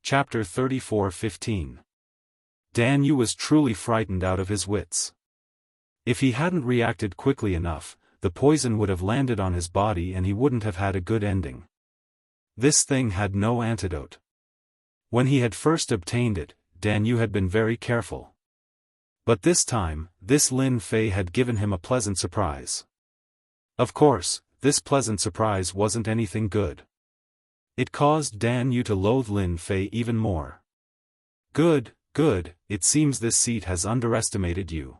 Chapter 34:15. Dan Yu was truly frightened out of his wits. If he hadn't reacted quickly enough, the poison would have landed on his body and he wouldn't have had a good ending. This thing had no antidote. When he had first obtained it, Dan Yu had been very careful. But this time, this Lin Fei had given him a pleasant surprise. Of course, this pleasant surprise wasn't anything good. It caused Dan Yu to loathe Lin Fei even more. Good, it seems this seat has underestimated you.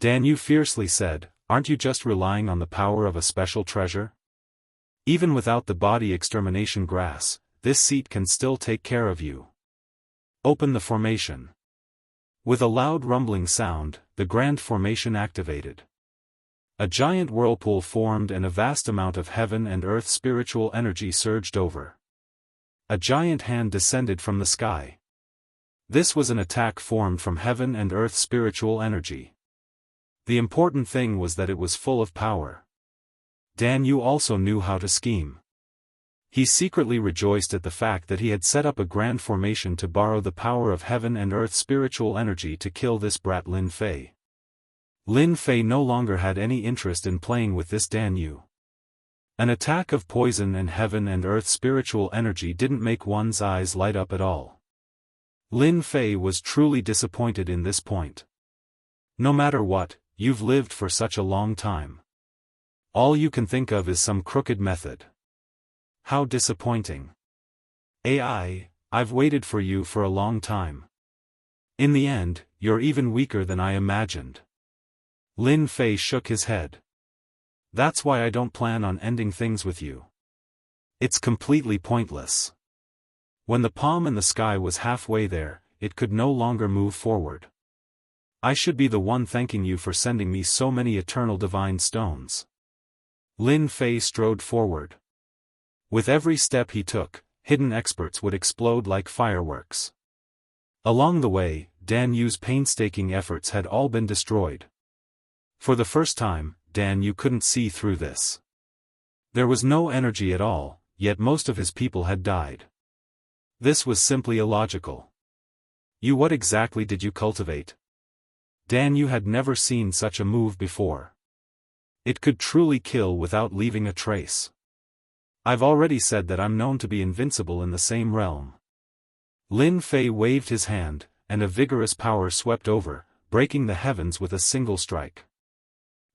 Dan Yu fiercely said, aren't you just relying on the power of a special treasure? Even without the body extermination grass, this seat can still take care of you. Open the formation. With a loud rumbling sound, the grand formation activated. A giant whirlpool formed and a vast amount of heaven and earth spiritual energy surged over. A giant hand descended from the sky. This was an attack formed from heaven and earth spiritual energy. The important thing was that it was full of power. Dan Yu also knew how to scheme. He secretly rejoiced at the fact that he had set up a grand formation to borrow the power of heaven and earth spiritual energy to kill this brat Lin Fei. Lin Fei no longer had any interest in playing with this Dan Yu. An attack of poison and heaven and earth spiritual energy didn't make one's eyes light up at all. Lin Fei was truly disappointed in this point. No matter what, you've lived for such a long time. All you can think of is some crooked method. How disappointing. I've waited for you for a long time. In the end, you're even weaker than I imagined. Lin Fei shook his head. That's why I don't plan on ending things with you. It's completely pointless. When the palm in the sky was halfway there, it could no longer move forward. I should be the one thanking you for sending me so many eternal divine stones. Lin Fei strode forward. With every step he took, hidden experts would explode like fireworks. Along the way, Dan Yu's painstaking efforts had all been destroyed. For the first time, Dan Yu couldn't see through this. There was no energy at all, yet most of his people had died. This was simply illogical. What exactly did you cultivate? Dan Yu had never seen such a move before. It could truly kill without leaving a trace. I've already said that I'm known to be invincible in the same realm. Lin Fei waved his hand, and a vigorous power swept over, breaking the heavens with a single strike.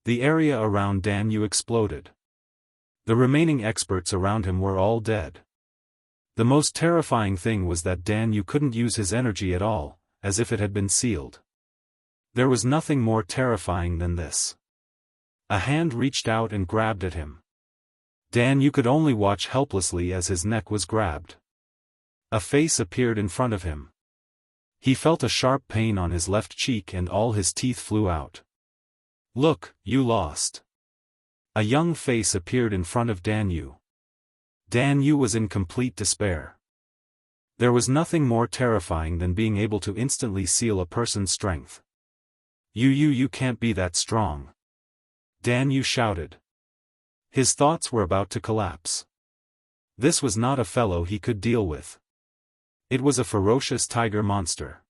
The area around Dan Yu exploded. The remaining experts around him were all dead. The most terrifying thing was that Dan Yu couldn't use his energy at all, as if it had been sealed. There was nothing more terrifying than this. A hand reached out and grabbed at him. Dan Yu could only watch helplessly as his neck was grabbed. A face appeared in front of him. He felt a sharp pain on his left cheek and all his teeth flew out. Look, you lost. A young face appeared in front of Dan Yu. Dan Yu was in complete despair. There was nothing more terrifying than being able to instantly seal a person's strength. You can't be that strong. Dan Yu shouted. His thoughts were about to collapse. This was not a fellow he could deal with. It was a ferocious tiger monster.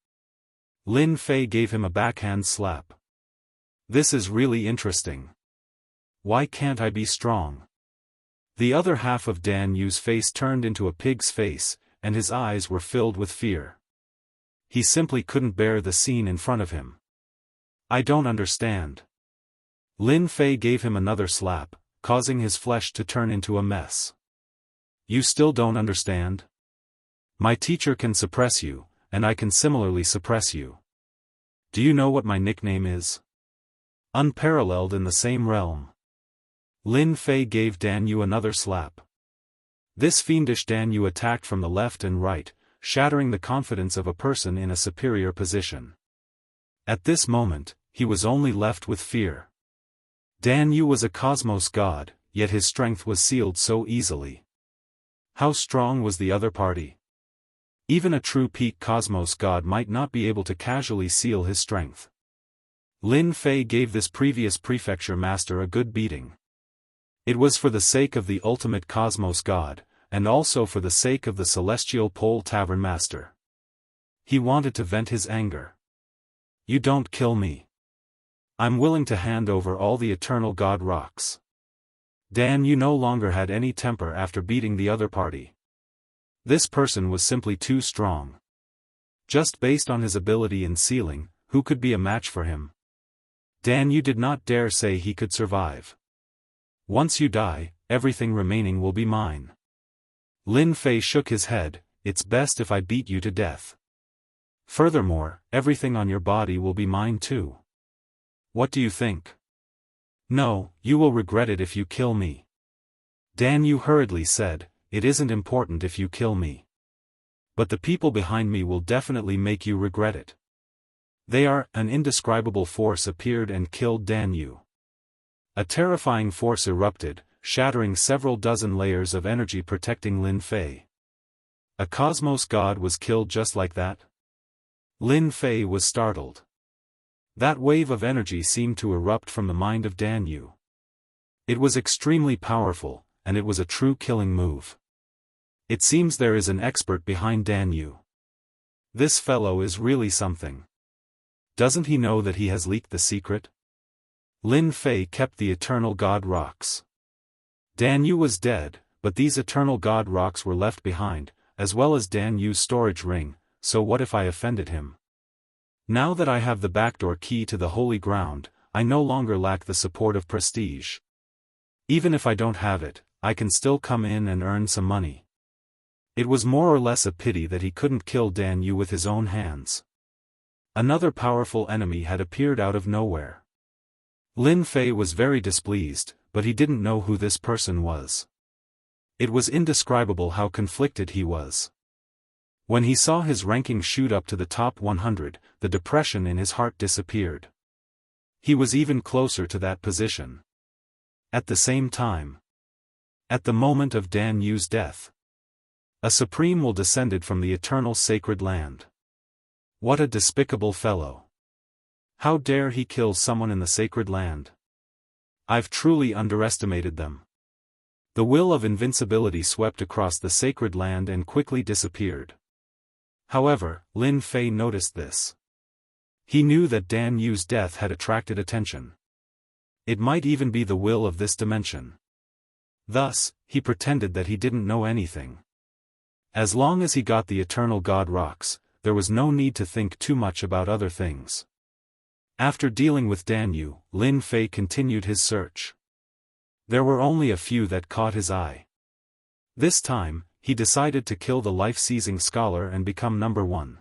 Lin Fei gave him a backhand slap. This is really interesting. Why can't I be strong? The other half of Dan Yu's face turned into a pig's face, and his eyes were filled with fear. He simply couldn't bear the scene in front of him. I don't understand. Lin Fei gave him another slap, causing his flesh to turn into a mess. You still don't understand? My teacher can suppress you, and I can similarly suppress you. Do you know what my nickname is? Unparalleled in the same realm. Lin Fei gave Dan Yu another slap. This fiendish Dan Yu attacked from the left and right, shattering the confidence of a person in a superior position. At this moment, he was only left with fear. Dan Yu was a cosmos god, yet his strength was sealed so easily. How strong was the other party? Even a true peak cosmos god might not be able to casually seal his strength. Lin Fei gave this previous prefecture master a good beating. It was for the sake of the ultimate cosmos god, and also for the sake of the celestial pole tavern master. He wanted to vent his anger. You don't kill me. I'm willing to hand over all the eternal god rocks. Dan Yu no longer had any temper after beating the other party. This person was simply too strong. Just based on his ability in sealing, who could be a match for him? Dan Yu did not dare say he could survive. Once you die, everything remaining will be mine. Lin Fei shook his head. It's best if I beat you to death. Furthermore, everything on your body will be mine too. What do you think? No, you will regret it if you kill me. Dan Yu hurriedly said, it isn't important if you kill me. But the people behind me will definitely make you regret it. An indescribable force appeared and killed Dan Yu. A terrifying force erupted, shattering several dozen layers of energy protecting Lin Fei. A cosmos god was killed just like that? Lin Fei was startled. That wave of energy seemed to erupt from the mind of Dan Yu. It was extremely powerful, and it was a true killing move. It seems there is an expert behind Dan Yu. This fellow is really something. Doesn't he know that he has leaked the secret? Lin Fei kept the eternal god rocks. Dan Yu was dead, but these eternal god rocks were left behind, as well as Dan Yu's storage ring, so what if I offended him? Now that I have the backdoor key to the holy ground, I no longer lack the support of prestige. Even if I don't have it, I can still come in and earn some money. It was more or less a pity that he couldn't kill Dan Yu with his own hands. Another powerful enemy had appeared out of nowhere. Lin Fei was very displeased, but he didn't know who this person was. It was indescribable how conflicted he was. When he saw his ranking shoot up to the top 100, the depression in his heart disappeared. He was even closer to that position. At the same time, at the moment of Dan Yu's death, a supreme will descended from the eternal sacred land. What a despicable fellow. How dare he kill someone in the sacred land? I've truly underestimated them. The will of invincibility swept across the sacred land and quickly disappeared. However, Lin Fei noticed this. He knew that Dan Yu's death had attracted attention. It might even be the will of this dimension. Thus, he pretended that he didn't know anything. As long as he got the eternal god rocks, there was no need to think too much about other things. After dealing with Dan Yu, Lin Fei continued his search. There were only a few that caught his eye. This time, he decided to kill the life-seizing scholar and become number one.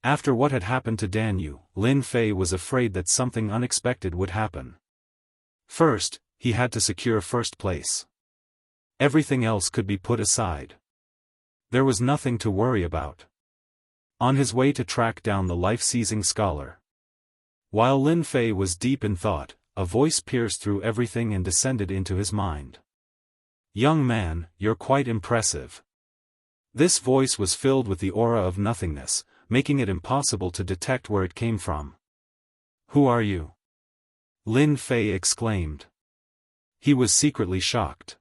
After what had happened to Dan Yu, Lin Fei was afraid that something unexpected would happen. First, he had to secure first place. Everything else could be put aside. There was nothing to worry about. On his way to track down the life-seizing scholar. While Lin Fei was deep in thought, a voice pierced through everything and descended into his mind. Young man, you're quite impressive. This voice was filled with the aura of nothingness, making it impossible to detect where it came from. Who are you? Lin Fei exclaimed. He was secretly shocked.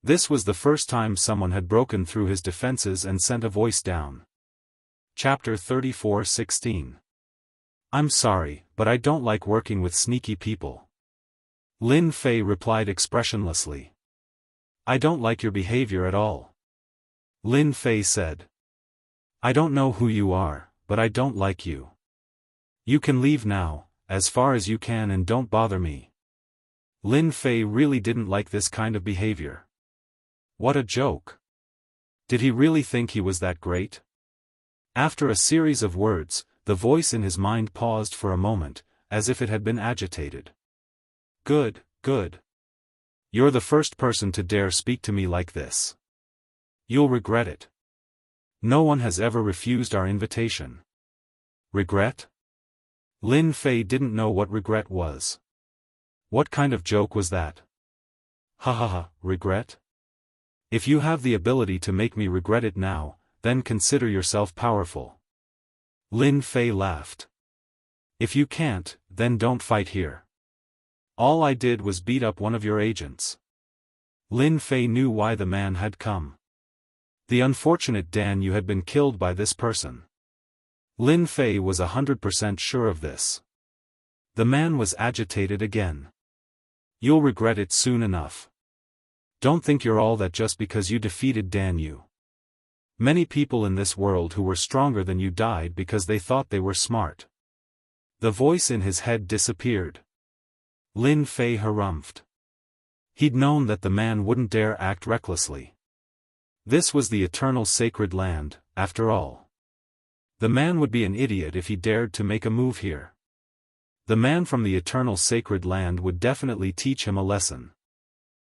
This was the first time someone had broken through his defenses and sent a voice down. Chapter 34:16. I'm sorry, but I don't like working with sneaky people. Lin Fei replied expressionlessly. I don't like your behavior at all. Lin Fei said. I don't know who you are, but I don't like you. You can leave now, as far as you can, and don't bother me. Lin Fei really didn't like this kind of behavior. What a joke. Did he really think he was that great? After a series of words, the voice in his mind paused for a moment, as if it had been agitated. Good, good. You're the first person to dare speak to me like this. You'll regret it. No one has ever refused our invitation. Regret? Lin Fei didn't know what regret was. What kind of joke was that? Ha ha ha, regret? If you have the ability to make me regret it now, then consider yourself powerful. Lin Fei laughed. If you can't, then don't fight here. All I did was beat up one of your agents. Lin Fei knew why the man had come. The unfortunate Dan Yu had been killed by this person. Lin Fei was 100% sure of this. The man was agitated again. You'll regret it soon enough. Don't think you're all that just because you defeated Dan Yu. Many people in this world who were stronger than you died because they thought they were smart. The voice in his head disappeared. Lin Fei harumphed. He'd known that the man wouldn't dare act recklessly. This was the eternal sacred land, after all. The man would be an idiot if he dared to make a move here. The man from the eternal sacred land would definitely teach him a lesson.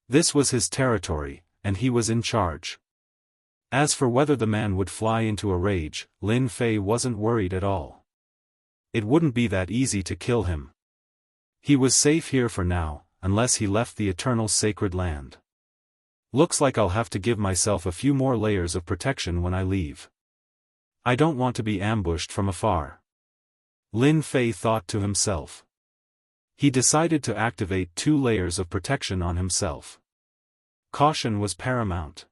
This was his territory, and he was in charge. As for whether the man would fly into a rage, Lin Fei wasn't worried at all. It wouldn't be that easy to kill him. He was safe here for now, unless he left the eternal sacred land. Looks like I'll have to give myself a few more layers of protection when I leave. I don't want to be ambushed from afar. Lin Fei thought to himself. He decided to activate 2 layers of protection on himself. Caution was paramount.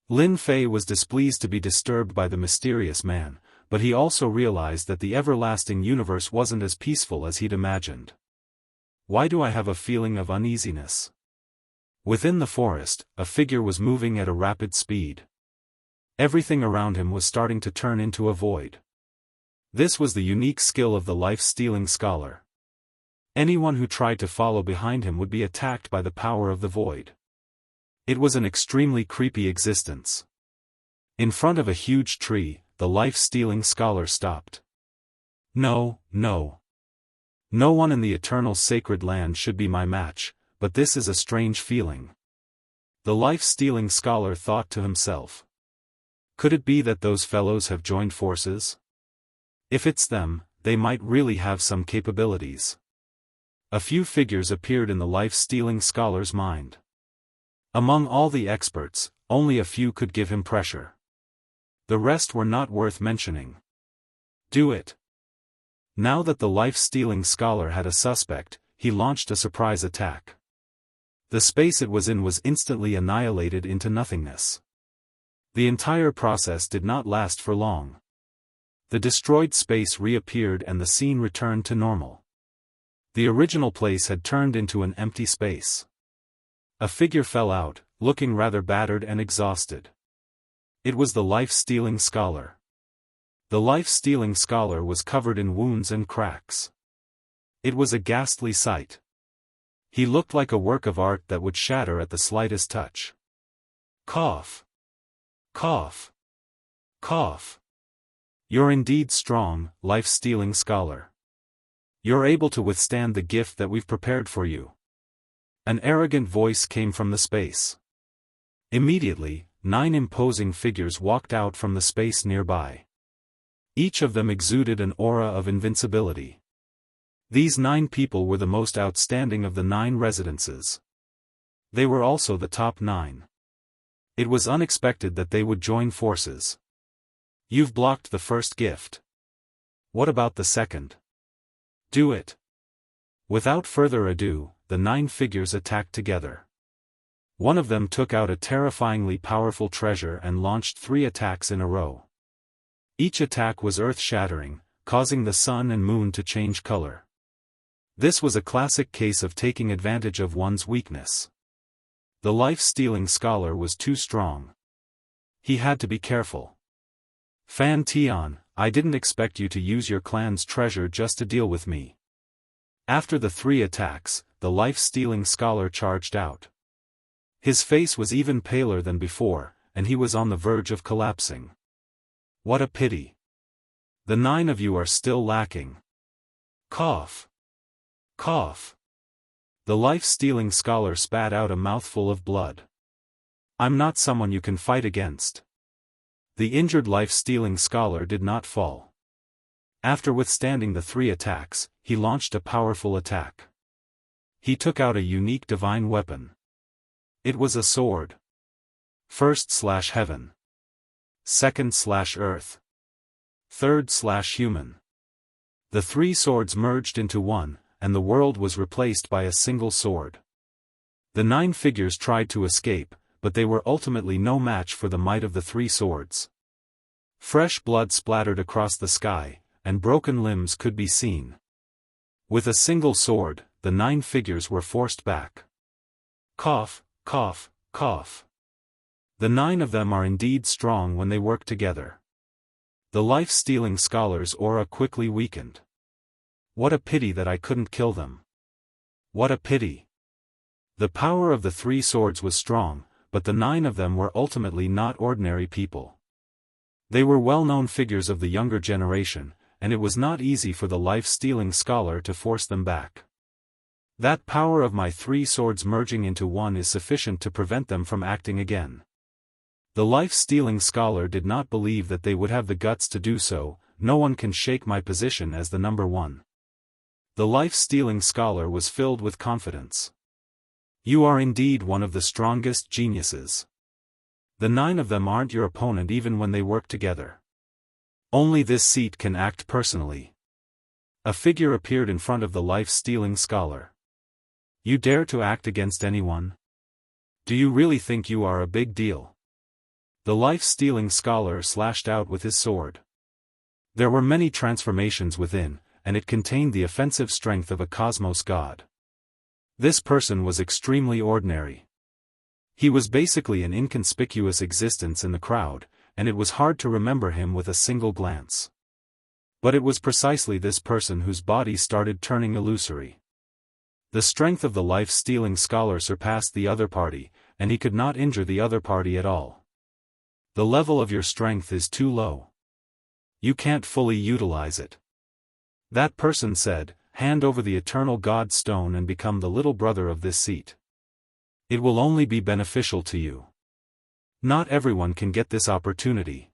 Lin Fei was displeased to be disturbed by the mysterious man, but he also realized that the everlasting universe wasn't as peaceful as he'd imagined. Why do I have a feeling of uneasiness? Within the forest, a figure was moving at a rapid speed. Everything around him was starting to turn into a void. This was the unique skill of the life-stealing scholar. Anyone who tried to follow behind him would be attacked by the power of the void. It was an extremely creepy existence. In front of a huge tree, the life-stealing scholar stopped. No, no. No one in the eternal sacred land should be my match, but this is a strange feeling. The life-stealing scholar thought to himself. Could it be that those fellows have joined forces? If it's them, they might really have some capabilities. A few figures appeared in the life-stealing scholar's mind. Among all the experts, only a few could give him pressure. The rest were not worth mentioning. Do it. Now that the life-stealing scholar had a suspect, he launched a surprise attack. The space it was in was instantly annihilated into nothingness. The entire process did not last for long. The destroyed space reappeared and the scene returned to normal. The original place had turned into an empty space. A figure fell out, looking rather battered and exhausted. It was the life-stealing scholar. The life-stealing scholar was covered in wounds and cracks. It was a ghastly sight. He looked like a work of art that would shatter at the slightest touch. Cough. Cough. Cough. You're indeed strong, life-stealing scholar. You're able to withstand the gift that we've prepared for you. An arrogant voice came from the space. Immediately, 9 imposing figures walked out from the space nearby. Each of them exuded an aura of invincibility. These 9 people were the most outstanding of the 9 residences. They were also the top 9. It was unexpected that they would join forces. You've blocked the first gift. What about the second? Do it. Without further ado, the 9 figures attacked together. One of them took out a terrifyingly powerful treasure and launched 3 attacks in a row. Each attack was earth-shattering, causing the sun and moon to change color. This was a classic case of taking advantage of one's weakness. The life-stealing scholar was too strong. He had to be careful. Fan Tian, I didn't expect you to use your clan's treasure just to deal with me. After the 3 attacks, the life-stealing scholar charged out. His face was even paler than before, and he was on the verge of collapsing. What a pity. The 9 of you are still lacking. Cough. Cough. The life-stealing scholar spat out a mouthful of blood. I'm not someone you can fight against. The injured life-stealing scholar did not fall. After withstanding the 3 attacks, he launched a powerful attack. He took out a unique divine weapon. It was a sword. First/heaven. Second/earth. Third/human. The 3 swords merged into one, and the world was replaced by a single sword. The 9 figures tried to escape, but they were ultimately no match for the might of the 3 swords. Fresh blood splattered across the sky, and broken limbs could be seen. With a single sword, the 9 figures were forced back. Cough, cough, cough. The 9 of them are indeed strong when they work together. The life-stealing scholar's aura quickly weakened. What a pity that I couldn't kill them. What a pity. The power of the 3 swords was strong, but the 9 of them were ultimately not ordinary people. They were well-known figures of the younger generation, and it was not easy for the life-stealing scholar to force them back. That power of my 3 swords merging into one is sufficient to prevent them from acting again. The life-stealing scholar did not believe that they would have the guts to do so. No one can shake my position as the number 1. The life-stealing scholar was filled with confidence. You are indeed one of the strongest geniuses. The 9 of them aren't your opponent even when they work together. Only this seat can act personally. A figure appeared in front of the life-stealing scholar. You dare to act against anyone? Do you really think you are a big deal? The life-stealing scholar slashed out with his sword. There were many transformations within, and it contained the offensive strength of a cosmos god. This person was extremely ordinary. He was basically an inconspicuous existence in the crowd, and it was hard to remember him with a single glance. But it was precisely this person whose body started turning illusory. The strength of the life-stealing scholar surpassed the other party, and he could not injure the other party at all. The level of your strength is too low. You can't fully utilize it. That person said, hand over the eternal God stone and become the little brother of this seat. It will only be beneficial to you. Not everyone can get this opportunity.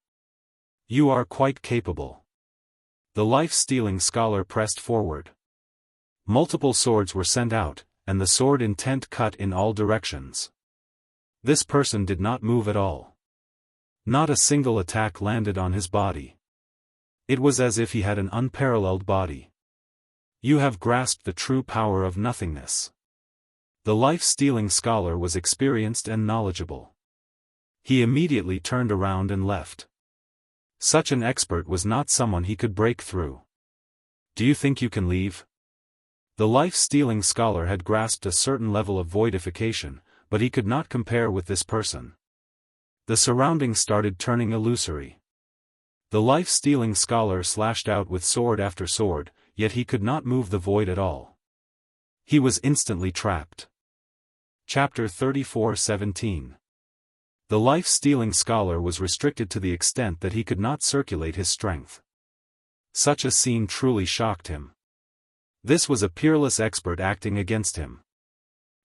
You are quite capable. The life-stealing scholar pressed forward. Multiple swords were sent out, and the sword intent cut in all directions. This person did not move at all. Not a single attack landed on his body. It was as if he had an unparalleled body. You have grasped the true power of nothingness. The life-stealing scholar was experienced and knowledgeable. He immediately turned around and left. Such an expert was not someone he could break through. Do you think you can leave? The life-stealing scholar had grasped a certain level of voidification, but he could not compare with this person. The surroundings started turning illusory. The life-stealing scholar slashed out with sword after sword, yet he could not move the void at all. He was instantly trapped. Chapter 34:17. The life-stealing scholar was restricted to the extent that he could not circulate his strength. Such a scene truly shocked him. This was a peerless expert acting against him.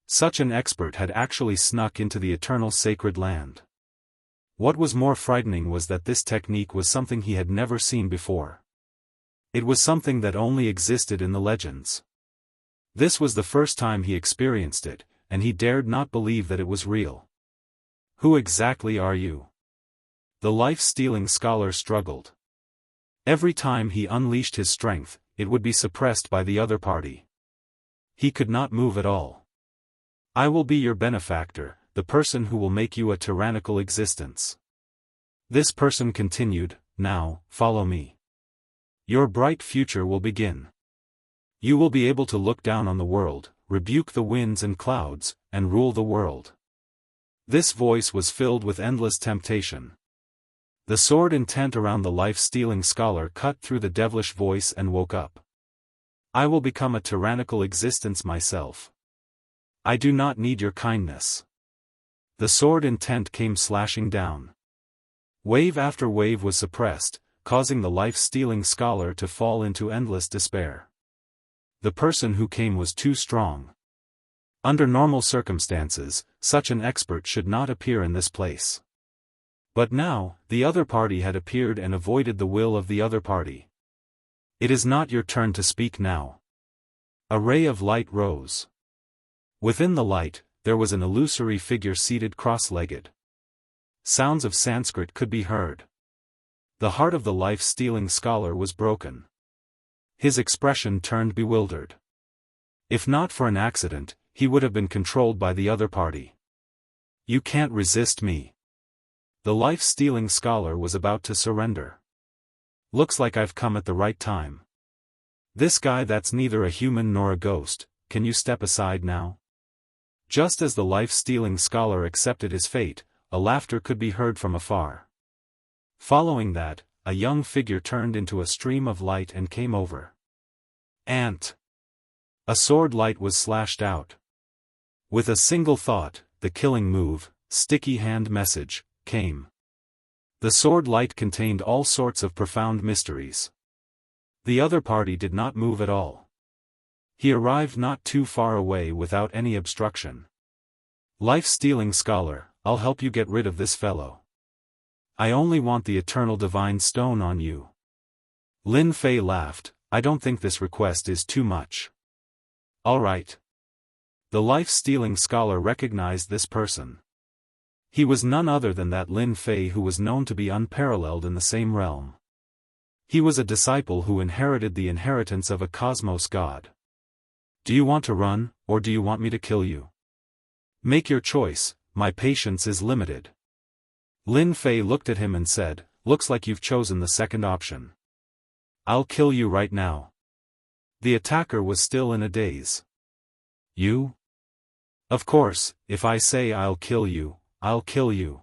Such an expert had actually snuck into the eternal sacred land. What was more frightening was that this technique was something he had never seen before. It was something that only existed in the legends. This was the first time he experienced it, and he dared not believe that it was real. Who exactly are you? The life-stealing scholar struggled. Every time he unleashed his strength, it would be suppressed by the other party. He could not move at all. I will be your benefactor, the person who will make you a tyrannical existence. This person continued, now, follow me. Your bright future will begin. You will be able to look down on the world, rebuke the winds and clouds, and rule the world. This voice was filled with endless temptation. The sword intent around the life-stealing scholar cut through the devilish voice and woke up. I will become a tyrannical existence myself. I do not need your kindness. The sword intent came slashing down. Wave after wave was suppressed, causing the life-stealing scholar to fall into endless despair. The person who came was too strong. Under normal circumstances, such an expert should not appear in this place. But now, the other party had appeared and avoided the will of the other party. It is not your turn to speak now. A ray of light rose. Within the light, there was an illusory figure seated cross-legged. Sounds of Sanskrit could be heard. The heart of the life-stealing scholar was broken. His expression turned bewildered. If not for an accident, he would have been controlled by the other party. You can't resist me. The life-stealing scholar was about to surrender. Looks like I've come at the right time. This guy that's neither a human nor a ghost, can you step aside now? Just as the life-stealing scholar accepted his fate, a laughter could be heard from afar. Following that, a young figure turned into a stream of light and came over. Ant. A sword light was slashed out. With a single thought, the killing move, sticky hand message, came. The sword light contained all sorts of profound mysteries. The other party did not move at all. He arrived not too far away without any obstruction. Life-stealing scholar, I'll help you get rid of this fellow. I only want the eternal divine stone on you. Lin Fei laughed, I don't think this request is too much. All right. The life-stealing scholar recognized this person. He was none other than that Lin Fei who was known to be unparalleled in the same realm. He was a disciple who inherited the inheritance of a cosmos god. Do you want to run, or do you want me to kill you? Make your choice, my patience is limited. Lin Fei looked at him and said, looks like you've chosen the second option. I'll kill you right now. The attacker was still in a daze. You? Of course, if I say I'll kill you, I'll kill you.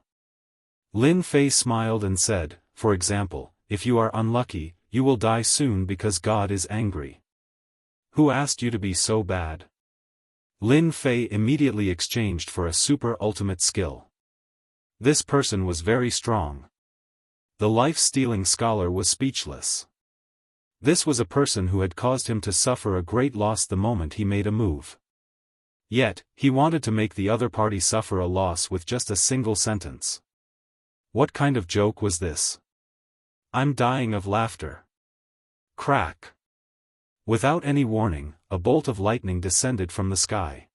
Lin Fei smiled and said, for example, if you are unlucky, you will die soon because God is angry. Who asked you to be so bad? Lin Fei immediately exchanged for a super ultimate skill. This person was very strong. The life-stealing scholar was speechless. This was a person who had caused him to suffer a great loss the moment he made a move. Yet, he wanted to make the other party suffer a loss with just a single sentence. What kind of joke was this? I'm dying of laughter. Crack. Without any warning, a bolt of lightning descended from the sky.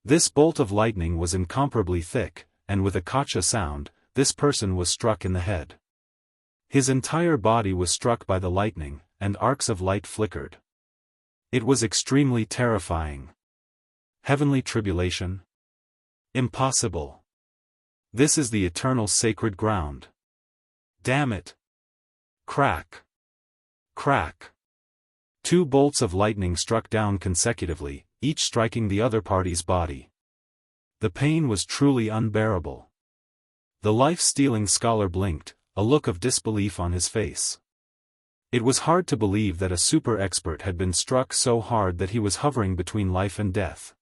This bolt of lightning was incomparably thick, and with a kacha sound, this person was struck in the head. His entire body was struck by the lightning, and arcs of light flickered. It was extremely terrifying. Heavenly tribulation? Impossible. This is the eternal sacred ground. Damn it. Crack. Crack. 2 bolts of lightning struck down consecutively, each striking the other party's body. The pain was truly unbearable. The life-stealing scholar blinked, a look of disbelief on his face. It was hard to believe that a super expert had been struck so hard that he was hovering between life and death.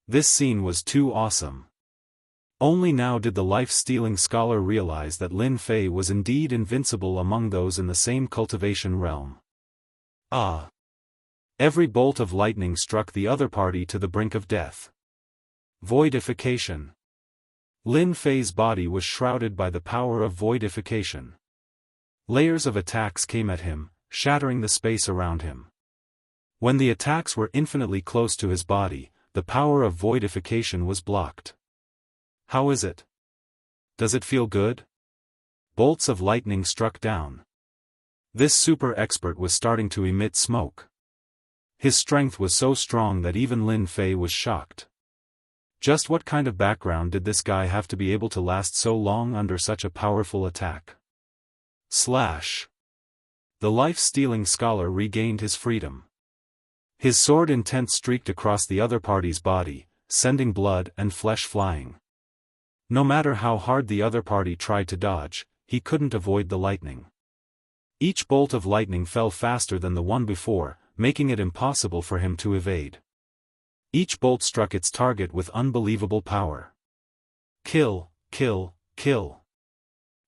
This scene was too awesome. Only now did the life-stealing scholar realize that Lin Fei was indeed invincible among those in the same cultivation realm. Ah! Every bolt of lightning struck the other party to the brink of death. Voidification. Lin Fei's body was shrouded by the power of voidification. Layers of attacks came at him, shattering the space around him. When the attacks were infinitely close to his body, the power of voidification was blocked. How is it? Does it feel good? Bolts of lightning struck down. This super expert was starting to emit smoke. His strength was so strong that even Lin Fei was shocked. Just what kind of background did this guy have to be able to last so long under such a powerful attack? Slash. The life-stealing scholar regained his freedom. His sword intent streaked across the other party's body, sending blood and flesh flying. No matter how hard the other party tried to dodge, he couldn't avoid the lightning. Each bolt of lightning fell faster than the one before, making it impossible for him to evade. Each bolt struck its target with unbelievable power. Kill, kill, kill.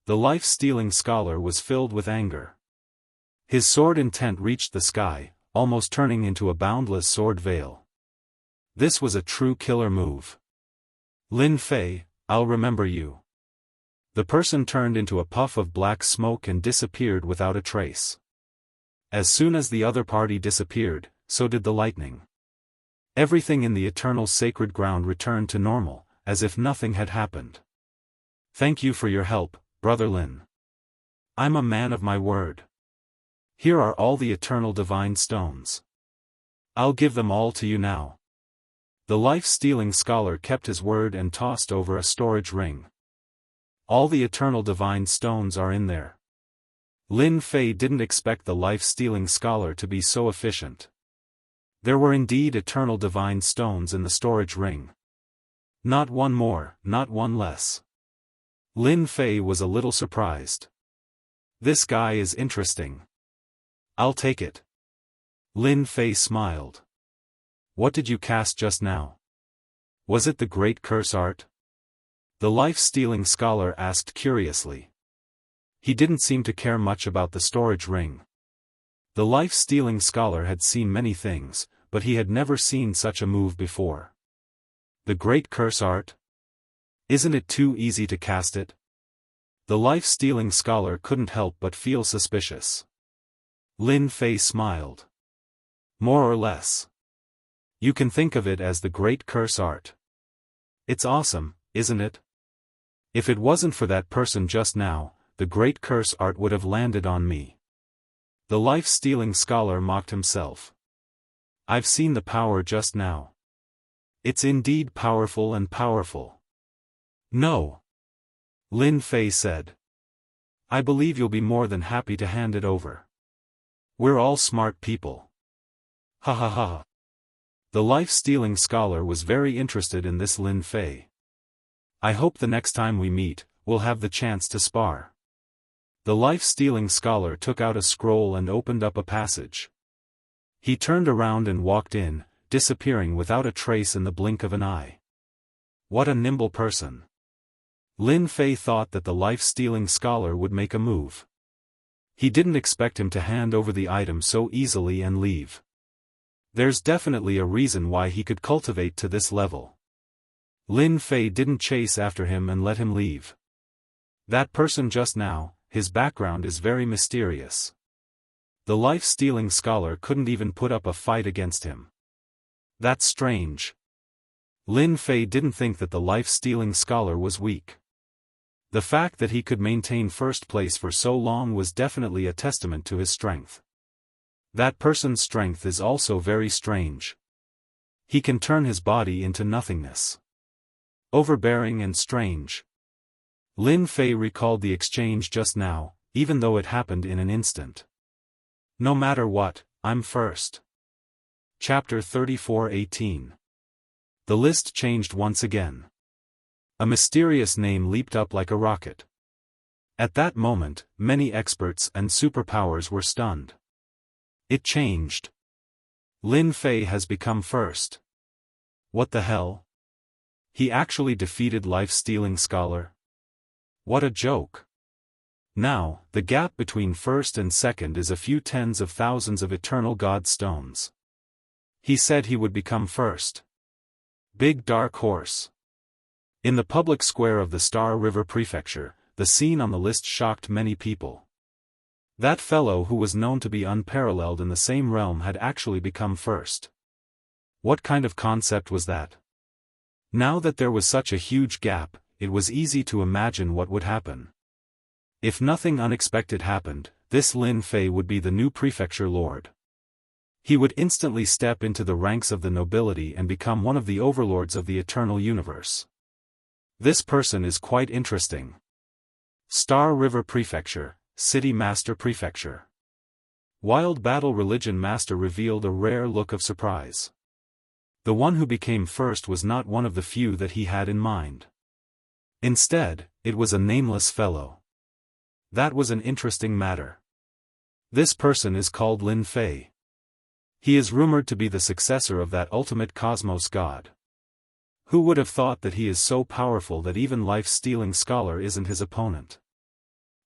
The life-stealing scholar was filled with anger. His sword intent reached the sky, almost turning into a boundless sword veil. This was a true killer move. Lin Fei, I'll remember you. The person turned into a puff of black smoke and disappeared without a trace. As soon as the other party disappeared, so did the lightning. Everything in the eternal sacred ground returned to normal, as if nothing had happened. Thank you for your help, Brother Lin. I'm a man of my word. Here are all the eternal divine stones. I'll give them all to you now. The life-stealing scholar kept his word and tossed over a storage ring. All the eternal divine stones are in there. Lin Fei didn't expect the life-stealing scholar to be so efficient. There were indeed eternal divine stones in the storage ring. Not one more, not one less. Lin Fei was a little surprised. This guy is interesting. I'll take it. Lin Fei smiled. What did you cast just now? Was it the Great Curse Art? The life-stealing scholar asked curiously. He didn't seem to care much about the storage ring. The life-stealing scholar had seen many things, but he had never seen such a move before. The Great Curse Art? Isn't it too easy to cast it? The life-stealing scholar couldn't help but feel suspicious. Lin Fei smiled. More or less. You can think of it as the Great Curse Art. It's awesome, isn't it? If it wasn't for that person just now, the Great Curse Art would have landed on me. The life-stealing scholar mocked himself. I've seen the power just now. It's indeed powerful and powerful. No. Lin Fei said. I believe you'll be more than happy to hand it over. We're all smart people. Ha ha ha. The life-stealing scholar was very interested in this Lin Fei. I hope the next time we meet, we'll have the chance to spar. The life-stealing scholar took out a scroll and opened up a passage. He turned around and walked in, disappearing without a trace in the blink of an eye. What a nimble person. Lin Fei thought that the life-stealing scholar would make a move. He didn't expect him to hand over the item so easily and leave. There's definitely a reason why he could cultivate to this level. Lin Fei didn't chase after him and let him leave. That person just now, his background is very mysterious. The life-stealing scholar couldn't even put up a fight against him. That's strange. Lin Fei didn't think that the life-stealing scholar was weak. The fact that he could maintain first place for so long was definitely a testament to his strength. That person's strength is also very strange. He can turn his body into nothingness. Overbearing and strange. Lin Fei recalled the exchange just now, even though it happened in an instant. No matter what, I'm first. Chapter 34:18. The list changed once again. A mysterious name leaped up like a rocket. At that moment, many experts and superpowers were stunned. It changed. Lin Fei has become first. What the hell? He actually defeated life-stealing scholar? What a joke. Now, the gap between first and second is a few tens of thousands of eternal god stones. He said he would become first. Big dark horse. In the public square of the Star River Prefecture, the scene on the list shocked many people. That fellow who was known to be unparalleled in the same realm had actually become first. What kind of concept was that? Now that there was such a huge gap, it was easy to imagine what would happen. If nothing unexpected happened, this Lin Fei would be the new prefecture lord. He would instantly step into the ranks of the nobility and become one of the overlords of the eternal universe. This person is quite interesting. Star River Prefecture, City Master Prefecture. Wild Battle Religion Master revealed a rare look of surprise. The one who became first was not one of the few that he had in mind. Instead, it was a nameless fellow. That was an interesting matter. This person is called Lin Fei. He is rumored to be the successor of that ultimate cosmos god. Who would have thought that he is so powerful that even life-stealing scholar isn't his opponent?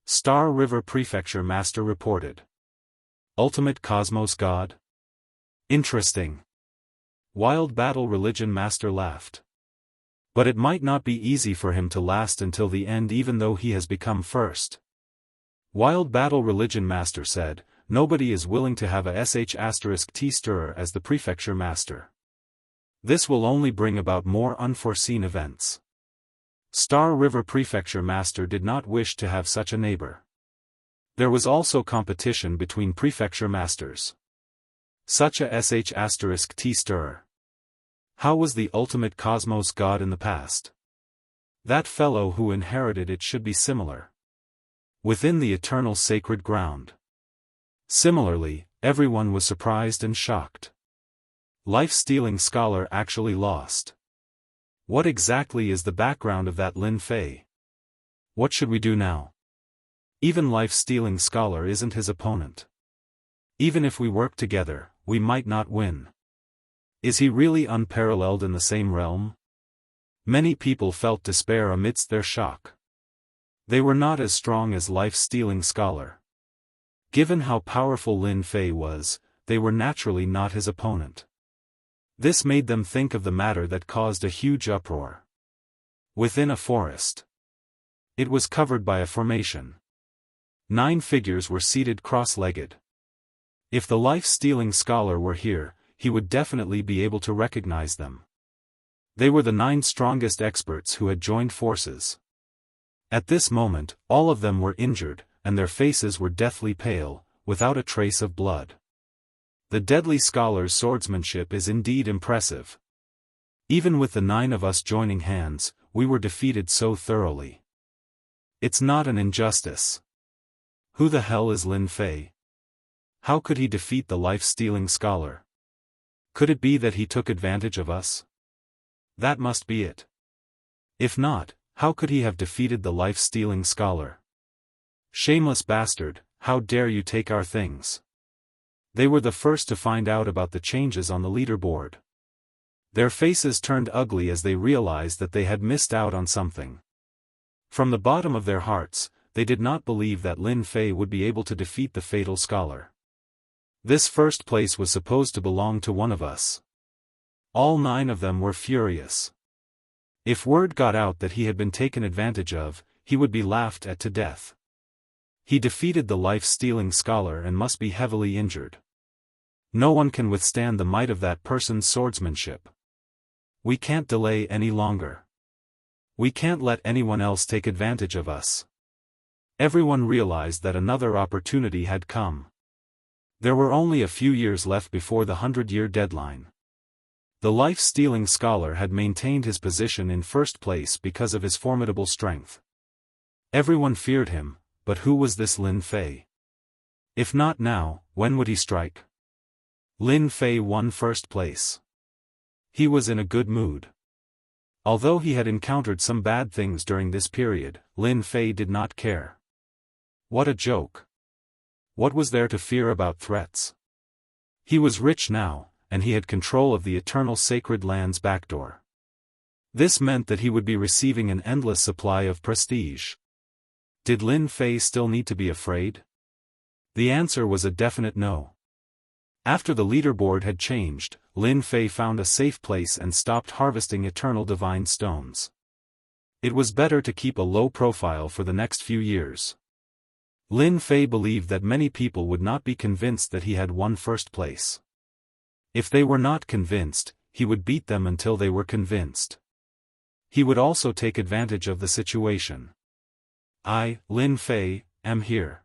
Star River Prefecture Master reported. Ultimate Cosmos God? Interesting. Wild Battle Religion Master laughed. But it might not be easy for him to last until the end even though he has become first. Wild Battle Religion Master said, nobody is willing to have a sh*t stirrer as the Prefecture Master. This will only bring about more unforeseen events. Star River Prefecture Master did not wish to have such a neighbor. There was also competition between Prefecture Masters. Such a sh*t stirrer. How was the ultimate cosmos god in the past? That fellow who inherited it should be similar. Within the eternal sacred ground. Similarly, everyone was surprised and shocked. Life-stealing scholar actually lost. What exactly is the background of that Lin Fei? What should we do now? Even life-stealing scholar isn't his opponent. Even if we work together, we might not win. Is he really unparalleled in the same realm? Many people felt despair amidst their shock. They were not as strong as life-stealing scholar. Given how powerful Lin Fei was, they were naturally not his opponent. This made them think of the matter that caused a huge uproar. Within a forest. It was covered by a formation. 9 figures were seated cross-legged. If the life-stealing scholar were here, he would definitely be able to recognize them. They were the 9 strongest experts who had joined forces. At this moment, all of them were injured, and their faces were deathly pale, without a trace of blood. The deadly scholar's swordsmanship is indeed impressive. Even with the 9 of us joining hands, we were defeated so thoroughly. It's not an injustice. Who the hell is Lin Fei? How could he defeat the life-stealing scholar? Could it be that he took advantage of us? That must be it. If not, how could he have defeated the life-stealing scholar? Shameless bastard, how dare you take our things? They were the first to find out about the changes on the leaderboard. Their faces turned ugly as they realized that they had missed out on something. From the bottom of their hearts, they did not believe that Lin Fei would be able to defeat the fatal scholar. This first place was supposed to belong to one of us. All 9 of them were furious. If word got out that he had been taken advantage of, he would be laughed at to death. He defeated the life-stealing scholar and must be heavily injured. No one can withstand the might of that person's swordsmanship. We can't delay any longer. We can't let anyone else take advantage of us. Everyone realized that another opportunity had come. There were only a few years left before the 100-year deadline. The life-stealing scholar had maintained his position in first place because of his formidable strength. Everyone feared him, but who was this Lin Fei? If not now, when would he strike? Lin Fei won first place. He was in a good mood. Although he had encountered some bad things during this period, Lin Fei did not care. What a joke. What was there to fear about threats? He was rich now, and he had control of the eternal sacred land's backdoor. This meant that he would be receiving an endless supply of prestige. Did Lin Fei still need to be afraid? The answer was a definite no. After the leaderboard had changed, Lin Fei found a safe place and stopped harvesting eternal divine stones. It was better to keep a low profile for the next few years. Lin Fei believed that many people would not be convinced that he had won first place. If they were not convinced, he would beat them until they were convinced. He would also take advantage of the situation. I, Lin Fei, am here.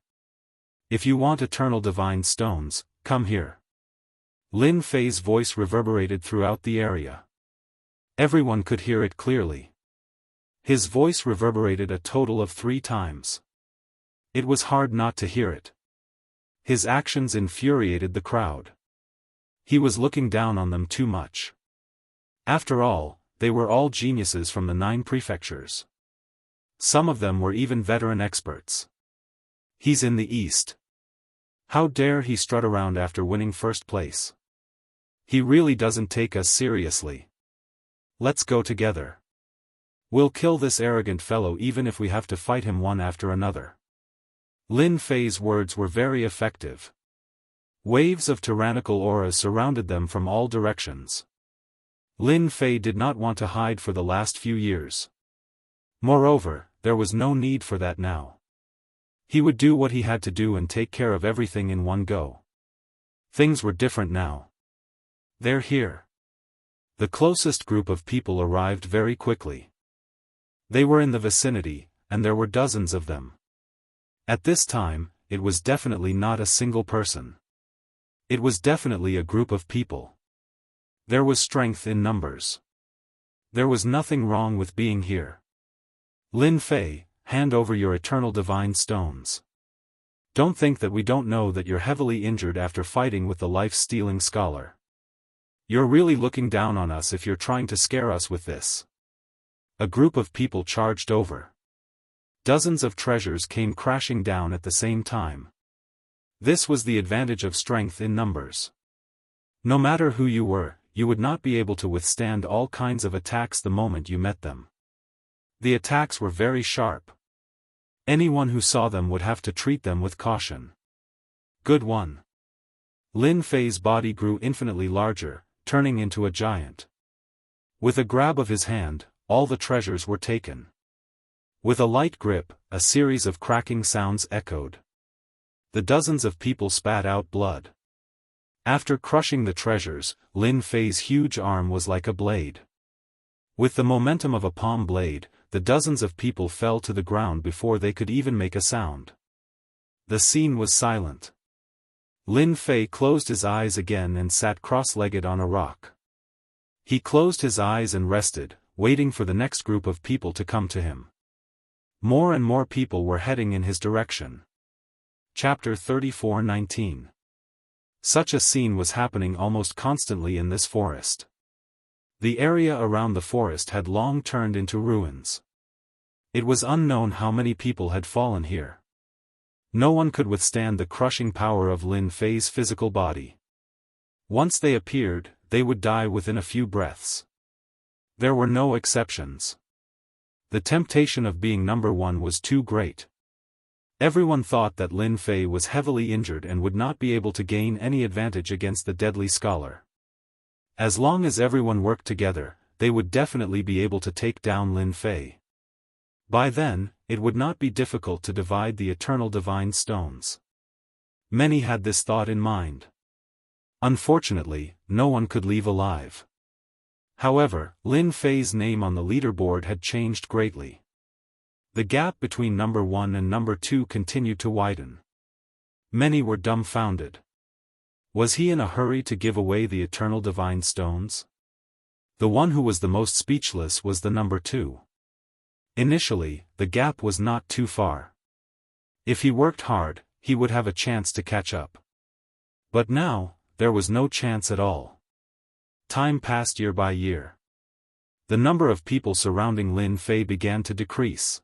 If you want eternal divine stones, come here. Lin Fei's voice reverberated throughout the area. Everyone could hear it clearly. His voice reverberated a total of 3 times. It was hard not to hear it. His actions infuriated the crowd. He was looking down on them too much. After all, they were all geniuses from the 9 prefectures. Some of them were even veteran experts. He's in the East. How dare he strut around after winning first place? He really doesn't take us seriously. Let's go together. We'll kill this arrogant fellow even if we have to fight him one after another. Lin Fei's words were very effective. Waves of tyrannical aura surrounded them from all directions. Lin Fei did not want to hide for the last few years. Moreover, there was no need for that now. He would do what he had to do and take care of everything in one go. Things were different now. They're here. The closest group of people arrived very quickly. They were in the vicinity, and there were dozens of them. At this time, it was definitely not a single person. It was definitely a group of people. There was strength in numbers. There was nothing wrong with being here. Lin Fei, hand over your eternal divine stones. Don't think that we don't know that you're heavily injured after fighting with the life-stealing scholar. You're really looking down on us if you're trying to scare us with this. A group of people charged over. Dozens of treasures came crashing down at the same time. This was the advantage of strength in numbers. No matter who you were, you would not be able to withstand all kinds of attacks the moment you met them. The attacks were very sharp. Anyone who saw them would have to treat them with caution. Good one. Lin Fei's body grew infinitely larger, turning into a giant. With a grab of his hand, all the treasures were taken. With a light grip, a series of cracking sounds echoed. The dozens of people spat out blood. After crushing the treasures, Lin Fei's huge arm was like a blade. With the momentum of a palm blade, the dozens of people fell to the ground before they could even make a sound. The scene was silent. Lin Fei closed his eyes again and sat cross-legged on a rock. He closed his eyes and rested, waiting for the next group of people to come to him. More and more people were heading in his direction. Chapter 34:19. Such a scene was happening almost constantly in this forest. The area around the forest had long turned into ruins. It was unknown how many people had fallen here. No one could withstand the crushing power of Lin Fei's physical body. Once they appeared, they would die within a few breaths. There were no exceptions. The temptation of being number one was too great. Everyone thought that Lin Fei was heavily injured and would not be able to gain any advantage against the deadly scholar. As long as everyone worked together, they would definitely be able to take down Lin Fei. By then, it would not be difficult to divide the eternal divine stones. Many had this thought in mind. Unfortunately, no one could leave alive. However, Lin Fei's name on the leaderboard had changed greatly. The gap between number 1 and number 2 continued to widen. Many were dumbfounded. Was he in a hurry to give away the eternal divine stones? The one who was the most speechless was the number 2. Initially, the gap was not too far. If he worked hard, he would have a chance to catch up. But now, there was no chance at all. Time passed year by year. The number of people surrounding Lin Fei began to decrease.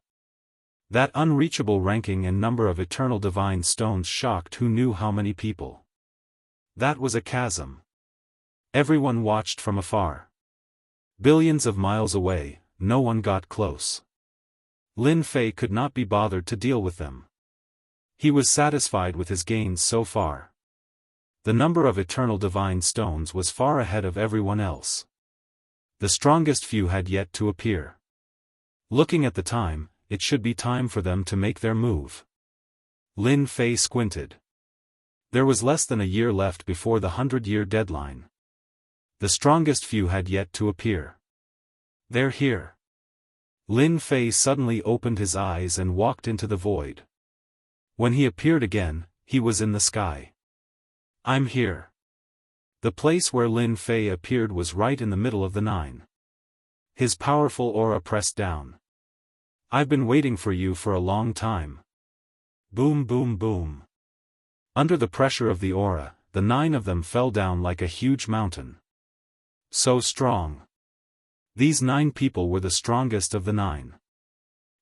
That unreachable ranking and number of eternal divine stones shocked who knew how many people. That was a chasm. Everyone watched from afar. Billions of miles away, no one got close. Lin Fei could not be bothered to deal with them. He was satisfied with his gains so far. The number of eternal divine stones was far ahead of everyone else. The strongest few had yet to appear. Looking at the time, it should be time for them to make their move. Lin Fei squinted. There was less than a year left before the 100-year deadline. The strongest few had yet to appear. They're here. Lin Fei suddenly opened his eyes and walked into the void. When he appeared again, he was in the sky. I'm here. The place where Lin Fei appeared was right in the middle of the 9. His powerful aura pressed down. I've been waiting for you for a long time. Boom, boom, boom. Under the pressure of the aura, the 9 of them fell down like a huge mountain. So strong. These 9 people were the strongest of the 9.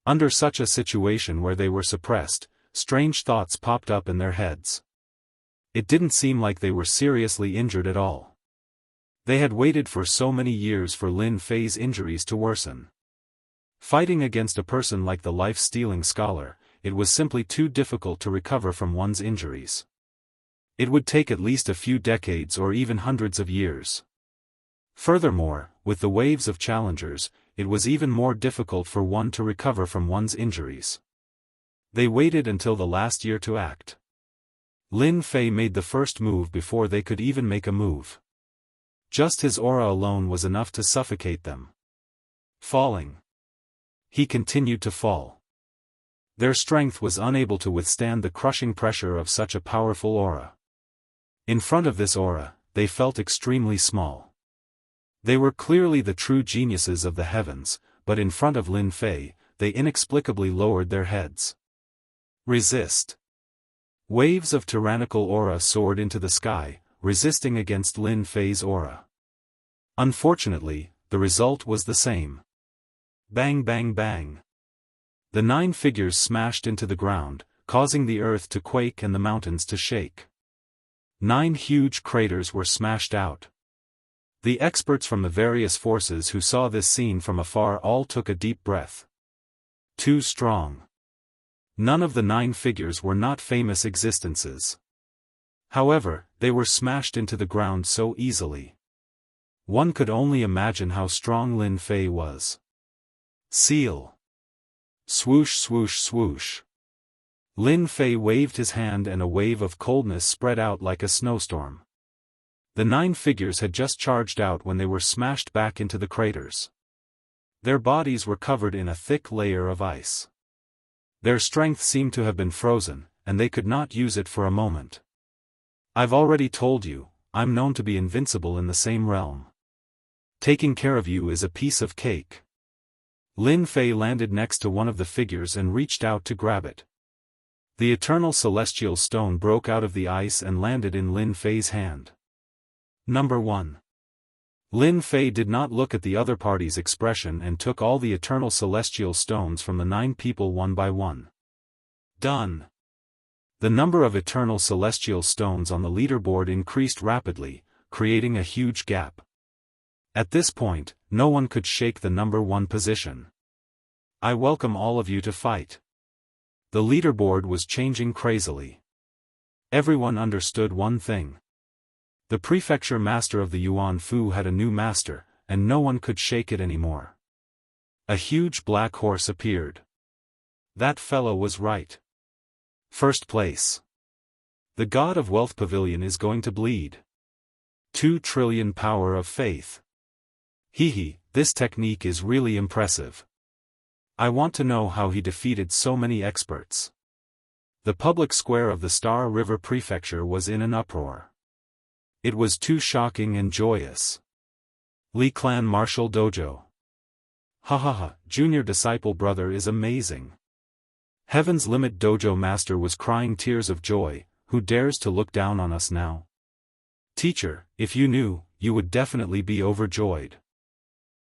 Under such a situation where they were suppressed, strange thoughts popped up in their heads. It didn't seem like they were seriously injured at all. They had waited for so many years for Lin Fei's injuries to worsen. Fighting against a person like the life-stealing scholar, it was simply too difficult to recover from one's injuries. It would take at least a few decades or even hundreds of years. Furthermore, with the waves of challengers, it was even more difficult for one to recover from one's injuries. They waited until the last year to act. Lin Fei made the first move before they could even make a move. Just his aura alone was enough to suffocate them. Falling. He continued to fall. Their strength was unable to withstand the crushing pressure of such a powerful aura. In front of this aura, they felt extremely small. They were clearly the true geniuses of the heavens, but in front of Lin Fei, they inexplicably lowered their heads. Resist. Waves of tyrannical aura soared into the sky, resisting against Lin Fei's aura. Unfortunately, the result was the same. Bang bang bang. The 9 figures smashed into the ground, causing the earth to quake and the mountains to shake. 9 huge craters were smashed out. The experts from the various forces who saw this scene from afar all took a deep breath. Too strong. None of the 9 figures were not famous existences. However, they were smashed into the ground so easily. One could only imagine how strong Lin Fei was. Seal. Swoosh swoosh swoosh. Lin Fei waved his hand and a wave of coldness spread out like a snowstorm. The 9 figures had just charged out when they were smashed back into the craters. Their bodies were covered in a thick layer of ice. Their strength seemed to have been frozen, and they could not use it for a moment. I've already told you, I'm known to be invincible in the same realm. Taking care of you is a piece of cake. Lin Fei landed next to one of the figures and reached out to grab it. The eternal celestial stone broke out of the ice and landed in Lin Fei's hand. Number 1. Lin Fei did not look at the other party's expression and took all the eternal celestial stones from the 9 people one by one. Done. The number of eternal celestial stones on the leaderboard increased rapidly, creating a huge gap. At this point, no one could shake the number 1 position. I welcome all of you to fight. The leaderboard was changing crazily. Everyone understood one thing. The prefecture master of the Yuan Fu had a new master, and no one could shake it anymore. A huge black horse appeared. That fellow was right. First place. The God of Wealth Pavilion is going to bleed. 2 trillion power of faith. Hehe, this technique is really impressive. I want to know how he defeated so many experts. The public square of the Star River Prefecture was in an uproar. It was too shocking and joyous. Li Clan Martial Dojo. Ha ha ha, junior disciple brother is amazing. Heaven's Limit Dojo master was crying tears of joy. Who dares to look down on us now? Teacher, if you knew, you would definitely be overjoyed.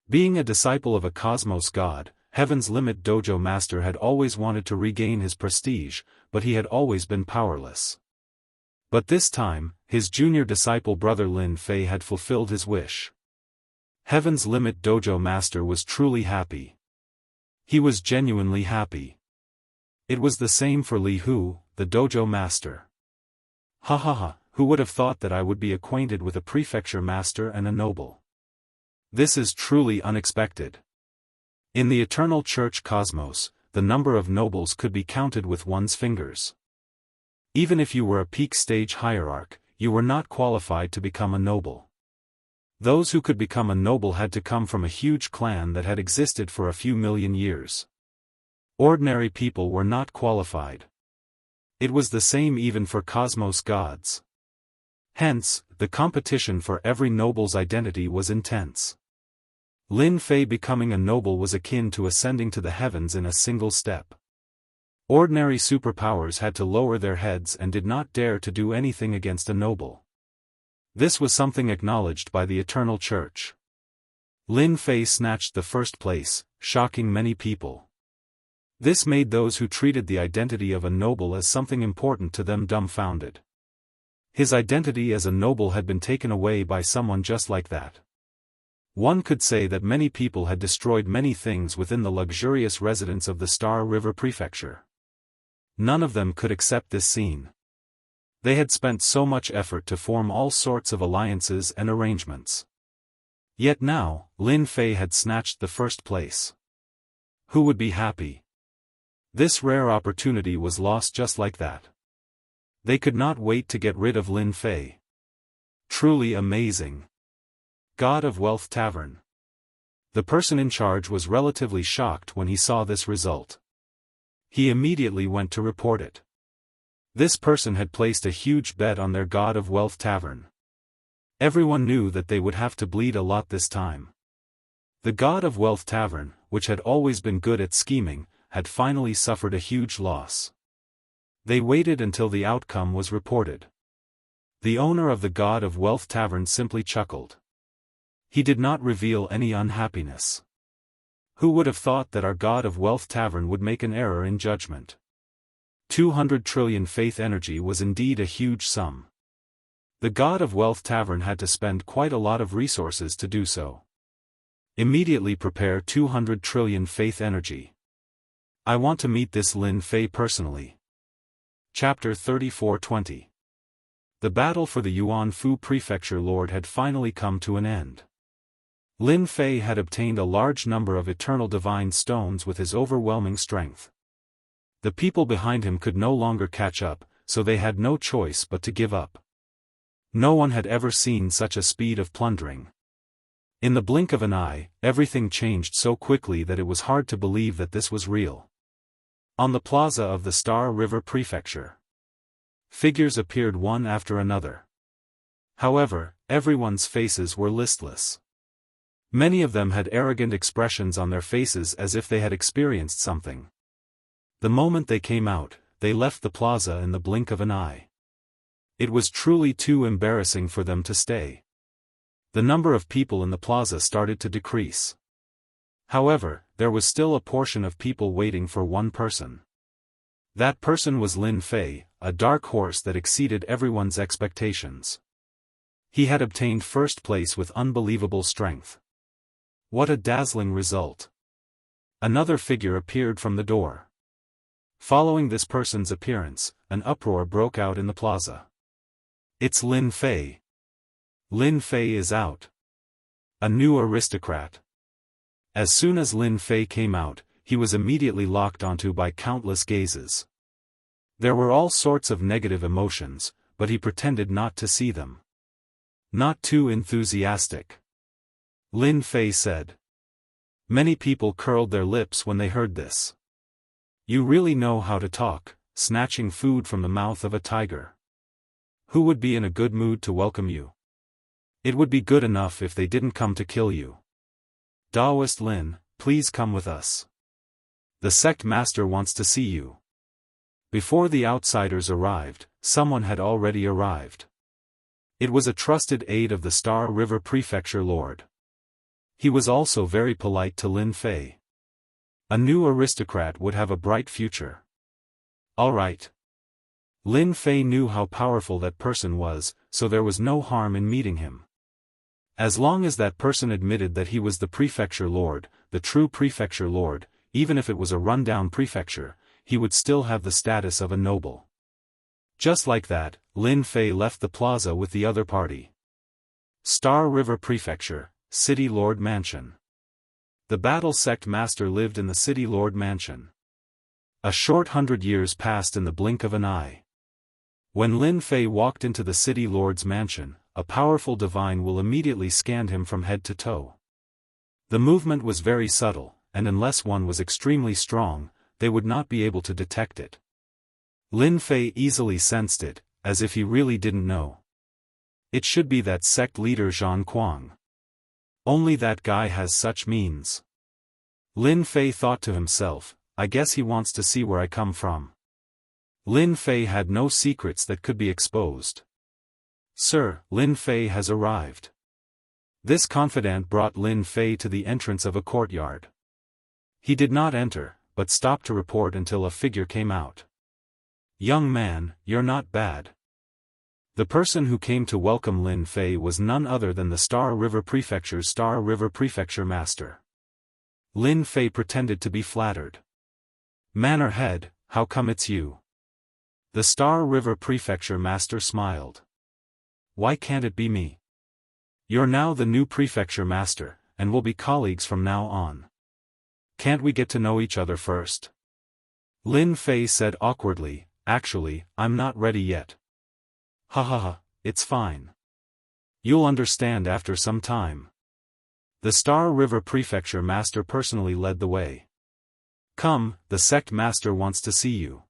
Being a disciple of a cosmos god, Heaven's Limit Dojo master had always wanted to regain his prestige, but he had always been powerless. But this time, his junior disciple brother Lin Fei had fulfilled his wish. Heaven's Limit Dojo master was truly happy. He was genuinely happy. It was the same for Li Hu, the dojo master. Ha ha ha, who would have thought that I would be acquainted with a prefecture master and a noble? This is truly unexpected. In the eternal church cosmos, the number of nobles could be counted with one's fingers. Even if you were a peak stage hierarch, you were not qualified to become a noble. Those who could become a noble had to come from a huge clan that had existed for a few million years. Ordinary people were not qualified. It was the same even for cosmos gods. Hence, the competition for every noble's identity was intense. Lin Fei becoming a noble was akin to ascending to the heavens in a single step. Ordinary superpowers had to lower their heads and did not dare to do anything against a noble. This was something acknowledged by the Eternal Church. Lin Fei snatched the first place, shocking many people. This made those who treated the identity of a noble as something important to them dumbfounded. His identity as a noble had been taken away by someone just like that. One could say that many people had destroyed many things within the luxurious residence of the Star River Prefecture. None of them could accept this scene. They had spent so much effort to form all sorts of alliances and arrangements. Yet now, Lin Fei had snatched the first place. Who would be happy? This rare opportunity was lost just like that. They could not wait to get rid of Lin Fei. Truly amazing. God of Wealth Tavern. The person in charge was relatively shocked when he saw this result. He immediately went to report it. This person had placed a huge bet on their God of Wealth Tavern. Everyone knew that they would have to bleed a lot this time. The God of Wealth Tavern, which had always been good at scheming, had finally suffered a huge loss. They waited until the outcome was reported. The owner of the God of Wealth Tavern simply chuckled. He did not reveal any unhappiness. Who would have thought that our God of Wealth Tavern would make an error in judgment? 200 trillion faith energy was indeed a huge sum. The God of Wealth Tavern had to spend quite a lot of resources to do so. Immediately prepare 200 trillion faith energy. I want to meet this Lin Fei personally. Chapter 34:20. The battle for the Yuan Fu Prefecture Lord had finally come to an end. Lin Fei had obtained a large number of eternal divine stones with his overwhelming strength. The people behind him could no longer catch up, so they had no choice but to give up. No one had ever seen such a speed of plundering. In the blink of an eye, everything changed so quickly that it was hard to believe that this was real. On the plaza of the Star River Prefecture, figures appeared one after another. However, everyone's faces were listless. Many of them had arrogant expressions on their faces as if they had experienced something. The moment they came out, they left the plaza in the blink of an eye. It was truly too embarrassing for them to stay. The number of people in the plaza started to decrease. However, there was still a portion of people waiting for one person. That person was Lin Fei, a dark horse that exceeded everyone's expectations. He had obtained first place with unbelievable strength. What a dazzling result! Another figure appeared from the door. Following this person's appearance, an uproar broke out in the plaza. It's Lin Fei. Lin Fei is out. A new aristocrat. As soon as Lin Fei came out, he was immediately locked onto by countless gazes. There were all sorts of negative emotions, but he pretended not to see them. Not too enthusiastic, Lin Fei said. Many people curled their lips when they heard this. You really know how to talk, snatching food from the mouth of a tiger. Who would be in a good mood to welcome you? It would be good enough if they didn't come to kill you. Daoist Lin, please come with us. The sect master wants to see you. Before the outsiders arrived, someone had already arrived. It was a trusted aide of the Star River Prefecture Lord. He was also very polite to Lin Fei. A new aristocrat would have a bright future. All right. Lin Fei knew how powerful that person was, so there was no harm in meeting him. As long as that person admitted that he was the prefecture lord, the true prefecture lord, even if it was a rundown prefecture, he would still have the status of a noble. Just like that, Lin Fei left the plaza with the other party. Star River Prefecture, City Lord Mansion. The battle sect master lived in the City Lord Mansion. A short 100 years passed in the blink of an eye. When Lin Fei walked into the City Lord's mansion, a powerful divine will immediately scanned him from head to toe. The movement was very subtle, and unless one was extremely strong, they would not be able to detect it. Lin Fei easily sensed it, as if he really didn't know. It should be that sect leader Zhang Kuang. Only that guy has such means. Lin Fei thought to himself, I guess he wants to see where I come from. Lin Fei had no secrets that could be exposed. Sir, Lin Fei has arrived. This confidant brought Lin Fei to the entrance of a courtyard. He did not enter, but stopped to report until a figure came out. Young man, you're not bad. The person who came to welcome Lin Fei was none other than the Star River Prefecture's Star River Prefecture Master. Lin Fei pretended to be flattered. Manor head, how come it's you? The Star River Prefecture Master smiled. Why can't it be me? You're now the new Prefecture Master, and we'll be colleagues from now on. Can't we get to know each other first? Lin Fei said awkwardly, actually, I'm not ready yet. Ha ha ha, it's fine. You'll understand after some time. The Star River Prefecture Master personally led the way. Come, the sect master wants to see you.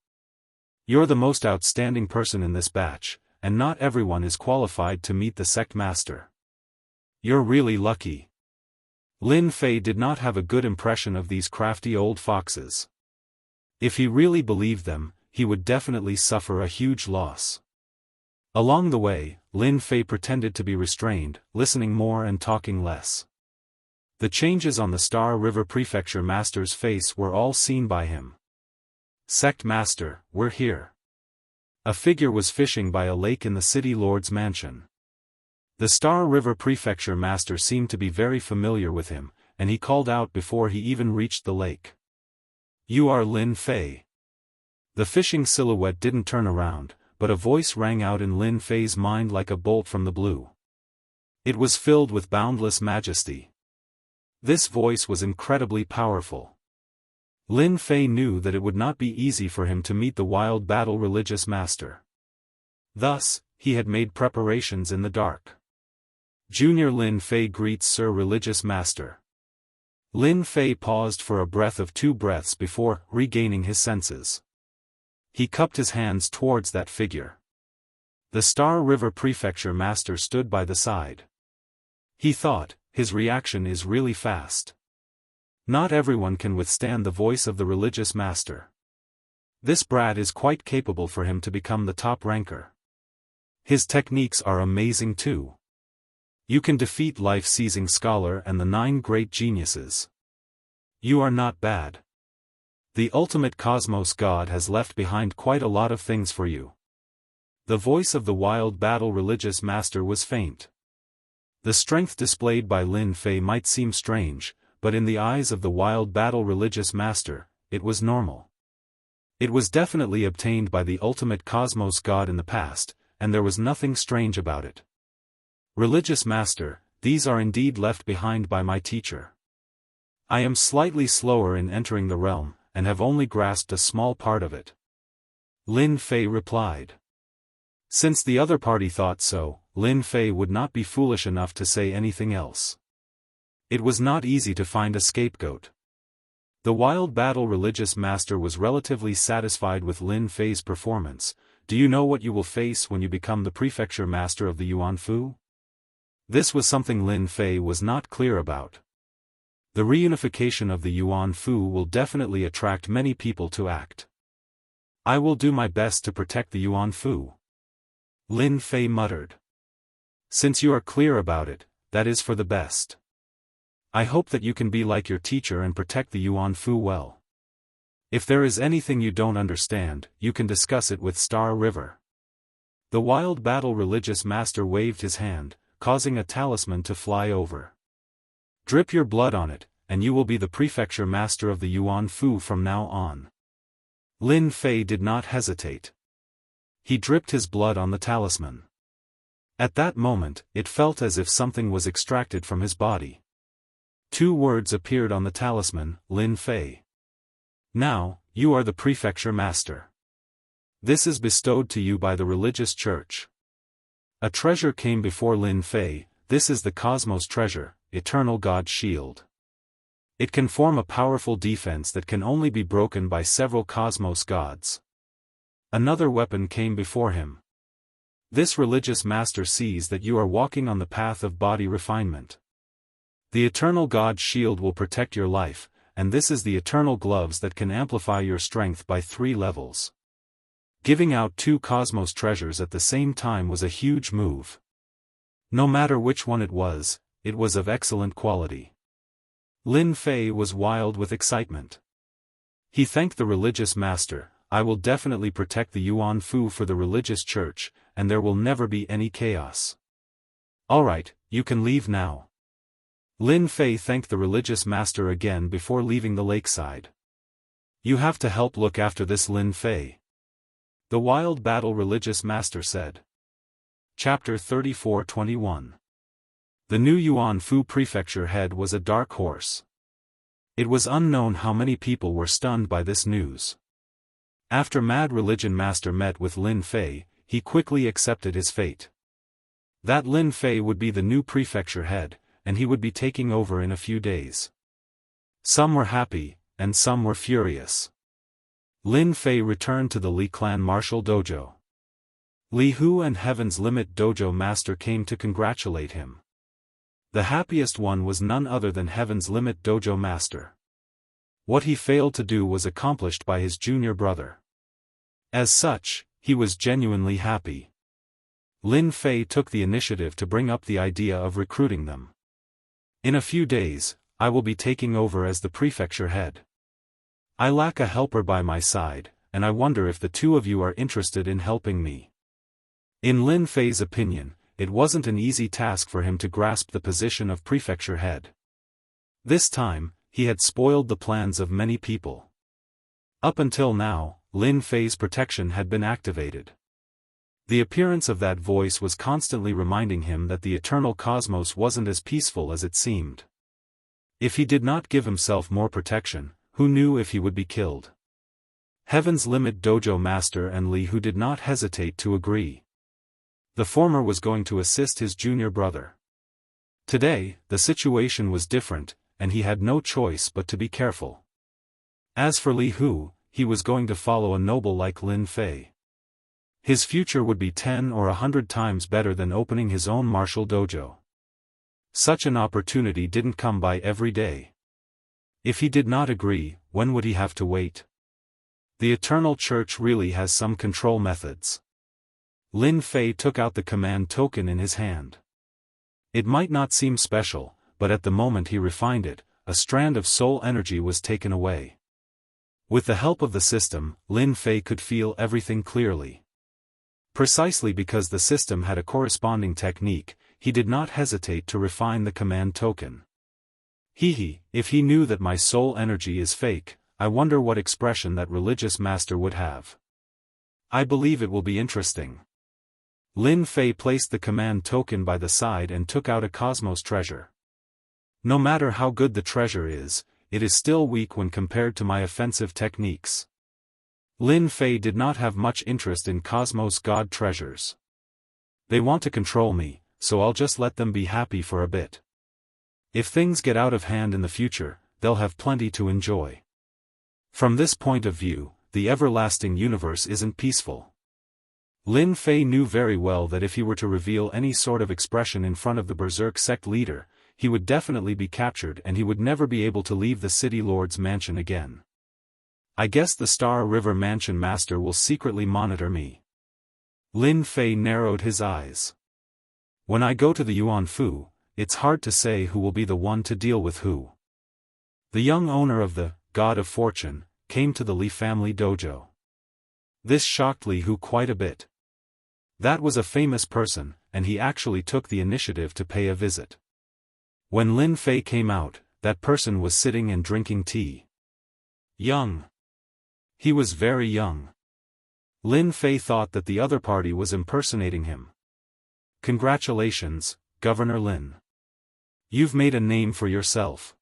You're the most outstanding person in this batch, and not everyone is qualified to meet the sect master. You're really lucky. Lin Fei did not have a good impression of these crafty old foxes. If he really believed them, he would definitely suffer a huge loss. Along the way, Lin Fei pretended to be restrained, listening more and talking less. The changes on the Star River Prefecture Master's face were all seen by him. Sect Master, we're here. A figure was fishing by a lake in the city lord's mansion. The Star River Prefecture Master seemed to be very familiar with him, and he called out before he even reached the lake. You are Lin Fei. The fishing silhouette didn't turn around, but a voice rang out in Lin Fei's mind like a bolt from the blue. It was filled with boundless majesty. This voice was incredibly powerful. Lin Fei knew that it would not be easy for him to meet the wild battle religious master. Thus, he had made preparations in the dark. Junior Lin Fei greets Sir Religious Master. Lin Fei paused for a breath of 2 breaths before regaining his senses. He cupped his hands towards that figure. The Star River Prefecture Master stood by the side. He thought, his reaction is really fast. Not everyone can withstand the voice of the religious master. This brat is quite capable for him to become the top ranker. His techniques are amazing too. You can defeat life-seizing scholar and the 9 great geniuses. You are not bad. The ultimate cosmos god has left behind quite a lot of things for you. The voice of the wild battle religious master was faint. The strength displayed by Lin Fei might seem strange, but in the eyes of the wild battle religious master, it was normal. It was definitely obtained by the ultimate cosmos god in the past, and there was nothing strange about it. Religious master, these are indeed left behind by my teacher. I am slightly slower in entering the realm, and have only grasped a small part of it. Lin Fei replied. Since the other party thought so, Lin Fei would not be foolish enough to say anything else. It was not easy to find a scapegoat. The wild battle religious master was relatively satisfied with Lin Fei's performance. Do you know what you will face when you become the prefecture master of the Yuanfu? This was something Lin Fei was not clear about. The reunification of the Yuanfu will definitely attract many people to act. I will do my best to protect the Yuanfu. Lin Fei muttered. Since you are clear about it, that is for the best. I hope that you can be like your teacher and protect the Yuanfu well. If there is anything you don't understand, you can discuss it with Star River. The wild battle religious master waved his hand, causing a talisman to fly over. Drip your blood on it, and you will be the prefecture master of the Yuanfu from now on. Lin Fei did not hesitate. He dripped his blood on the talisman. At that moment, it felt as if something was extracted from his body. 2 words appeared on the talisman, Lin Fei. Now, you are the prefecture master. This is bestowed to you by the religious church. A treasure came before Lin Fei. This is the Cosmos treasure, Eternal God's Shield. It can form a powerful defense that can only be broken by several Cosmos gods. Another weapon came before him. This religious master sees that you are walking on the path of body refinement. The Eternal God's Shield will protect your life, and this is the Eternal Gloves that can amplify your strength by 3 levels. Giving out 2 Cosmos treasures at the same time was a huge move. No matter which one it was of excellent quality. Lin Fei was wild with excitement. He thanked the religious master. I will definitely protect the Yuanfu for the religious church, and there will never be any chaos. Alright, you can leave now. Lin Fei thanked the religious master again before leaving the lakeside. You have to help look after this Lin Fei. The wild battle religious master said. Chapter 34:21. The new Yuanfu prefecture head was a dark horse. It was unknown how many people were stunned by this news. After Mad Religion Master met with Lin Fei, he quickly accepted his fate. That Lin Fei would be the new prefecture head, and he would be taking over in a few days. Some were happy, and some were furious. Lin Fei returned to the Li Clan martial dojo. Li Hu and Heaven's Limit Dojo Master came to congratulate him. The happiest one was none other than Heaven's Limit Dojo Master. What he failed to do was accomplished by his junior brother. As such, he was genuinely happy. Lin Fei took the initiative to bring up the idea of recruiting them. In a few days, I will be taking over as the prefecture head. I lack a helper by my side, and I wonder if the two of you are interested in helping me. In Lin Fei's opinion, it wasn't an easy task for him to grasp the position of prefecture head. This time, he had spoiled the plans of many people. Up until now, Lin Fei's protection had been activated. The appearance of that voice was constantly reminding him that the eternal cosmos wasn't as peaceful as it seemed. If he did not give himself more protection, who knew if he would be killed? Heaven's Limit Dojo Master and Li Hu did not hesitate to agree. The former was going to assist his junior brother. Today, the situation was different, and he had no choice but to be careful. As for Li Hu, he was going to follow a noble like Lin Fei. His future would be 10 or 100 times better than opening his own martial dojo. Such an opportunity didn't come by every day. If he did not agree, when would he have to wait? The Eternal Church really has some control methods. Lin Fei took out the command token in his hand. It might not seem special, but at the moment he refined it, a strand of soul energy was taken away. With the help of the system, Lin Fei could feel everything clearly. Precisely because the system had a corresponding technique, he did not hesitate to refine the command token. If he knew that my soul energy is fake, I wonder what expression that religious master would have. I believe it will be interesting. Lin Fei placed the command token by the side and took out a cosmos treasure. No matter how good the treasure is, it is still weak when compared to my offensive techniques. Lin Fei did not have much interest in cosmos god treasures. They want to control me, so I'll just let them be happy for a bit. If things get out of hand in the future, they'll have plenty to enjoy. From this point of view, the everlasting universe isn't peaceful. Lin Fei knew very well that if he were to reveal any sort of expression in front of the Berserk sect leader, he would definitely be captured and he would never be able to leave the City Lord's mansion again. I guess the Star River Mansion Master will secretly monitor me. Lin Fei narrowed his eyes. When I go to the Yuan Fu, it's hard to say who will be the one to deal with who. The young owner of the God of Fortune came to the Li family dojo. This shocked Li Hu quite a bit. That was a famous person, and he actually took the initiative to pay a visit. When Lin Fei came out, that person was sitting and drinking tea. Young. He was very young. Lin Fei thought that the other party was impersonating him. Congratulations, Governor Lin. You've made a name for yourself.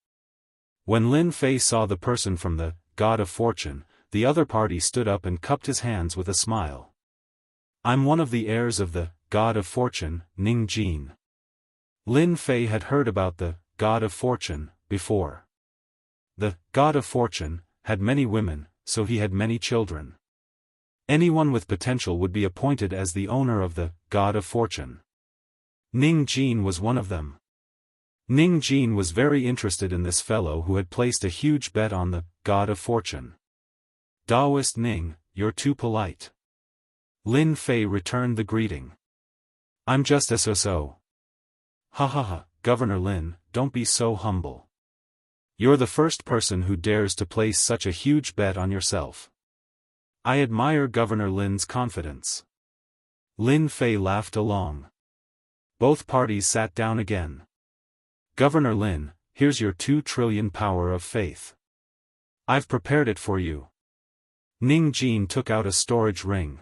When Lin Fei saw the person from the God of Fortune, the other party stood up and cupped his hands with a smile. I'm one of the heirs of the God of Fortune, Ning Jin. Lin Fei had heard about the God of Fortune before. The God of Fortune had many women, so he had many children. Anyone with potential would be appointed as the owner of the God of Fortune. Ning Jin was one of them. Ning Jin was very interested in this fellow who had placed a huge bet on the God of Fortune. Daoist Ning, you're too polite. Lin Fei returned the greeting. I'm just so. Ha ha ha, Governor Lin, don't be so humble. You're the first person who dares to place such a huge bet on yourself. I admire Governor Lin's confidence. Lin Fei laughed along. Both parties sat down again. Governor Lin, here's your 2 trillion power of faith. I've prepared it for you. Ning Jin took out a storage ring.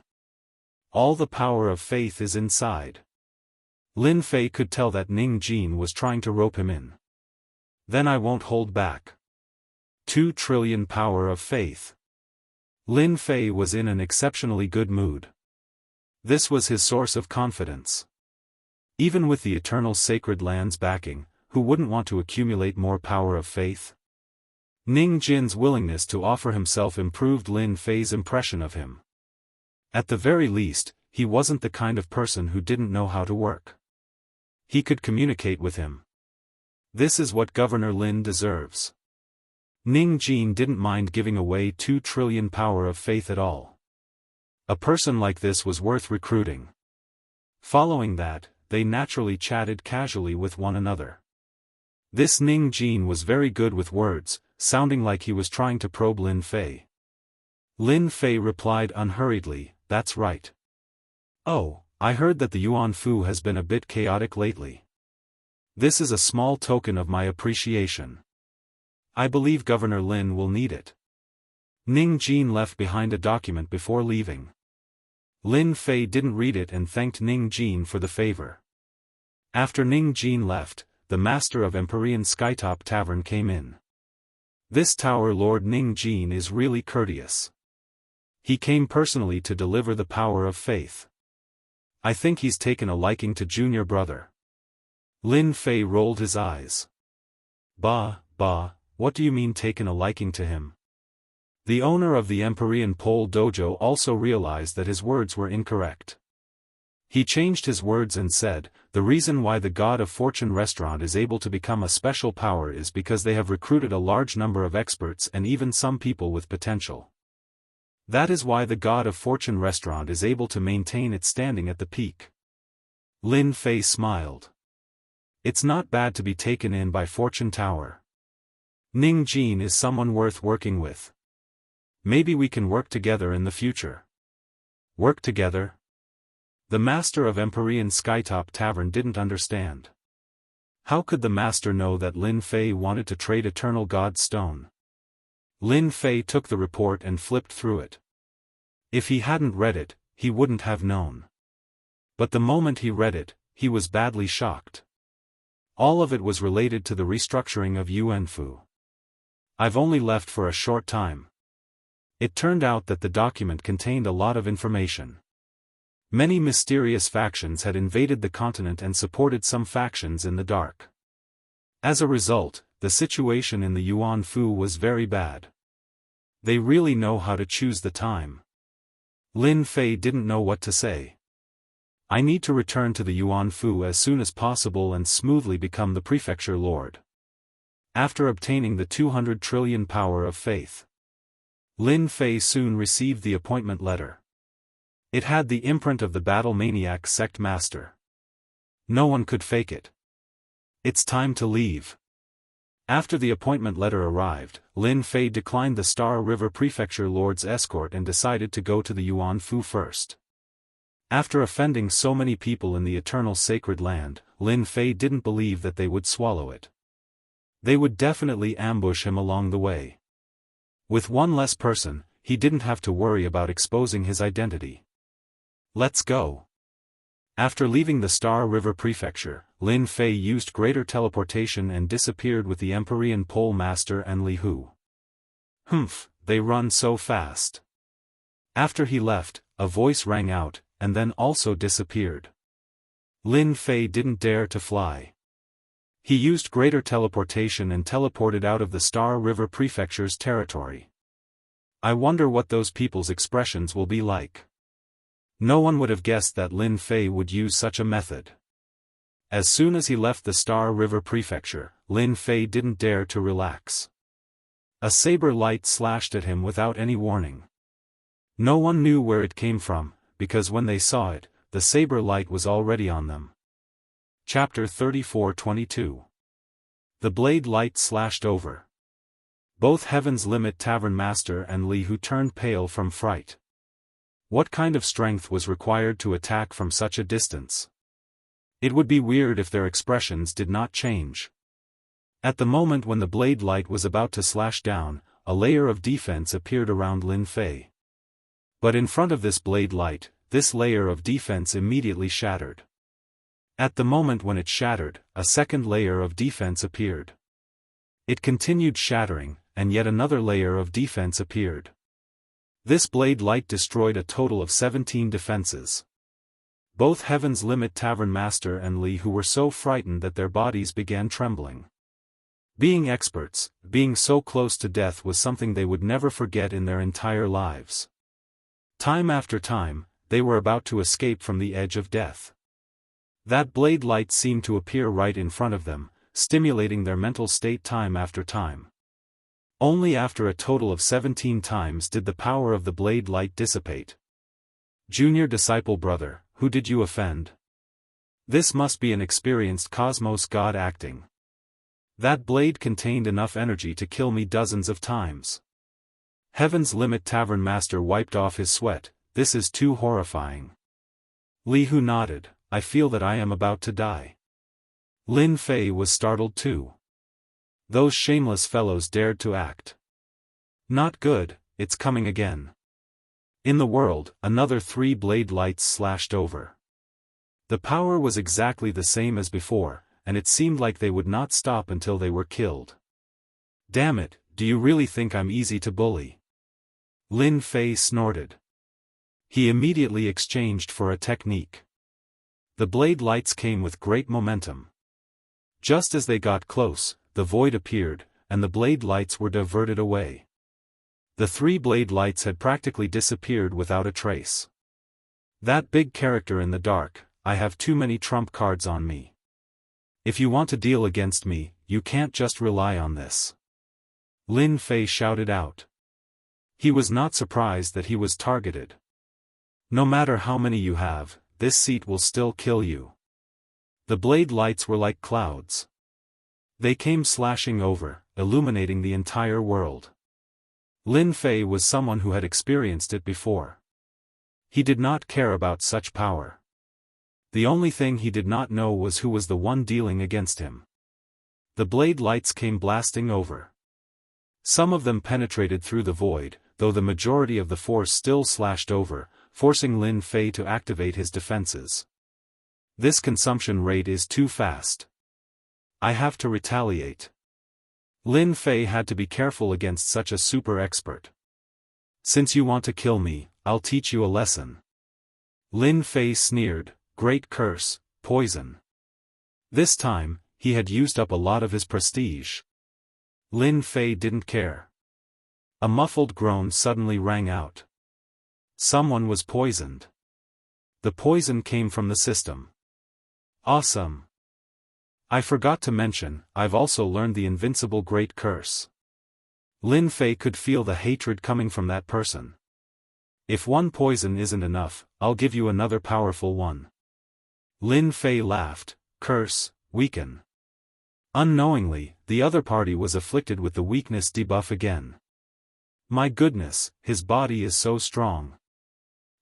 All the power of faith is inside. Lin Fei could tell that Ning Jin was trying to rope him in. Then I won't hold back. 2 trillion power of faith. Lin Fei was in an exceptionally good mood. This was his source of confidence. Even with the eternal sacred lands backing, who wouldn't want to accumulate more power of faith? Ning Jin's willingness to offer himself improved Lin Fei's impression of him. At the very least, he wasn't the kind of person who didn't know how to work. He could communicate with him. This is what Governor Lin deserves. Ning Jin didn't mind giving away 2 trillion power of faith at all. A person like this was worth recruiting. Following that, they naturally chatted casually with one another. This Ning Jin was very good with words, sounding like he was trying to probe Lin Fei. Lin Fei replied unhurriedly, "That's right. Oh, I heard that the Yuan Fu has been a bit chaotic lately. This is a small token of my appreciation. I believe Governor Lin will need it." Ning Jin left behind a document before leaving. Lin Fei didn't read it and thanked Ning Jin for the favor. After Ning Jin left, the master of Empyrean Skytop Tavern came in. This Tower Lord Ning Jin is really courteous. He came personally to deliver the power of faith. I think he's taken a liking to junior brother. Lin Fei rolled his eyes. Bah, what do you mean taken a liking to him? The owner of the Empyrean Pole Dojo also realized that his words were incorrect. He changed his words and said, "The reason why the God of Fortune restaurant is able to become a special power is because they have recruited a large number of experts and even some people with potential. That is why the God of Fortune restaurant is able to maintain its standing at the peak." Lin Fei smiled. It's not bad to be taken in by Fortune Tower. Ning Jin is someone worth working with. Maybe we can work together in the future. Work together? The master of Empyrean Skytop Tavern didn't understand. How could the master know that Lin Fei wanted to trade Eternal God Stone? Lin Fei took the report and flipped through it. If he hadn't read it, he wouldn't have known. But the moment he read it, he was badly shocked. All of it was related to the restructuring of Yuanfu. I've only left for a short time. It turned out that the document contained a lot of information. Many mysterious factions had invaded the continent and supported some factions in the dark. As a result, the situation in the Yuan Fu was very bad. They really know how to choose the time. Lin Fei didn't know what to say. I need to return to the Yuan Fu as soon as possible and smoothly become the prefecture lord. After obtaining the 200 trillion power of faith, Lin Fei soon received the appointment letter. It had the imprint of the battle maniac sect master. No one could fake it. It's time to leave. After the appointment letter arrived, Lin Fei declined the Star River Prefecture Lord's escort and decided to go to the Yuan Fu first. After offending so many people in the eternal sacred land, Lin Fei didn't believe that they would swallow it. They would definitely ambush him along the way. With one less person, he didn't have to worry about exposing his identity. Let's go. After leaving the Star River Prefecture, Lin Fei used greater teleportation and disappeared with the Empyrean Pole Master and Li Hu. Humph, they run so fast. After he left, a voice rang out, and then also disappeared. Lin Fei didn't dare to fly. He used greater teleportation and teleported out of the Star River Prefecture's territory. I wonder what those people's expressions will be like. No one would have guessed that Lin Fei would use such a method. As soon as he left the Star River Prefecture, Lin Fei didn't dare to relax. A saber light slashed at him without any warning. No one knew where it came from, because when they saw it, the saber light was already on them. Chapter 34-22. The blade light slashed over. Both Heaven's Limit Tavern Master and Li Hu turned pale from fright. What kind of strength was required to attack from such a distance? It would be weird if their expressions did not change. At the moment when the blade light was about to slash down, a layer of defense appeared around Lin Fei. But in front of this blade light, this layer of defense immediately shattered. At the moment when it shattered, a second layer of defense appeared. It continued shattering, and yet another layer of defense appeared. This blade light destroyed a total of 17 defenses. Both Heaven's Limit Tavern Master and Li Hu were so frightened that their bodies began trembling. Being experts, being so close to death was something they would never forget in their entire lives. Time after time, they were about to escape from the edge of death. That blade light seemed to appear right in front of them, stimulating their mental state time after time. Only after a total of 17 times did the power of the blade light dissipate. Junior disciple brother, who did you offend? This must be an experienced cosmos god acting. That blade contained enough energy to kill me dozens of times. Heaven's Limit Tavern Master wiped off his sweat. This is too horrifying. Li Hu nodded. I feel that I am about to die. Lin Fei was startled too. Those shameless fellows dared to act. Not good, it's coming again. In the world, another 3 blade lights slashed over. The power was exactly the same as before, and it seemed like they would not stop until they were killed. Damn it, do you really think I'm easy to bully? Lin Fei snorted. He immediately exchanged for a technique. The blade lights came with great momentum. Just as they got close, the void appeared, and the blade lights were diverted away. The 3 blade lights had practically disappeared without a trace. That big character in the dark, I have too many trump cards on me. If you want to deal against me, you can't just rely on this. Lin Fei shouted out. He was not surprised that he was targeted. No matter how many you have, this seat will still kill you. The blade lights were like clouds. They came slashing over, illuminating the entire world. Lin Fei was someone who had experienced it before. He did not care about such power. The only thing he did not know was who was the one dealing against him. The blade lights came blasting over. Some of them penetrated through the void, though the majority of the force still slashed over, forcing Lin Fei to activate his defenses. This consumption rate is too fast. I have to retaliate. Lin Fei had to be careful against such a super expert. Since you want to kill me, I'll teach you a lesson. Lin Fei sneered, great curse, poison. This time, he had used up a lot of his prestige. Lin Fei didn't care. A muffled groan suddenly rang out. Someone was poisoned. The poison came from the system. Awesome. I forgot to mention, I've also learned the invincible Great Curse. Lin Fei could feel the hatred coming from that person. If one poison isn't enough, I'll give you another powerful one. Lin Fei laughed, curse, weaken. Unknowingly, the other party was afflicted with the weakness debuff again. My goodness, his body is so strong.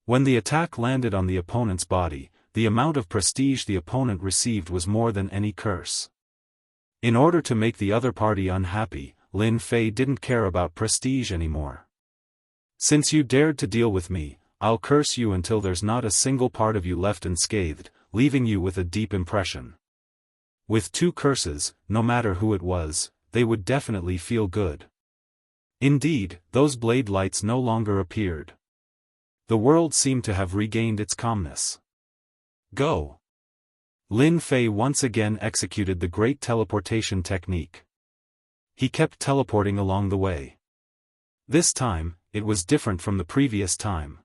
When the attack landed on the opponent's body, the amount of prestige the opponent received was more than any curse. In order to make the other party unhappy, Lin Fei didn't care about prestige anymore. Since you dared to deal with me, I'll curse you until there's not a single part of you left unscathed, leaving you with a deep impression. With 2 curses, no matter who it was, they would definitely feel good. Indeed, those blade lights no longer appeared. The world seemed to have regained its calmness. Go! Lin Fei once again executed the great teleportation technique. He kept teleporting along the way. This time, it was different from the previous time.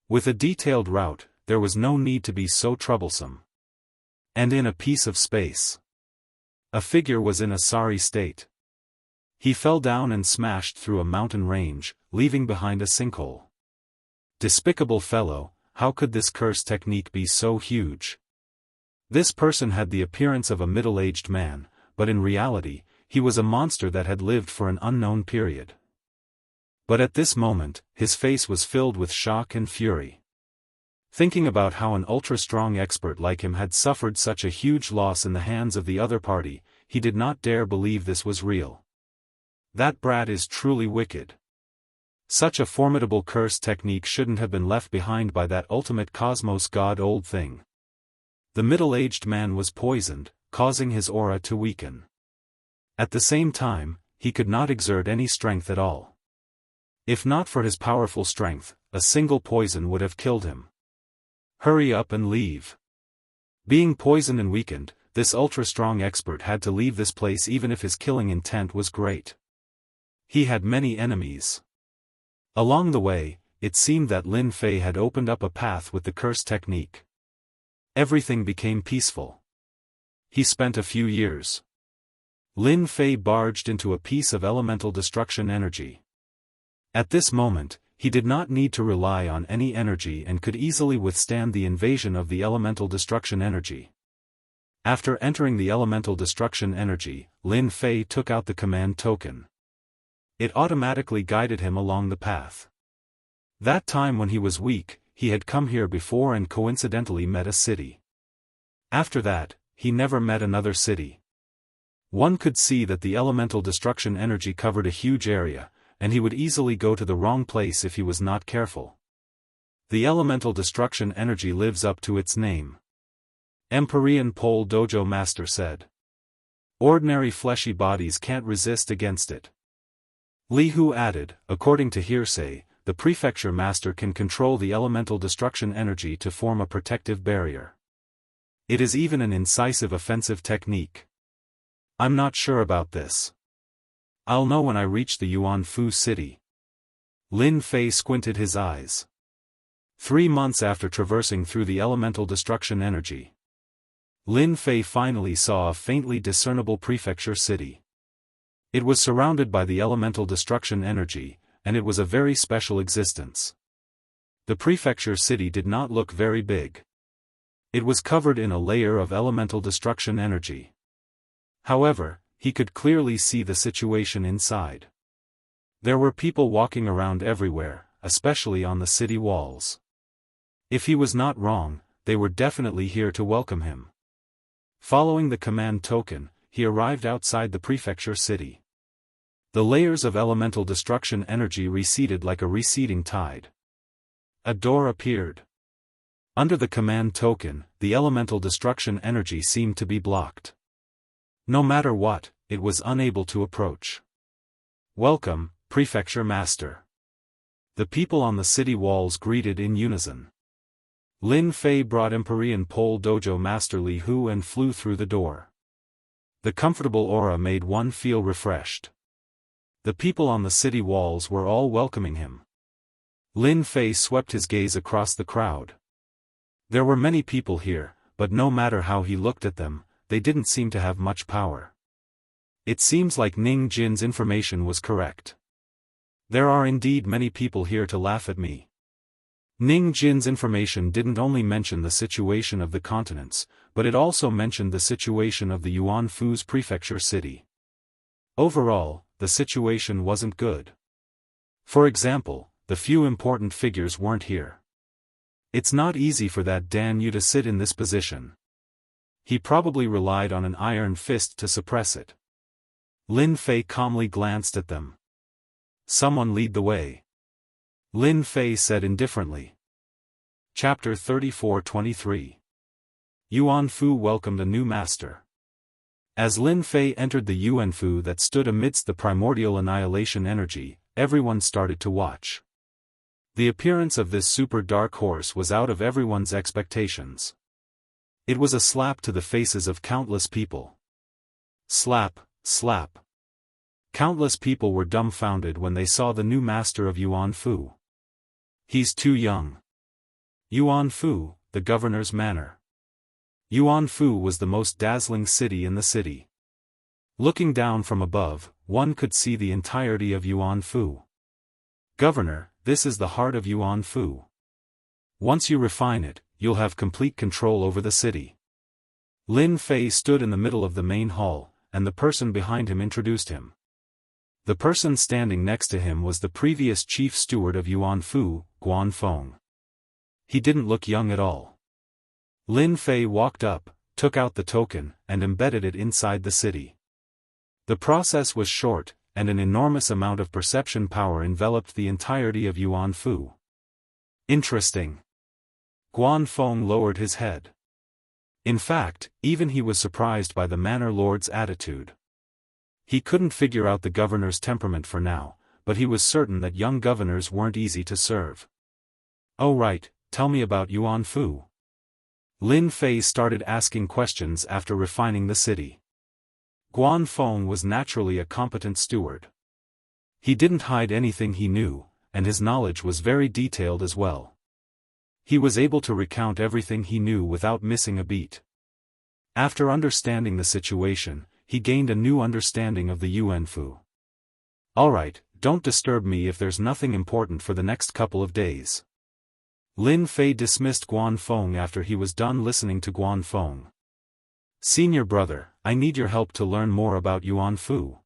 With a detailed route, there was no need to be so troublesome. And in a piece of space. A figure was in a sorry state. He fell down and smashed through a mountain range, leaving behind a sinkhole. Despicable fellow, how could this curse technique be so huge? This person had the appearance of a middle-aged man, but in reality, he was a monster that had lived for an unknown period. But at this moment, his face was filled with shock and fury. Thinking about how an ultra-strong expert like him had suffered such a huge loss in the hands of the other party, he did not dare believe this was real. That brat is truly wicked. Such a formidable curse technique shouldn't have been left behind by that ultimate cosmos god old thing. The middle-aged man was poisoned, causing his aura to weaken. At the same time, he could not exert any strength at all. If not for his powerful strength, a single poison would have killed him. Hurry up and leave. Being poisoned and weakened, this ultra-strong expert had to leave this place even if his killing intent was great. He had many enemies. Along the way, it seemed that Lin Fei had opened up a path with the curse technique. Everything became peaceful. He spent a few years. Lin Fei barged into a piece of elemental destruction energy. At this moment, he did not need to rely on any energy and could easily withstand the invasion of the elemental destruction energy. After entering the elemental destruction energy, Lin Fei took out the command token. It automatically guided him along the path. That time when he was weak, he had come here before and coincidentally met a city. After that, he never met another city. One could see that the elemental destruction energy covered a huge area, and he would easily go to the wrong place if he was not careful. The elemental destruction energy lives up to its name. Empyrean Pole Dojo Master said. Ordinary fleshy bodies can't resist against it. Li Hu added, according to hearsay, the prefecture master can control the elemental destruction energy to form a protective barrier. It is even an incisive offensive technique. I'm not sure about this. I'll know when I reach the Yuanfu city. Lin Fei squinted his eyes. 3 months after traversing through the elemental destruction energy, Lin Fei finally saw a faintly discernible prefecture city. It was surrounded by the elemental destruction energy, and it was a very special existence. The prefecture city did not look very big. It was covered in a layer of elemental destruction energy. However, he could clearly see the situation inside. There were people walking around everywhere, especially on the city walls. If he was not wrong, they were definitely here to welcome him. Following the command token, he arrived outside the prefecture city. The layers of elemental destruction energy receded like a receding tide. A door appeared. Under the command token, the elemental destruction energy seemed to be blocked. No matter what, it was unable to approach. Welcome, Prefecture Master. The people on the city walls greeted in unison. Lin Fei brought Empyrean Pole Dojo Master Li Hu and flew through the door. The comfortable aura made one feel refreshed. The people on the city walls were all welcoming him. Lin Fei swept his gaze across the crowd. There were many people here, but no matter how he looked at them, they didn't seem to have much power. It seems like Ning Jin's information was correct. There are indeed many people here to laugh at me. Ning Jin's information didn't only mention the situation of the continents, but it also mentioned the situation of the Yuanfu's prefecture city. Overall, the situation wasn't good. For example, the few important figures weren't here. It's not easy for that Dan Yu to sit in this position. He probably relied on an iron fist to suppress it. Lin Fei calmly glanced at them. Someone lead the way. Lin Fei said indifferently. Chapter 34-23. Yuanfu welcomed a new master. As Lin Fei entered the Yuanfu that stood amidst the primordial annihilation energy, everyone started to watch. The appearance of this super dark horse was out of everyone's expectations. It was a slap to the faces of countless people. Slap, slap. Countless people were dumbfounded when they saw the new master of Yuanfu. He's too young. Yuanfu, the governor's manor. Yuanfu was the most dazzling city in the city. Looking down from above, one could see the entirety of Yuanfu. Governor, this is the heart of Yuanfu. Once you refine it, you'll have complete control over the city. Lin Fei stood in the middle of the main hall, and the person behind him introduced him. The person standing next to him was the previous chief steward of Yuanfu, Guanfeng. He didn't look young at all. Lin Fei walked up, took out the token, and embedded it inside the city. The process was short, and an enormous amount of perception power enveloped the entirety of Yuanfu. Interesting. Guanfeng lowered his head. In fact, even he was surprised by the manor lord's attitude. He couldn't figure out the governor's temperament for now, but he was certain that young governors weren't easy to serve. Oh right, tell me about Yuanfu. Lin Fei started asking questions after refining the city. Guanfeng was naturally a competent steward. He didn't hide anything he knew, and his knowledge was very detailed as well. He was able to recount everything he knew without missing a beat. After understanding the situation, he gained a new understanding of the Yuan Fu. "Alright, don't disturb me if there's nothing important for the next couple of days." Lin Fei dismissed Guan Feng after he was done listening to Guan Feng. "Senior brother, I need your help to learn more about Yuan Fu."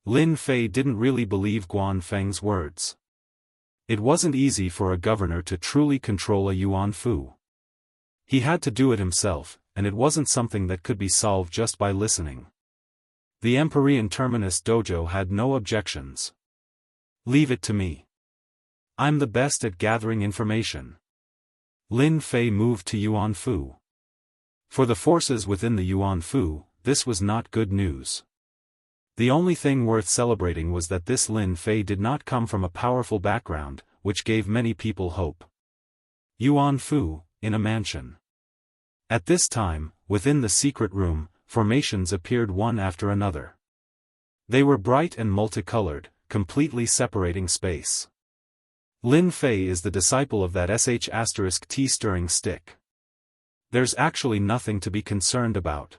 Lin Fei didn't really believe Guan Feng's words. It wasn't easy for a governor to truly control a Yuan Fu. He had to do it himself, and it wasn't something that could be solved just by listening. The Empyrean Terminus Dojo had no objections. "Leave it to me. I'm the best at gathering information." Lin Fei moved to Yuan Fu. For the forces within the Yuan Fu, this was not good news. The only thing worth celebrating was that this Lin Fei did not come from a powerful background, which gave many people hope. Yuan Fu, in a mansion. At this time, within the secret room, formations appeared one after another. They were bright and multicolored, completely separating space. Lin Fei is the disciple of that sh*t stirring stick. There's actually nothing to be concerned about.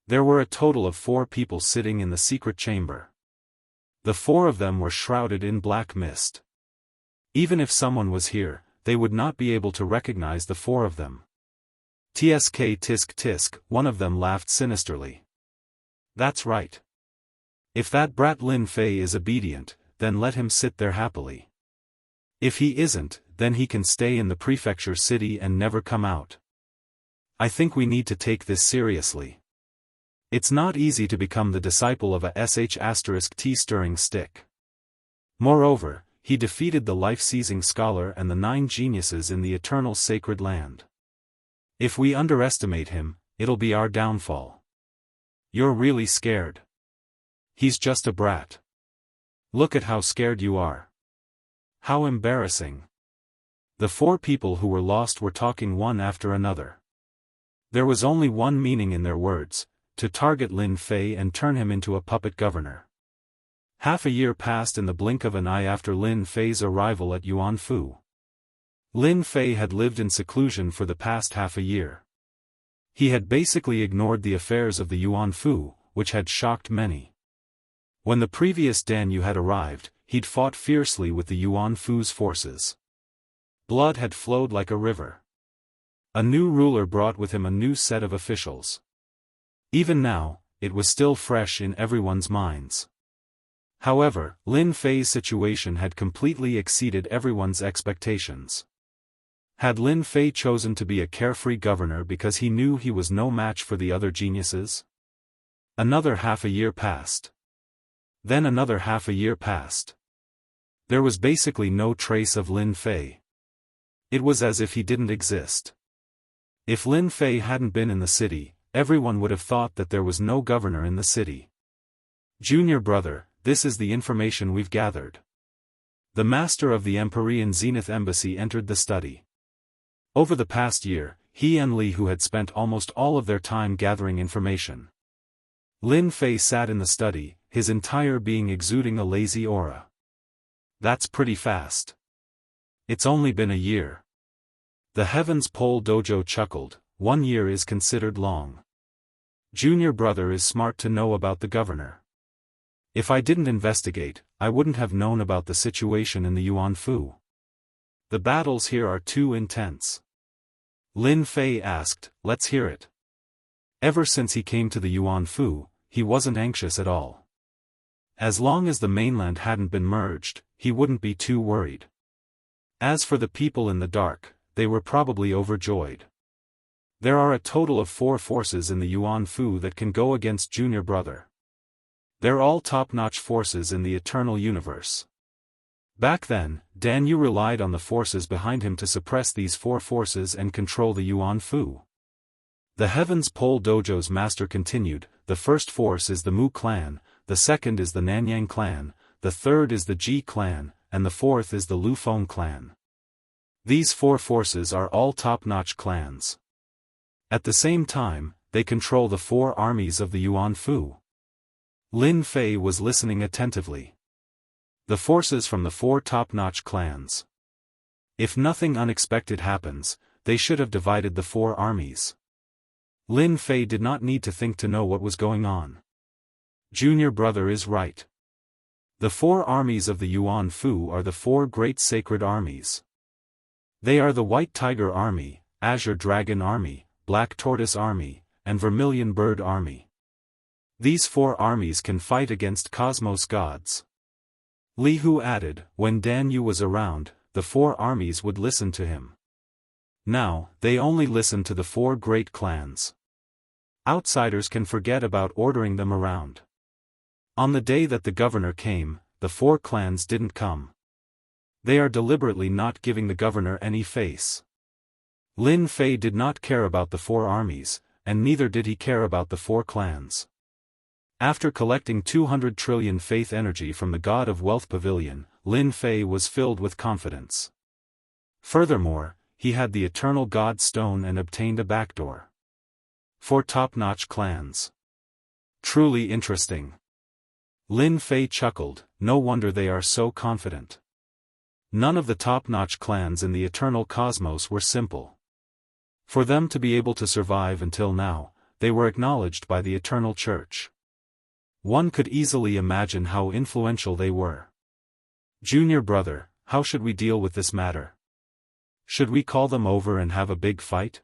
There were a total of 4 people sitting in the secret chamber. The 4 of them were shrouded in black mist. Even if someone was here, they would not be able to recognize the 4 of them. "Tsk tisk tisk," one of them laughed sinisterly. "That's right. If that brat Lin Fei is obedient, then let him sit there happily. If he isn't, then he can stay in the prefecture city and never come out. I think we need to take this seriously. It's not easy to become the disciple of a sh*t stirring stick. Moreover, he defeated the life-seizing scholar and the 9 geniuses in the eternal sacred land. If we underestimate him, it'll be our downfall. You're really scared. He's just a brat. Look at how scared you are. How embarrassing." The 4 people who were lost were talking one after another. There was only one meaning in their words: to target Lin Fei and turn him into a puppet governor. Half a year passed in the blink of an eye after Lin Fei's arrival at Yuan Fu. Lin Fei had lived in seclusion for the past half a year. He had basically ignored the affairs of the Yuan Fu, which had shocked many. When the previous Danyu had arrived, he'd fought fiercely with the Yuan Fu's forces. Blood had flowed like a river. A new ruler brought with him a new set of officials. Even now, it was still fresh in everyone's minds. However, Lin Fei's situation had completely exceeded everyone's expectations. Had Lin Fei chosen to be a carefree governor because he knew he was no match for the other geniuses? Another half a year passed. Then another half a year passed. There was basically no trace of Lin Fei. It was as if he didn't exist. If Lin Fei hadn't been in the city, everyone would have thought that there was no governor in the city. "Junior brother, this is the information we've gathered." The master of the Empyrean Zenith Embassy entered the study. Over the past year, he and Li Hu had spent almost all of their time gathering information. Lin Fei sat in the study, his entire being exuding a lazy aura. "That's pretty fast. It's only been a year." The Heavens Pole Dojo chuckled. 1 year is considered long. Junior brother is smart to know about the governor. If I didn't investigate, I wouldn't have known about the situation in the Yuan Fu. The battles here are too intense. Lin Fei asked, "Let's hear it." Ever since he came to the Yuan Fu, he wasn't anxious at all. As long as the mainland hadn't been merged, he wouldn't be too worried. As for the people in the dark, they were probably overjoyed. There are a total of 4 forces in the Yuan Fu that can go against Junior brother. They're all top-notch forces in the eternal universe. Back then, Danyu relied on the forces behind him to suppress these 4 forces and control the Yuan Fu. The Heavens Pole Dojo's master continued, "The first force is the Mu clan, the second is the Nanyang clan, the third is the Ji clan, and the fourth is the Lufeng clan. These 4 forces are all top-notch clans. At the same time, they control the 4 armies of the Yuan Fu." Lin Fei was listening attentively. The forces from the 4 top-notch clans. If nothing unexpected happens, they should have divided the 4 armies. Lin Fei did not need to think to know what was going on. Junior brother is right. The 4 armies of the Yuan Fu are the 4 great sacred armies. They are the White Tiger Army, Azure Dragon Army, Black Tortoise Army, and Vermilion Bird Army. These 4 armies can fight against Cosmos gods. Li Hu added, when Dan Yu was around, the 4 armies would listen to him. Now, they only listen to the 4 great clans. Outsiders can forget about ordering them around. On the day that the governor came, the 4 clans didn't come. They are deliberately not giving the governor any face. Lin Fei did not care about the 4 armies, and neither did he care about the 4 clans. After collecting 200 trillion faith energy from the God of Wealth Pavilion, Lin Fei was filled with confidence. Furthermore, he had the Eternal God Stone and obtained a backdoor. 4 top-notch clans. Truly interesting. Lin Fei chuckled, no wonder they are so confident. None of the top-notch clans in the Eternal Cosmos were simple. For them to be able to survive until now, they were acknowledged by the Eternal Church. One could easily imagine how influential they were. Junior brother, how should we deal with this matter? Should we call them over and have a big fight?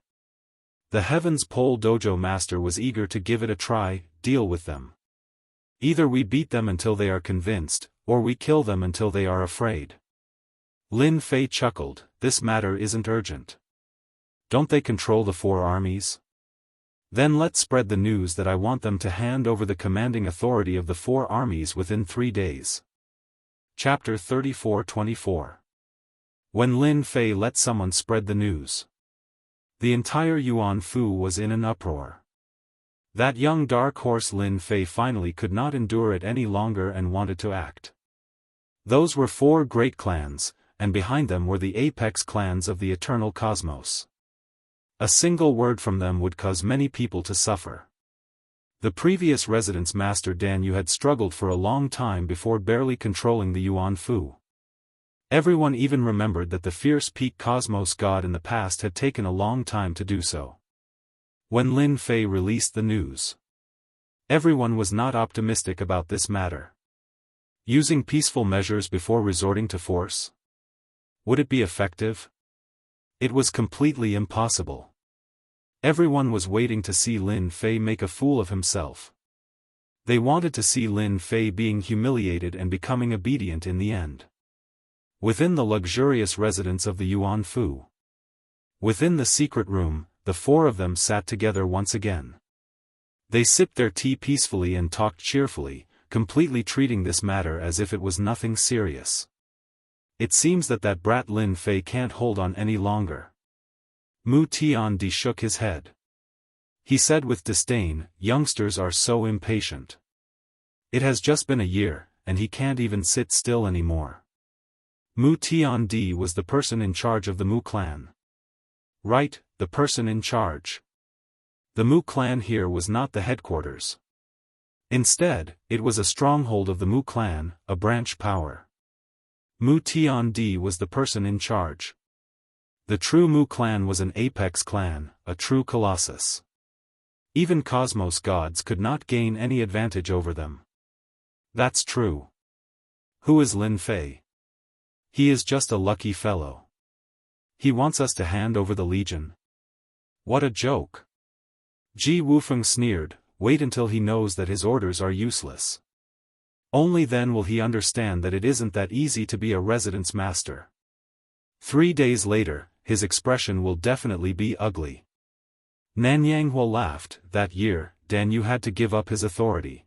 The Heaven's Pole Dojo Master was eager to give it a try, deal with them. Either we beat them until they are convinced, or we kill them until they are afraid. Lin Fei chuckled, this matter isn't urgent. Don't they control the 4 armies? Then let's spread the news that I want them to hand over the commanding authority of the 4 armies within 3 days. Chapter 34-24. When Lin Fei let someone spread the news. The entire Yuan Fu was in an uproar. That young dark horse Lin Fei finally could not endure it any longer and wanted to act. Those were 4 great clans, and behind them were the apex clans of the Eternal Cosmos. A single word from them would cause many people to suffer. The previous residence master Dan Yu had struggled for a long time before barely controlling the Yuan Fu. Everyone even remembered that the fierce peak Cosmos god in the past had taken a long time to do so. When Lin Fei released the news, everyone was not optimistic about this matter. Using peaceful measures before resorting to force? Would it be effective? It was completely impossible. Everyone was waiting to see Lin Fei make a fool of himself. They wanted to see Lin Fei being humiliated and becoming obedient in the end. Within the luxurious residence of the Yuan Fu. Within the secret room, the 4 of them sat together once again. They sipped their tea peacefully and talked cheerfully, completely treating this matter as if it was nothing serious. It seems that brat Lin Fei can't hold on any longer. Mu Tiandi shook his head. He said with disdain, youngsters are so impatient. It has just been a year, and he can't even sit still anymore. Mu Tiandi was the person in charge of the Mu clan. Right, the person in charge. The Mu clan here was not the headquarters. Instead, it was a stronghold of the Mu clan, a branch power. Mu Tiandi was the person in charge. The true Mu clan was an apex clan, a true colossus. Even Cosmos gods could not gain any advantage over them. That's true. Who is Lin Fei? He is just a lucky fellow. He wants us to hand over the legion. What a joke. Ji Wufeng sneered, wait until he knows that his orders are useless. Only then will he understand that it isn't that easy to be a residence master. 3 days later, his expression will definitely be ugly. Nanyanghuo laughed, that year, Dan Yu had to give up his authority.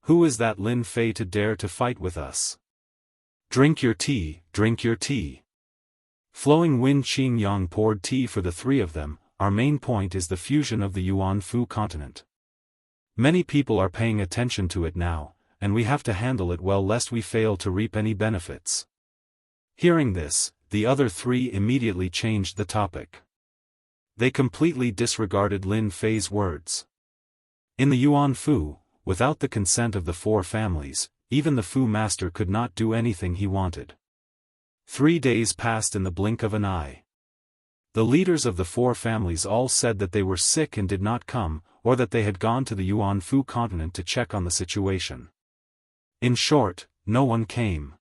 Who is that Lin Fei to dare to fight with us? Drink your tea, drink your tea. Flowing Wen Qingyang poured tea for the 3 of them. Our main point is the fusion of the Yuan Fu continent. Many people are paying attention to it now, and we have to handle it well lest we fail to reap any benefits. Hearing this, the other 3 immediately changed the topic. They completely disregarded Lin Fei's words. In the Yuan Fu, without the consent of the 4 families, even the Fu master could not do anything he wanted. 3 days passed in the blink of an eye. The leaders of the 4 families all said that they were sick and did not come, or that they had gone to the Yuan Fu continent to check on the situation. In short, no one came.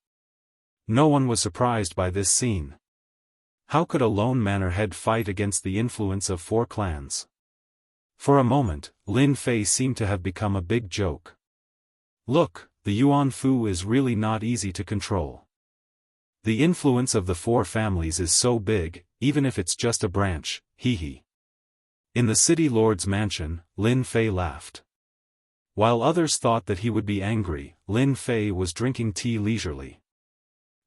No one was surprised by this scene. How could a lone manor head fight against the influence of 4 clans? For a moment, Lin Fei seemed to have become a big joke. Look, the Yuan Fu is really not easy to control. The influence of the 4 families is so big, even if it's just a branch, hee. In the city lord's mansion, Lin Fei laughed. While others thought that he would be angry, Lin Fei was drinking tea leisurely.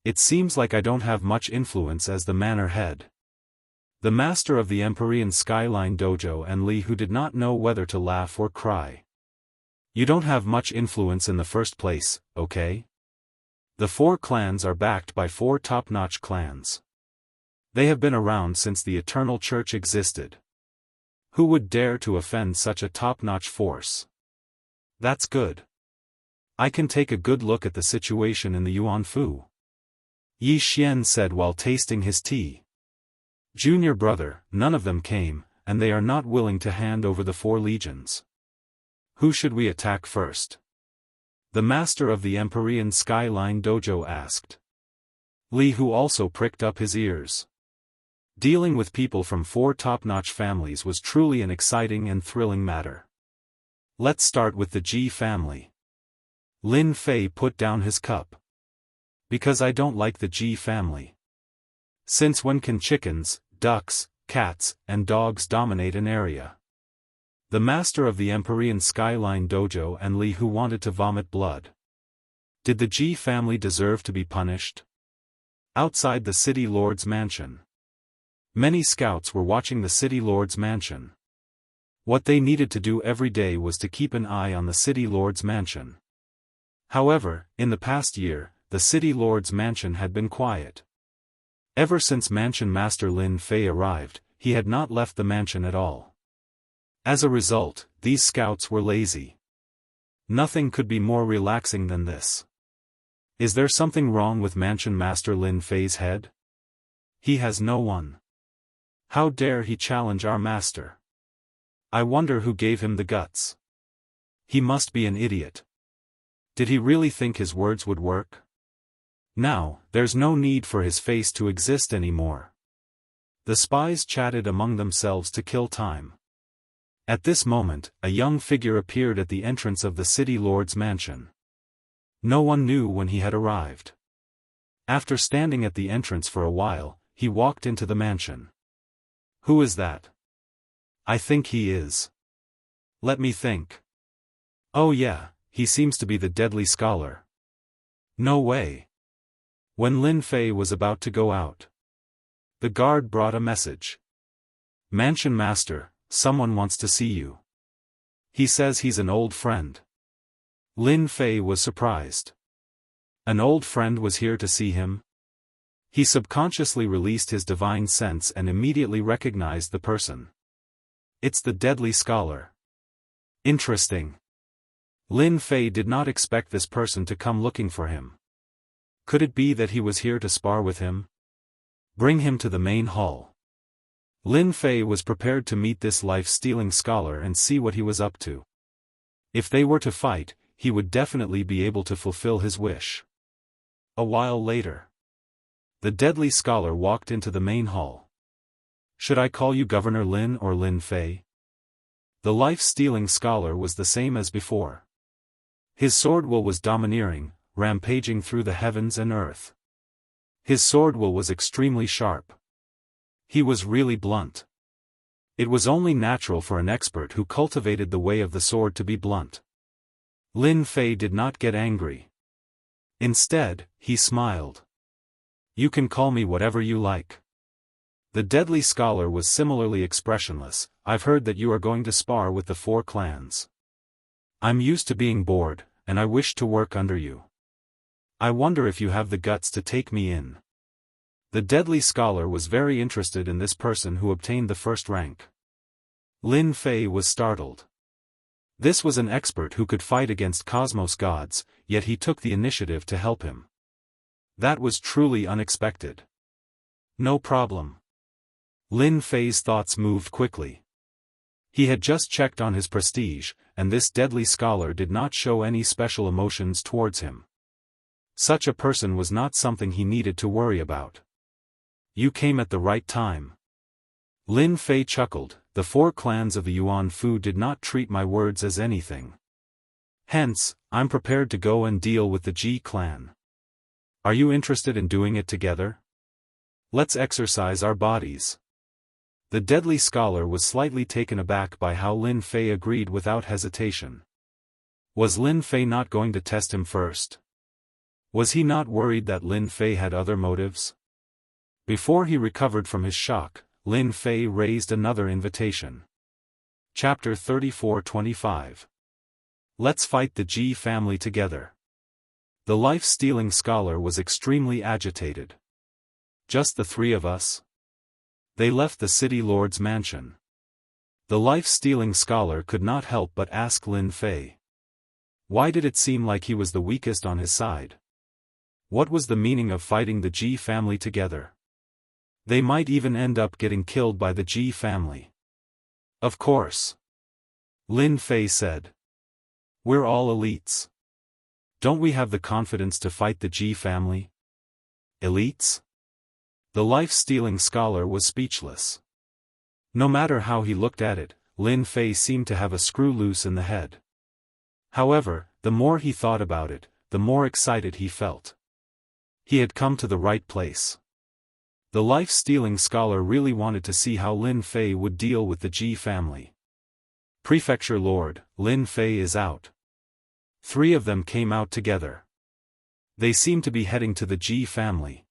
It seems like I don't have much influence as the manor head. The master of the Empyrean Skyline Dojo and Li, who did not know whether to laugh or cry. You don't have much influence in the first place, okay? The 4 clans are backed by 4 top-notch clans. They have been around since the Eternal Church existed. Who would dare to offend such a top-notch force? That's good. I can take a good look at the situation in the Yuan Fu. Yi Xian said while tasting his tea. Junior brother, none of them came, and they are not willing to hand over the 4 legions. Who should we attack first? The master of the Empyrean Skyline Dojo asked. Li, who also pricked up his ears. Dealing with people from 4 top-notch families was truly an exciting and thrilling matter. Let's start with the Ji family. Lin Fei put down his cup. Because I don't like the Ji family. Since when can chickens, ducks, cats, and dogs dominate an area? The master of the Empyrean Skyline Dojo and Li, who wanted to vomit blood. Did the Ji family deserve to be punished? Outside the city lord's mansion. Many scouts were watching the city lord's mansion. What they needed to do every day was to keep an eye on the city lord's mansion. However, in the past year, the city lord's mansion had been quiet. Ever since mansion master Lin Fei arrived, he had not left the mansion at all. As a result, these scouts were lazy. Nothing could be more relaxing than this. Is there something wrong with mansion master Lin Fei's head? He has no one. How dare he challenge our master? I wonder who gave him the guts. He must be an idiot. Did he really think his words would work? Now, there's no need for his face to exist anymore. The spies chatted among themselves to kill time. At this moment, a young figure appeared at the entrance of the city lord's mansion. No one knew when he had arrived. After standing at the entrance for a while, he walked into the mansion. Who is that? I think he is. Let me think. Oh yeah, he seems to be the deadly scholar. No way. When Lin Fei was about to go out, the guard brought a message. Mansion master, someone wants to see you. He says he's an old friend. Lin Fei was surprised. An old friend was here to see him? He subconsciously released his divine sense and immediately recognized the person. It's the deadly scholar. Interesting. Lin Fei did not expect this person to come looking for him. Could it be that he was here to spar with him? Bring him to the main hall. Lin Fei was prepared to meet this life-stealing scholar and see what he was up to. If they were to fight, he would definitely be able to fulfill his wish. A while later, the deadly scholar walked into the main hall. Should I call you Governor Lin or Lin Fei? The life-stealing scholar was the same as before. His sword will was domineering, rampaging through the heavens and earth. His sword will was extremely sharp. He was really blunt. It was only natural for an expert who cultivated the way of the sword to be blunt. Lin Fei did not get angry. Instead, he smiled. You can call me whatever you like. The deadly scholar was similarly expressionless. I've heard that you are going to spar with the 4 clans. I'm used to being bored, and I wish to work under you. I wonder if you have the guts to take me in. The deadly scholar was very interested in this person who obtained the first rank. Lin Fei was startled. This was an expert who could fight against cosmos gods, yet he took the initiative to help him. That was truly unexpected. No problem. Lin Fei's thoughts moved quickly. He had just checked on his prestige, and this deadly scholar did not show any special emotions towards him. Such a person was not something he needed to worry about. You came at the right time. Lin Fei chuckled. The 4 clans of the Yuan Fu did not treat my words as anything. Hence, I'm prepared to go and deal with the Ji clan. Are you interested in doing it together? Let's exercise our bodies. The deadly scholar was slightly taken aback by how Lin Fei agreed without hesitation. Was Lin Fei not going to test him first? Was he not worried that Lin Fei had other motives? Before he recovered from his shock, Lin Fei raised another invitation. Chapter 34-25. Let's fight the Ji family together. The life-stealing scholar was extremely agitated. Just the 3 of us? They left the city lord's mansion. The life-stealing scholar could not help but ask Lin Fei. Why did it seem like he was the weakest on his side? What was the meaning of fighting the Ji family together? They might even end up getting killed by the Ji family. Of course. Lin Fei said. We're all elites. Don't we have the confidence to fight the Ji family? Elites? The life-stealing scholar was speechless. No matter how he looked at it, Lin Fei seemed to have a screw loose in the head. However, the more he thought about it, the more excited he felt. He had come to the right place. The life-stealing scholar really wanted to see how Lin Fei would deal with the Ji family. Prefecture Lord, Lin Fei is out. 3 of them came out together. They seemed to be heading to the Ji family.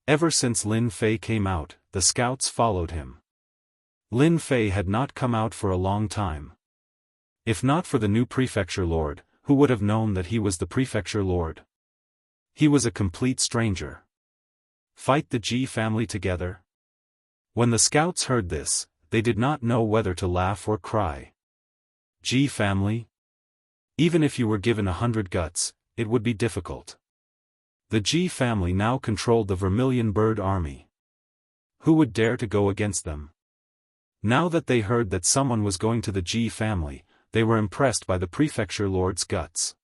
Ever since Lin Fei came out, the scouts followed him. Lin Fei had not come out for a long time. If not for the new prefecture lord, who would have known that he was the prefecture lord? He was a complete stranger. Fight the Ji family together? When the scouts heard this, they did not know whether to laugh or cry. Ji family? Even if you were given 100 guts, it would be difficult. The Ji family now controlled the Vermilion Bird army. Who would dare to go against them? Now that they heard that someone was going to the Ji family, they were impressed by the prefecture lord's guts.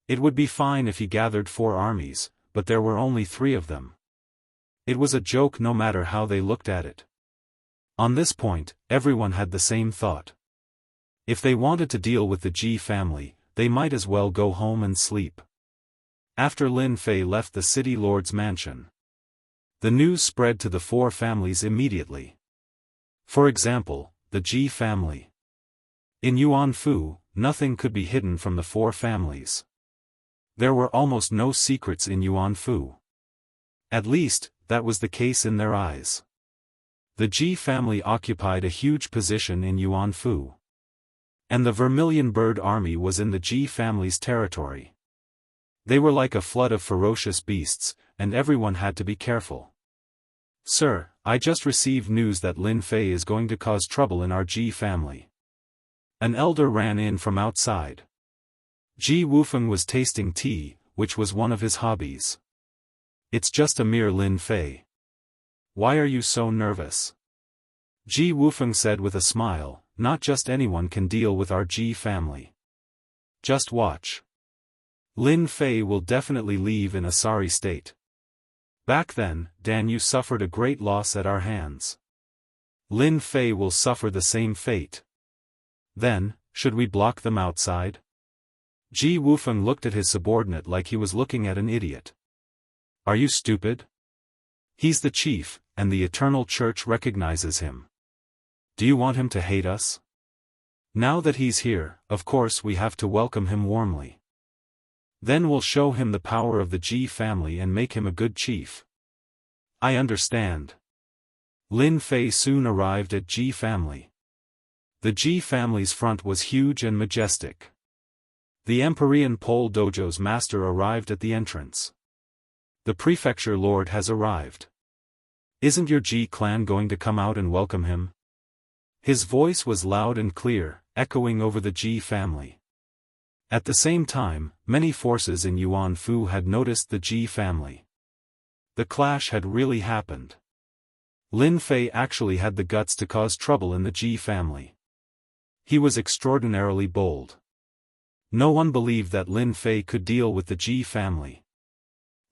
It would be fine if he gathered 4 armies, but there were only 3 of them. It was a joke no matter how they looked at it. On this point, everyone had the same thought. If they wanted to deal with the Ji family, they might as well go home and sleep. After Lin Fei left the city lord's mansion, the news spread to the 4 families immediately. For example, the Ji family. In Yuan Fu, nothing could be hidden from the 4 families. There were almost no secrets in Yuan Fu. At least, that was the case in their eyes. The Ji family occupied a huge position in Yuan Fu. And the Vermilion Bird army was in the Ji family's territory. They were like a flood of ferocious beasts, and everyone had to be careful. Sir, I just received news that Lin Fei is going to cause trouble in our Ji family. An elder ran in from outside. Ji Wufeng was tasting tea, which was one of his hobbies. It's just a mere Lin Fei. Why are you so nervous? Ji Wufeng said with a smile, not just anyone can deal with our Ji family. Just watch. Lin Fei will definitely leave in a sorry state. Back then, Danyu suffered a great loss at our hands. Lin Fei will suffer the same fate. Then, should we block them outside? Ji Wufeng looked at his subordinate like he was looking at an idiot. Are you stupid? He's the chief, and the Eternal Church recognizes him. Do you want him to hate us? Now that he's here, of course we have to welcome him warmly. Then we'll show him the power of the Ji family and make him a good chief. I understand. Lin Fei soon arrived at Ji family. The Ji family's front was huge and majestic. The Empyrean Pole Dojo's master arrived at the entrance. The prefecture lord has arrived. Isn't your Ji clan going to come out and welcome him? His voice was loud and clear, echoing over the Ji family. At the same time, many forces in Yuan Fu had noticed the Ji family. The clash had really happened. Lin Fei actually had the guts to cause trouble in the Ji family. He was extraordinarily bold. No one believed that Lin Fei could deal with the Ji family.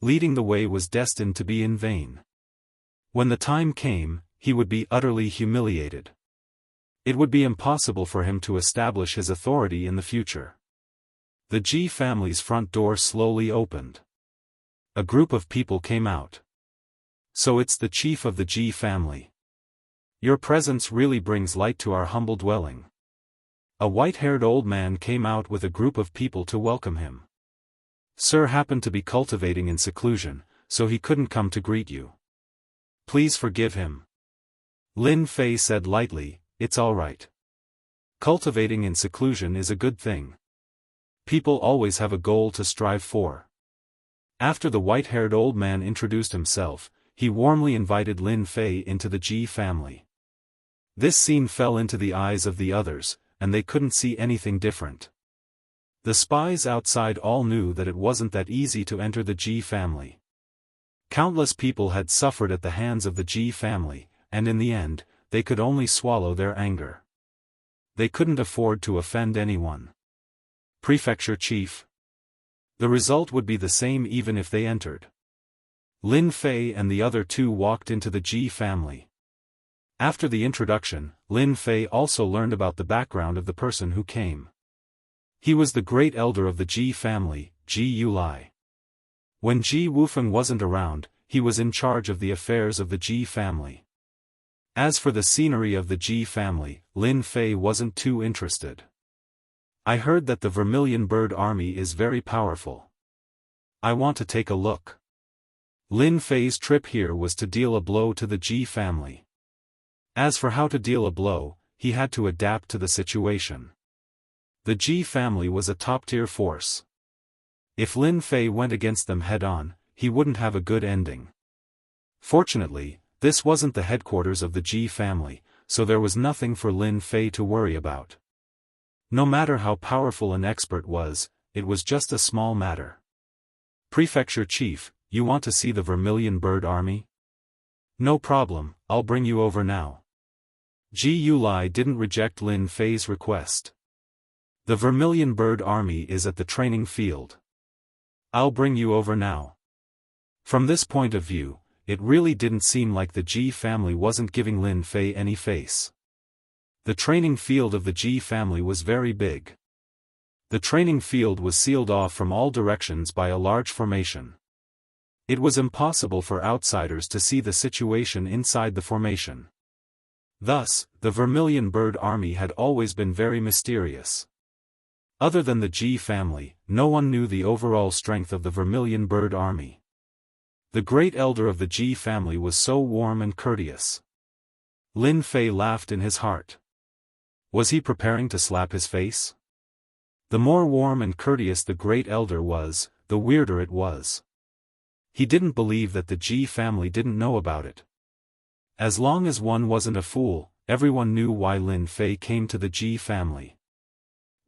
Leading the way was destined to be in vain. When the time came, he would be utterly humiliated. It would be impossible for him to establish his authority in the future. The Ji family's front door slowly opened. A group of people came out. So it's the chief of the Ji family. Your presence really brings light to our humble dwelling. A white-haired old man came out with a group of people to welcome him. Sir happened to be cultivating in seclusion, so he couldn't come to greet you. Please forgive him. Lin Fei said lightly, it's all right. Cultivating in seclusion is a good thing. People always have a goal to strive for. After the white-haired old man introduced himself, he warmly invited Lin Fei into the Ji family. This scene fell into the eyes of the others, and they couldn't see anything different. The spies outside all knew that it wasn't that easy to enter the Ji family. Countless people had suffered at the hands of the Ji family, and in the end, they could only swallow their anger. They couldn't afford to offend anyone. Prefecture chief. The result would be the same even if they entered. Lin Fei and the other two walked into the Ji family. After the introduction, Lin Fei also learned about the background of the person who came. He was the great elder of the Ji family, Ji Yulai. When Ji Wufeng wasn't around, he was in charge of the affairs of the Ji family. As for the scenery of the Ji family, Lin Fei wasn't too interested. I heard that the Vermilion Bird Army is very powerful. I want to take a look. Lin Fei's trip here was to deal a blow to the Ji family. As for how to deal a blow, he had to adapt to the situation. The Ji family was a top-tier force. If Lin Fei went against them head-on, he wouldn't have a good ending. Fortunately, this wasn't the headquarters of the Ji family, so there was nothing for Lin Fei to worry about. No matter how powerful an expert was, it was just a small matter. Prefecture chief, you want to see the Vermilion Bird Army? No problem, I'll bring you over now. Ji Yulai didn't reject Lin Fei's request. The Vermilion Bird Army is at the training field. I'll bring you over now. From this point of view, it really didn't seem like the Ji family wasn't giving Lin Fei any face. The training field of the Ji family was very big. The training field was sealed off from all directions by a large formation. It was impossible for outsiders to see the situation inside the formation. Thus, the Vermilion Bird Army had always been very mysterious. Other than the Ji family, no one knew the overall strength of the Vermilion Bird Army. The great elder of the Ji family was so warm and courteous. Lin Fei laughed in his heart. Was he preparing to slap his face? The more warm and courteous the great elder was, the weirder it was. He didn't believe that the Ji family didn't know about it. As long as one wasn't a fool, everyone knew why Lin Fei came to the Ji family.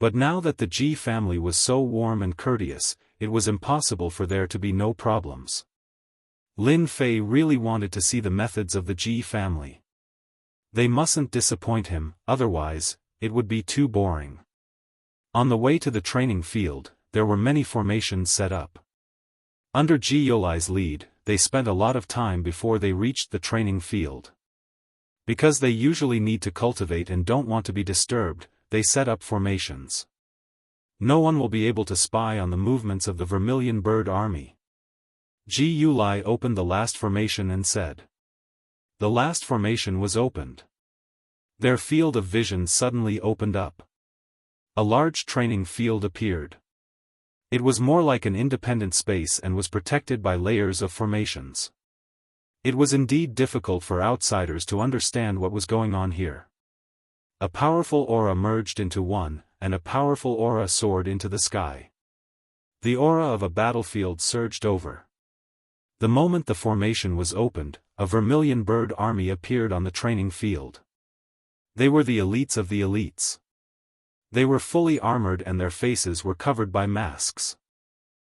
But now that the Ji family was so warm and courteous, it was impossible for there to be no problems. Lin Fei really wanted to see the methods of the Ji family. They mustn't disappoint him, otherwise, it would be too boring. On the way to the training field, there were many formations set up. Under Ji Yulai's lead, they spent a lot of time before they reached the training field. Because they usually need to cultivate and don't want to be disturbed, they set up formations. No one will be able to spy on the movements of the Vermilion Bird Army. Ji Yulai opened the last formation and said. The last formation was opened. Their field of vision suddenly opened up. A large training field appeared. It was more like an independent space and was protected by layers of formations. It was indeed difficult for outsiders to understand what was going on here. A powerful aura merged into one, and a powerful aura soared into the sky. The aura of a battlefield surged over. The moment the formation was opened, a Vermilion Bird Army appeared on the training field. They were the elites of the elites. They were fully armored and their faces were covered by masks.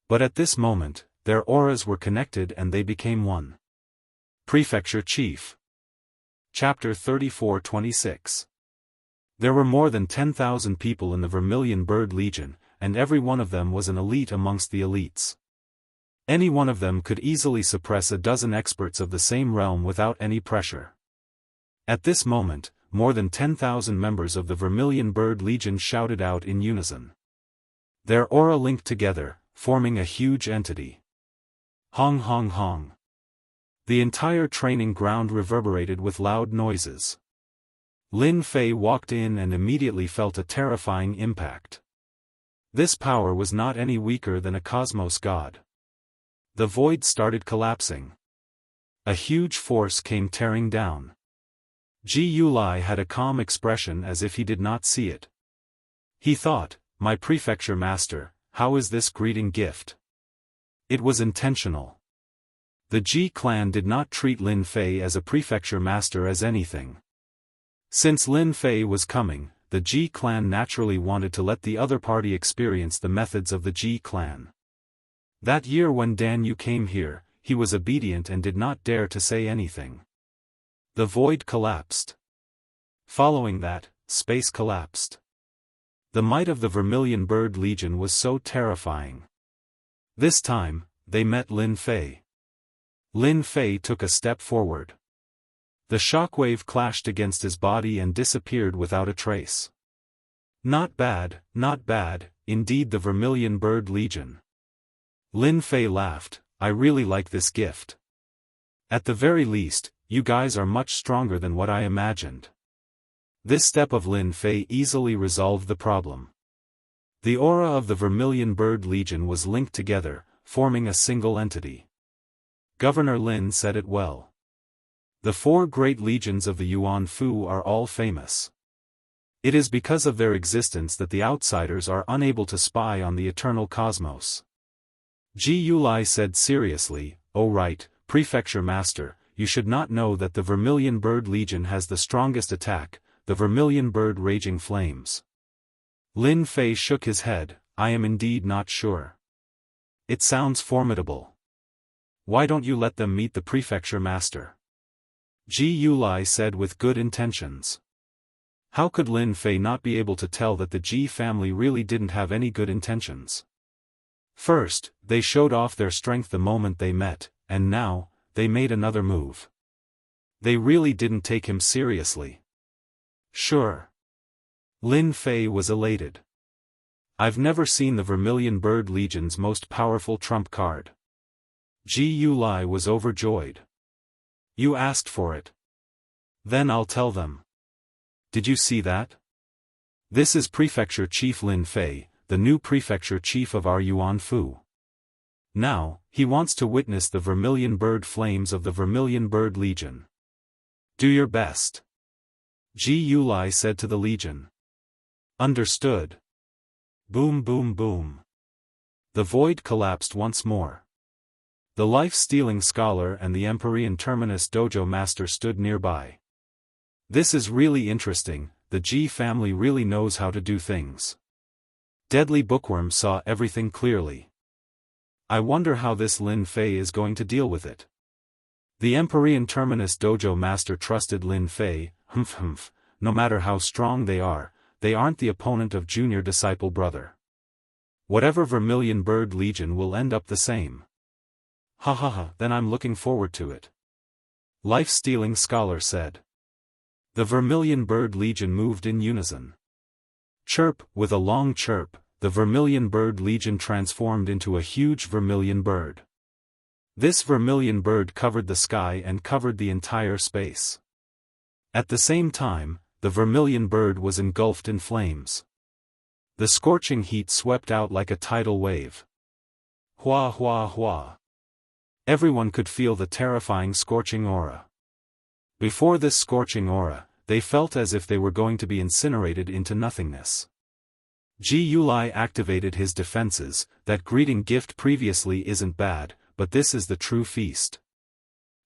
But at this moment, their auras were connected and they became one. Prefecture Chief. Chapter 34-26. There were more than 10,000 people in the Vermilion Bird Legion, and every one of them was an elite amongst the elites. Any one of them could easily suppress a dozen experts of the same realm without any pressure. At this moment, more than 10,000 members of the Vermilion Bird Legion shouted out in unison. Their aura linked together, forming a huge entity. Hong hong hong. The entire training ground reverberated with loud noises. Lin Fei walked in and immediately felt a terrifying impact. This power was not any weaker than a cosmos god. The void started collapsing. A huge force came tearing down. Ji Yulai had a calm expression as if he did not see it. He thought, "My prefecture master, how is this greeting gift?" It was intentional. The Ji clan did not treat Lin Fei as a prefecture master as anything. Since Lin Fei was coming, the Ji clan naturally wanted to let the other party experience the methods of the Ji clan. That year when Dan Yu came here, he was obedient and did not dare to say anything. The void collapsed. Following that, space collapsed. The might of the Vermilion Bird Legion was so terrifying. This time, they met Lin Fei. Lin Fei took a step forward. The shockwave clashed against his body and disappeared without a trace. Not bad, indeed the Vermilion Bird Legion. Lin Fei laughed, "I really like this gift. At the very least, you guys are much stronger than what I imagined." This step of Lin Fei easily resolved the problem. The aura of the Vermilion Bird Legion was linked together, forming a single entity. Governor Lin said it well. The four great legions of the Yuan Fu are all famous. It is because of their existence that the outsiders are unable to spy on the eternal cosmos. Ji Yulai said seriously, "Oh right, Prefecture Master, you should not know that the Vermilion Bird Legion has the strongest attack, the Vermilion Bird Raging Flames." Lin Fei shook his head, "I am indeed not sure. It sounds formidable. Why don't you let them meet the Prefecture Master?" Ji Yulai said with good intentions. How could Lin Fei not be able to tell that the Ji family really didn't have any good intentions? First, they showed off their strength the moment they met, and now, they made another move. They really didn't take him seriously. Sure. Lin Fei was elated. I've never seen the Vermilion Bird Legion's most powerful trump card. Ji Yulai was overjoyed. You asked for it. Then I'll tell them. Did you see that? This is Prefecture Chief Lin Fei, the new Prefecture Chief of our Yuan Fu. Now, he wants to witness the Vermilion Bird Flames of the Vermilion Bird Legion. Do your best. Ji Yulai said to the Legion. Understood. Boom boom boom. The void collapsed once more. The life-stealing scholar and the Empyrean Terminus Dojo Master stood nearby. This is really interesting, the Ji family really knows how to do things. Deadly Bookworm saw everything clearly. I wonder how this Lin Fei is going to deal with it. The Empyrean Terminus Dojo Master trusted Lin Fei, no matter how strong they aren't the opponent of junior disciple brother. Whatever Vermilion Bird Legion will end up the same. Then I'm looking forward to it. Life-stealing scholar said. The Vermilion Bird Legion moved in unison. Chirp, with a long chirp, the Vermilion Bird Legion transformed into a huge vermilion bird. This vermilion bird covered the sky and covered the entire space. At the same time, the vermilion bird was engulfed in flames. The scorching heat swept out like a tidal wave. Hua hua hua. Everyone could feel the terrifying scorching aura. Before this scorching aura, they felt as if they were going to be incinerated into nothingness. Ji Yulai activated his defenses. That greeting gift previously isn't bad, but this is the true feast.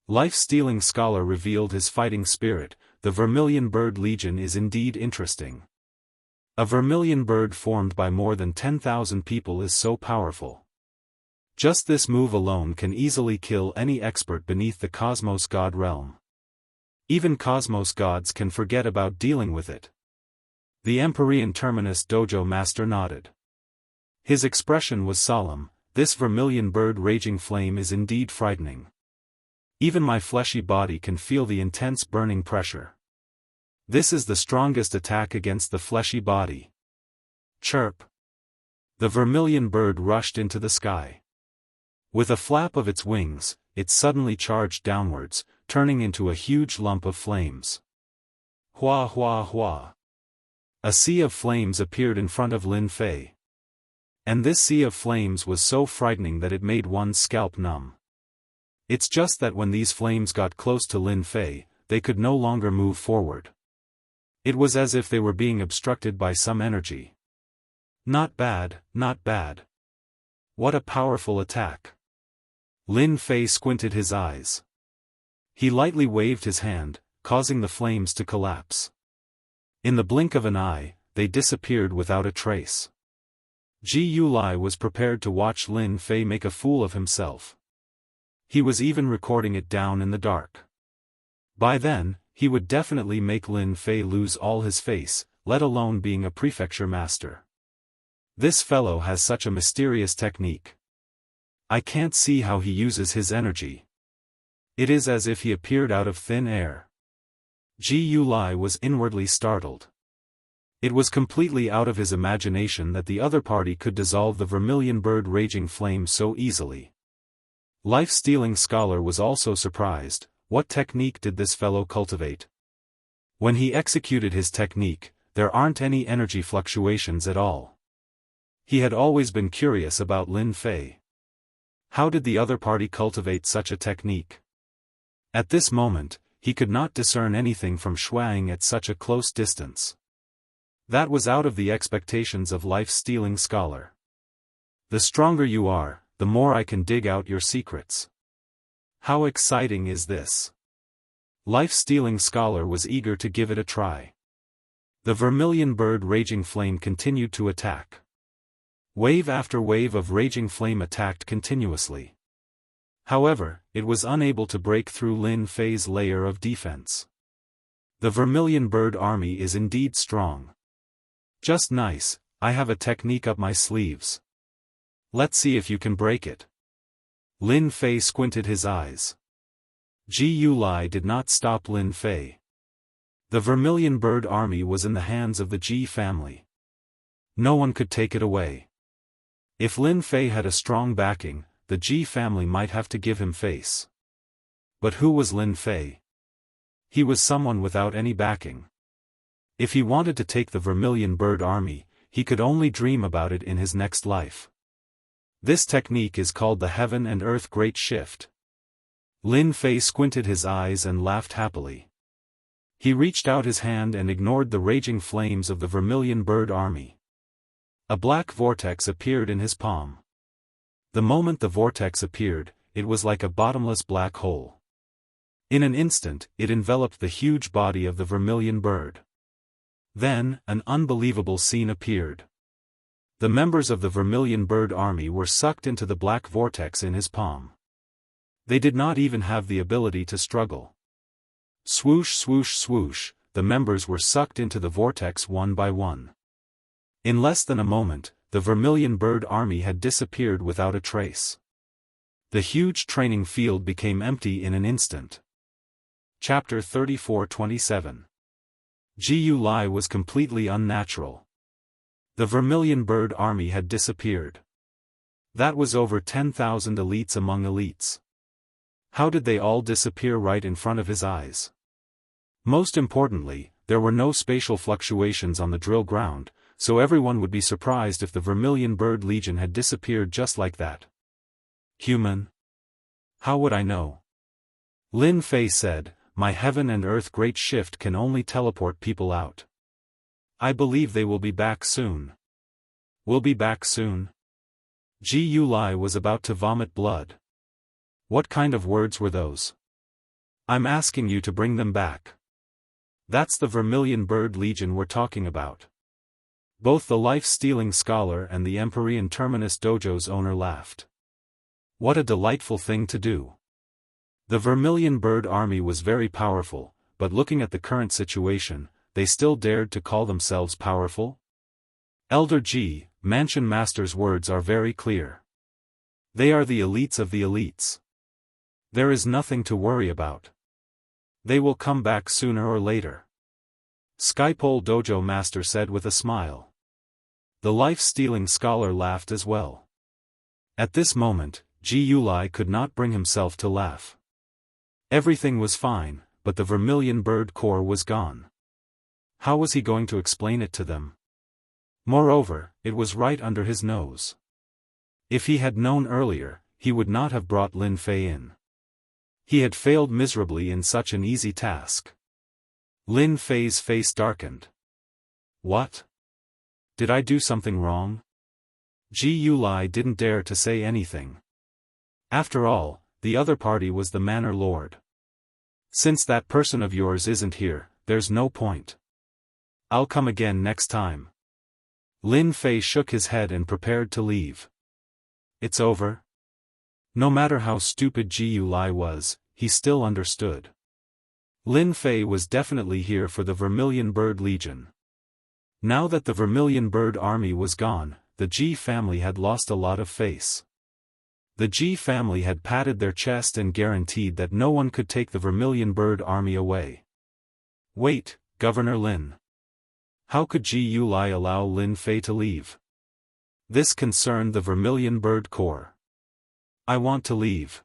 Life-stealing scholar revealed his fighting spirit. The Vermilion Bird Legion is indeed interesting. A vermilion bird formed by more than 10,000 people is so powerful. Just this move alone can easily kill any expert beneath the Cosmos God realm. Even Cosmos gods can forget about dealing with it. The Empyrean Terminus Dojo master nodded. His expression was solemn. This vermilion bird raging flame is indeed frightening. Even my fleshy body can feel the intense burning pressure. This is the strongest attack against the fleshy body. Chirp. The vermilion bird rushed into the sky. With a flap of its wings, it suddenly charged downwards, turning into a huge lump of flames. Hua hua hua. A sea of flames appeared in front of Lin Fei. And this sea of flames was so frightening that it made one's scalp numb. It's just that when these flames got close to Lin Fei, they could no longer move forward. It was as if they were being obstructed by some energy. Not bad, not bad. What a powerful attack. Lin Fei squinted his eyes. He lightly waved his hand, causing the flames to collapse. In the blink of an eye, they disappeared without a trace. Ji Yulai was prepared to watch Lin Fei make a fool of himself. He was even recording it down in the dark. By then, he would definitely make Lin Fei lose all his face, let alone being a prefecture master. This fellow has such a mysterious technique. I can't see how he uses his energy. It is as if he appeared out of thin air. Ji Yulai was inwardly startled. It was completely out of his imagination that the other party could dissolve the vermilion bird raging flame so easily. Life-stealing scholar was also surprised. What technique did this fellow cultivate? When he executed his technique, there aren't any energy fluctuations at all. He had always been curious about Lin Fei. How did the other party cultivate such a technique? At this moment, he could not discern anything from Shuang at such a close distance. That was out of the expectations of life-stealing scholar. The stronger you are, the more I can dig out your secrets. How exciting is this? Life-stealing scholar was eager to give it a try. The vermilion bird raging flame continued to attack. Wave after wave of raging flame attacked continuously. However, it was unable to break through Lin Fei's layer of defense. The vermilion bird army is indeed strong. Just nice, I have a technique up my sleeves. Let's see if you can break it. Lin Fei squinted his eyes. Ji Yulai did not stop Lin Fei. The vermilion bird army was in the hands of the Ji family. No one could take it away. If Lin Fei had a strong backing, the Ji family might have to give him face. But who was Lin Fei? He was someone without any backing. If he wanted to take the vermilion bird army, he could only dream about it in his next life. This technique is called the Heaven and Earth Great Shift. Lin Fei squinted his eyes and laughed happily. He reached out his hand and ignored the raging flames of the vermilion bird army. A black vortex appeared in his palm. The moment the vortex appeared, it was like a bottomless black hole. In an instant, it enveloped the huge body of the vermilion bird. Then, an unbelievable scene appeared. The members of the vermilion bird army were sucked into the black vortex in his palm. They did not even have the ability to struggle. Swoosh swoosh swoosh, the members were sucked into the vortex one by one. In less than a moment, the vermilion bird army had disappeared without a trace. The huge training field became empty in an instant. Chapter 34-27. Ji Yulai was completely unnatural. The vermilion bird army had disappeared. That was over 10,000 elites among elites. How did they all disappear right in front of his eyes? Most importantly, there were no spatial fluctuations on the drill ground, so everyone would be surprised if the vermilion bird legion had disappeared just like that. Human? How would I know? Lin Fei said, "My heaven and earth great shift can only teleport people out. I believe they will be back soon." Will be back soon? Ji Yulai was about to vomit blood. What kind of words were those? I'm asking you to bring them back. That's the vermilion bird legion we're talking about. Both the life-stealing scholar and the Empyrean Terminus Dojo's owner laughed. What a delightful thing to do. The Vermilion Bird army was very powerful, but looking at the current situation, they still dared to call themselves powerful? Elder G, Mansion Master's words are very clear. They are the elites of the elites. There is nothing to worry about. They will come back sooner or later. Skypole Dojo Master said with a smile. The life-stealing scholar laughed as well. At this moment, Ji Yulai could not bring himself to laugh. Everything was fine, but the Vermilion Bird core was gone. How was he going to explain it to them? Moreover, it was right under his nose. If he had known earlier, he would not have brought Lin Fei in. He had failed miserably in such an easy task. Lin Fei's face darkened. What? Did I do something wrong? Ji Yulai didn't dare to say anything. After all, the other party was the Manor Lord. Since that person of yours isn't here, there's no point. I'll come again next time. Lin Fei shook his head and prepared to leave. It's over? No matter how stupid Ji Yulai was, he still understood. Lin Fei was definitely here for the Vermilion Bird Legion. Now that the Vermilion Bird army was gone, the Ji family had lost a lot of face. The Ji family had patted their chest and guaranteed that no one could take the Vermilion Bird army away. Wait, Governor Lin. How could Ji Yulai allow Lin Fei to leave? This concerned the Vermilion Bird Corps. I want to leave.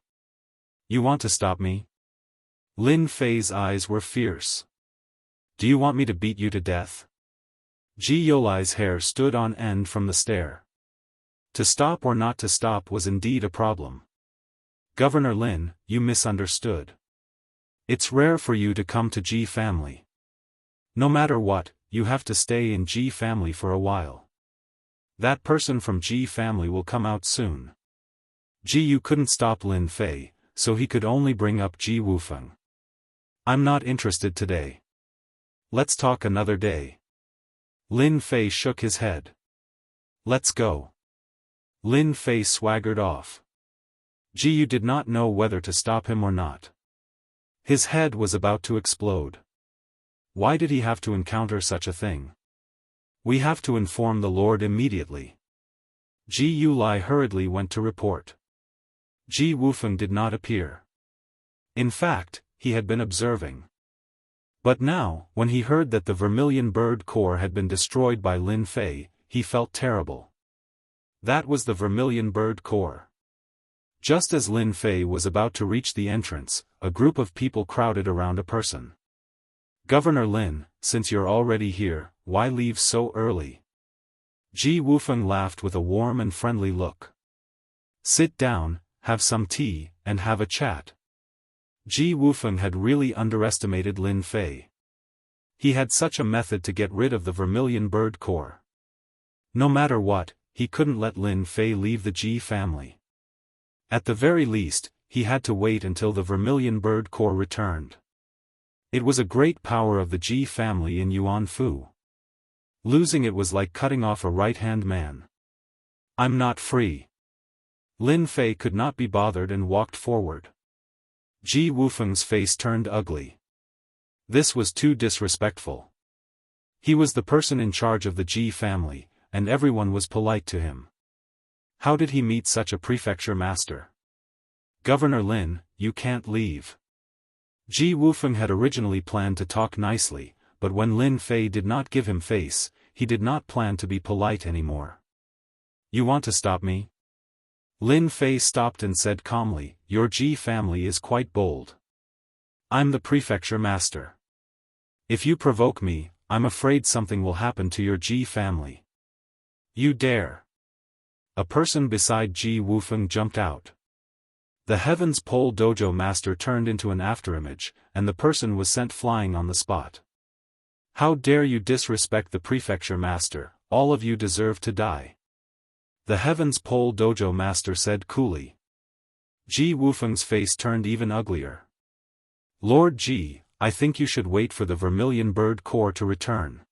You want to stop me? Lin Fei's eyes were fierce. Do you want me to beat you to death? Ji Yulai's hair stood on end from the stare. To stop or not to stop was indeed a problem. Governor Lin, you misunderstood. It's rare for you to come to Ji family. No matter what, you have to stay in Ji family for a while. That person from Ji family will come out soon. Ji Yu couldn't stop Lin Fei, so he could only bring up Ji Wufeng. I'm not interested today. Let's talk another day. Lin Fei shook his head. Let's go. Lin Fei swaggered off. Ji Yu did not know whether to stop him or not. His head was about to explode. Why did he have to encounter such a thing? We have to inform the Lord immediately. Ji Yulai hurriedly went to report. Ji Wufeng did not appear. In fact, he had been observing. But now, when he heard that the Vermilion Bird Corps had been destroyed by Lin Fei, he felt terrible. That was the Vermilion Bird Corps. Just as Lin Fei was about to reach the entrance, a group of people crowded around a person. Governor Lin, since you're already here, why leave so early? Ji Wufeng laughed with a warm and friendly look. Sit down, have some tea, and have a chat. Ji Wufeng had really underestimated Lin Fei. He had such a method to get rid of the Vermilion Bird Corps. No matter what, he couldn't let Lin Fei leave the Ji family. At the very least, he had to wait until the Vermilion Bird Corps returned. It was a great power of the Ji family in Yuan Fu. Losing it was like cutting off a right-hand man. I'm not free. Lin Fei could not be bothered and walked forward. Ji Wufeng's face turned ugly. This was too disrespectful. He was the person in charge of the Ji family, and everyone was polite to him. How did he meet such a prefecture master? Governor Lin, you can't leave. Ji Wufeng had originally planned to talk nicely, but when Lin Fei did not give him face, he did not plan to be polite anymore. You want to stop me? Lin Fei stopped and said calmly, your Ji family is quite bold. I'm the prefecture master. If you provoke me, I'm afraid something will happen to your Ji family. You dare. A person beside Ji Wufeng jumped out. The Heavens Pole Dojo master turned into an afterimage, and the person was sent flying on the spot. How dare you disrespect the prefecture master, all of you deserve to die. The Heavens Pole Dojo master said coolly. Ji Wufeng's face turned even uglier. Lord Ji, I think you should wait for the Vermilion Bird Corps to return.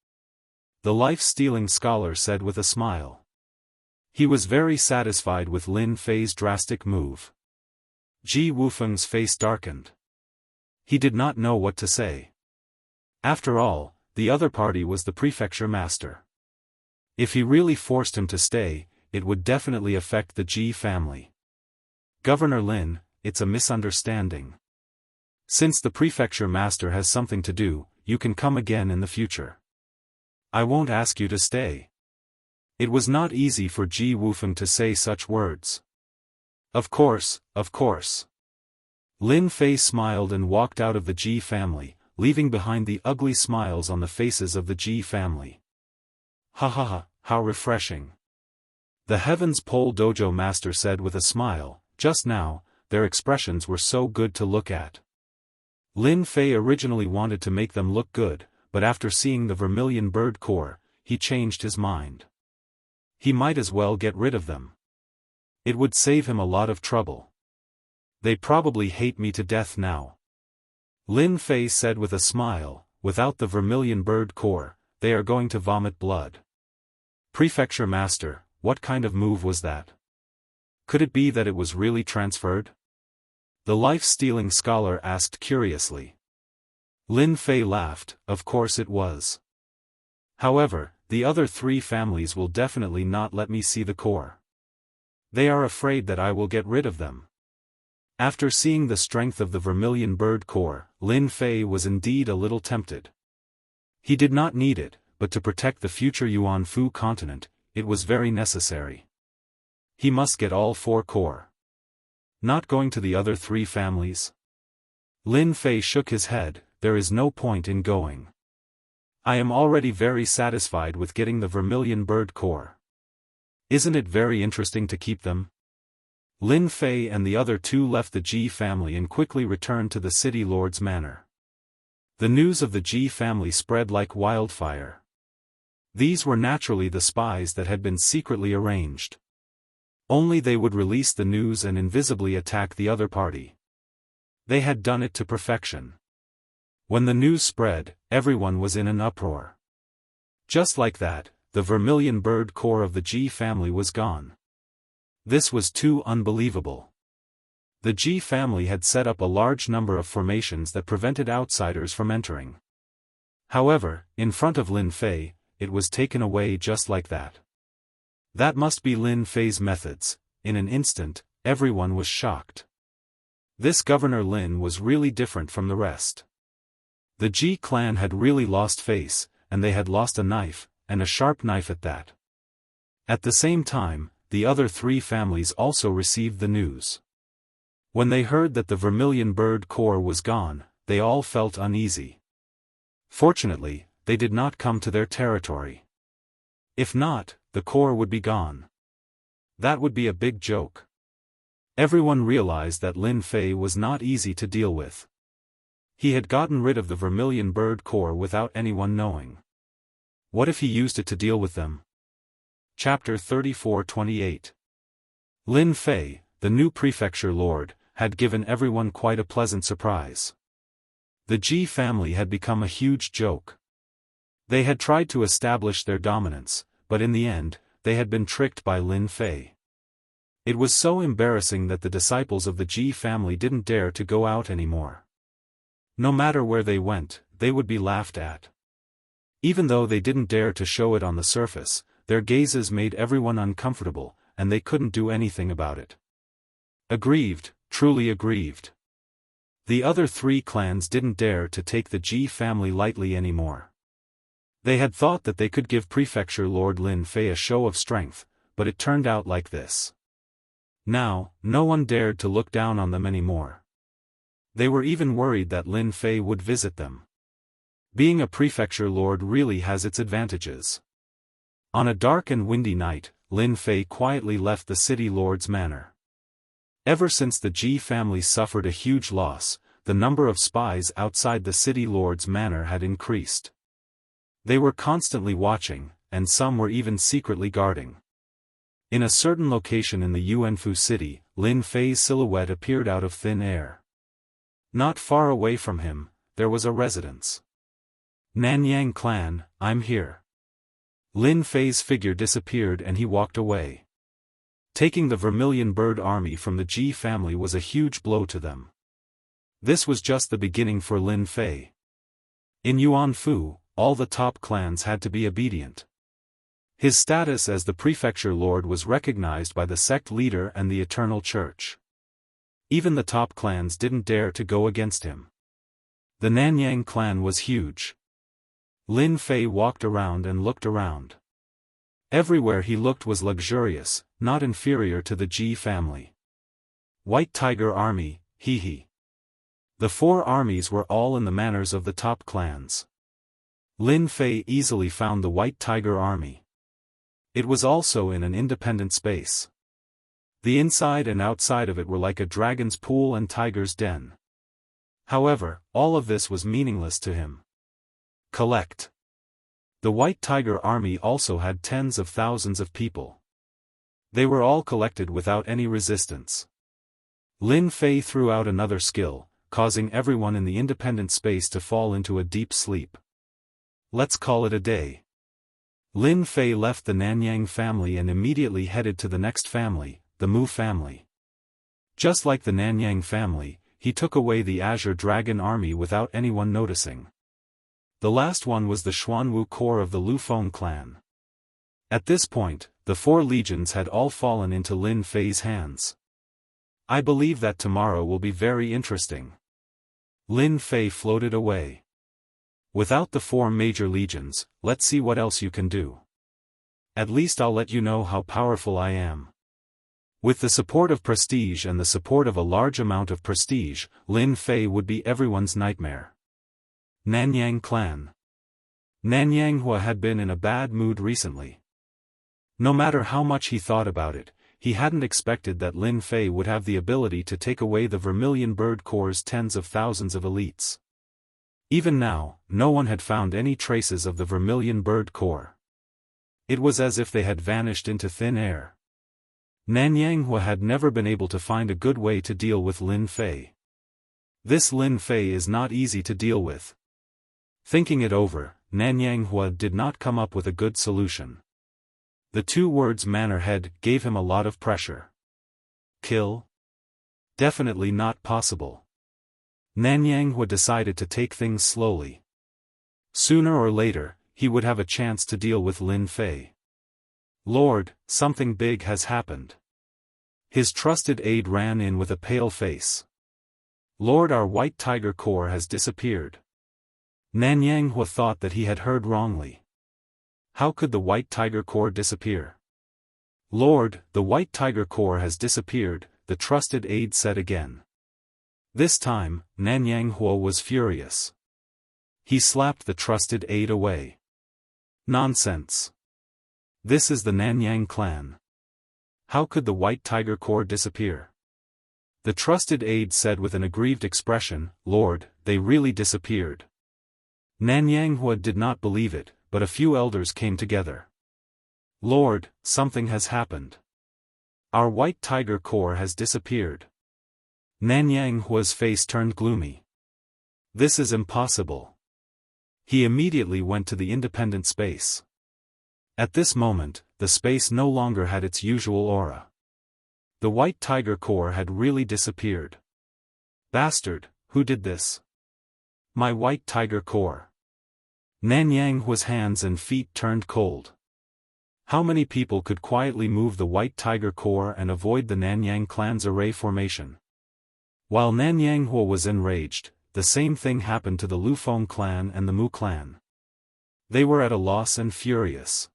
the life-stealing scholar said with a smile. He was very satisfied with Lin Fei's drastic move. Ji Wufeng's face darkened. He did not know what to say. After all, the other party was the prefecture master. If he really forced him to stay, it would definitely affect the Ji family. Governor Lin, it's a misunderstanding. Since the prefecture master has something to do, you can come again in the future. I won't ask you to stay. It was not easy for Ji Wufeng to say such words. Of course, of course. Lin Fei smiled and walked out of the Ji family, leaving behind the ugly smiles on the faces of the Ji family. Ha ha ha, how refreshing. The Heavens Pole Dojo master said with a smile, just now, their expressions were so good to look at. Lin Fei originally wanted to make them look good, but after seeing the vermilion bird core, he changed his mind. He might as well get rid of them. It would save him a lot of trouble. They probably hate me to death now. Lin Fei said with a smile, without the vermilion bird core, they are going to vomit blood. Prefecture master, what kind of move was that? Could it be that it was really transferred? The life-stealing scholar asked curiously. Lin Fei laughed, of course it was. However, the other three families will definitely not let me see the core. They are afraid that I will get rid of them. After seeing the strength of the vermilion bird core, Lin Fei was indeed a little tempted. He did not need it, but to protect the future Yuanfu continent, it was very necessary. He must get all four core. Not going to the other three families? Lin Fei shook his head, there is no point in going. I am already very satisfied with getting the vermilion bird core. Isn't it very interesting to keep them? Lin Fei and the other two left the Ji family and quickly returned to the city lord's manor. The news of the Ji family spread like wildfire. These were naturally the spies that had been secretly arranged. Only they would release the news and invisibly attack the other party. They had done it to perfection. When the news spread, everyone was in an uproar. Just like that, the vermilion bird core of the Ji family was gone. This was too unbelievable. The Ji family had set up a large number of formations that prevented outsiders from entering. However, in front of Lin Fei, it was taken away just like that. That must be Lin Fei's methods. In an instant, everyone was shocked. This Governor Lin was really different from the rest. The Ji clan had really lost face, and they had lost a knife, and a sharp knife at that. At the same time, the other three families also received the news. When they heard that the vermilion bird core was gone, they all felt uneasy. Fortunately, they did not come to their territory. If not, the core would be gone. That would be a big joke. Everyone realized that Lin Fei was not easy to deal with. He had gotten rid of the vermilion bird core without anyone knowing. What if he used it to deal with them? Chapter 34-28. Lin Fei, the new prefecture lord, had given everyone quite a pleasant surprise. The Ji family had become a huge joke. They had tried to establish their dominance, but in the end, they had been tricked by Lin Fei. It was so embarrassing that the disciples of the Ji family didn't dare to go out anymore. No matter where they went, they would be laughed at. Even though they didn't dare to show it on the surface, their gazes made everyone uncomfortable, and they couldn't do anything about it. Aggrieved, truly aggrieved. The other three clans didn't dare to take the Ji family lightly anymore. They had thought that they could give Prefecture Lord Lin Fei a show of strength, but it turned out like this. Now, no one dared to look down on them anymore. They were even worried that Lin Fei would visit them. Being a prefecture lord really has its advantages. On a dark and windy night, Lin Fei quietly left the city lord's manor. Ever since the Ji family suffered a huge loss, the number of spies outside the city lord's manor had increased. They were constantly watching, and some were even secretly guarding. In a certain location in the Yuanfu city, Lin Fei's silhouette appeared out of thin air. Not far away from him, there was a residence. Nanyang clan, I'm here. Lin Fei's figure disappeared and he walked away. Taking the Vermilion Bird army from the Ji family was a huge blow to them. This was just the beginning for Lin Fei. In Yuanfu, all the top clans had to be obedient. His status as the prefecture lord was recognized by the sect leader and the Eternal Church. Even the top clans didn't dare to go against him. The Nanyang clan was huge. Lin Fei walked around and looked around. Everywhere he looked was luxurious, not inferior to the Ji family. White Tiger Army, hee. The 4 armies were all in the manners of the top clans. Lin Fei easily found the White Tiger Army. It was also in an independent space. The inside and outside of it were like a dragon's pool and tiger's den. However, all of this was meaningless to him. Collect. The White Tiger Army also had tens of thousands of people. They were all collected without any resistance. Lin Fei threw out another skill, causing everyone in the independent space to fall into a deep sleep. Let's call it a day. Lin Fei left the Nanyang family and immediately headed to the next family, the Mu family. Just like the Nanyang family, he took away the Azure Dragon army without anyone noticing. The last one was the Xuanwu Corps of the Lufeng clan. At this point, the 4 legions had all fallen into Lin Fei's hands. I believe that tomorrow will be very interesting. Lin Fei floated away. Without the 4 major legions, let's see what else you can do. At least I'll let you know how powerful I am. With the support of prestige and the support of a large amount of prestige, Lin Fei would be everyone's nightmare. Nanyang clan. Nanyanghua had been in a bad mood recently. No matter how much he thought about it, he hadn't expected that Lin Fei would have the ability to take away the Vermilion Bird Corps' tens of thousands of elites. Even now, no one had found any traces of the Vermilion Bird Corps. It was as if they had vanished into thin air. Nanyanghua had never been able to find a good way to deal with Lin Fei. This Lin Fei is not easy to deal with. Thinking it over, Nanyanghua did not come up with a good solution. The 2 words "manor head" gave him a lot of pressure. Kill? Definitely not possible. Nanyanghua decided to take things slowly. Sooner or later, he would have a chance to deal with Lin Fei. Lord, something big has happened. His trusted aide ran in with a pale face. Lord, our White Tiger Corps has disappeared. Nanyanghua thought that he had heard wrongly. How could the White Tiger Corps disappear? Lord, the White Tiger Corps has disappeared, the trusted aide said again. This time, Nanyanghua was furious. He slapped the trusted aide away. Nonsense. This is the Nanyang clan. How could the White Tiger Corps disappear? The trusted aide said with an aggrieved expression, Lord, they really disappeared. Nanyanghua did not believe it, but a few elders came together. Lord, something has happened. Our White Tiger Corps has disappeared. Nanyanghua's face turned gloomy. This is impossible. He immediately went to the independent space. At this moment, the space no longer had its usual aura. The White Tiger Corps had really disappeared. Bastard, who did this? My White Tiger Corps. Nanyanghua's hands and feet turned cold. How many people could quietly move the White Tiger Corps and avoid the Nanyang clan's array formation? While Nanyanghua was enraged, the same thing happened to the Lufeng clan and the Mu clan. They were at a loss and furious.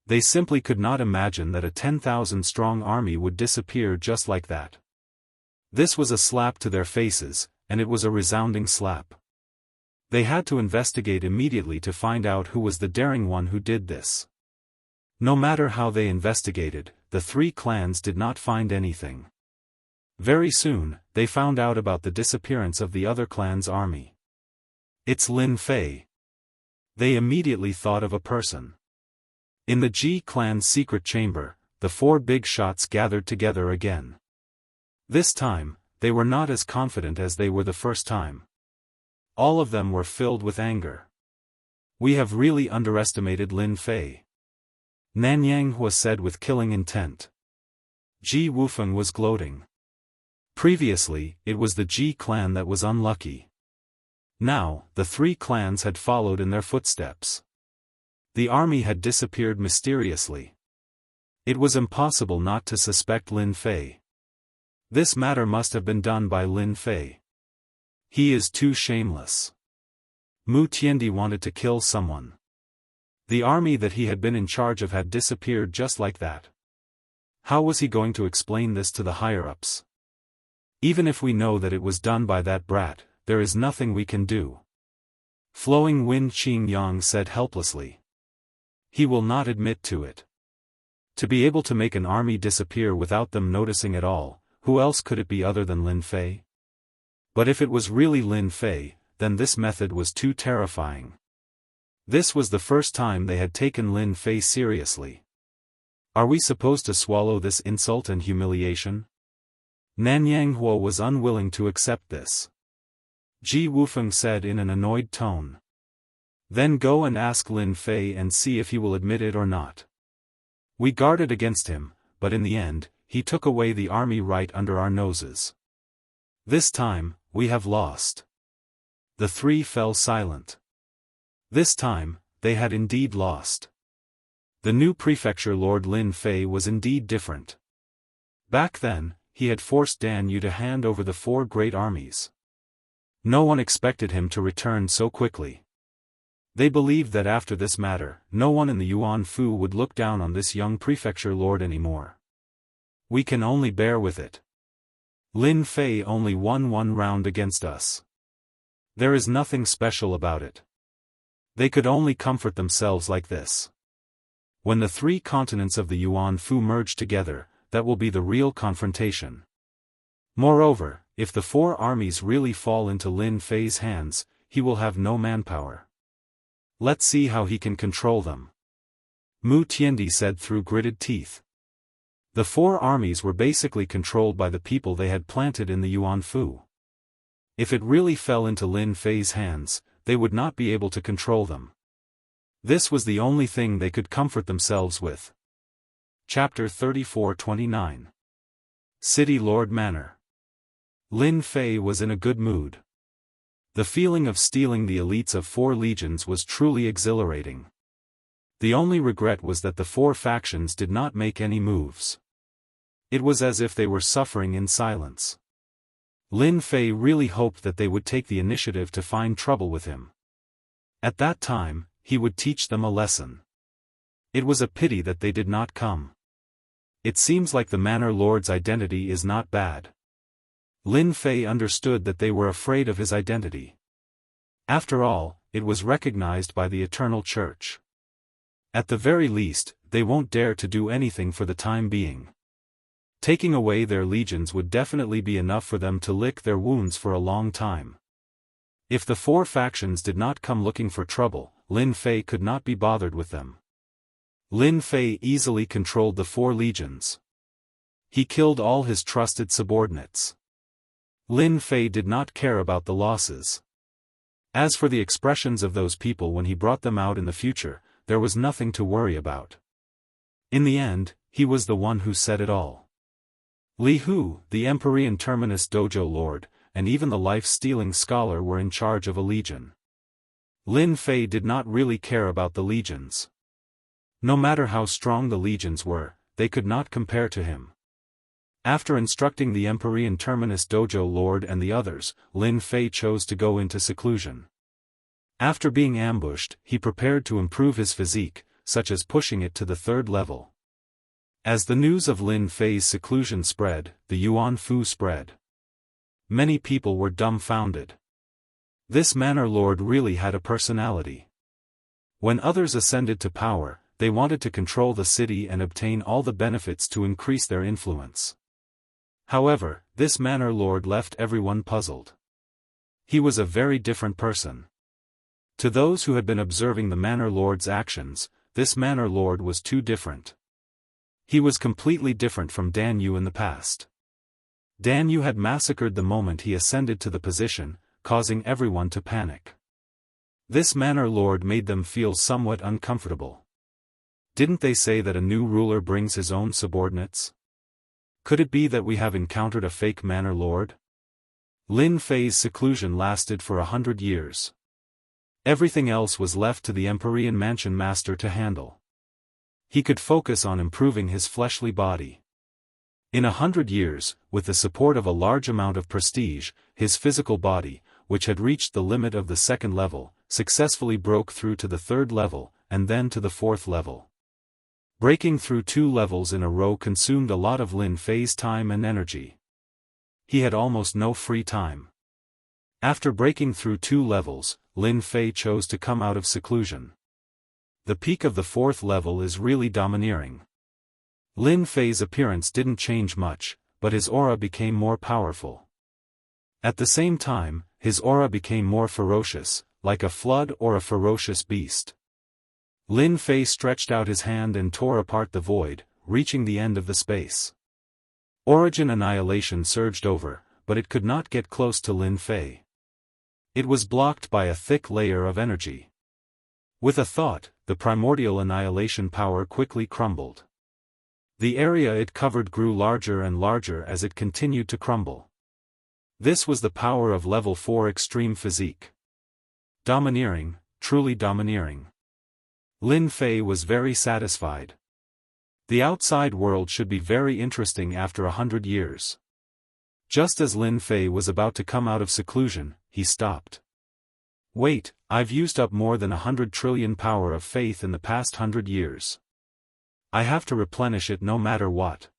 They simply could not imagine that a 10,000-strong army would disappear just like that. This was a slap to their faces, and it was a resounding slap. They had to investigate immediately to find out who was the daring one who did this. No matter how they investigated, the 3 clans did not find anything. Very soon, they found out about the disappearance of the other clan's army. It's Lin Fei. They immediately thought of a person. In the Ji clan's secret chamber, the 4 big shots gathered together again. This time, they were not as confident as they were the first time. All of them were filled with anger. We have really underestimated Lin Fei. Nanyang Hua said with killing intent. Ji Wufeng was gloating. Previously, it was the Ji clan that was unlucky. Now, the three clans had followed in their footsteps. The army had disappeared mysteriously. It was impossible not to suspect Lin Fei. This matter must have been done by Lin Fei. He is too shameless. Mu Tiandi wanted to kill someone. The army that he had been in charge of had disappeared just like that. How was he going to explain this to the higher-ups? Even if we know that it was done by that brat, there is nothing we can do. Flowing Wind Qingyang said helplessly. He will not admit to it. To be able to make an army disappear without them noticing at all, who else could it be other than Lin Fei? But if it was really Lin Fei, then this method was too terrifying. This was the first time they had taken Lin Fei seriously. Are we supposed to swallow this insult and humiliation? Nanyang Hua was unwilling to accept this. Ji Wufeng said in an annoyed tone. Then go and ask Lin Fei and see if he will admit it or not. We guarded against him, but in the end, he took away the army right under our noses. This time, we have lost. The three fell silent. This time, they had indeed lost. The new prefecture Lord Lin Fei was indeed different. Back then, he had forced Dan Yu to hand over the four great armies. No one expected him to return so quickly. They believed that after this matter, no one in the Yuan Fu would look down on this young prefecture lord anymore. We can only bear with it. Lin Fei only won one round against us. There is nothing special about it. They could only comfort themselves like this. When the three continents of the Yuan Fu merge together, that will be the real confrontation. Moreover, if the four armies really fall into Lin Fei's hands, he will have no manpower. Let's see how he can control them. Mu Tiandi said through gritted teeth. The four armies were basically controlled by the people they had planted in the Yuan Fu. If it really fell into Lin Fei's hands, they would not be able to control them. This was the only thing they could comfort themselves with. Chapter 34-29. City Lord Manor. Lin Fei was in a good mood. The feeling of stealing the elites of 4 legions was truly exhilarating. The only regret was that the 4 factions did not make any moves. It was as if they were suffering in silence. Lin Fei really hoped that they would take the initiative to find trouble with him. At that time, he would teach them a lesson. It was a pity that they did not come. It seems like the Manor Lord's identity is not bad. Lin Fei understood that they were afraid of his identity. After all, it was recognized by the Eternal Church. At the very least, they won't dare to do anything for the time being. Taking away their legions would definitely be enough for them to lick their wounds for a long time. If the 4 factions did not come looking for trouble, Lin Fei could not be bothered with them. Lin Fei easily controlled the 4 legions. He killed all his trusted subordinates. Lin Fei did not care about the losses. As for the expressions of those people when he brought them out in the future, there was nothing to worry about. In the end, he was the one who said it all. Li Hu, the Empyrean Terminus Dojo Lord, and even the life-stealing scholar were in charge of a legion. Lin Fei did not really care about the legions. No matter how strong the legions were, they could not compare to him. After instructing the Empyrean Terminus Dojo Lord and the others, Lin Fei chose to go into seclusion. After being ambushed, he prepared to improve his physique, such as pushing it to the 3rd level. As the news of Lin Fei's seclusion spread, the Yuan Fu spread. Many people were dumbfounded. This Manor Lord really had a personality. When others ascended to power, they wanted to control the city and obtain all the benefits to increase their influence. However, this Manor Lord left everyone puzzled. He was a very different person. To those who had been observing the Manor Lord's actions, this Manor Lord was too different. He was completely different from Dan Yu in the past. Dan Yu had massacred the moment he ascended to the position, causing everyone to panic. This Manor Lord made them feel somewhat uncomfortable. Didn't they say that a new ruler brings his own subordinates? Could it be that we have encountered a fake manor lord? Lin Fei's seclusion lasted for 100 years. Everything else was left to the Empyrean Mansion Master to handle. He could focus on improving his fleshly body. In 100 years, with the support of a large amount of prestige, his physical body, which had reached the limit of the 2nd level, successfully broke through to the 3rd level, and then to the 4th level. Breaking through 2 levels in a row consumed a lot of Lin Fei's time and energy. He had almost no free time. After breaking through 2 levels, Lin Fei chose to come out of seclusion. The peak of the 4th level is really domineering. Lin Fei's appearance didn't change much, but his aura became more powerful. At the same time, his aura became more ferocious, like a flood or a ferocious beast. Lin Fei stretched out his hand and tore apart the void, reaching the end of the space. Origin annihilation surged over, but it could not get close to Lin Fei. It was blocked by a thick layer of energy. With a thought, the primordial annihilation power quickly crumbled. The area it covered grew larger and larger as it continued to crumble. This was the power of level 4 extreme physique. Domineering, truly domineering. Lin Fei was very satisfied. The outside world should be very interesting after 100 years. Just as Lin Fei was about to come out of seclusion, he stopped. Wait, I've used up more than 100 trillion power of faith in the past 100 years. I have to replenish it no matter what.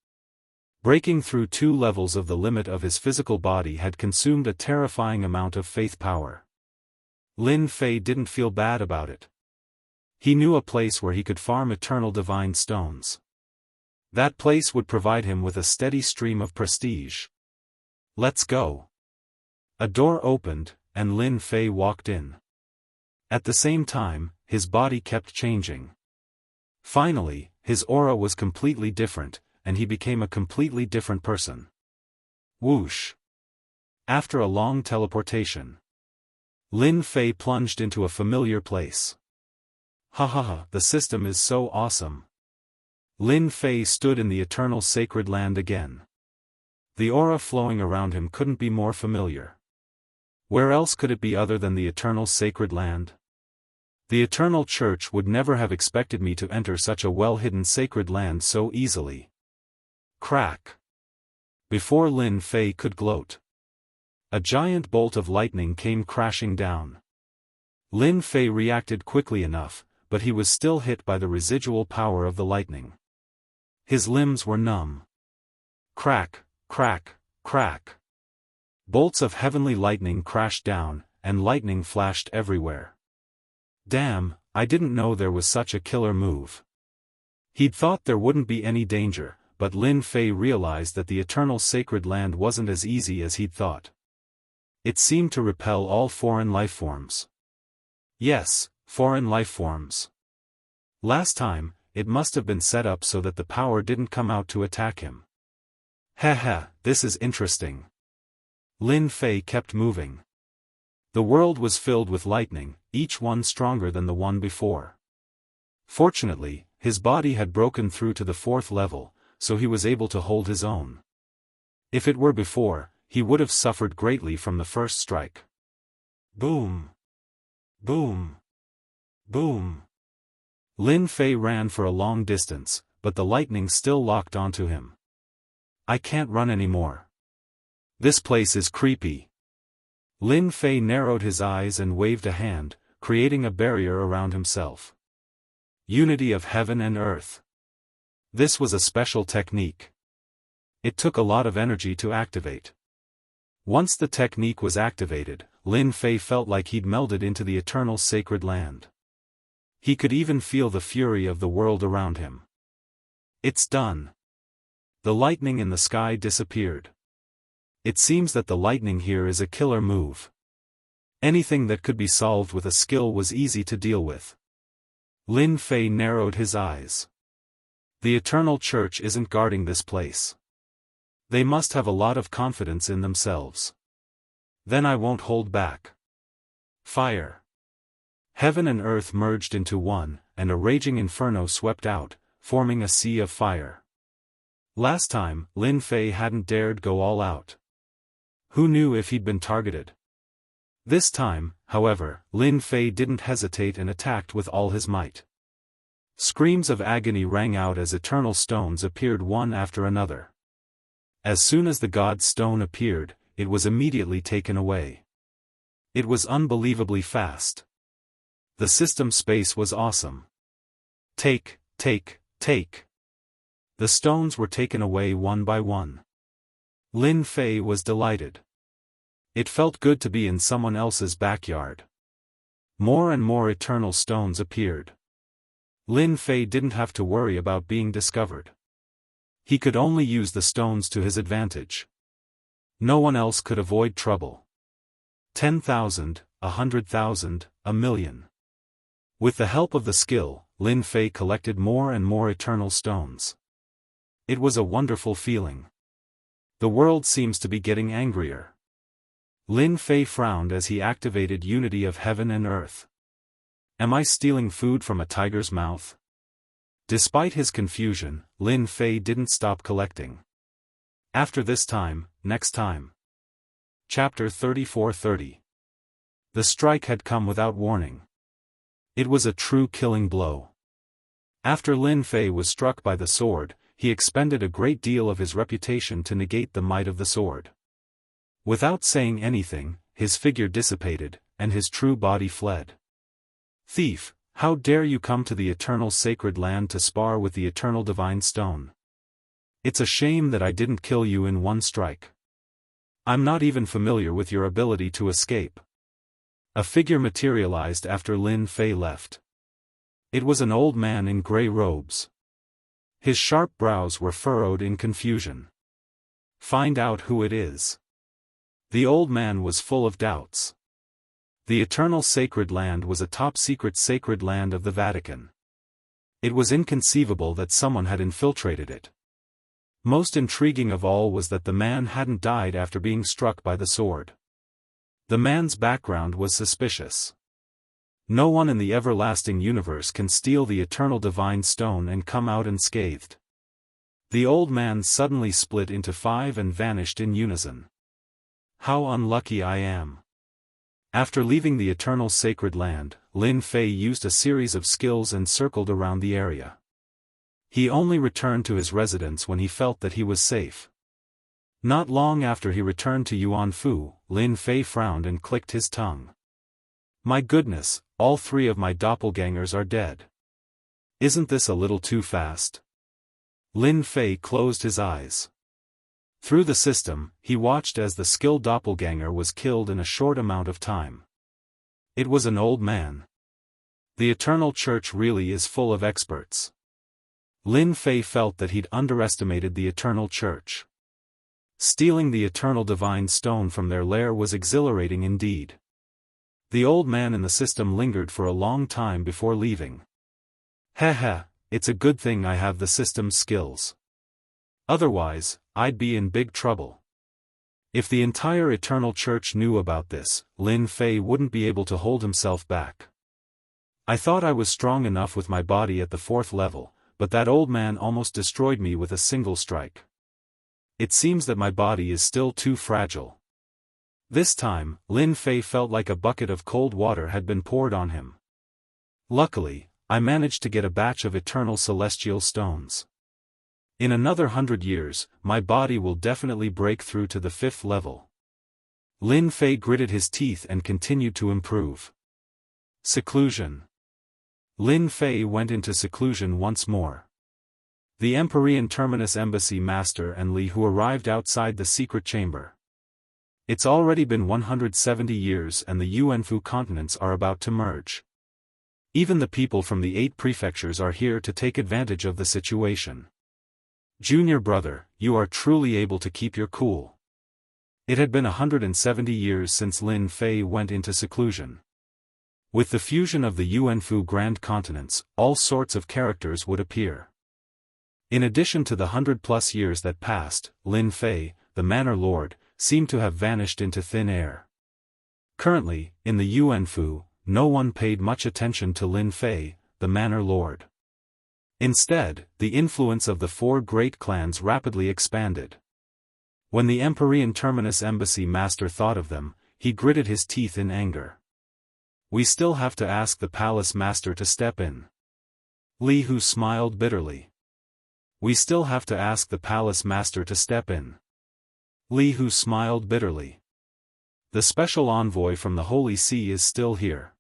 Breaking through 2 levels of the limit of his physical body had consumed a terrifying amount of faith power. Lin Fei didn't feel bad about it. He knew a place where he could farm eternal divine stones. That place would provide him with a steady stream of prestige. Let's go. A door opened, and Lin Fei walked in. At the same time, his body kept changing. Finally, his aura was completely different, and he became a completely different person. Whoosh! After a long teleportation, Lin Fei plunged into a familiar place. Ha ha ha, the system is so awesome. Lin Fei stood in the eternal sacred land again. The aura flowing around him couldn't be more familiar. Where else could it be other than the eternal sacred land? The eternal church would never have expected me to enter such a well-hidden sacred land so easily. Crack! Before Lin Fei could gloat, a giant bolt of lightning came crashing down. Lin Fei reacted quickly enough, but he was still hit by the residual power of the lightning. His limbs were numb. Crack, crack, crack. Bolts of heavenly lightning crashed down, and lightning flashed everywhere. Damn, I didn't know there was such a killer move. He'd thought there wouldn't be any danger, but Lin Fei realized that the eternal sacred land wasn't as easy as he'd thought. It seemed to repel all foreign lifeforms. Yes, foreign lifeforms. Last time, it must have been set up so that the power didn't come out to attack him. Heh, this is interesting. Lin Fei kept moving. The world was filled with lightning, each one stronger than the one before. Fortunately, his body had broken through to the 4th level, so he was able to hold his own. If it were before, he would have suffered greatly from the first strike. Boom! Boom! Boom! Lin Fei ran for a long distance, but the lightning still locked onto him. I can't run anymore. This place is creepy. Lin Fei narrowed his eyes and waved a hand, creating a barrier around himself. Unity of heaven and earth. This was a special technique. It took a lot of energy to activate. Once the technique was activated, Lin Fei felt like he'd melded into the eternal sacred land. He could even feel the fury of the world around him. It's done. The lightning in the sky disappeared. It seems that the lightning here is a killer move. Anything that could be solved with a skill was easy to deal with. Lin Fei narrowed his eyes. The Eternal Church isn't guarding this place. They must have a lot of confidence in themselves. Then I won't hold back. Fire. Heaven and earth merged into one, and a raging inferno swept out, forming a sea of fire. Last time, Lin Fei hadn't dared go all out. Who knew if he'd been targeted? This time, however, Lin Fei didn't hesitate and attacked with all his might. Screams of agony rang out as eternal stones appeared one after another. As soon as the god's stone appeared, it was immediately taken away. It was unbelievably fast. The system space was awesome. Take. The stones were taken away one by one. Lin Fei was delighted. It felt good to be in someone else's backyard. More and more eternal stones appeared. Lin Fei didn't have to worry about being discovered. He could only use the stones to his advantage. No one else could avoid trouble. 10,000, 100,000, a million. With the help of the skill, Lin Fei collected more and more eternal stones. It was a wonderful feeling. The world seems to be getting angrier. Lin Fei frowned as he activated unity of heaven and earth. Am I stealing food from a tiger's mouth? Despite his confusion, Lin Fei didn't stop collecting. After this time, next time. Chapter 34:30. The strike had come without warning. It was a true killing blow. After Lin Fei was struck by the sword, he expended a great deal of his reputation to negate the might of the sword. Without saying anything, his figure dissipated, and his true body fled. Thief, how dare you come to the eternal sacred land to spar with the eternal divine stone? It's a shame that I didn't kill you in one strike. I'm not even familiar with your ability to escape. A figure materialized after Lin Fei left. It was an old man in gray robes. His sharp brows were furrowed in confusion. Find out who it is. The old man was full of doubts. The eternal sacred land was a top-secret sacred land of the Vatican. It was inconceivable that someone had infiltrated it. Most intriguing of all was that the man hadn't died after being struck by the sword. The man's background was suspicious. No one in the everlasting universe can steal the eternal divine stone and come out unscathed. The old man suddenly split into 5 and vanished in unison. How unlucky I am. After leaving the eternal sacred land, Lin Fei used a series of skills and circled around the area. He only returned to his residence when he felt that he was safe. Not long after he returned to Yuanfu, Lin Fei frowned and clicked his tongue. My goodness, all 3 of my doppelgangers are dead. Isn't this a little too fast? Lin Fei closed his eyes. Through the system, he watched as the skilled doppelganger was killed in a short amount of time. It was an old man. The Eternal Church really is full of experts. Lin Fei felt that he'd underestimated the Eternal Church. Stealing the eternal divine stone from their lair was exhilarating indeed. The old man in the system lingered for a long time before leaving. Heh, it's a good thing I have the system's skills. Otherwise, I'd be in big trouble. If the entire Eternal Church knew about this, Lin Fei wouldn't be able to hold himself back. I thought I was strong enough with my body at the 4th level, but that old man almost destroyed me with a single strike. It seems that my body is still too fragile. This time, Lin Fei felt like a bucket of cold water had been poured on him. Luckily, I managed to get a batch of eternal celestial stones. In another 100 years, my body will definitely break through to the 5th level. Lin Fei gritted his teeth and continued to improve. Seclusion. Lin Fei went into seclusion once more. The Empyrean Terminus Embassy Master and Li Hu arrived outside the secret chamber. It's already been 170 years and the Yuanfu continents are about to merge. Even the people from the 8 prefectures are here to take advantage of the situation. Junior brother, you are truly able to keep your cool. It had been 170 years since Lin Fei went into seclusion. With the fusion of the Yuanfu Grand Continents, all sorts of characters would appear. In addition to the 100+ years that passed, Lin Fei, the Manor Lord, seemed to have vanished into thin air. Currently, in the Yuanfu, no one paid much attention to Lin Fei, the manor lord. Instead, the influence of the four great clans rapidly expanded. When the Empyrean Terminus Embassy Master thought of them, he gritted his teeth in anger. We still have to ask the Palace Master to step in. Li Hu smiled bitterly. We still have to ask the Palace Master to step in. Li Hu smiled bitterly. The special envoy from the Holy See is still here.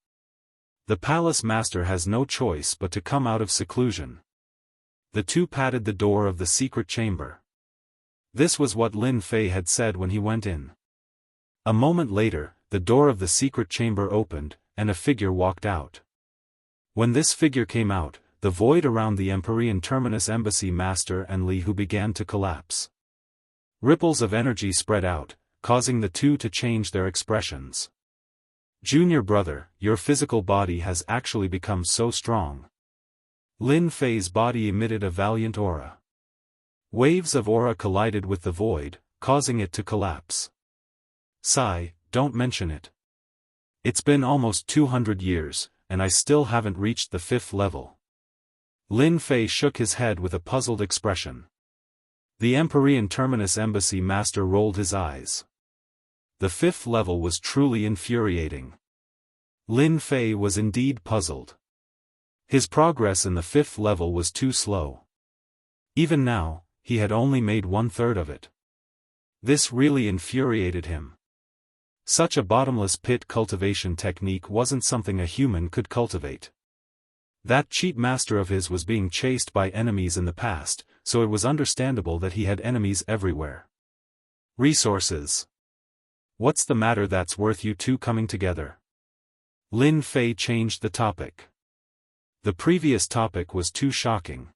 The Palace Master has no choice but to come out of seclusion. The two patted the door of the secret chamber. This was what Lin Fei had said when he went in. A moment later, the door of the secret chamber opened, and a figure walked out. When this figure came out, the void around the Empyrean Terminus Embassy Master and Li Hu began to collapse. Ripples of energy spread out, causing the two to change their expressions. Junior brother, your physical body has actually become so strong. Lin Fei's body emitted a valiant aura. Waves of aura collided with the void, causing it to collapse. Sigh, don't mention it. It's been almost 200 years, and I still haven't reached the 5th level. Lin Fei shook his head with a puzzled expression. The Empyrean Terminus Embassy Master rolled his eyes. The 5th level was truly infuriating. Lin Fei was indeed puzzled. His progress in the 5th level was too slow. Even now, he had only made 1/3 of it. This really infuriated him. Such a bottomless pit cultivation technique wasn't something a human could cultivate. That cheat master of his was being chased by enemies in the past, so it was understandable that he had enemies everywhere. Resources. What's the matter that's worth you two coming together? Lin Fei changed the topic. The previous topic was too shocking.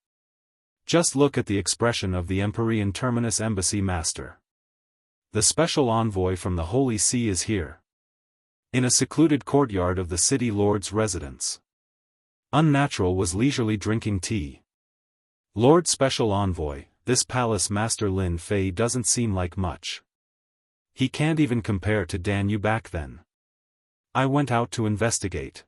Just look at the expression of the Empyrean Terminus Embassy Master. The special envoy from the Holy See is here. In a secluded courtyard of the city lord's residence. Unnatural was leisurely drinking tea. Lord Special Envoy, this Palace Master Lin Fei doesn't seem like much. He can't even compare to Dan Yu back then. I went out to investigate.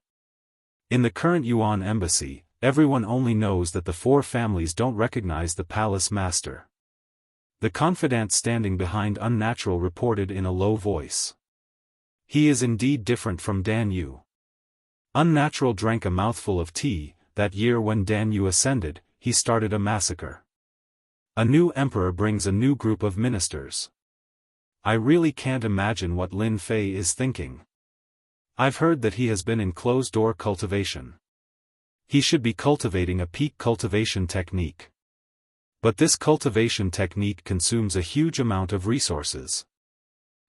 In the current Yuan embassy, everyone only knows that the four families don't recognize the Palace Master. The confidant standing behind Unnatural reported in a low voice. He is indeed different from Dan Yu. Unnatural drank a mouthful of tea. That year when Dan Yu ascended, he started a massacre. A new emperor brings a new group of ministers. I really can't imagine what Lin Fei is thinking. I've heard that he has been in closed-door cultivation. He should be cultivating a peak cultivation technique. But this cultivation technique consumes a huge amount of resources.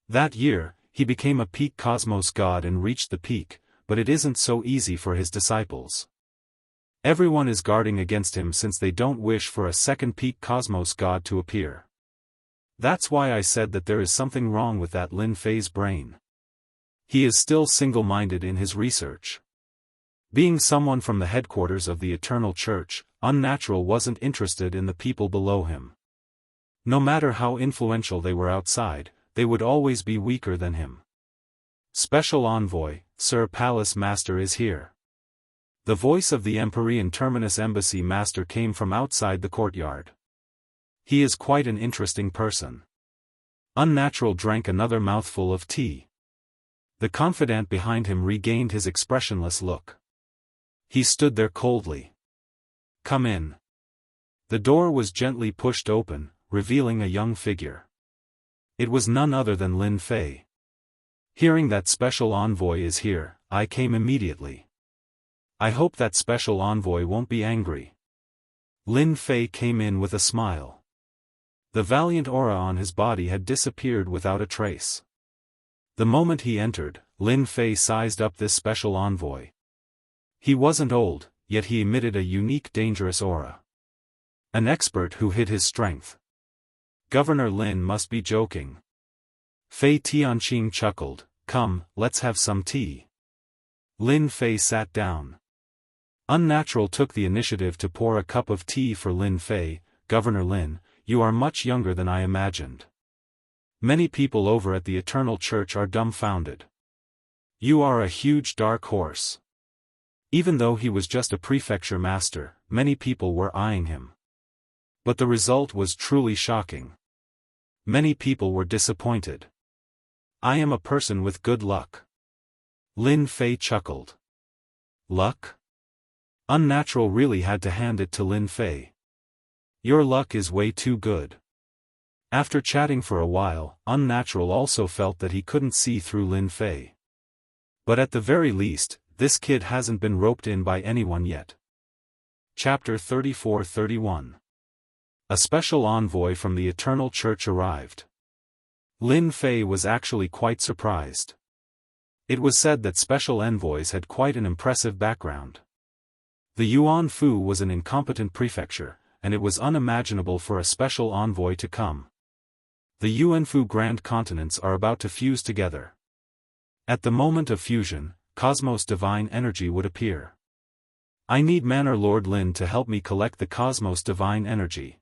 That year, he became a peak cosmos god and reached the peak, but it isn't so easy for his disciples. Everyone is guarding against him since they don't wish for a second peak cosmos god to appear. That's why I said that there is something wrong with that Lin Fei's brain. He is still single-minded in his research. Being someone from the headquarters of the Eternal Church, Unnatural wasn't interested in the people below him. No matter how influential they were outside, they would always be weaker than him. Special Envoy, Sir Palace Master is here. The voice of the Empyrean Terminus Embassy Master came from outside the courtyard. He is quite an interesting person. Unnatural drank another mouthful of tea. The confidant behind him regained his expressionless look. He stood there coldly. Come in. The door was gently pushed open, revealing a young figure. It was none other than Lin Fei. Hearing that Special Envoy is here, I came immediately. I hope that Special Envoy won't be angry. Lin Fei came in with a smile. The valiant aura on his body had disappeared without a trace. The moment he entered, Lin Fei sized up this Special Envoy. He wasn't old, yet he emitted a unique dangerous aura. An expert who hid his strength. Governor Lin must be joking. Fei Tianqing chuckled, come, let's have some tea. Lin Fei sat down. Unnatural took the initiative to pour a cup of tea for Lin Fei. Governor Lin, you are much younger than I imagined. Many people over at the Eternal Church are dumbfounded. You are a huge dark horse. Even though he was just a prefecture master, many people were eyeing him. But the result was truly shocking. Many people were disappointed. I am a person with good luck. Lin Fei chuckled. Luck? Unnatural really had to hand it to Lin Fei. Your luck is way too good. After chatting for a while, Unnatural also felt that he couldn't see through Lin Fei. But at the very least, this kid hasn't been roped in by anyone yet. Chapter 34-31. A special envoy from the Eternal Church arrived. Lin Fei was actually quite surprised. It was said that special envoys had quite an impressive background. The Yuan Fu was an incompetent prefecture, and it was unimaginable for a special envoy to come. The Yuan Fu Grand Continents are about to fuse together. At the moment of fusion, Cosmos Divine Energy would appear. I need Manor Lord Lin to help me collect the Cosmos Divine Energy.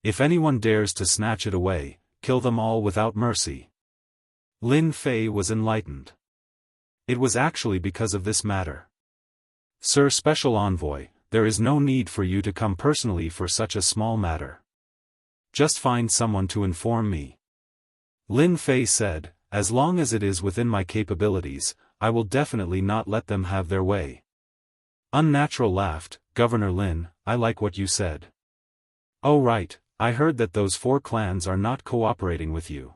If anyone dares to snatch it away, kill them all without mercy. Lin Fei was enlightened. It was actually because of this matter. Sir Special Envoy, there is no need for you to come personally for such a small matter. Just find someone to inform me. Lin Fei said, as long as it is within my capabilities, I will definitely not let them have their way. Unnatural laughed. Governor Lin, I like what you said. Oh right, I heard that those 4 clans are not cooperating with you.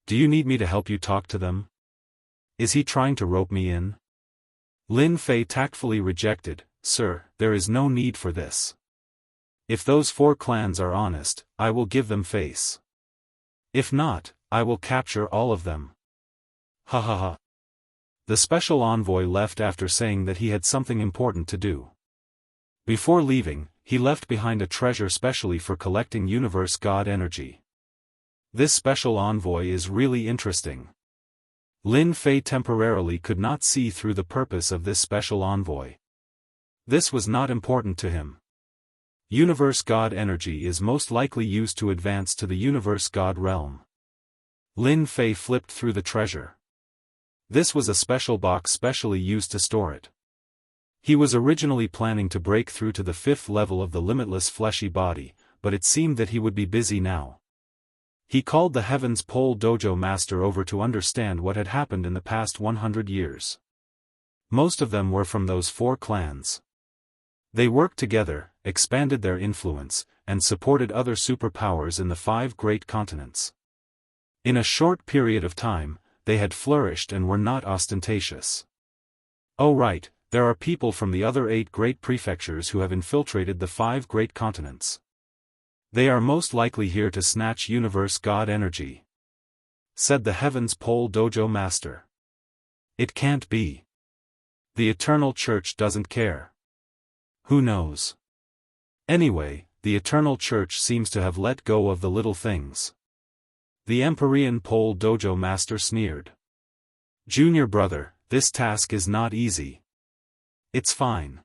Do you need me to help you talk to them? Is he trying to rope me in? Lin Fei tactfully rejected, Sir, there is no need for this. If those 4 clans are honest, I will give them face. If not, I will capture all of them. Ha ha ha. The special envoy left after saying that he had something important to do. Before leaving, he left behind a treasure specially for collecting universe god energy. This special envoy is really interesting. Lin Fei temporarily could not see through the purpose of this special envoy. This was not important to him. Universe god energy is most likely used to advance to the universe god realm. Lin Fei flipped through the treasure. This was a special box specially used to store it. He was originally planning to break through to the 5th level of the limitless fleshy body, but it seemed that he would be busy now. He called the Heaven's Pole Dojo Master over to understand what had happened in the past 100 years. Most of them were from those 4 clans. They worked together, expanded their influence, and supported other superpowers in the 5 great continents. In a short period of time, they had flourished and were not ostentatious. Oh right, there are people from the other 8 great prefectures who have infiltrated the 5 great continents. They are most likely here to snatch universe god energy, said the Heaven's Pole Dojo Master. It can't be. The Eternal Church doesn't care. Who knows? Anyway, the Eternal Church seems to have let go of the little things. The Empyrean Pole Dojo Master sneered. Junior brother, this task is not easy. It's fine.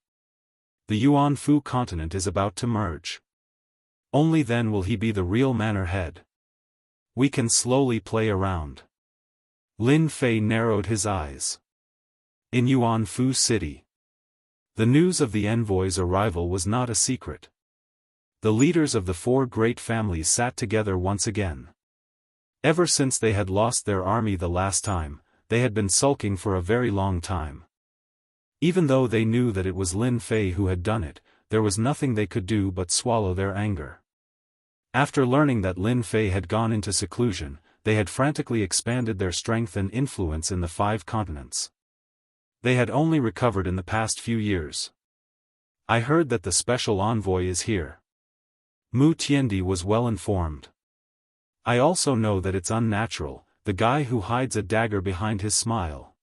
The Yuan Fu continent is about to merge. Only then will he be the real manor head. We can slowly play around. Lin Fei narrowed his eyes. In Yuan Fu City. The news of the envoy's arrival was not a secret. The leaders of the 4 great families sat together once again. Ever since they had lost their army the last time, they had been sulking for a very long time. Even though they knew that it was Lin Fei who had done it, there was nothing they could do but swallow their anger. After learning that Lin Fei had gone into seclusion, they had frantically expanded their strength and influence in the 5 continents. They had only recovered in the past few years. I heard that the special envoy is here. Mu Tiandi was well informed. I also know that it's unnatural, the guy who hides a dagger behind his smile.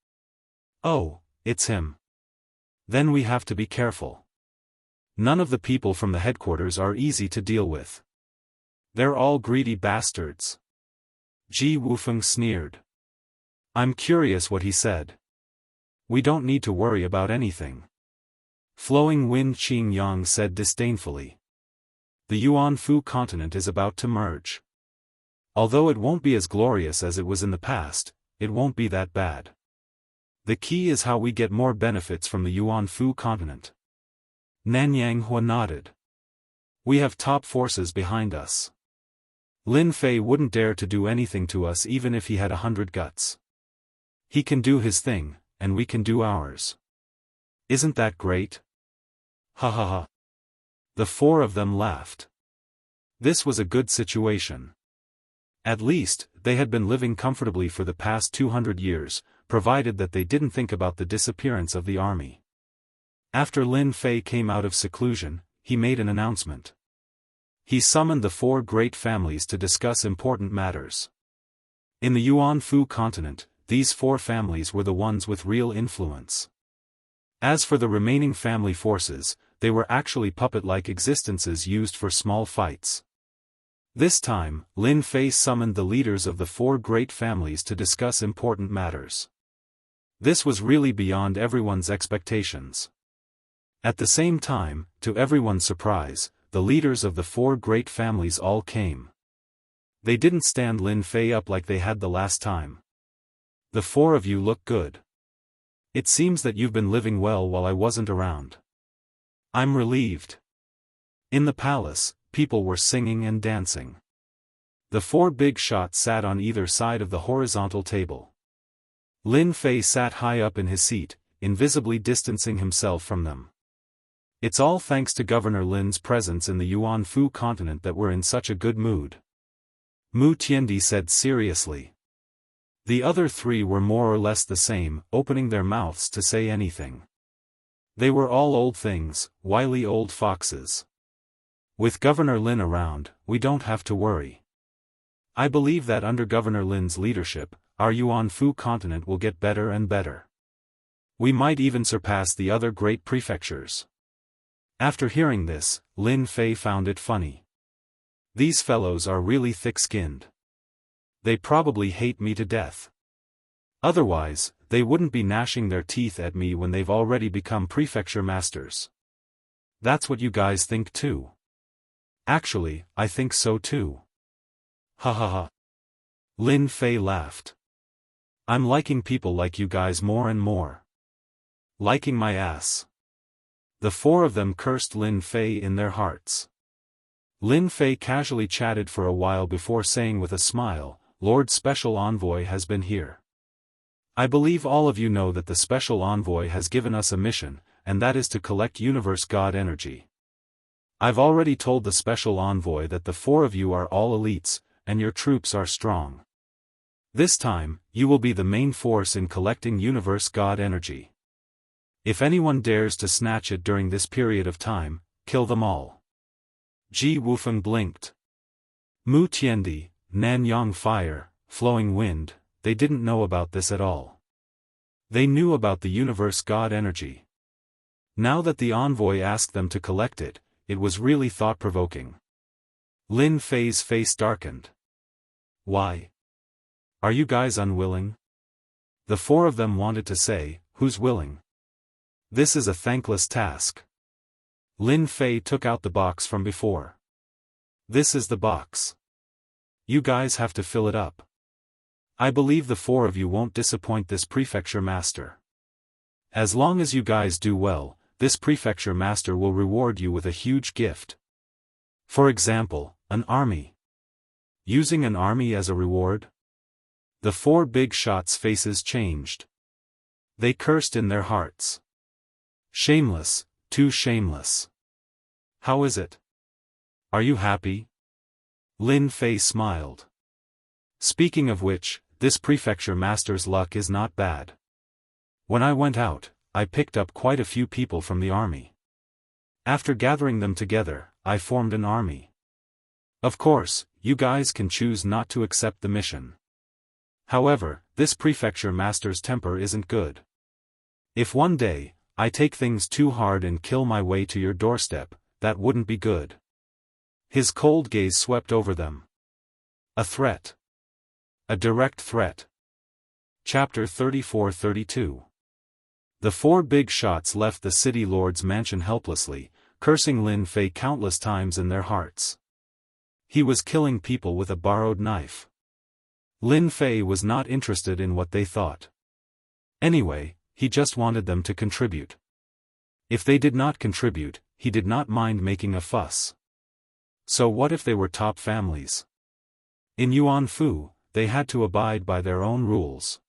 Oh, it's him. Then we have to be careful. None of the people from the headquarters are easy to deal with. They're all greedy bastards. Ji Wufeng sneered. I'm curious what he said. We don't need to worry about anything. Flowing Wind Qing Yang said disdainfully. The Yuan Fu continent is about to merge. Although it won't be as glorious as it was in the past, it won't be that bad. The key is how we get more benefits from the Yuan-Fu continent. Nanyang Hua nodded. We have top forces behind us. Lin Fei wouldn't dare to do anything to us even if he had 100 guts. He can do his thing, and we can do ours. Isn't that great? Ha ha ha. The four of them laughed. This was a good situation. At least, they had been living comfortably for the past 200 years, provided that they didn't think about the disappearance of the army. After Lin Fei came out of seclusion, he made an announcement. He summoned the four great families to discuss important matters. In the Yuan-Fu continent, these four families were the ones with real influence. As for the remaining family forces, they were actually puppet-like existences used for small fights. This time, Lin Fei summoned the leaders of the four great families to discuss important matters. This was really beyond everyone's expectations. At the same time, to everyone's surprise, the leaders of the four great families all came. They didn't stand Lin Fei up like they had the last time. The four of you look good. It seems that you've been living well while I wasn't around. I'm relieved. In the palace, people were singing and dancing. The four big shots sat on either side of the horizontal table. Lin Fei sat high up in his seat, invisibly distancing himself from them. It's all thanks to Governor Lin's presence in the Yuan-Fu continent that we're in such a good mood. Mu Tiandi said seriously. The other three were more or less the same, opening their mouths to say anything. They were all old things, wily old foxes. With Governor Lin around, we don't have to worry. I believe that under Governor Lin's leadership, our Yuan-Fu continent will get better and better. We might even surpass the other great prefectures. After hearing this, Lin Fei found it funny. These fellows are really thick-skinned. They probably hate me to death. Otherwise, they wouldn't be gnashing their teeth at me when they've already become prefecture masters. That's what you guys think too. Actually, I think so too. Ha ha ha. Lin Fei laughed. I'm liking people like you guys more and more. Liking my ass. The four of them cursed Lin Fei in their hearts. Lin Fei casually chatted for a while before saying with a smile, Lord Special Envoy has been here. I believe all of you know that the Special Envoy has given us a mission, and that is to collect Universe God energy. I've already told the Special Envoy that the four of you are all elites, and your troops are strong. This time, you will be the main force in collecting Universe God energy. If anyone dares to snatch it during this period of time, kill them all. Ji Wufeng blinked. Mu Tiandi, Nanyang Fire, Flowing Wind, they didn't know about this at all. They knew about the Universe God energy. Now that the envoy asked them to collect it, it was really thought-provoking. Lin Fei's face darkened. Why? Are you guys unwilling? The four of them wanted to say, who's willing? This is a thankless task. Lin Fei took out the box from before. This is the box. You guys have to fill it up. I believe the four of you won't disappoint this prefecture master. As long as you guys do well, this prefecture master will reward you with a huge gift. For example, an army. Using an army as a reward? The four big shots' faces changed. They cursed in their hearts. Shameless, too shameless. How is it? Are you happy? Lin Fei smiled. Speaking of which, this prefecture master's luck is not bad. When I went out, I picked up quite a few people from the army. After gathering them together, I formed an army. Of course, you guys can choose not to accept the mission. However, this prefecture master's temper isn't good. If one day, I take things too hard and kill my way to your doorstep, that wouldn't be good. His cold gaze swept over them. A threat. A direct threat. Chapter 34-32. The four big shots left the city lord's mansion helplessly, cursing Lin Fei countless times in their hearts. He was killing people with a borrowed knife. Lin Fei was not interested in what they thought. Anyway, he just wanted them to contribute. If they did not contribute, he did not mind making a fuss. So what if they were top families? In Yuanfu, they had to abide by their own rules.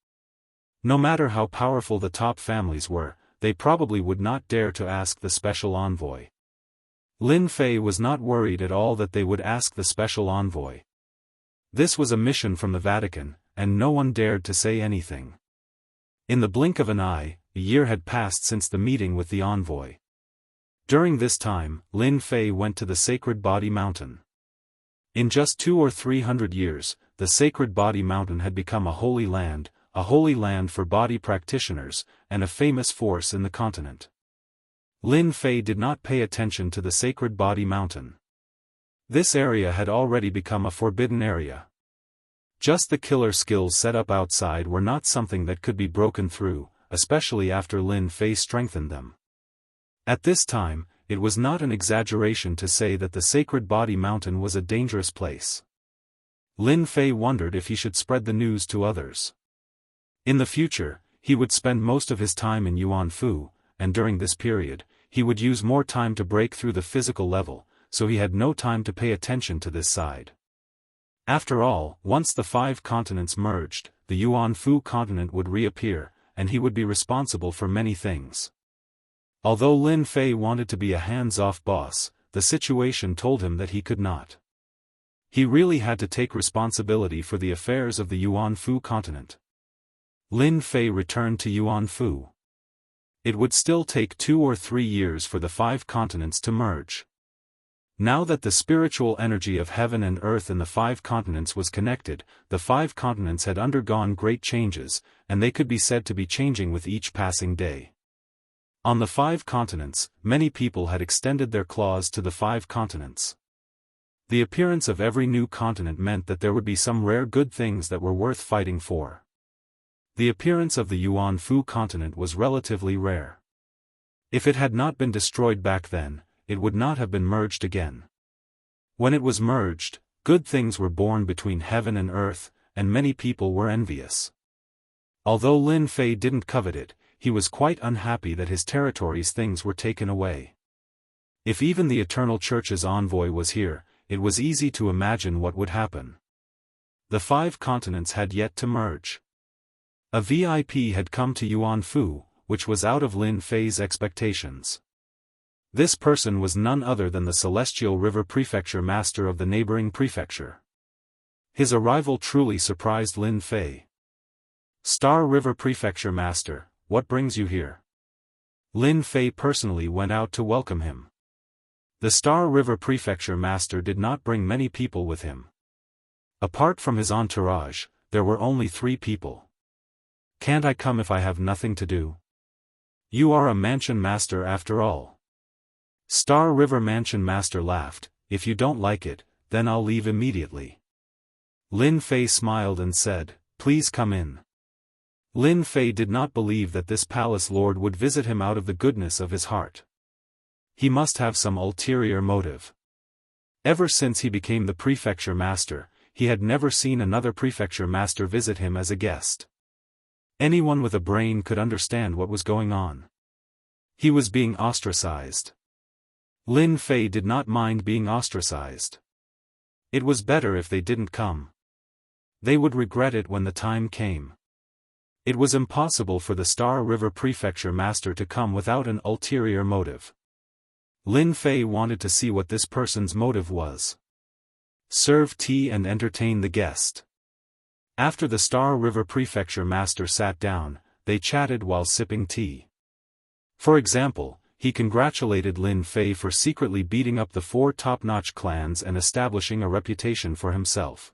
No matter how powerful the top families were, they probably would not dare to ask the special envoy. Lin Fei was not worried at all that they would ask the special envoy. This was a mission from the Vatican, and no one dared to say anything. In the blink of an eye, a year had passed since the meeting with the envoy. During this time, Lin Fei went to the Sacred Body Mountain. In just 200 or 300 years, the Sacred Body Mountain had become a holy land for body practitioners, and a famous force in the continent. Lin Fei did not pay attention to the Sacred Body Mountain. This area had already become a forbidden area. Just the killer skills set up outside were not something that could be broken through, especially after Lin Fei strengthened them. At this time, it was not an exaggeration to say that the Sacred Body Mountain was a dangerous place. Lin Fei wondered if he should spread the news to others. In the future, he would spend most of his time in Yuanfu, and during this period, he would use more time to break through the physical level, so he had no time to pay attention to this side. After all, once the 5 continents merged, the Yuanfu continent would reappear, and he would be responsible for many things. Although Lin Fei wanted to be a hands-off boss, the situation told him that he could not. He really had to take responsibility for the affairs of the Yuanfu continent. Lin Fei returned to Yuanfu. It would still take 2 or 3 years for the 5 continents to merge. Now that the spiritual energy of heaven and earth in the 5 continents was connected, the 5 continents had undergone great changes, and they could be said to be changing with each passing day. On the 5 continents, many people had extended their claws to the 5 continents. The appearance of every new continent meant that there would be some rare good things that were worth fighting for. The appearance of the Yuanfu continent was relatively rare. If it had not been destroyed back then, it would not have been merged again. When it was merged, good things were born between heaven and earth, and many people were envious. Although Lin Fei didn't covet it, he was quite unhappy that his territory's things were taken away. If even the Eternal Church's envoy was here, it was easy to imagine what would happen. The 5 continents had yet to merge. A VIP had come to Yuanfu, which was out of Lin Fei's expectations. This person was none other than the Celestial River Prefecture Master of the neighboring prefecture. His arrival truly surprised Lin Fei. Star River Prefecture Master, what brings you here? Lin Fei personally went out to welcome him. The Star River Prefecture Master did not bring many people with him. Apart from his entourage, there were only 3 people. Can't I come if I have nothing to do? You are a mansion master after all. Star River Mansion Master laughed, if you don't like it, then I'll leave immediately. Lin Fei smiled and said, please come in. Lin Fei did not believe that this palace lord would visit him out of the goodness of his heart. He must have some ulterior motive. Ever since he became the prefecture master, he had never seen another prefecture master visit him as a guest. Anyone with a brain could understand what was going on. He was being ostracized. Lin Fei did not mind being ostracized. It was better if they didn't come. They would regret it when the time came. It was impossible for the Star River Prefecture Master to come without an ulterior motive. Lin Fei wanted to see what this person's motive was. Serve tea and entertain the guest. After the Star River Prefecture Master sat down, they chatted while sipping tea. For example, he congratulated Lin Fei for secretly beating up the 4 top-notch clans and establishing a reputation for himself.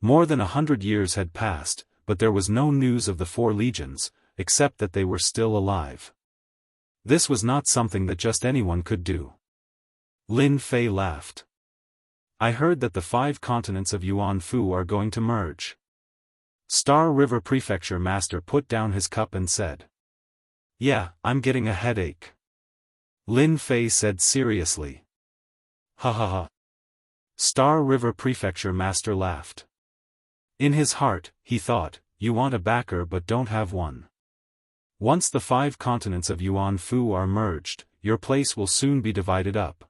More than 100 years had passed, but there was no news of the 4 legions, except that they were still alive. This was not something that just anyone could do. Lin Fei laughed. I heard that the 5 continents of Yuanfu are going to merge. Star River Prefecture Master put down his cup and said. Yeah, I'm getting a headache. Lin Fei said seriously. Ha ha ha. Star River Prefecture Master laughed. In his heart, he thought, you want a backer but don't have one. Once the 5 continents of Yuan-Fu are merged, your place will soon be divided up.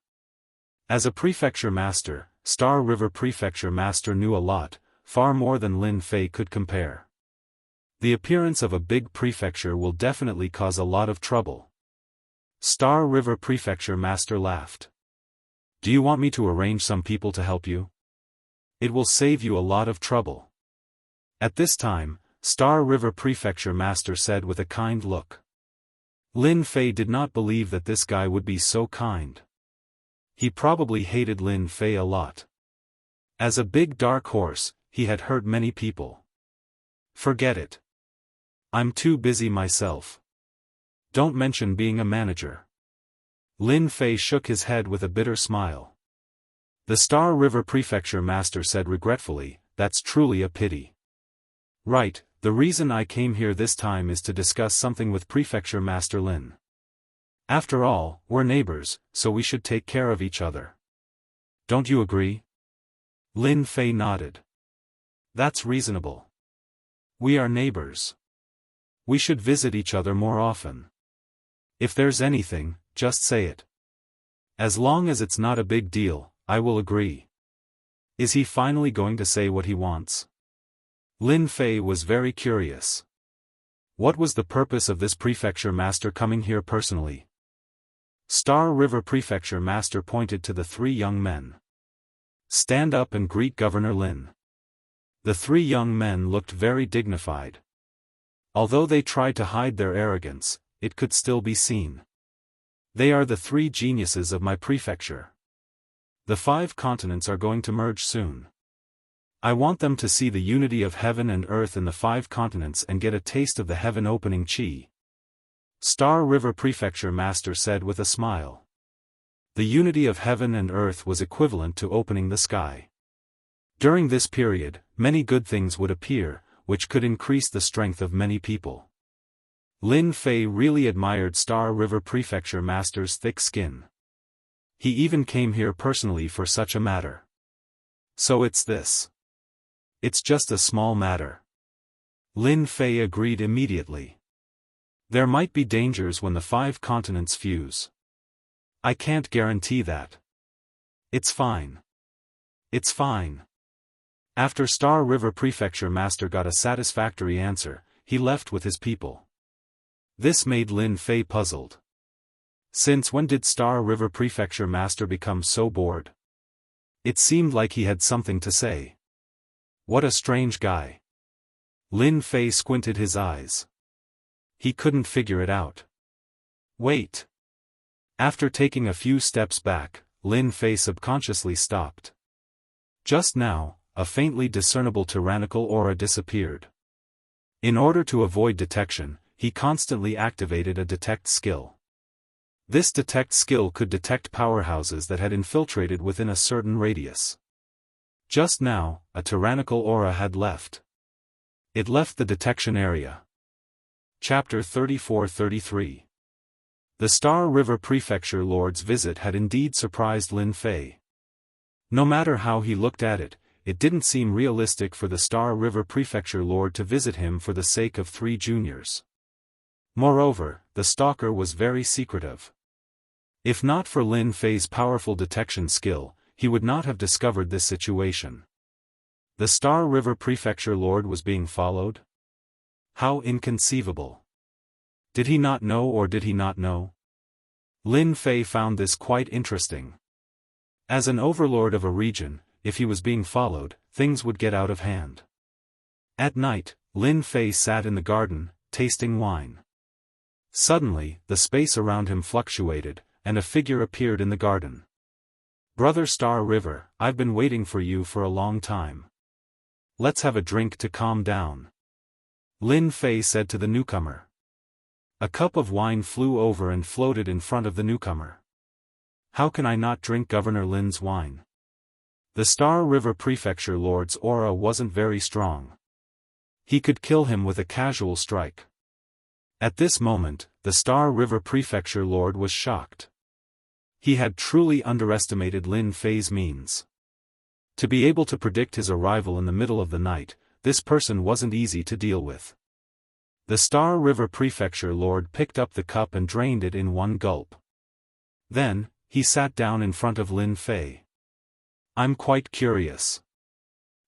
As a prefecture master, Star River Prefecture Master knew a lot, far more than Lin Fei could compare. The appearance of a big prefecture will definitely cause a lot of trouble. Star River Prefecture Master laughed. Do you want me to arrange some people to help you? It will save you a lot of trouble. At this time, Star River Prefecture Master said with a kind look. Lin Fei did not believe that this guy would be so kind. He probably hated Lin Fei a lot. As a big dark horse, he had hurt many people. Forget it. I'm too busy myself. Don't mention being a manager. Lin Fei shook his head with a bitter smile. The Star River Prefecture Master said regretfully, that's truly a pity. Right, the reason I came here this time is to discuss something with Prefecture Master Lin. After all, we're neighbors, so we should take care of each other. Don't you agree? Lin Fei nodded. That's reasonable. We are neighbors. We should visit each other more often. If there's anything, just say it. As long as it's not a big deal, I will agree. Is he finally going to say what he wants? Lin Fei was very curious. What was the purpose of this prefecture master coming here personally? Star River Prefecture Master pointed to the 3 young men. Stand up and greet Governor Lin. The 3 young men looked very dignified. Although they tried to hide their arrogance, it could still be seen. They are the 3 geniuses of my prefecture. The 5 continents are going to merge soon. I want them to see the unity of heaven and earth in the 5 continents and get a taste of the heaven-opening chi. Star River Prefecture Master said with a smile. The unity of heaven and earth was equivalent to opening the sky. During this period, many good things would appear, which could increase the strength of many people. Lin Fei really admired Star River Prefecture Master's thick skin. He even came here personally for such a matter. So it's this. It's just a small matter. Lin Fei agreed immediately. There might be dangers when the 5 continents fuse. I can't guarantee that. It's fine. It's fine. After Star River Prefecture Master got a satisfactory answer, he left with his people. This made Lin Fei puzzled. Since when did Star River Prefecture Master become so bored? It seemed like he had something to say. What a strange guy. Lin Fei squinted his eyes. He couldn't figure it out. Wait. After taking a few steps back, Lin Fei subconsciously stopped. Just now, a faintly discernible tyrannical aura disappeared. In order to avoid detection, he constantly activated a detect skill. This detect skill could detect powerhouses that had infiltrated within a certain radius. Just now, a tyrannical aura had left. It left the detection area. Chapter 34-33. The Star River Prefecture Lord's visit had indeed surprised Lin Fei. No matter how he looked at it, it didn't seem realistic for the Star River Prefecture Lord to visit him for the sake of 3 juniors. Moreover, the stalker was very secretive. If not for Lin Fei's powerful detection skill, he would not have discovered this situation. The Star River Prefecture Lord was being followed? How inconceivable. Did he not know, or did he not know? Lin Fei found this quite interesting. As an overlord of a region, if he was being followed, things would get out of hand. At night, Lin Fei sat in the garden, tasting wine. Suddenly, the space around him fluctuated, and a figure appeared in the garden. Brother Star River, I've been waiting for you for a long time. Let's have a drink to calm down. Lin Fei said to the newcomer. A cup of wine flew over and floated in front of the newcomer. How can I not drink Governor Lin's wine? The Star River Prefecture Lord's aura wasn't very strong. He could kill him with a casual strike. At this moment, the Star River Prefecture Lord was shocked. He had truly underestimated Lin Fei's means. To be able to predict his arrival in the middle of the night, this person wasn't easy to deal with. The Star River Prefecture Lord picked up the cup and drained it in one gulp. Then, he sat down in front of Lin Fei. I'm quite curious.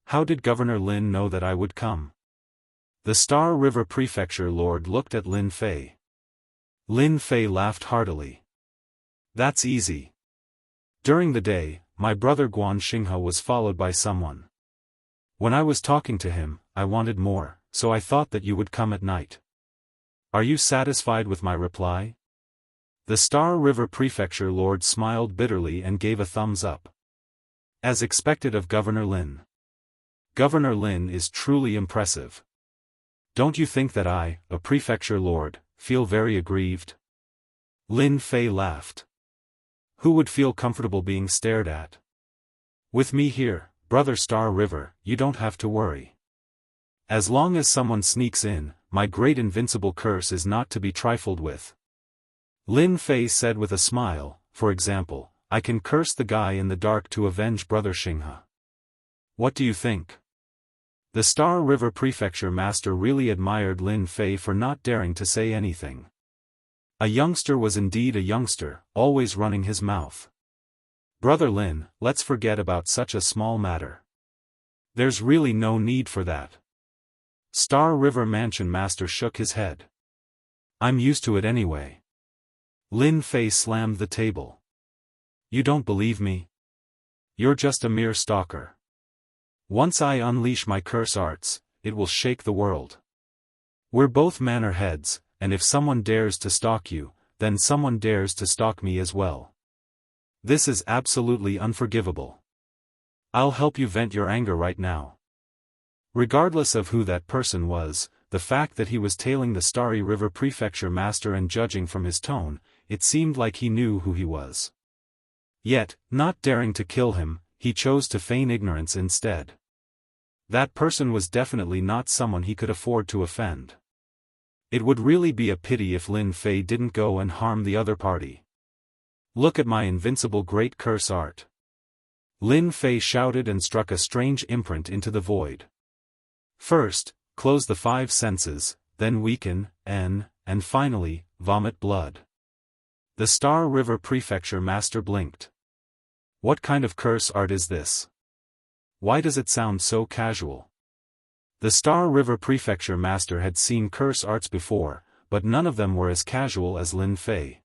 How did Governor Lin know that I would come? The Star River Prefecture Lord looked at Lin Fei. Lin Fei laughed heartily. That's easy. During the day, my brother Guan Xinghe was followed by someone. When I was talking to him, I wanted more, so I thought that you would come at night. Are you satisfied with my reply? The Star River Prefecture Lord smiled bitterly and gave a thumbs up. As expected of Governor Lin. Governor Lin is truly impressive. Don't you think that I, a Prefecture Lord, feel very aggrieved? Lin Fei laughed. Who would feel comfortable being stared at? With me here, Brother Star River, you don't have to worry. As long as someone sneaks in, my great invincible curse is not to be trifled with. Lin Fei said with a smile, for example, I can curse the guy in the dark to avenge Brother Xinghe. What do you think? The Star River Prefecture Master really admired Lin Fei for not daring to say anything. A youngster was indeed a youngster, always running his mouth. Brother Lin, let's forget about such a small matter. There's really no need for that. Star River Mansion Master shook his head. I'm used to it anyway. Lin Fei slammed the table. You don't believe me? You're just a mere stalker. Once I unleash my curse arts, it will shake the world. We're both manor heads, and if someone dares to stalk you, then someone dares to stalk me as well. This is absolutely unforgivable. I'll help you vent your anger right now. Regardless of who that person was, the fact that he was tailing the Starry River Prefecture Master and judging from his tone, it seemed like he knew who he was. Yet, not daring to kill him, he chose to feign ignorance instead. That person was definitely not someone he could afford to offend. It would really be a pity if Lin Fei didn't go and harm the other party. Look at my invincible great curse art. Lin Fei shouted and struck a strange imprint into the void. First, close the 5 senses, then weaken, and finally, vomit blood. The Star River Prefecture Master blinked. What kind of curse art is this? Why does it sound so casual? The Star River Prefecture Master had seen curse arts before, but none of them were as casual as Lin Fei.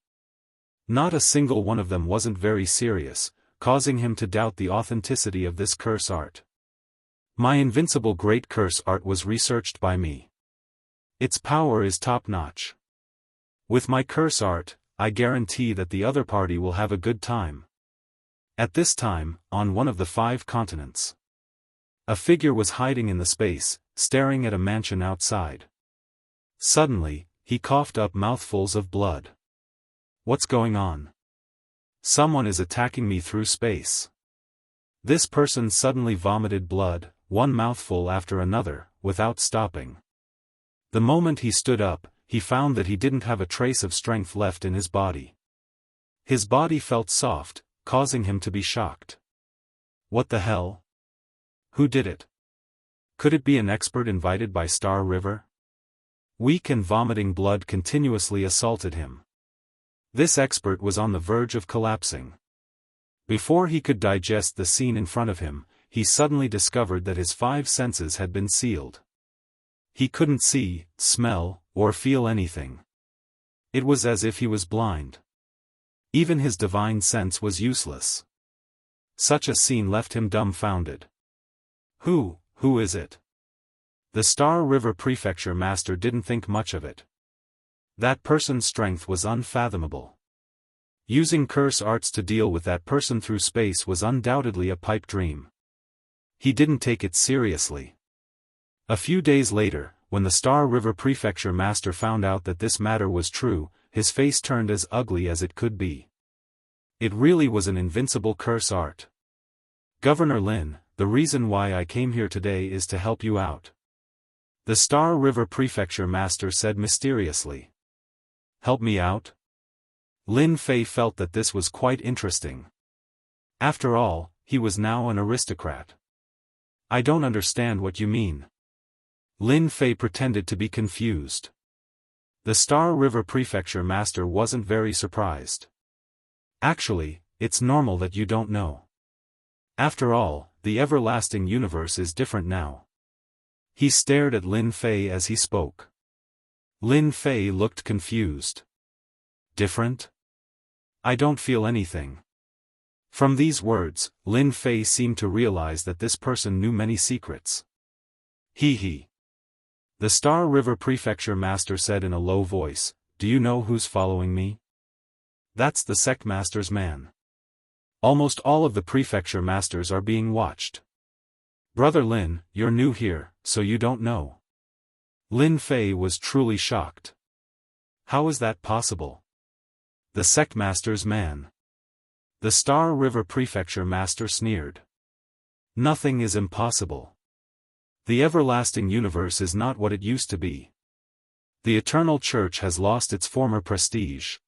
Not a single one of them wasn't very serious, causing him to doubt the authenticity of this curse art. My invincible great curse art was researched by me. Its power is top-notch. With my curse art, I guarantee that the other party will have a good time. At this time, on one of the 5 continents, a figure was hiding in the space, staring at a mansion outside. Suddenly, he coughed up mouthfuls of blood. What's going on? Someone is attacking me through space. This person suddenly vomited blood, one mouthful after another, without stopping. The moment he stood up, he found that he didn't have a trace of strength left in his body. His body felt soft, causing him to be shocked. What the hell? Who did it? Could it be an expert invited by Star River? Weak and vomiting blood continuously assaulted him. This expert was on the verge of collapsing. Before he could digest the scene in front of him, he suddenly discovered that his 5 senses had been sealed. He couldn't see, smell, or feel anything. It was as if he was blind. Even his divine sense was useless. Such a scene left him dumbfounded. Who is it? The Star River Prefecture Master didn't think much of it. That person's strength was unfathomable. Using curse arts to deal with that person through space was undoubtedly a pipe dream. He didn't take it seriously. A few days later, when the Star River Prefecture Master found out that this matter was true, his face turned as ugly as it could be. It really was an invincible curse art. Governor Lin, the reason why I came here today is to help you out. The Star River Prefecture Master said mysteriously. Help me out? Lin Fei felt that this was quite interesting. After all, he was now an aristocrat. I don't understand what you mean. Lin Fei pretended to be confused. The Star River Prefecture Master wasn't very surprised. Actually, it's normal that you don't know. After all, the everlasting universe is different now. He stared at Lin Fei as he spoke. Lin Fei looked confused. Different? I don't feel anything. From these words, Lin Fei seemed to realize that this person knew many secrets. He. The Star River Prefecture Master said in a low voice, "Do you know who's following me?" "That's the Sect Master's man. Almost all of the Prefecture Masters are being watched." "Brother Lin, you're new here, so you don't know." Lin Fei was truly shocked. How is that possible? The Sect Master's man. The Star River Prefecture Master sneered. Nothing is impossible. The everlasting universe is not what it used to be. The Eternal Church has lost its former prestige.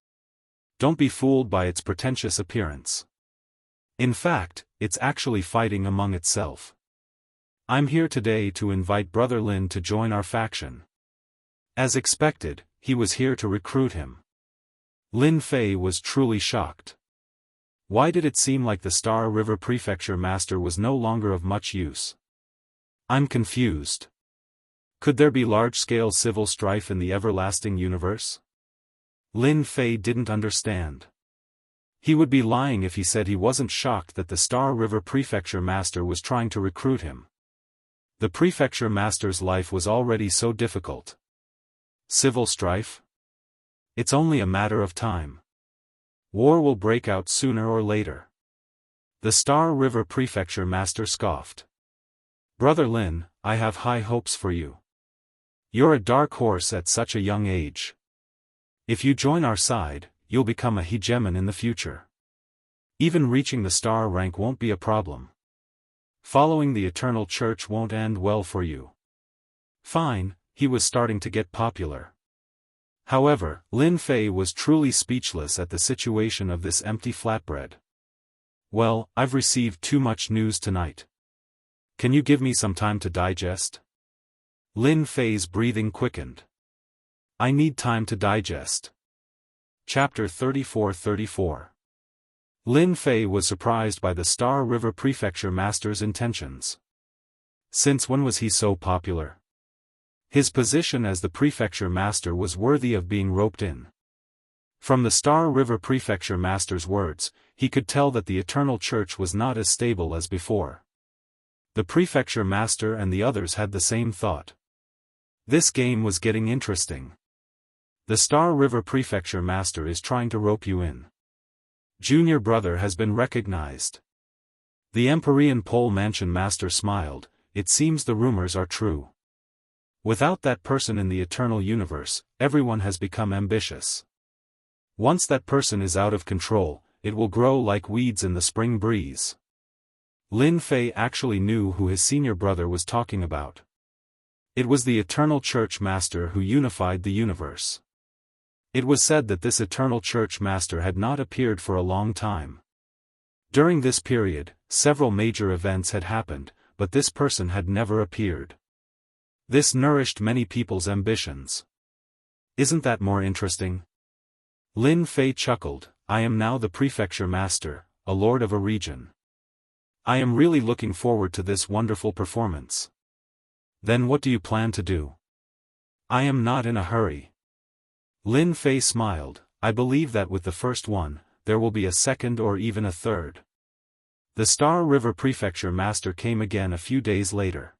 Don't be fooled by its pretentious appearance. In fact, it's actually fighting among itself. I'm here today to invite Brother Lin to join our faction. As expected, he was here to recruit him. Lin Fei was truly shocked. Why did it seem like the Star River Prefecture Master was no longer of much use? I'm confused. Could there be large-scale civil strife in the everlasting universe? Lin Fei didn't understand. He would be lying if he said he wasn't shocked that the Star River Prefecture Master was trying to recruit him. The Prefecture Master's life was already so difficult. Civil strife? It's only a matter of time. War will break out sooner or later. The Star River Prefecture Master scoffed. Brother Lin, I have high hopes for you. You're a dark horse at such a young age. If you join our side, you'll become a hegemon in the future. Even reaching the star rank won't be a problem. Following the Eternal Church won't end well for you. Fine, he was starting to get popular. However, Lin Fei was truly speechless at the situation of this empty flatbread. Well, I've received too much news tonight. Can you give me some time to digest? Lin Fei's breathing quickened. I need time to digest. Chapter 34-34. Lin Fei was surprised by the Star River Prefecture Master's intentions. Since when was he so popular? His position as the Prefecture Master was worthy of being roped in. From the Star River Prefecture Master's words, he could tell that the Eternal Church was not as stable as before. The Prefecture Master and the others had the same thought. This game was getting interesting. The Star River Prefecture Master is trying to rope you in. Junior brother has been recognized. The Empyrean Pole Mansion Master smiled. It seems the rumors are true. Without that person in the eternal universe, everyone has become ambitious. Once that person is out of control, it will grow like weeds in the spring breeze. Lin Fei actually knew who his senior brother was talking about. It was the Eternal Church Master who unified the universe. It was said that this Eternal Church Master had not appeared for a long time. During this period, several major events had happened, but this person had never appeared. This nourished many people's ambitions. Isn't that more interesting? Lin Fei chuckled. I am now the Prefecture Master, a lord of a region. I am really looking forward to this wonderful performance. Then what do you plan to do? I am not in a hurry. Lin Fei smiled. I believe that with the first one, there will be a second or even a third. The Star River Prefecture Master came again a few days later.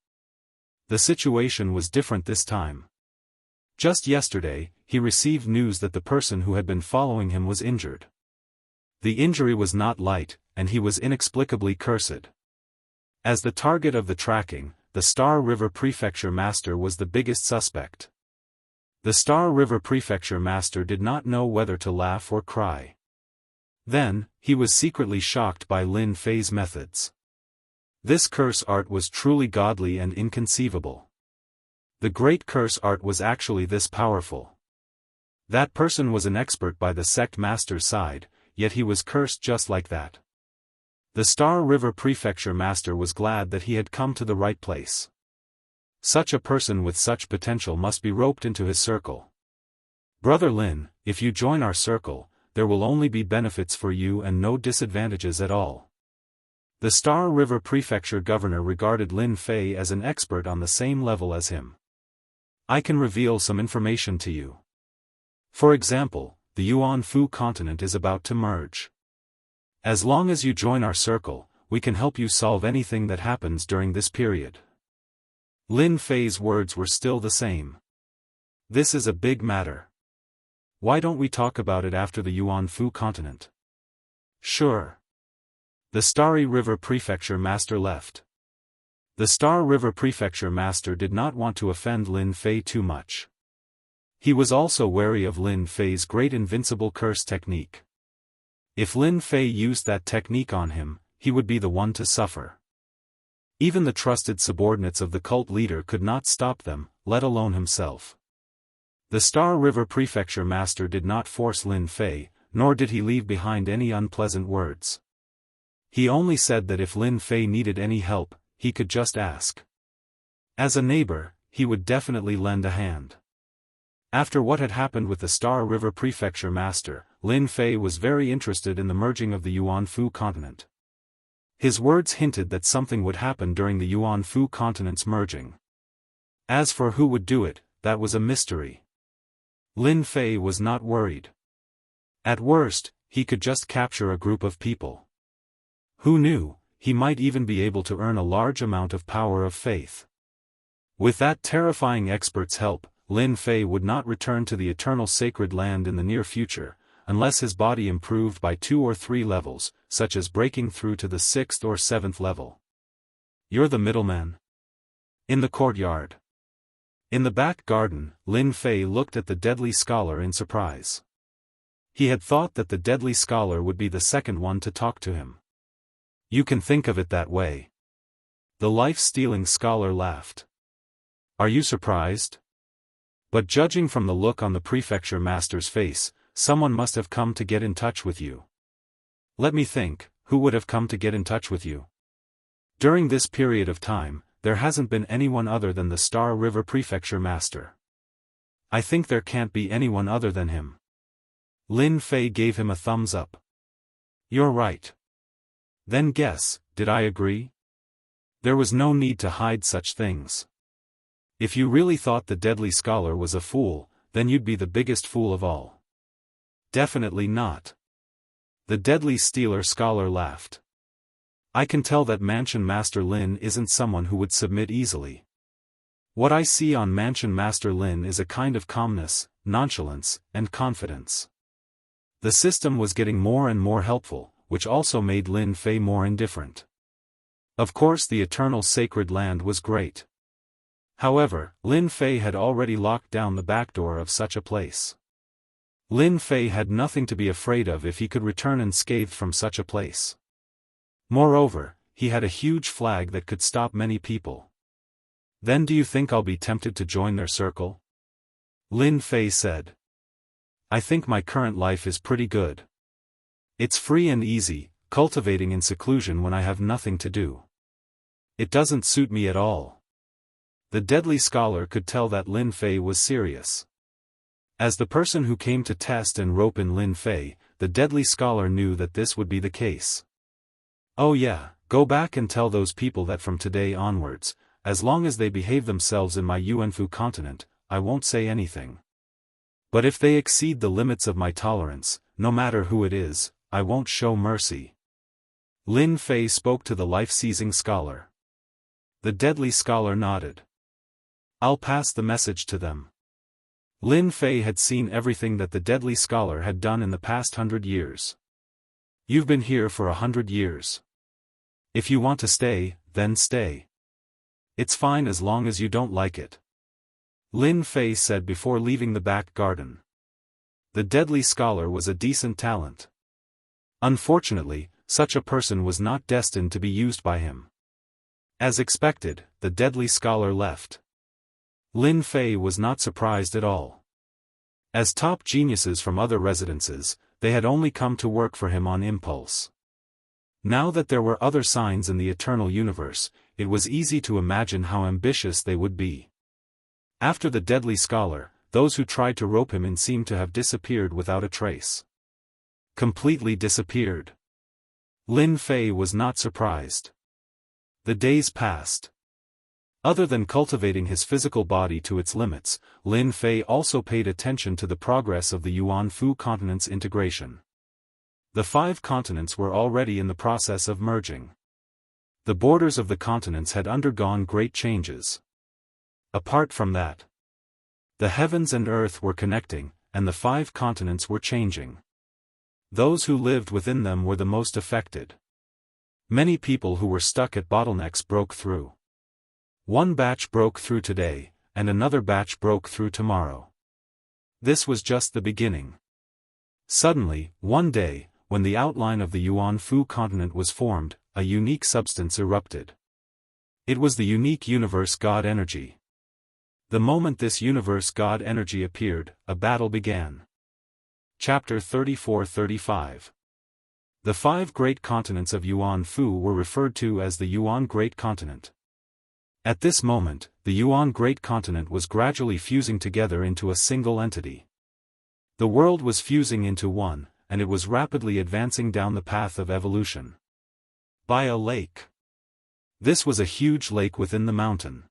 The situation was different this time. Just yesterday, he received news that the person who had been following him was injured. The injury was not light, and he was inexplicably cursed. As the target of the tracking, the Star River Prefecture Master was the biggest suspect. The Star River Prefecture Master did not know whether to laugh or cry. Then, he was secretly shocked by Lin Fei's methods. This curse art was truly godly and inconceivable. The great curse art was actually this powerful. That person was an expert by the sect master's side, yet he was cursed just like that. The Star River Prefecture Master was glad that he had come to the right place. Such a person with such potential must be roped into his circle. Brother Lin, if you join our circle, there will only be benefits for you and no disadvantages at all. The Star River Prefecture governor regarded Lin Fei as an expert on the same level as him. I can reveal some information to you. For example, the Yuan-Fu continent is about to merge. As long as you join our circle, we can help you solve anything that happens during this period. Lin Fei's words were still the same. This is a big matter. Why don't we talk about it after the Yuan-Fu continent? Sure. The Starry River Prefecture Master left. The Star River Prefecture Master did not want to offend Lin Fei too much. He was also wary of Lin Fei's great invincible curse technique. If Lin Fei used that technique on him, he would be the one to suffer. Even the trusted subordinates of the cult leader could not stop them, let alone himself. The Star River Prefecture Master did not force Lin Fei, nor did he leave behind any unpleasant words. He only said that if Lin Fei needed any help, he could just ask. As a neighbor, he would definitely lend a hand. After what had happened with the Star River Prefecture Master, Lin Fei was very interested in the merging of the Yuan-Fu continent. His words hinted that something would happen during the Yuan-Fu continent's merging. As for who would do it, that was a mystery. Lin Fei was not worried. At worst, he could just capture a group of people. Who knew, he might even be able to earn a large amount of power of faith. With that terrifying expert's help, Lin Fei would not return to the eternal sacred land in the near future, unless his body improved by 2 or 3 levels, such as breaking through to the 6th or 7th level. You're the middleman. In the courtyard. In the back garden, Lin Fei looked at the deadly scholar in surprise. He had thought that the deadly scholar would be the second one to talk to him. You can think of it that way. The life-stealing scholar laughed. Are you surprised? But judging from the look on the prefecture master's face, someone must have come to get in touch with you. Let me think, who would have come to get in touch with you? During this period of time, there hasn't been anyone other than the Star River Prefecture Master. I think there can't be anyone other than him. Lin Fei gave him a thumbs up. You're right. Then guess, did I agree? There was no need to hide such things. If you really thought the deadly scholar was a fool, then you'd be the biggest fool of all. Definitely not. The deadly stealer scholar laughed. I can tell that Mansion Master Lin isn't someone who would submit easily. What I see on Mansion Master Lin is a kind of calmness, nonchalance, and confidence. The system was getting more and more helpful, which also made Lin Fei more indifferent. Of course, the eternal sacred land was great. However, Lin Fei had already locked down the back door of such a place. Lin Fei had nothing to be afraid of if he could return unscathed from such a place. Moreover, he had a huge flag that could stop many people. Then do you think I'll be tempted to join their circle? Lin Fei said. I think my current life is pretty good. It's free and easy, cultivating in seclusion when I have nothing to do. It doesn't suit me at all. The deadly scholar could tell that Lin Fei was serious. As the person who came to test and rope in Lin Fei, the deadly scholar knew that this would be the case. Oh yeah, go back and tell those people that from today onwards, as long as they behave themselves in my Yuan-Fu continent, I won't say anything. But if they exceed the limits of my tolerance, no matter who it is, I won't show mercy. Lin Fei spoke to the life-seizing scholar. The deadly scholar nodded. I'll pass the message to them. Lin Fei had seen everything that the deadly scholar had done in the past 100 years. You've been here for 100 years. If you want to stay, then stay. It's fine as long as you don't like it. Lin Fei said before leaving the back garden. The deadly scholar was a decent talent. Unfortunately, such a person was not destined to be used by him. As expected, the deadly scholar left. Lin Fei was not surprised at all. As top geniuses from other residences, they had only come to work for him on impulse. Now that there were other signs in the eternal universe, it was easy to imagine how ambitious they would be. After the deadly scholar, those who tried to rope him in seemed to have disappeared without a trace. Completely disappeared. Lin Fei was not surprised. The days passed. Other than cultivating his physical body to its limits, Lin Fei also paid attention to the progress of the Yuan-Fu continent's integration. The 5 continents were already in the process of merging. The borders of the continents had undergone great changes. Apart from that, the heavens and earth were connecting, and the 5 continents were changing. Those who lived within them were the most affected. Many people who were stuck at bottlenecks broke through. One batch broke through today, and another batch broke through tomorrow. This was just the beginning. Suddenly, one day, when the outline of the Yuan-Fu continent was formed, a unique substance erupted. It was the unique universe God energy. The moment this universe God energy appeared, a battle began. Chapter 34-35. The 5 great continents of Yuan-Fu were referred to as the Yuan Great Continent. At this moment, the Yuan Great Continent was gradually fusing together into a single entity. The world was fusing into one, and it was rapidly advancing down the path of evolution. By a lake. This was a huge lake within the mountain.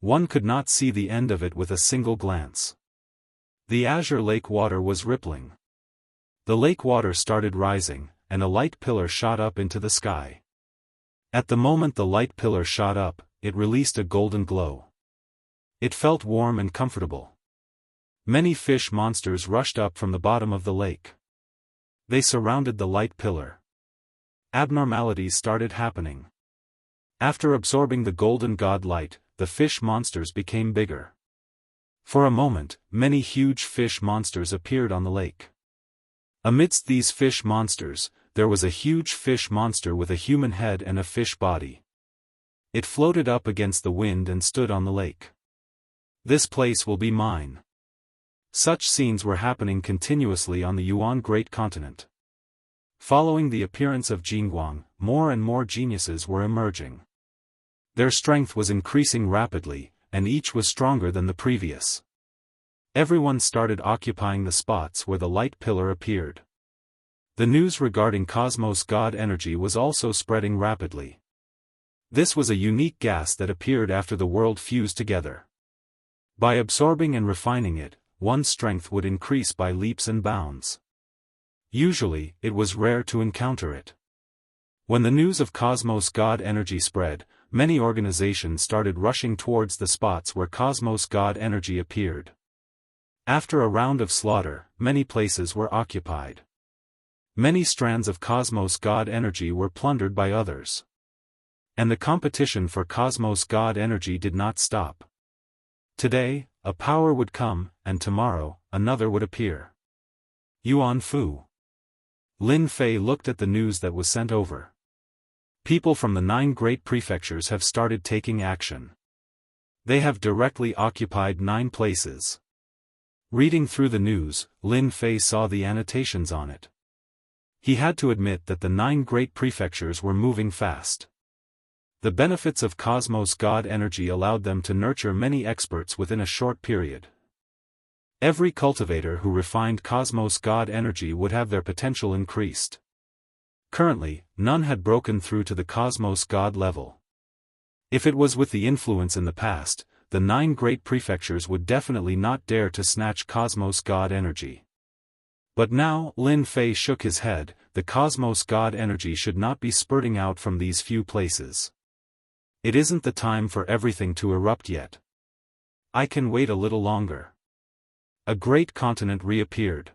One could not see the end of it with a single glance. The azure lake water was rippling. The lake water started rising, and a light pillar shot up into the sky. At the moment the light pillar shot up, it released a golden glow. It felt warm and comfortable. Many fish monsters rushed up from the bottom of the lake. They surrounded the light pillar. Abnormalities started happening. After absorbing the golden god light, the fish monsters became bigger. For a moment, many huge fish monsters appeared on the lake. Amidst these fish monsters, there was a huge fish monster with a human head and a fish body. It floated up against the wind and stood on the lake. This place will be mine. Such scenes were happening continuously on the Yuan Great Continent. Following the appearance of Jianghu, more and more geniuses were emerging. Their strength was increasing rapidly, and each was stronger than the previous. Everyone started occupying the spots where the light pillar appeared. The news regarding Cosmos God energy was also spreading rapidly. This was a unique gas that appeared after the world fused together. By absorbing and refining it, one's strength would increase by leaps and bounds. Usually, it was rare to encounter it. When the news of Cosmos God energy spread, many organizations started rushing towards the spots where Cosmos God energy appeared. After a round of slaughter, many places were occupied. Many strands of Cosmos God energy were plundered by others. And the competition for Cosmos God energy did not stop. Today, a power would come, and tomorrow, another would appear. Yuan-Fu. Lin Fei looked at the news that was sent over. People from the 9 great prefectures have started taking action. They have directly occupied 9 places. Reading through the news, Lin Fei saw the annotations on it. He had to admit that the 9 great prefectures were moving fast. The benefits of Cosmos God energy allowed them to nurture many experts within a short period. Every cultivator who refined Cosmos God energy would have their potential increased. Currently, none had broken through to the Cosmos God level. If it was with the influence in the past, the 9 great prefectures would definitely not dare to snatch Cosmos God energy. But now, Lin Fei shook his head, the Cosmos God energy should not be spurting out from these few places. It isn't the time for everything to erupt yet. I can wait a little longer. A great continent reappeared.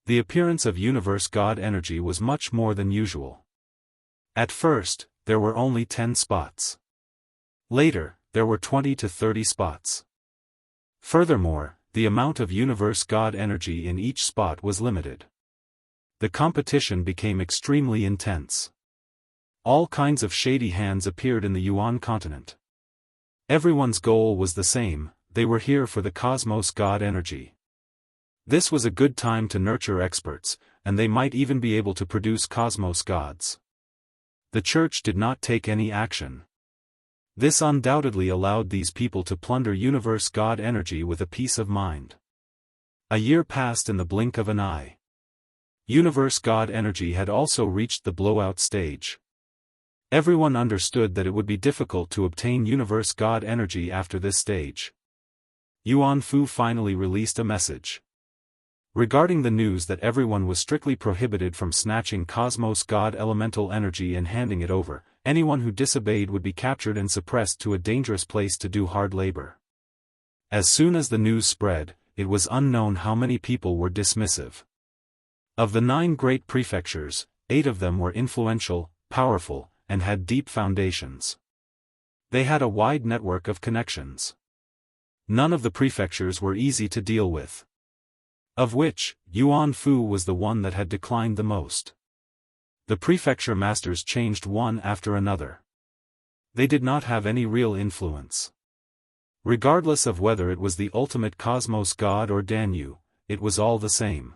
The appearance of universe God energy was much more than usual. At first, there were only 10 spots. Later, there were 20 to 30 spots. Furthermore, the amount of universe God energy in each spot was limited. The competition became extremely intense. All kinds of shady hands appeared in the Yuan continent. Everyone's goal was the same, they were here for the Cosmos God energy. This was a good time to nurture experts, and they might even be able to produce Cosmos gods. The church did not take any action. This undoubtedly allowed these people to plunder universe god energy with a peace of mind. A year passed in the blink of an eye. Universe god energy had also reached the blowout stage. Everyone understood that it would be difficult to obtain universe god energy after this stage. Yuan Fu finally released a message. Regarding the news that everyone was strictly prohibited from snatching cosmos god elemental energy and handing it over, anyone who disobeyed would be captured and suppressed to a dangerous place to do hard labor. As soon as the news spread, it was unknown how many people were dismissive. Of the 9 great prefectures, 8 of them were influential, powerful, and had deep foundations. They had a wide network of connections. None of the prefectures were easy to deal with. Of which, Yuan Fu was the one that had declined the most. The prefecture masters changed one after another. They did not have any real influence. Regardless of whether it was the ultimate cosmos god or Danyu, it was all the same.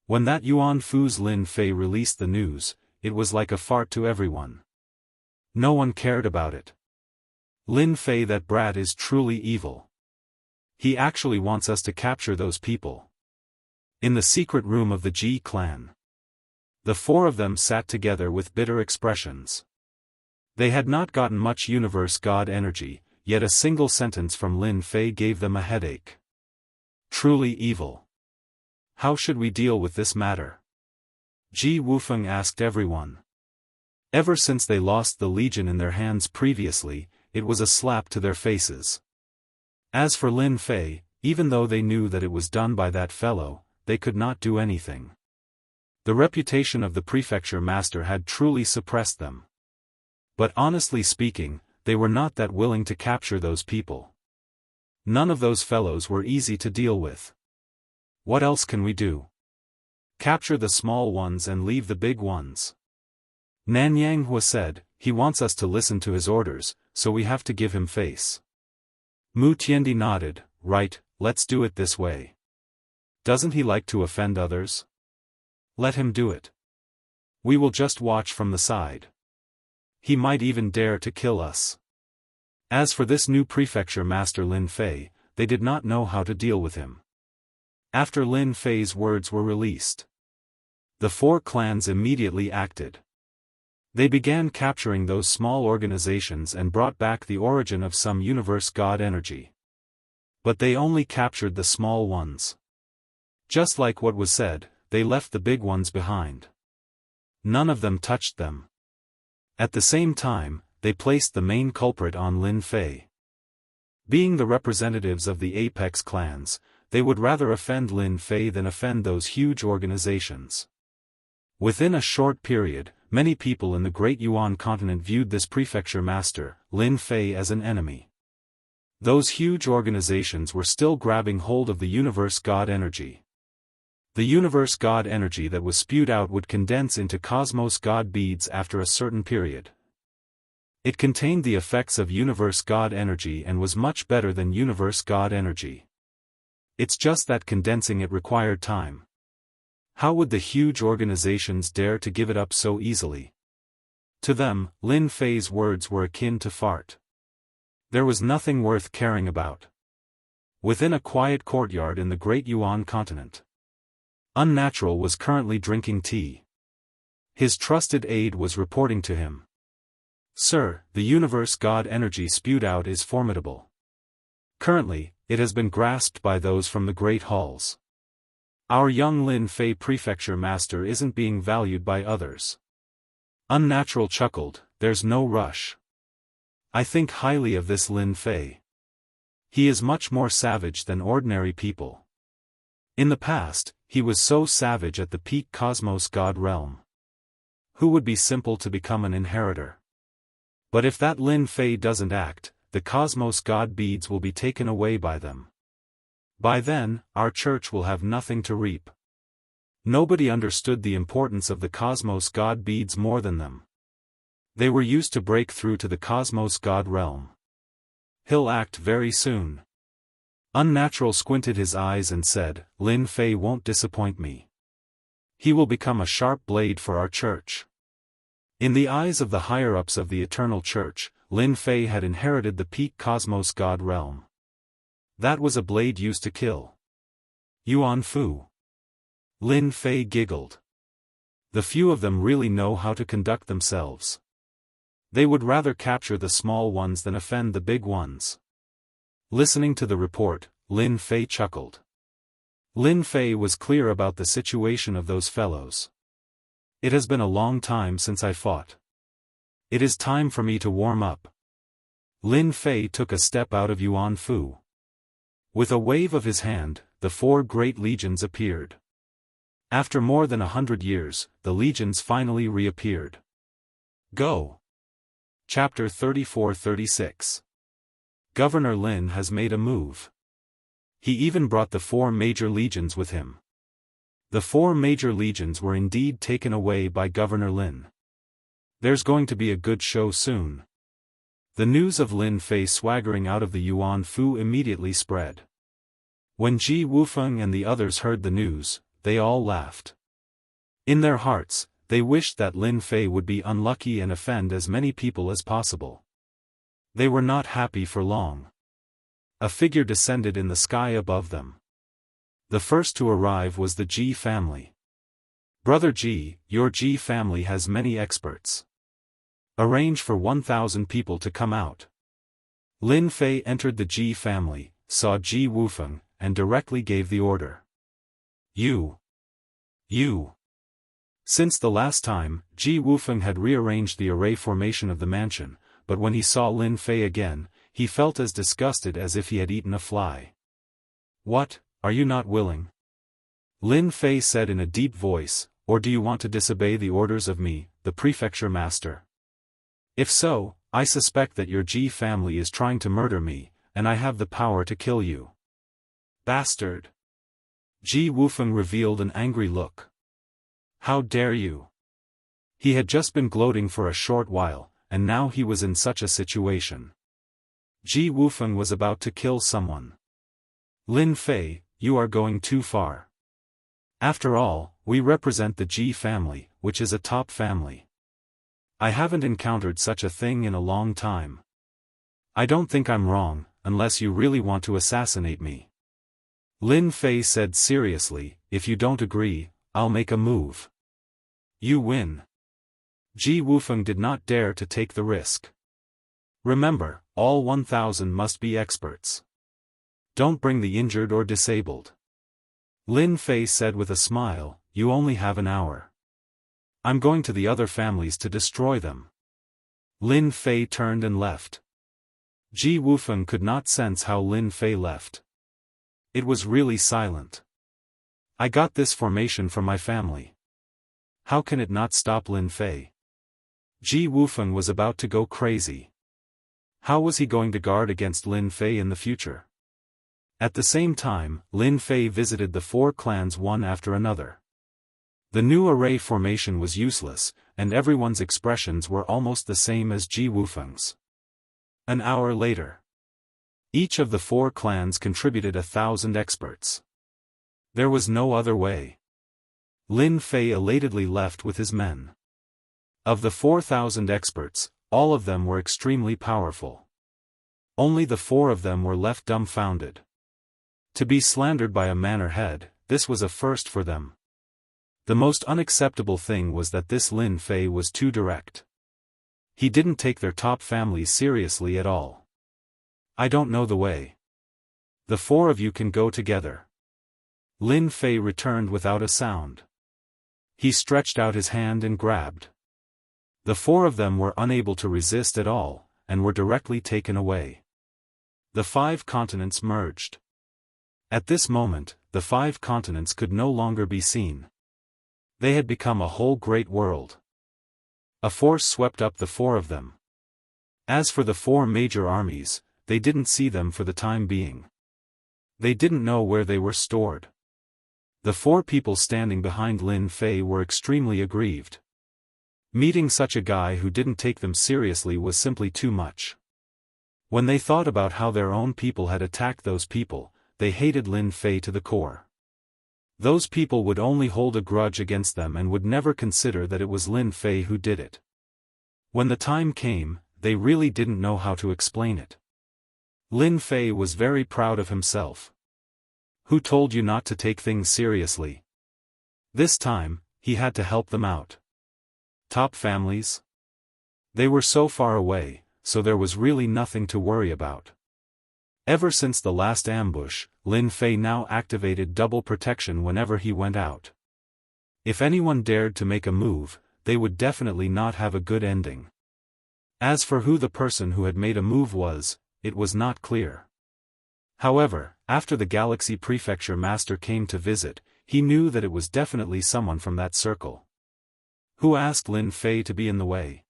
When that Yuan Fu's Lin Fei released the news, it was like a fart to everyone. No one cared about it. Lin Fei, that brat, is truly evil. He actually wants us to capture those people. In the secret room of the Ji clan, the 4 of them sat together with bitter expressions. They had not gotten much universe god energy, yet a single sentence from Lin Fei gave them a headache. Truly evil. How should we deal with this matter? Ji Wufeng asked everyone. Ever since they lost the legion in their hands previously, it was a slap to their faces. As for Lin Fei, even though they knew that it was done by that fellow, they could not do anything. The reputation of the prefecture master had truly suppressed them. But honestly speaking, they were not that willing to capture those people. None of those fellows were easy to deal with. What else can we do? Capture the small ones and leave the big ones. Nanyang Hua said, he wants us to listen to his orders, so we have to give him face. Mu Tiandi nodded, right, let's do it this way. Doesn't he like to offend others? Let him do it. We will just watch from the side. He might even dare to kill us. As for this new prefecture master Lin Fei, they did not know how to deal with him. After Lin Fei's words were released, the 4 clans immediately acted. They began capturing those small organizations and brought back the origin of some universe god energy. But they only captured the small ones. Just like what was said, they left the big ones behind. None of them touched them. At the same time, they placed the main culprit on Lin Fei. Being the representatives of the apex clans, they would rather offend Lin Fei than offend those huge organizations. Within a short period, many people in the Great Yuan continent viewed this prefecture master, Lin Fei, as an enemy. Those huge organizations were still grabbing hold of the universe god energy. The universe god energy that was spewed out would condense into cosmos god beads after a certain period. It contained the effects of universe god energy and was much better than universe god energy. It's just that condensing it required time. How would the huge organizations dare to give it up so easily? To them, Lin Fei's words were akin to fart. There was nothing worth caring about. Within a quiet courtyard in the Great Yuan continent, Unnatural was currently drinking tea. His trusted aide was reporting to him. Sir, the universe god energy spewed out is formidable. Currently, it has been grasped by those from the great halls. Our young Lin Fei prefecture master isn't being valued by others. Unnatural chuckled, there's no rush. I think highly of this Lin Fei. He is much more savage than ordinary people. In the past, he was so savage at the peak cosmos god realm. Who would be simple to become an inheritor? But if that Lin Fei doesn't act, the cosmos god beads will be taken away by them. By then, our church will have nothing to reap. Nobody understood the importance of the cosmos god beads more than them. They were used to break through to the cosmos god realm. He'll act very soon. Unnatural squinted his eyes and said, Lin Fei won't disappoint me. He will become a sharp blade for our church. In the eyes of the higher-ups of the Eternal Church, Lin Fei had inherited the peak cosmos god realm. That was a blade used to kill. Yuan Fu. Lin Fei giggled. The few of them really know how to conduct themselves. They would rather capture the small ones than offend the big ones. Listening to the report, Lin Fei chuckled. Lin Fei was clear about the situation of those fellows. It has been a long time since I fought. It is time for me to warm up. Lin Fei took a step out of Yuan Fu. With a wave of his hand, the 4 great legions appeared. After more than 100 years, the legions finally reappeared. Go! Chapter 34-36. Governor Lin has made a move. He even brought the 4 major legions with him. The 4 major legions were indeed taken away by Governor Lin. There's going to be a good show soon. The news of Lin Fei swaggering out of the Yuan Fu immediately spread. When Ji Wufeng and the others heard the news, they all laughed. In their hearts, they wished that Lin Fei would be unlucky and offend as many people as possible. They were not happy for long. A figure descended in the sky above them. The first to arrive was the Ji family. Brother Ji, your Ji family has many experts. Arrange for 1,000 people to come out. Lin Fei entered the Ji family, saw Ji Wufeng, and directly gave the order. You. Since the last time, Ji Wufeng had rearranged the array formation of the mansion, but when he saw Lin Fei again, he felt as disgusted as if he had eaten a fly. What, are you not willing? Lin Fei said in a deep voice, or do you want to disobey the orders of me, the prefecture master? If so, I suspect that your Ji family is trying to murder me, and I have the power to kill you. Bastard! Ji Wufeng revealed an angry look. How dare you? He had just been gloating for a short while, and now he was in such a situation. Ji Wufeng was about to kill someone. Lin Fei, you are going too far. After all, we represent the Ji family, which is a top family. I haven't encountered such a thing in a long time. I don't think I'm wrong, unless you really want to assassinate me. Lin Fei said seriously, if you don't agree, I'll make a move. You win. Ji Wufeng did not dare to take the risk. Remember, all 1,000 must be experts. Don't bring the injured or disabled. Lin Fei said with a smile, you only have an hour. I'm going to the other families to destroy them. Lin Fei turned and left. Ji Wufeng could not sense how Lin Fei left. It was really silent. I got this formation from my family. How can it not stop Lin Fei? Ji Wufeng was about to go crazy. How was he going to guard against Lin Fei in the future? At the same time, Lin Fei visited the 4 clans one after another. The new array formation was useless, and everyone's expressions were almost the same as Ji Wufeng's. An hour later. Each of the 4 clans contributed 1,000 experts. There was no other way. Lin Fei elatedly left with his men. Of the 4,000 experts, all of them were extremely powerful. Only the 4 of them were left dumbfounded. To be slandered by a manor head, this was a first for them. The most unacceptable thing was that this Lin Fei was too direct. He didn't take their top families seriously at all. I don't know the way. The 4 of you can go together. Lin Fei returned without a sound. He stretched out his hand and grabbed. The 4 of them were unable to resist at all, and were directly taken away. The 5 continents merged. At this moment, the 5 continents could no longer be seen. They had become a whole great world. A force swept up the 4 of them. As for the 4 major armies, they didn't see them for the time being. They didn't know where they were stored. The 4 people standing behind Lin Fei were extremely aggrieved. Meeting such a guy who didn't take them seriously was simply too much. When they thought about how their own people had attacked those people, they hated Lin Fei to the core. Those people would only hold a grudge against them and would never consider that it was Lin Fei who did it. When the time came, they really didn't know how to explain it. Lin Fei was very proud of himself. Who told you not to take things seriously? This time, he had to help them out. Top families? They were so far away, so there was really nothing to worry about. Ever since the last ambush, Lin Fei now activated double protection whenever he went out. If anyone dared to make a move, they would definitely not have a good ending. As for who the person who had made a move was, it was not clear. However, after the Galaxy Prefecture Master came to visit, he knew that it was definitely someone from that circle. Who asked Lin Fei to be in the way?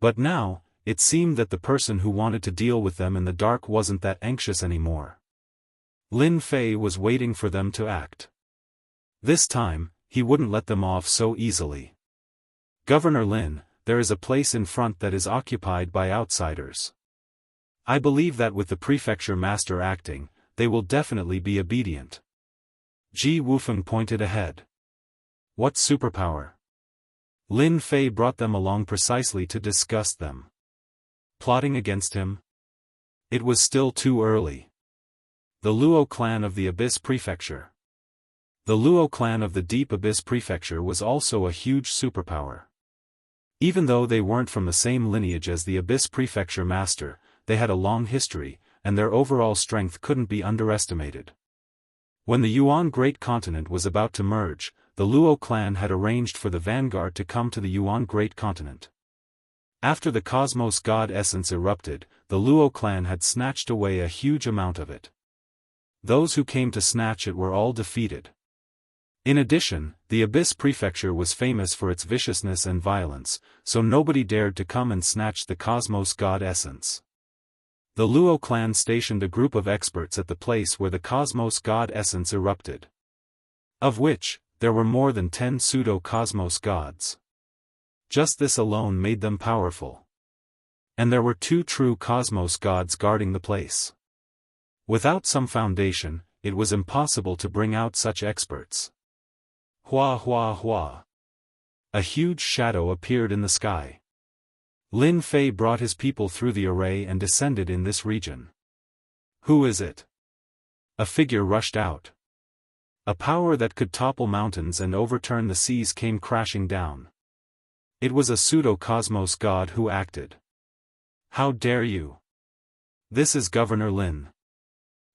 But now, it seemed that the person who wanted to deal with them in the dark wasn't that anxious anymore. Lin Fei was waiting for them to act. This time, he wouldn't let them off so easily. Governor Lin, there is a place in front that is occupied by outsiders. I believe that with the prefecture master acting, they will definitely be obedient. Ji Wufeng pointed ahead. What superpower? Lin Fei brought them along precisely to discuss them. Plotting against him? It was still too early. The Luo clan of the Abyss Prefecture. The Luo clan of the Deep Abyss Prefecture was also a huge superpower. Even though they weren't from the same lineage as the Abyss Prefecture Master, they had a long history, and their overall strength couldn't be underestimated. When the Yuan Great Continent was about to merge, the Luo clan had arranged for the vanguard to come to the Yuan Great Continent. After the Cosmos God Essence erupted, the Luo clan had snatched away a huge amount of it. Those who came to snatch it were all defeated. In addition, the Abyss Prefecture was famous for its viciousness and violence, so nobody dared to come and snatch the Cosmos God Essence. The Luo clan stationed a group of experts at the place where the Cosmos God Essence erupted. Of which, there were more than 10 pseudo-cosmos gods. Just this alone made them powerful. And there were 2 true cosmos gods guarding the place. Without some foundation, it was impossible to bring out such experts. Hua hua hua. A huge shadow appeared in the sky. Lin Fei brought his people through the array and descended in this region. Who is it? A figure rushed out. A power that could topple mountains and overturn the seas came crashing down. It was a pseudo-cosmos god who acted. How dare you? This is Governor Lin.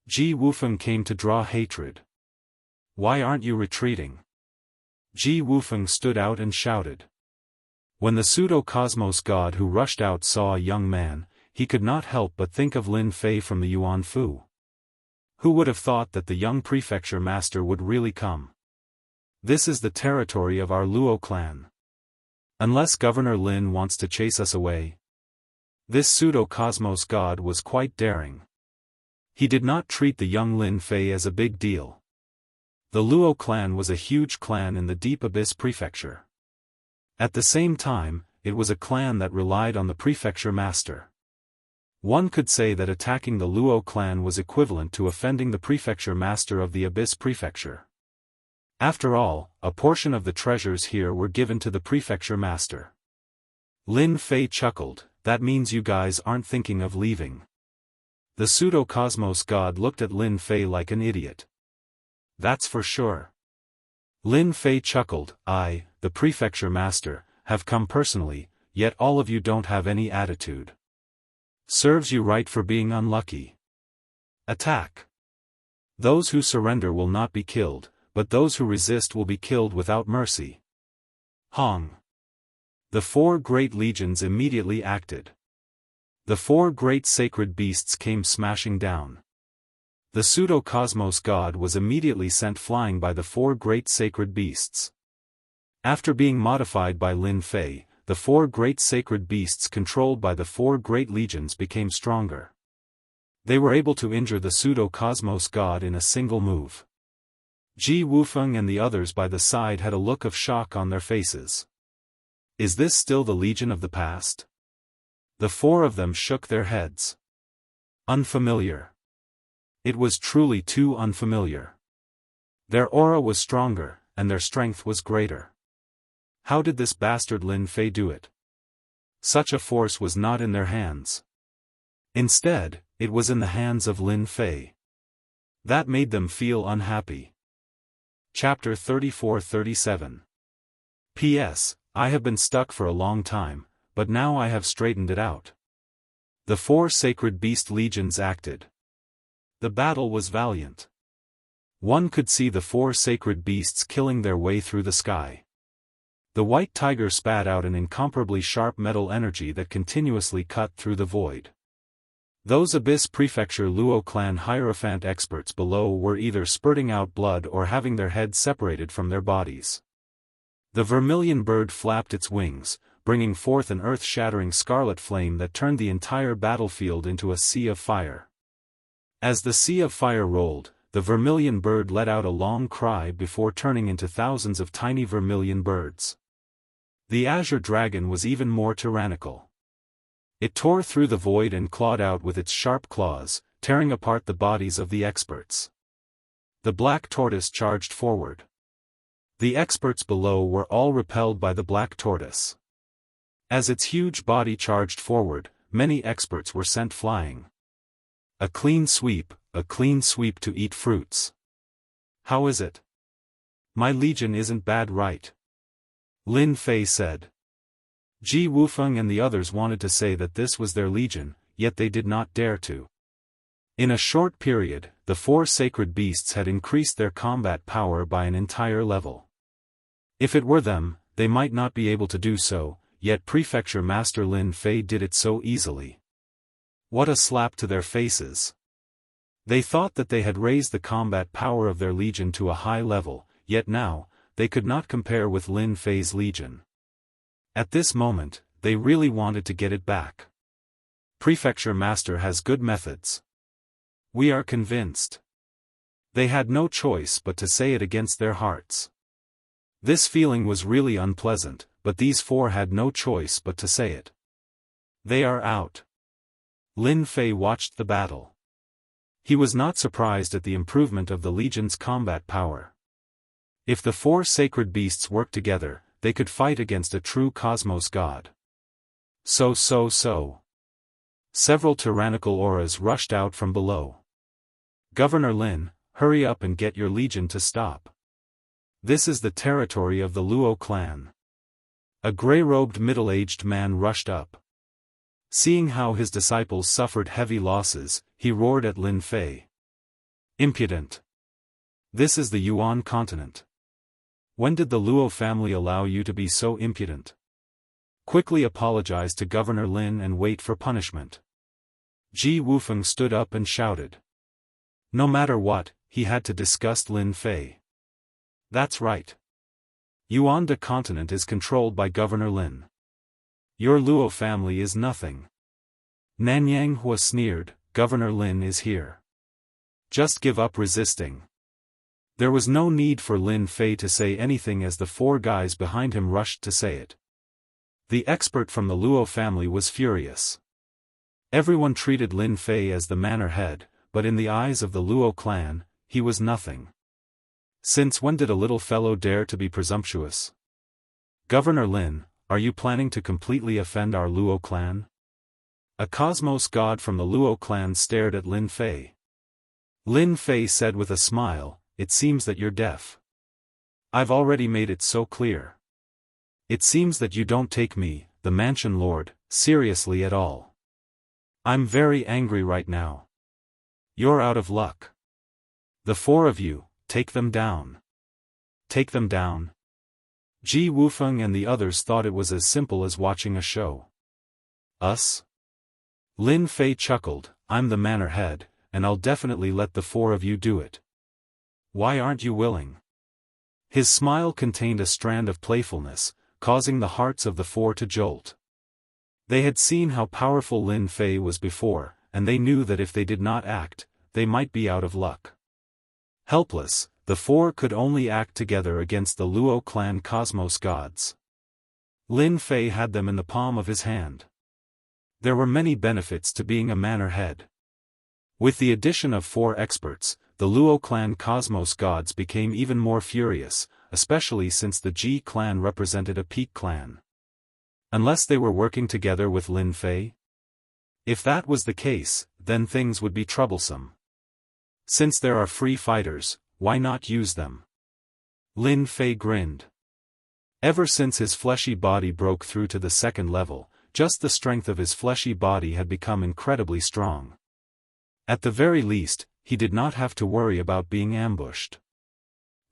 Ji Wufeng came to draw hatred. Why aren't you retreating? Ji Wufeng stood out and shouted. When the pseudo-cosmos god who rushed out saw a young man, he could not help but think of Lin Fei from the Yuan Fu. Who would have thought that the young prefecture master would really come? This is the territory of our Luo clan. Unless Governor Lin wants to chase us away. This pseudo-cosmos god was quite daring. He did not treat the young Lin Fei as a big deal. The Luo clan was a huge clan in the Deep Abyss Prefecture. At the same time, it was a clan that relied on the prefecture master. One could say that attacking the Luo clan was equivalent to offending the prefecture master of the Abyss Prefecture. After all, a portion of the treasures here were given to the prefecture master. Lin Fei chuckled, that means you guys aren't thinking of leaving. The pseudo-cosmos god looked at Lin Fei like an idiot. That's for sure. Lin Fei chuckled, I, the prefecture master, have come personally, yet all of you don't have any attitude. Serves you right for being unlucky. Attack. Those who surrender will not be killed, but those who resist will be killed without mercy. Hong. The 4 great legions immediately acted. The 4 great sacred beasts came smashing down. The pseudo-cosmos god was immediately sent flying by the 4 great sacred beasts. After being modified by Lin Fei, the 4 great sacred beasts controlled by the 4 great legions became stronger. They were able to injure the pseudo-cosmos god in a single move. Ji Wufeng and the others by the side had a look of shock on their faces. Is this still the legion of the past? The 4 of them shook their heads. Unfamiliar. It was truly too unfamiliar. Their aura was stronger, and their strength was greater. How did this bastard Lin Fei do it? Such a force was not in their hands. Instead, it was in the hands of Lin Fei. That made them feel unhappy. Chapter 34-37. P.S. I have been stuck for a long time, but now I have straightened it out. The 4 sacred beast legions acted. The battle was valiant. One could see the 4 sacred beasts killing their way through the sky. The white tiger spat out an incomparably sharp metal energy that continuously cut through the void. Those Abyss Prefecture Luo clan Hierophant experts below were either spurting out blood or having their heads separated from their bodies. The vermilion bird flapped its wings, bringing forth an earth-shattering scarlet flame that turned the entire battlefield into a sea of fire. As the sea of fire rolled, the vermilion bird let out a long cry before turning into thousands of tiny vermilion birds. The azure dragon was even more tyrannical. It tore through the void and clawed out with its sharp claws, tearing apart the bodies of the experts. The black tortoise charged forward. The experts below were all repelled by the black tortoise. As its huge body charged forward, many experts were sent flying. A clean sweep to eat fruits. How is it? My legion isn't bad, right? Lin Fei said. Ji Wufeng and the others wanted to say that this was their legion, yet they did not dare to. In a short period, the 4 sacred beasts had increased their combat power by an entire level. If it were them, they might not be able to do so, yet Prefecture Master Lin Fei did it so easily. What a slap to their faces. They thought that they had raised the combat power of their legion to a high level, yet now, they could not compare with Lin Fei's legion. At this moment, they really wanted to get it back. Prefecture Master has good methods. We are convinced. They had no choice but to say it against their hearts. This feeling was really unpleasant, but these 4 had no choice but to say it. They are out. Lin Fei watched the battle. He was not surprised at the improvement of the legion's combat power. If the 4 sacred beasts worked together, they could fight against a true cosmos god. So. Several tyrannical auras rushed out from below. Governor Lin, hurry up and get your legion to stop. This is the territory of the Luo clan. A gray-robed middle-aged man rushed up. Seeing how his disciples suffered heavy losses, he roared at Lin Fei. Impudent! This is the Yuan continent. When did the Luo family allow you to be so impudent? Quickly apologize to Governor Lin and wait for punishment. Ji Wufeng stood up and shouted. No matter what, he had to disgust Lin Fei. That's right. Yuan continent is controlled by Governor Lin. Your Luo family is nothing. Nanyang Hua sneered, Governor Lin is here. Just give up resisting. There was no need for Lin Fei to say anything as the 4 guys behind him rushed to say it. The expert from the Luo family was furious. Everyone treated Lin Fei as the manor head, but in the eyes of the Luo clan, he was nothing. Since when did a little fellow dare to be presumptuous? Governor Lin, are you planning to completely offend our Luo clan? A cosmos god from the Luo clan stared at Lin Fei. Lin Fei said with a smile, it seems that you're deaf. I've already made it so clear. It seems that you don't take me, the mansion lord, seriously at all. I'm very angry right now. You're out of luck. The 4 of you, take them down. Take them down. Ji Wufeng and the others thought it was as simple as watching a show. Us? Lin Fei chuckled, I'm the manor head, and I'll definitely let the 4 of you do it. Why aren't you willing? His smile contained a strand of playfulness, causing the hearts of the 4 to jolt. They had seen how powerful Lin Fei was before, and they knew that if they did not act, they might be out of luck. Helpless, the 4 could only act together against the Luo clan cosmos gods. Lin Fei had them in the palm of his hand. There were many benefits to being a manor head. With the addition of 4 experts, the Luo clan cosmos gods became even more furious, especially since the Ji clan represented a peak clan. Unless they were working together with Lin Fei? If that was the case, then things would be troublesome. Since there are free fighters, why not use them? Lin Fei grinned. Ever since his fleshy body broke through to the second level, just the strength of his fleshy body had become incredibly strong. At the very least, he did not have to worry about being ambushed.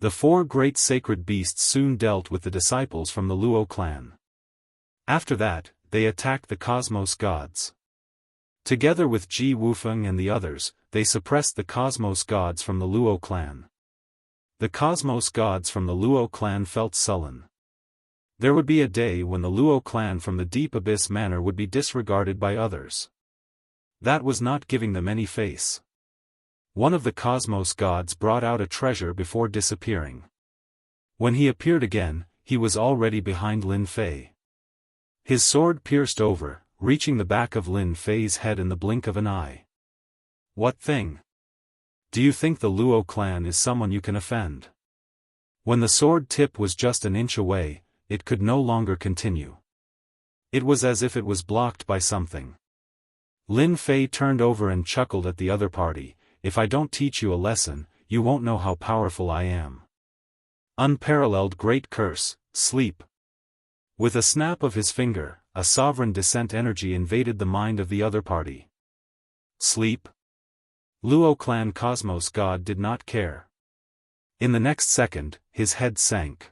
The four great sacred beasts soon dealt with the disciples from the Luo clan. After that, they attacked the Cosmos gods. Together with Ji Wufeng and the others, they suppressed the Cosmos gods from the Luo clan. The Cosmos gods from the Luo clan felt sullen. There would be a day when the Luo clan from the Deep Abyss Manor would be disregarded by others. That was not giving them any face. One of the Cosmos gods brought out a treasure before disappearing. When he appeared again, he was already behind Lin Fei. His sword pierced over, reaching the back of Lin Fei's head in the blink of an eye. What thing? Do you think the Luo clan is someone you can offend? When the sword tip was just an inch away, it could no longer continue. It was as if it was blocked by something. Lin Fei turned over and chuckled at the other party. If I don't teach you a lesson, you won't know how powerful I am. Unparalleled great curse, sleep. With a snap of his finger, a sovereign descent energy invaded the mind of the other party. Sleep? Luo clan Cosmos god did not care. In the next second, his head sank.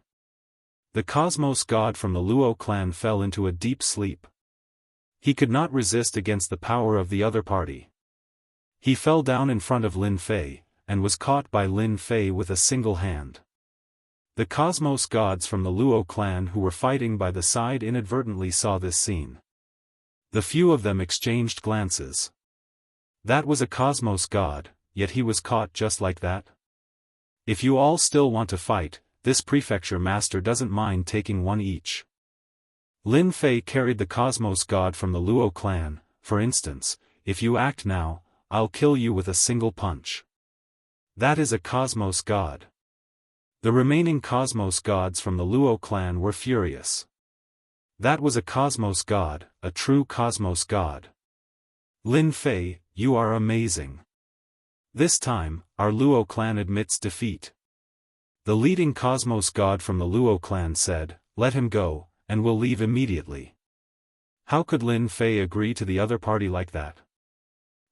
The Cosmos god from the Luo clan fell into a deep sleep. He could not resist against the power of the other party. He fell down in front of Lin Fei, and was caught by Lin Fei with a single hand. The Cosmos gods from the Luo clan who were fighting by the side inadvertently saw this scene. The few of them exchanged glances. That was a Cosmos god, yet he was caught just like that? If you all still want to fight, this prefecture master doesn't mind taking one each. Lin Fei carried the Cosmos god from the Luo clan. For instance, if you act now, I'll kill you with a single punch. That is a Cosmos god. The remaining Cosmos gods from the Luo clan were furious. That was a Cosmos god, a true Cosmos god. Lin Fei, you are amazing. This time, our Luo clan admits defeat. The leading Cosmos god from the Luo clan said, "Let him go, and we'll leave immediately." How could Lin Fei agree to the other party like that?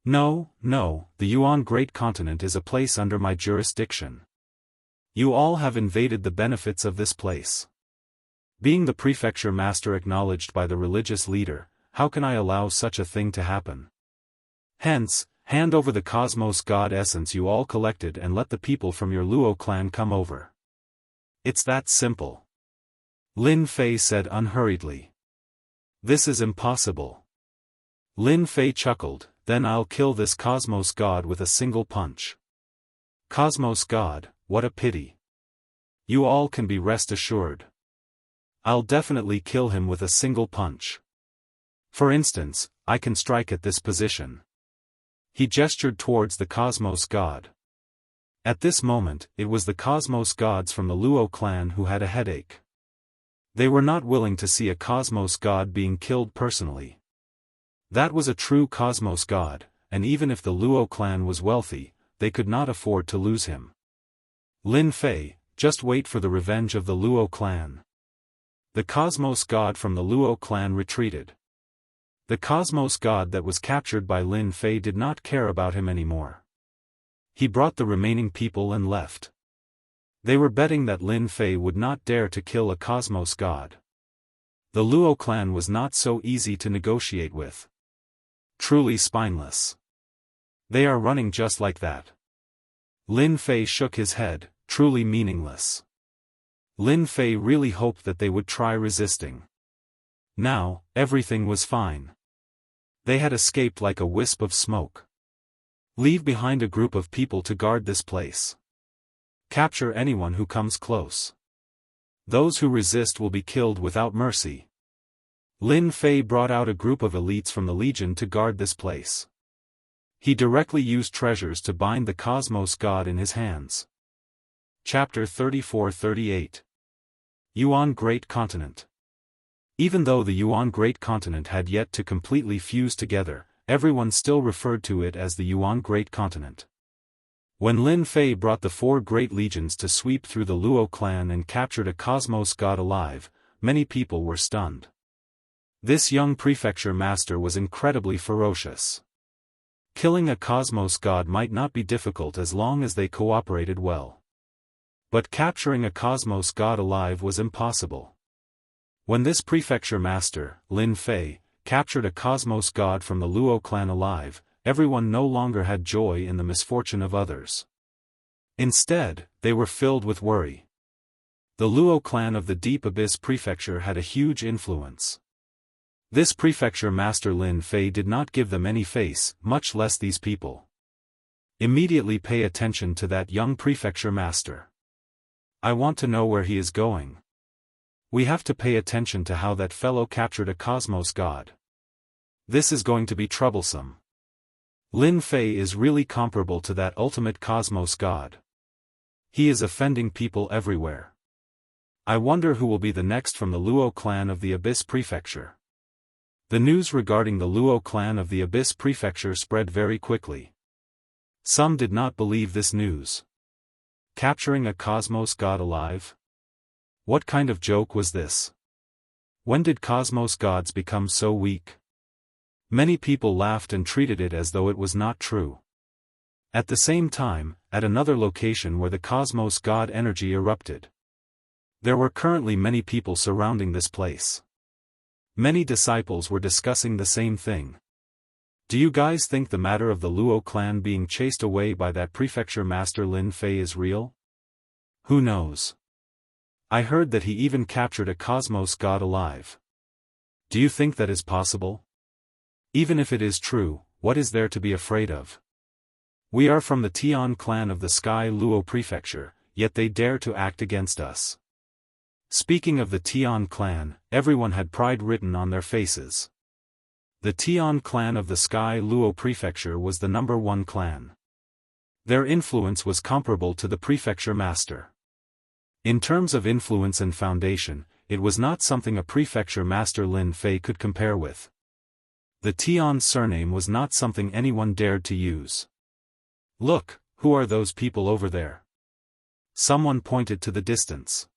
No, the Yuan Great Continent is a place under my jurisdiction. You all have invaded the benefits of this place. Being the prefecture master acknowledged by the religious leader, how can I allow such a thing to happen? Hence, hand over the Cosmos god essence you all collected and let the people from your Luo clan come over. It's that simple. Lin Fei said unhurriedly. This is impossible. Lin Fei chuckled, then I'll kill this Cosmos god with a single punch. Cosmos god, what a pity. You all can be rest assured. I'll definitely kill him with a single punch. For instance, I can strike at this position. He gestured towards the Cosmos god. At this moment, it was the Cosmos gods from the Luo clan who had a headache. They were not willing to see a Cosmos god being killed personally. That was a true Cosmos god, and even if the Luo clan was wealthy, they could not afford to lose him. Lin Fei, just wait for the revenge of the Luo clan. The Cosmos god from the Luo clan retreated. The Cosmos god that was captured by Lin Fei did not care about him anymore. He brought the remaining people and left. They were betting that Lin Fei would not dare to kill a Cosmos god. The Luo clan was not so easy to negotiate with. Truly spineless. They are running just like that. Lin Fei shook his head, truly meaningless. Lin Fei really hoped that they would try resisting. Now, everything was fine. They had escaped like a wisp of smoke. Leave behind a group of people to guard this place. Capture anyone who comes close. Those who resist will be killed without mercy. Lin Fei brought out a group of elites from the Legion to guard this place. He directly used treasures to bind the Cosmos god in his hands. Chapter 34-38 Yuan Great Continent. Even though the Yuan Great Continent had yet to completely fuse together, everyone still referred to it as the Yuan Great Continent. When Lin Fei brought the 4 great legions to sweep through the Luo clan and captured a cosmos god alive, many people were stunned. This young prefecture master was incredibly ferocious. Killing a cosmos god might not be difficult as long as they cooperated well. But capturing a cosmos god alive was impossible. When this prefecture master, Lin Fei, captured a cosmos god from the Luo clan alive, everyone no longer had joy in the misfortune of others. Instead, they were filled with worry. The Luo clan of the Deep Abyss Prefecture had a huge influence. This prefecture master Lin Fei did not give them any face, much less these people. Immediately pay attention to that young prefecture master. I want to know where he is going. We have to pay attention to how that fellow captured a cosmos god. This is going to be troublesome. Lin Fei is really comparable to that ultimate cosmos god. He is offending people everywhere. I wonder who will be the next from the Luo clan of the Abyss Prefecture. The news regarding the Luo clan of the Abyss Prefecture spread very quickly. Some did not believe this news. Capturing a cosmos god alive? What kind of joke was this? When did cosmos gods become so weak? Many people laughed and treated it as though it was not true. At the same time, at another location where the cosmos god energy erupted, there were currently many people surrounding this place. Many disciples were discussing the same thing. Do you guys think the matter of the Luo clan being chased away by that prefecture master Lin Fei is real? Who knows? I heard that he even captured a cosmos god alive. Do you think that is possible? Even if it is true, what is there to be afraid of? We are from the Tian clan of the Sky Luo Prefecture, yet they dare to act against us. Speaking of the Tian clan, everyone had pride written on their faces. The Tian clan of the Sky Luo Prefecture was the #1 clan. Their influence was comparable to the prefecture master. In terms of influence and foundation, it was not something a prefecture master Lin Fei could compare with. The Tian surname was not something anyone dared to use. Look, who are those people over there? Someone pointed to the distance.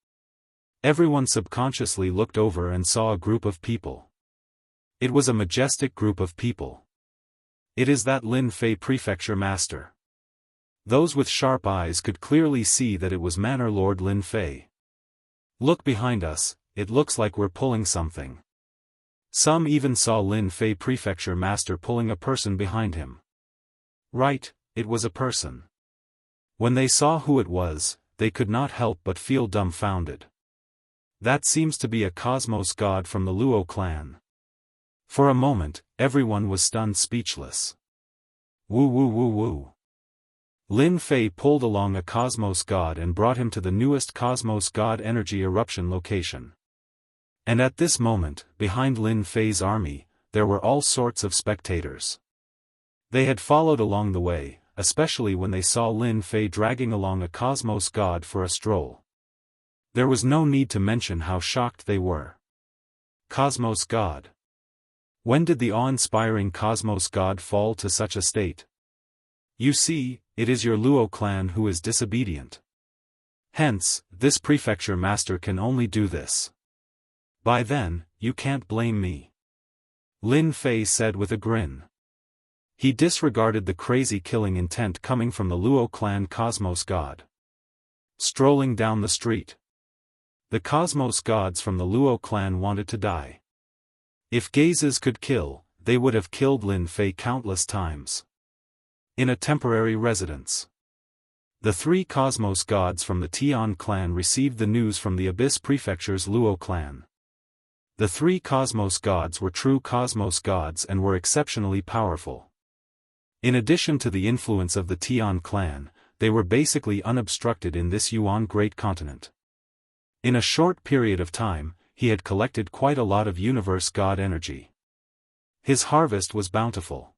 Everyone subconsciously looked over and saw a group of people. It was a majestic group of people. It is that Lin Fei prefecture master. Those with sharp eyes could clearly see that it was Manor Lord Lin Fei. Look behind us, it looks like we're pulling something. Some even saw Lin Fei prefecture master pulling a person behind him. Right, it was a person. When they saw who it was, they could not help but feel dumbfounded. That seems to be a cosmos god from the Luo clan. For a moment, everyone was stunned speechless. Woo woo woo woo. Lin Fei pulled along a cosmos god and brought him to the newest cosmos god energy eruption location. And at this moment, behind Lin Fei's army, there were all sorts of spectators. They had followed along the way, especially when they saw Lin Fei dragging along a cosmos god for a stroll. There was no need to mention how shocked they were. Cosmos god. When did the awe-inspiring cosmos god fall to such a state? You see, it is your Luo clan who is disobedient. Hence, this prefecture master can only do this. By then, you can't blame me. Lin Fei said with a grin. He disregarded the crazy killing intent coming from the Luo clan cosmos god. Strolling down the street. The cosmos gods from the Luo clan wanted to die. If gazes could kill, they would have killed Lin Fei countless times. In a temporary residence. The 3 cosmos gods from the Tian clan received the news from the Abyss Prefecture's Luo clan. The 3 cosmos gods were true cosmos gods and were exceptionally powerful. In addition to the influence of the Tian clan, they were basically unobstructed in this Yuan Great Continent. In a short period of time, he had collected quite a lot of universe god energy. His harvest was bountiful.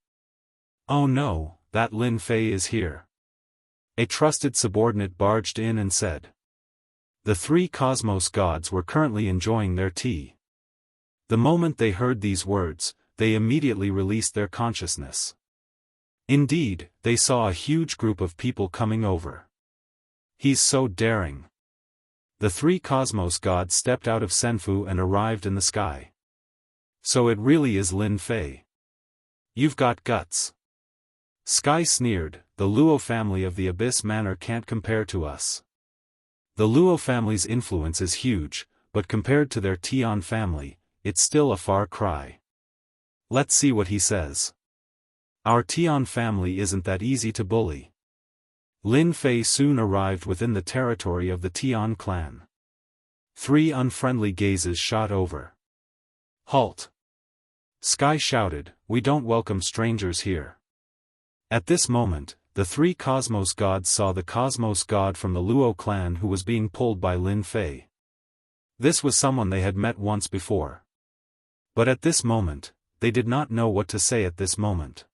Oh no, that Lin Fei is here. A trusted subordinate barged in and said. The 3 cosmos gods were currently enjoying their tea. The moment they heard these words, they immediately released their consciousness. Indeed, they saw a huge group of people coming over. He's so daring. The three cosmos gods stepped out of Senfu and arrived in the sky. So it really is Lin Fei. You've got guts. Sky sneered, the Luo family of the Abyss Manor can't compare to us. The Luo family's influence is huge, but compared to their Tian family, it's still a far cry. Let's see what he says. Our Tian family isn't that easy to bully. Lin Fei soon arrived within the territory of the Tian clan. 3 unfriendly gazes shot over. Halt! Sky shouted, we don't welcome strangers here. At this moment, the 3 cosmos gods saw the cosmos god from the Luo clan who was being pulled by Lin Fei. This was someone they had met once before. But at this moment, they did not know what to say at this moment.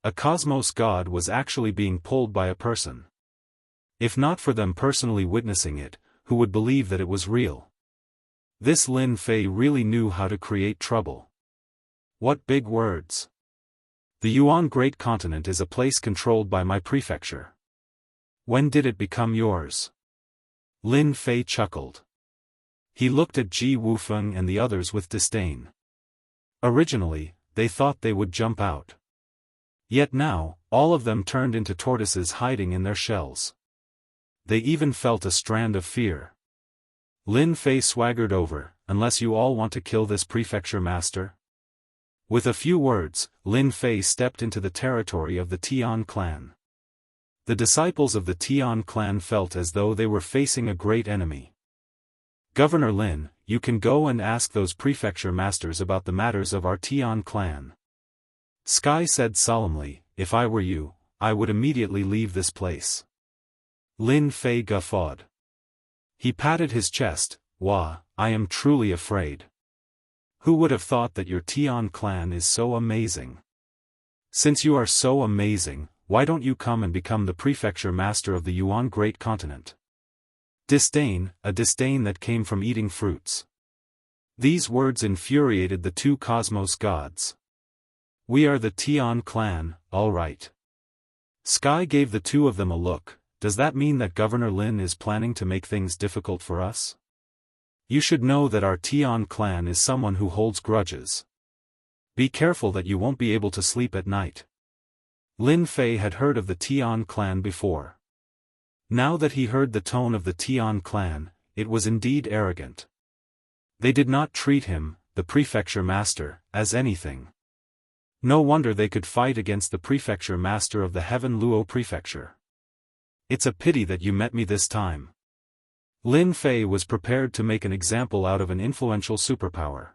A cosmos god was actually being pulled by a person. If not for them personally witnessing it, who would believe that it was real? This Lin Fei really knew how to create trouble. What big words! The Yuan Great Continent is a place controlled by my prefecture. When did it become yours? Lin Fei chuckled. He looked at Ji Wufeng and the others with disdain. Originally, they thought they would jump out. Yet now, all of them turned into tortoises hiding in their shells. They even felt a strand of fear. Lin Fei swaggered over, unless you all want to kill this prefecture master? With a few words, Lin Fei stepped into the territory of the Tian clan. The disciples of the Tian clan felt as though they were facing a great enemy. Governor Lin, you can go and ask those prefecture masters about the matters of our Tian clan. Sky said solemnly, if I were you, I would immediately leave this place. Lin Fei guffawed. He patted his chest, Wah, I am truly afraid. Who would have thought that your Tian clan is so amazing? Since you are so amazing, why don't you come and become the prefecture master of the Yuan Great Continent? Disdain, a disdain that came from eating fruits. These words infuriated the 2 cosmos gods. We are the Tian clan, all right. Sky gave the 2 of them a look. Does that mean that Governor Lin is planning to make things difficult for us? You should know that our Tian clan is someone who holds grudges. Be careful that you won't be able to sleep at night. Lin Fei had heard of the Tian clan before. Now that he heard the tone of the Tian clan, it was indeed arrogant. They did not treat him, the prefecture master, as anything. No wonder they could fight against the prefecture master of the Heaven Luo prefecture. It's a pity that you met me this time. Lin Fei was prepared to make an example out of an influential superpower.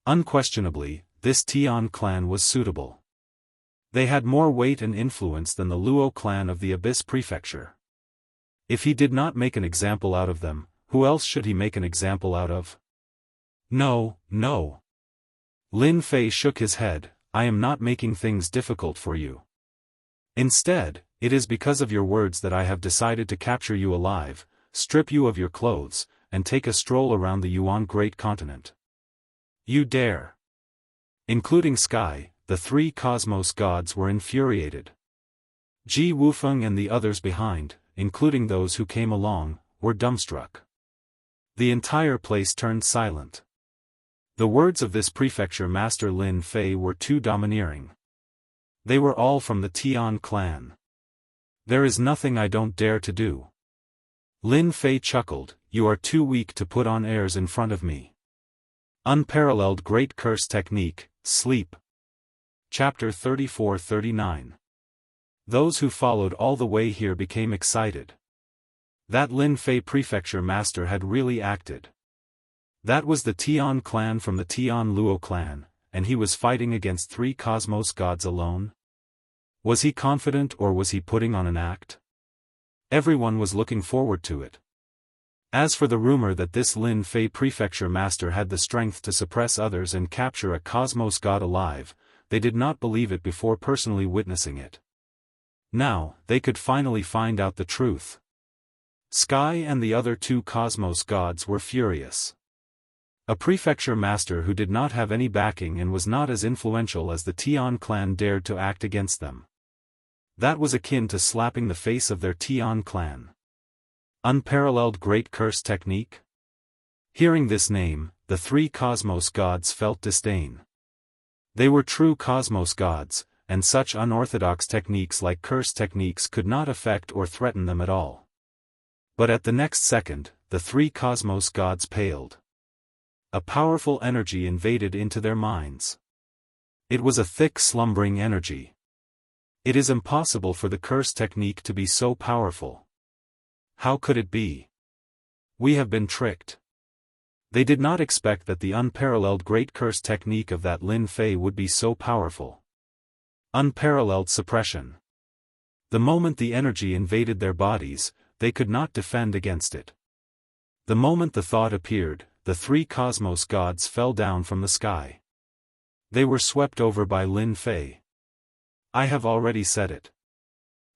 Unquestionably, this Tian clan was suitable. They had more weight and influence than the Luo clan of the Abyss prefecture. If he did not make an example out of them, who else should he make an example out of? No, no. Lin Fei shook his head, I am not making things difficult for you. Instead, it is because of your words that I have decided to capture you alive, strip you of your clothes, and take a stroll around the Yuan Great Continent. You dare. Including Sky, the 3 cosmos gods were infuriated. Ji Wufeng and the others behind, including those who came along, were dumbstruck. The entire place turned silent. The words of this prefecture master Lin Fei were too domineering. They were all from the Tian clan. There is nothing I don't dare to do. Lin Fei chuckled, you are too weak to put on airs in front of me. Unparalleled Great Curse Technique, Sleep. Chapter 34-39. Those who followed all the way here became excited. That Lin Fei prefecture master had really acted. That was the Tian clan from the Tian Luo clan, and he was fighting against 3 cosmos gods alone? Was he confident or was he putting on an act? Everyone was looking forward to it. As for the rumor that this Lin Fei prefecture master had the strength to suppress others and capture a cosmos god alive, they did not believe it before personally witnessing it. Now, they could finally find out the truth. Sky and the other 2 cosmos gods were furious. A prefecture master who did not have any backing and was not as influential as the Tian clan dared to act against them. That was akin to slapping the face of their Tian clan. Unparalleled Great Curse Technique? Hearing this name, the three cosmos gods felt disdain. They were true cosmos gods, and such unorthodox techniques like curse techniques could not affect or threaten them at all. But at the next second, the three cosmos gods paled. A powerful energy invaded into their minds. It was a thick slumbering energy. It is impossible for the curse technique to be so powerful. How could it be? We have been tricked. They did not expect that the unparalleled great curse technique of that Lin Fei would be so powerful. Unparalleled suppression. The moment the energy invaded their bodies, they could not defend against it. The moment the thought appeared, the three cosmos gods fell down from the sky. They were swept over by Lin Fei. I have already said it.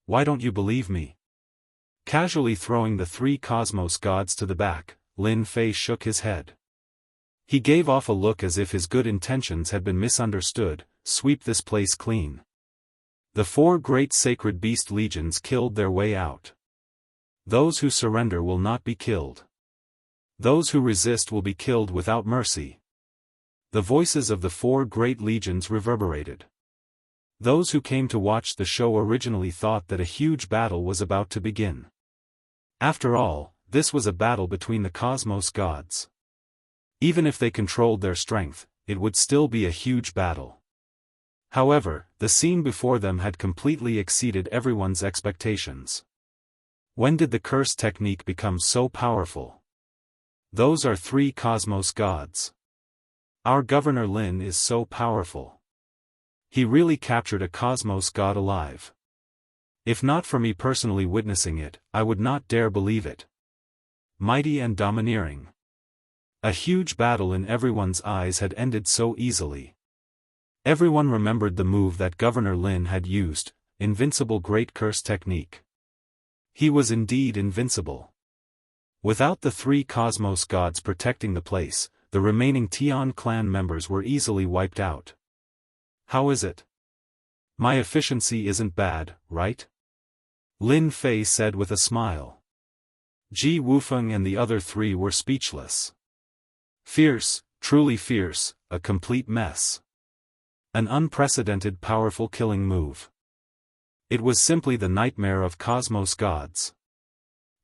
Why don't you believe me? Casually throwing the three cosmos gods to the back, Lin Fei shook his head. He gave off a look as if his good intentions had been misunderstood. Sweep this place clean. The four great sacred beast legions killed their way out. Those who surrender will not be killed. Those who resist will be killed without mercy. The voices of the four great legions reverberated. Those who came to watch the show originally thought that a huge battle was about to begin. After all, this was a battle between the cosmos gods. Even if they controlled their strength, it would still be a huge battle. However, the scene before them had completely exceeded everyone's expectations. When did the curse technique become so powerful? Those are three cosmos gods. Our Governor Lin is so powerful. He really captured a cosmos god alive. If not for me personally witnessing it, I would not dare believe it. Mighty and domineering. A huge battle in everyone's eyes had ended so easily. Everyone remembered the move that Governor Lin had used, invincible great curse technique. He was indeed invincible. Without the three cosmos gods protecting the place, the remaining Tian clan members were easily wiped out. How is it? My efficiency isn't bad, right? Lin Fei said with a smile. Ji Wufeng and the other three were speechless. Fierce, truly fierce, a complete mess. An unprecedented powerful killing move. It was simply the nightmare of cosmos gods.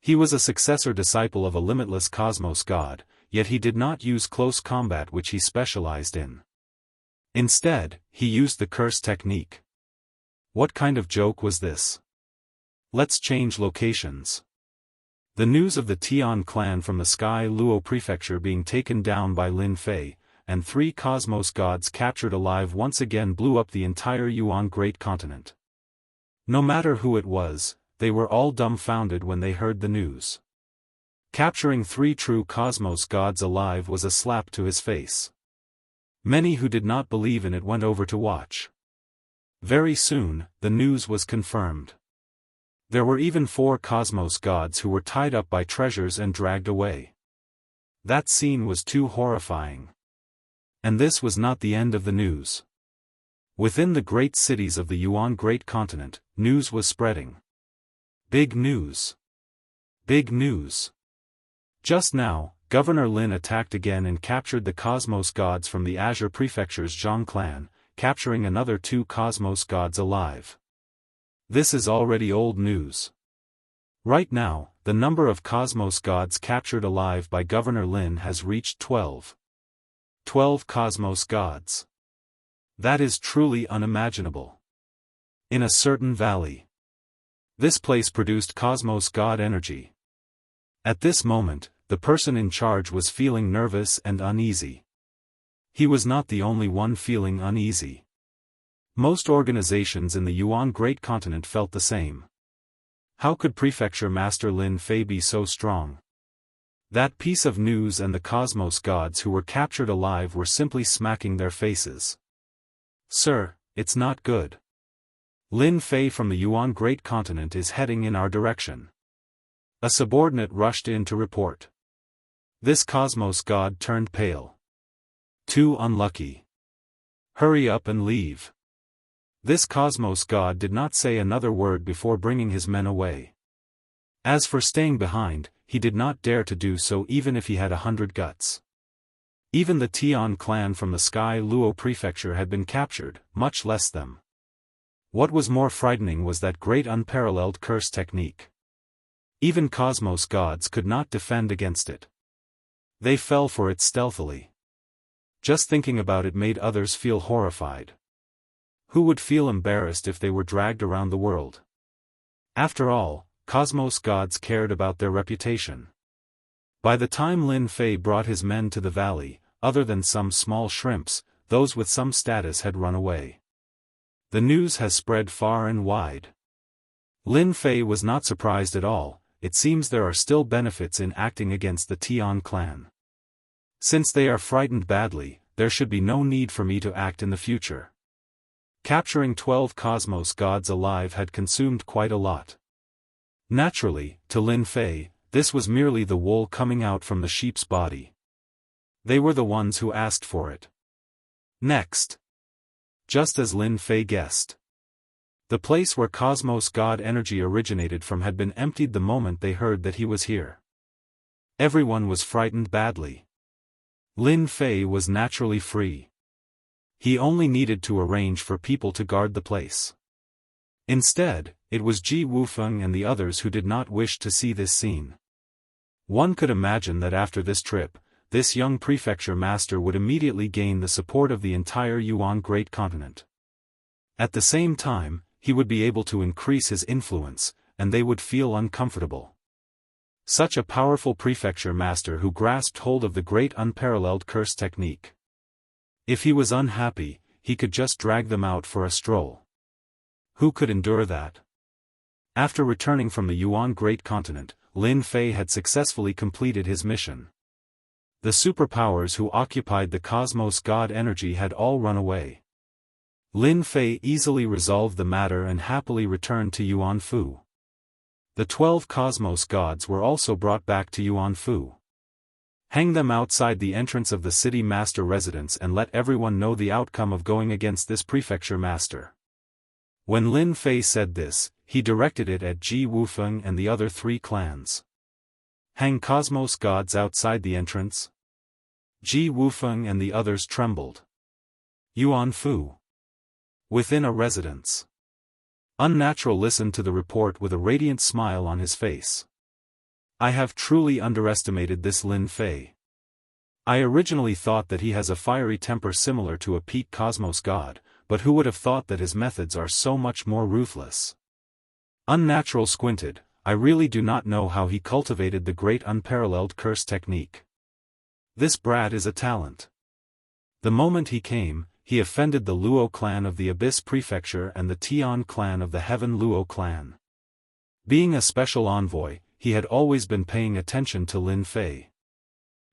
He was a successor disciple of a limitless cosmos god, yet he did not use close combat which he specialized in. Instead, he used the curse technique. What kind of joke was this? Let's change locations. The news of the Tian clan from the Sky Luo prefecture being taken down by Lin Fei, and three cosmos gods captured alive once again blew up the entire Yuan Great Continent. No matter who it was, they were all dumbfounded when they heard the news. Capturing three true cosmos gods alive was a slap to his face. Many who did not believe in it went over to watch. Very soon, the news was confirmed. There were even 4 cosmos gods who were tied up by treasures and dragged away. That scene was too horrifying. And this was not the end of the news. Within the great cities of the Yuan Great Continent, news was spreading. Big news. Big news. Just now, Governor Lin attacked again and captured the cosmos gods from the Azure Prefecture's Zhang clan, capturing another 2 cosmos gods alive. This is already old news. Right now, the number of cosmos gods captured alive by Governor Lin has reached 12. 12 cosmos gods. That is truly unimaginable. In a certain valley. This place produced cosmos god energy. At this moment, the person in charge was feeling nervous and uneasy. He was not the only one feeling uneasy. Most organizations in the Yuan Great Continent felt the same. How could Prefecture Master Lin Fei be so strong? That piece of news and the cosmos gods who were captured alive were simply smacking their faces. Sir, it's not good. Lin Fei from the Yuan Great Continent is heading in our direction. A subordinate rushed in to report. This cosmos god turned pale. Too unlucky. Hurry up and leave. This Cosmos god did not say another word before bringing his men away. As for staying behind, he did not dare to do so even if he had 100 guts. Even the Tian clan from the Sky Luo prefecture had been captured, much less them. What was more frightening was that great unparalleled curse technique. Even Cosmos gods could not defend against it. They fell for it stealthily. Just thinking about it made others feel horrified. Who would feel embarrassed if they were dragged around the world? After all, Cosmos gods cared about their reputation. By the time Lin Fei brought his men to the valley, other than some small shrimps, those with some status had run away. The news has spread far and wide. Lin Fei was not surprised at all. It seems there are still benefits in acting against the Tian clan. Since they are frightened badly, there should be no need for me to act in the future. Capturing 12 Cosmos gods alive had consumed quite a lot. Naturally, to Lin Fei, this was merely the wool coming out from the sheep's body. They were the ones who asked for it. Next. Just as Lin Fei guessed. The place where Cosmos god energy originated from had been emptied the moment they heard that he was here. Everyone was frightened badly. Lin Fei was naturally free. He only needed to arrange for people to guard the place. Instead, it was Ji Wufeng and the others who did not wish to see this scene. One could imagine that after this trip, this young prefecture master would immediately gain the support of the entire Yuan Great Continent. At the same time, he would be able to increase his influence, and they would feel uncomfortable. Such a powerful prefecture master who grasped hold of the great unparalleled curse technique. If he was unhappy, he could just drag them out for a stroll. Who could endure that? After returning from the Yuan Great Continent, Lin Fei had successfully completed his mission. The superpowers who occupied the Cosmos god energy had all run away. Lin Fei easily resolved the matter and happily returned to Yuanfu. The 12 Cosmos gods were also brought back to Yuanfu. Hang them outside the entrance of the city master residence and let everyone know the outcome of going against this prefecture master. When Lin Fei said this, he directed it at Ji Wufeng and the other 3 clans. Hang Cosmos gods outside the entrance? Ji Wufeng and the others trembled. Yuanfu. Within a residence. Unnatural listened to the report with a radiant smile on his face. I have truly underestimated this Lin Fei. I originally thought that he has a fiery temper similar to a peak Cosmos god, but who would have thought that his methods are so much more ruthless? Unnatural squinted. I really do not know how he cultivated the great unparalleled curse technique. This brat is a talent. The moment he came, he offended the Luo clan of the Abyss Prefecture and the Tian clan of the Heaven Luo clan. Being a special envoy, he had always been paying attention to Lin Fei.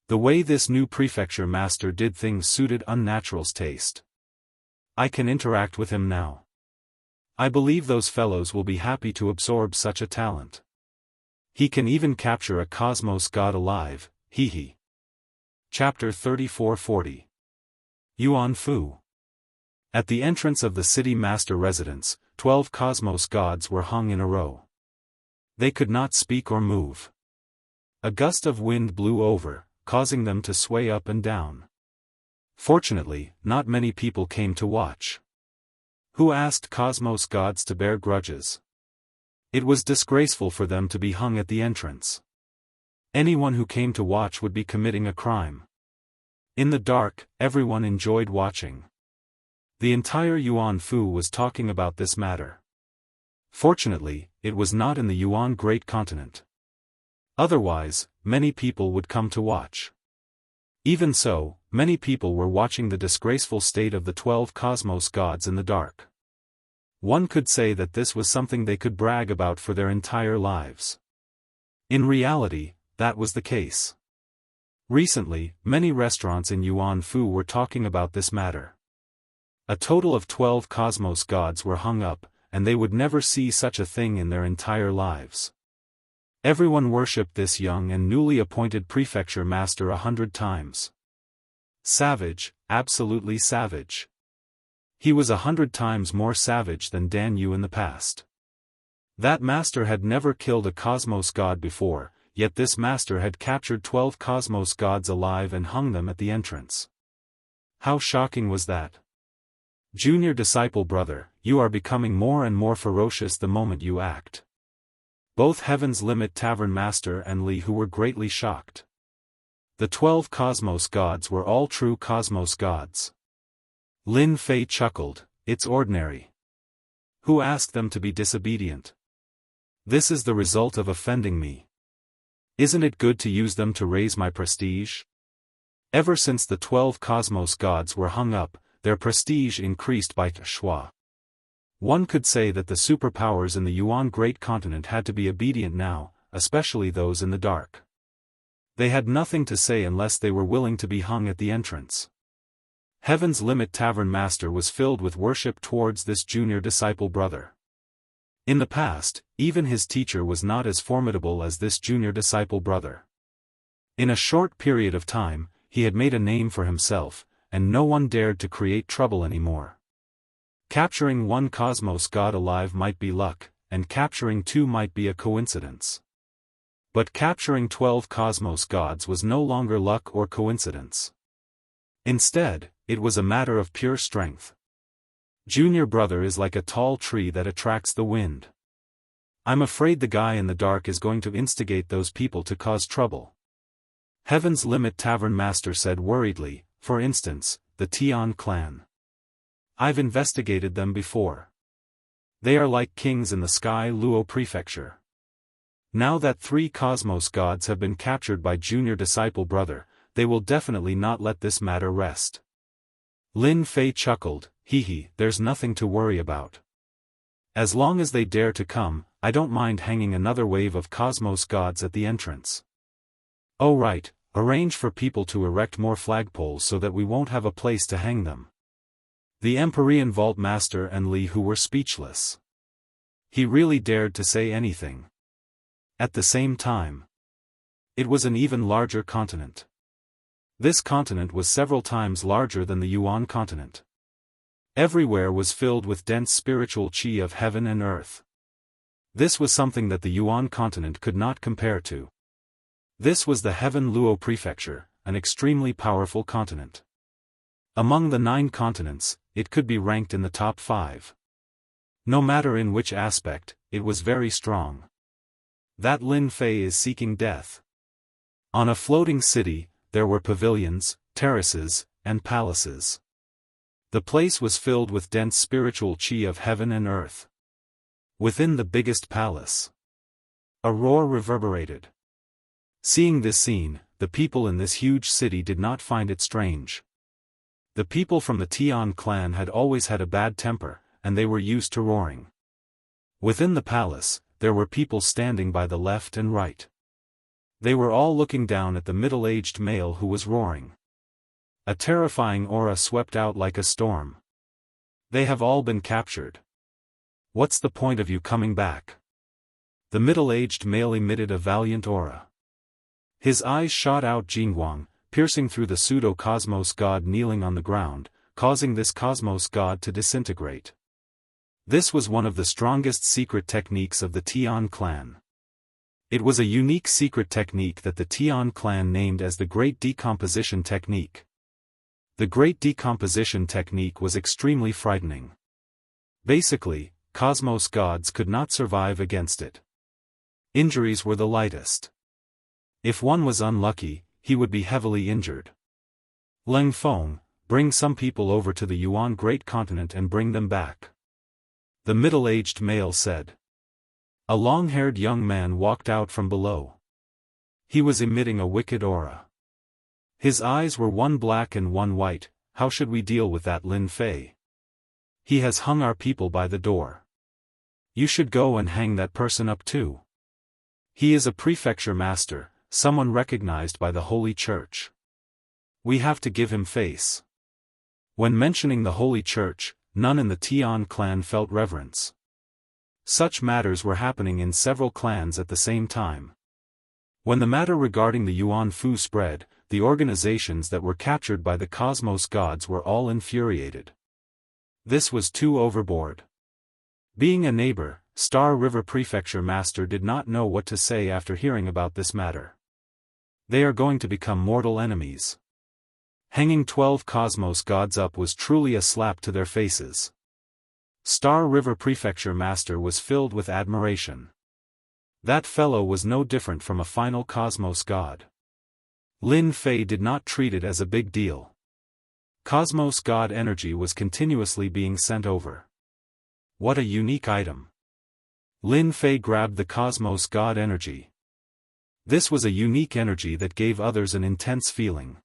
The way this new prefecture master did things suited Unnatural's taste. I can interact with him now. I believe those fellows will be happy to absorb such a talent. He can even capture a Cosmos god alive, hee hee. Chapter 3440. Yuanfu. At the entrance of the city master residence, 12 Cosmos gods were hung in a row. They could not speak or move. A gust of wind blew over, causing them to sway up and down. Fortunately, not many people came to watch. Who asked Cosmos gods to bear grudges? It was disgraceful for them to be hung at the entrance. Anyone who came to watch would be committing a crime. In the dark, everyone enjoyed watching. The entire Yuanfu was talking about this matter. Fortunately, it was not in the Yuan Great Continent. Otherwise, many people would come to watch. Even so, many people were watching the disgraceful state of the 12 Cosmos gods in the dark. One could say that this was something they could brag about for their entire lives. In reality, that was the case. Recently, many restaurants in Yuanfu were talking about this matter. A total of 12 Cosmos gods were hung up, and they would never see such a thing in their entire lives. Everyone worshipped this young and newly appointed prefecture master 100 times. Savage, absolutely savage. He was 100 times more savage than Dan Yu in the past. That master had never killed a cosmos god before, yet this master had captured 12 cosmos gods alive and hung them at the entrance. How shocking was that? Junior disciple brother, you are becoming more and more ferocious the moment you act. Both Heaven's Limit Tavern Master and Li Hu were greatly shocked. The 12 cosmos gods were all true cosmos gods. Lin Fei chuckled, it's ordinary. Who asked them to be disobedient? This is the result of offending me. Isn't it good to use them to raise my prestige? Ever since the 12 cosmos gods were hung up, their prestige increased by Shua. One could say that the superpowers in the Yuan Great Continent had to be obedient now, especially those in the dark. They had nothing to say unless they were willing to be hung at the entrance. Heaven's Limit Tavern Master was filled with worship towards this junior disciple brother. In the past, even his teacher was not as formidable as this junior disciple brother. In a short period of time, he had made a name for himself, and no one dared to create trouble anymore. Capturing one cosmos god alive might be luck, and capturing two might be a coincidence. But capturing 12 cosmos gods was no longer luck or coincidence. Instead, it was a matter of pure strength. Junior brother is like a tall tree that attracts the wind. I'm afraid the guy in the dark is going to instigate those people to cause trouble. Heaven's Limit Tavern Master said worriedly, for instance, the Tian clan. I've investigated them before. They are like kings in the Sky Luo Prefecture. Now that 3 cosmos gods have been captured by junior disciple brother, they will definitely not let this matter rest. Lin Fei chuckled, hee, there's nothing to worry about. As long as they dare to come, I don't mind hanging another wave of cosmos gods at the entrance. Oh right, arrange for people to erect more flagpoles so that we won't have a place to hang them. The Empyrean Vault Master and Li Hu were speechless. He really dared to say anything. At the same time, it was an even larger continent. This continent was several times larger than the Yuan continent. Everywhere was filled with dense spiritual qi of heaven and earth. This was something that the Yuan continent could not compare to. This was the Heaven Luo Prefecture, an extremely powerful continent. Among the 9 continents, it could be ranked in the top 5. No matter in which aspect, it was very strong. That Lin Fei is seeking death. On a floating city, there were pavilions, terraces, and palaces. The place was filled with dense spiritual qi of heaven and earth. Within the biggest palace, a roar reverberated. Seeing this scene, the people in this huge city did not find it strange. The people from the Tian clan had always had a bad temper, and they were used to roaring. Within the palace, there were people standing by the left and right. They were all looking down at the middle-aged male who was roaring. A terrifying aura swept out like a storm. They have all been captured. What's the point of you coming back? The middle-aged male emitted a valiant aura. His eyes shot out Jingguang, piercing through the pseudo-cosmos god kneeling on the ground, causing this cosmos god to disintegrate. This was one of the strongest secret techniques of the Tian clan. It was a unique secret technique that the Tian clan named as the Great Decomposition Technique. The Great Decomposition Technique was extremely frightening. Basically, cosmos gods could not survive against it. Injuries were the lightest. If one was unlucky, he would be heavily injured. Leng Feng, bring some people over to the Yuan Great Continent and bring them back. The middle-aged male said. A long-haired young man walked out from below. He was emitting a wicked aura. His eyes were one black and one white. How should we deal with that Lin Fei? He has hung our people by the door. You should go and hang that person up too. He is a prefecture master, someone recognized by the Holy Church. We have to give him face. When mentioning the Holy Church, none in the Tian clan felt reverence. Such matters were happening in several clans at the same time. When the matter regarding the Yuan Fu spread, the organizations that were captured by the cosmos gods were all infuriated. This was too overboard. Being a neighbor, Star River Prefecture Master did not know what to say after hearing about this matter. They are going to become mortal enemies. Hanging 12 cosmos gods up was truly a slap to their faces. Star River Prefecture Master was filled with admiration. That fellow was no different from a final cosmos god. Lin Fei did not treat it as a big deal. Cosmos god energy was continuously being sent over. What a unique item. Lin Fei grabbed the cosmos god energy. This was a unique energy that gave others an intense feeling.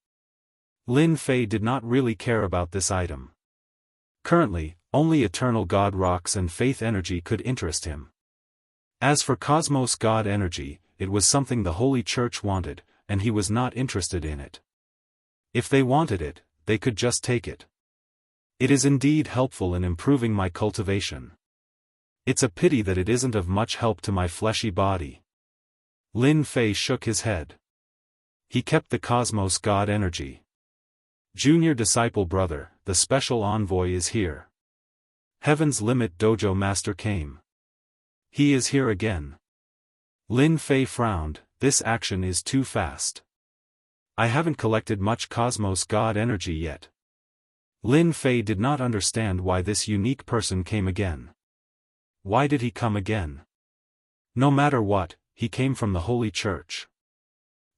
Lin Fei did not really care about this item. Currently, only eternal god rocks and faith energy could interest him. As for cosmos god energy, it was something the Holy Church wanted, and he was not interested in it. If they wanted it, they could just take it. It is indeed helpful in improving my cultivation. It's a pity that it isn't of much help to my fleshy body. Lin Fei shook his head. He kept the cosmos god energy. Junior disciple brother, the special envoy is here. Heaven's Limit Dojo Master came. He is here again. Lin Fei frowned, this action is too fast. I haven't collected much cosmos god energy yet. Lin Fei did not understand why this unique person came again. Why did he come again? No matter what, he came from the Holy Church.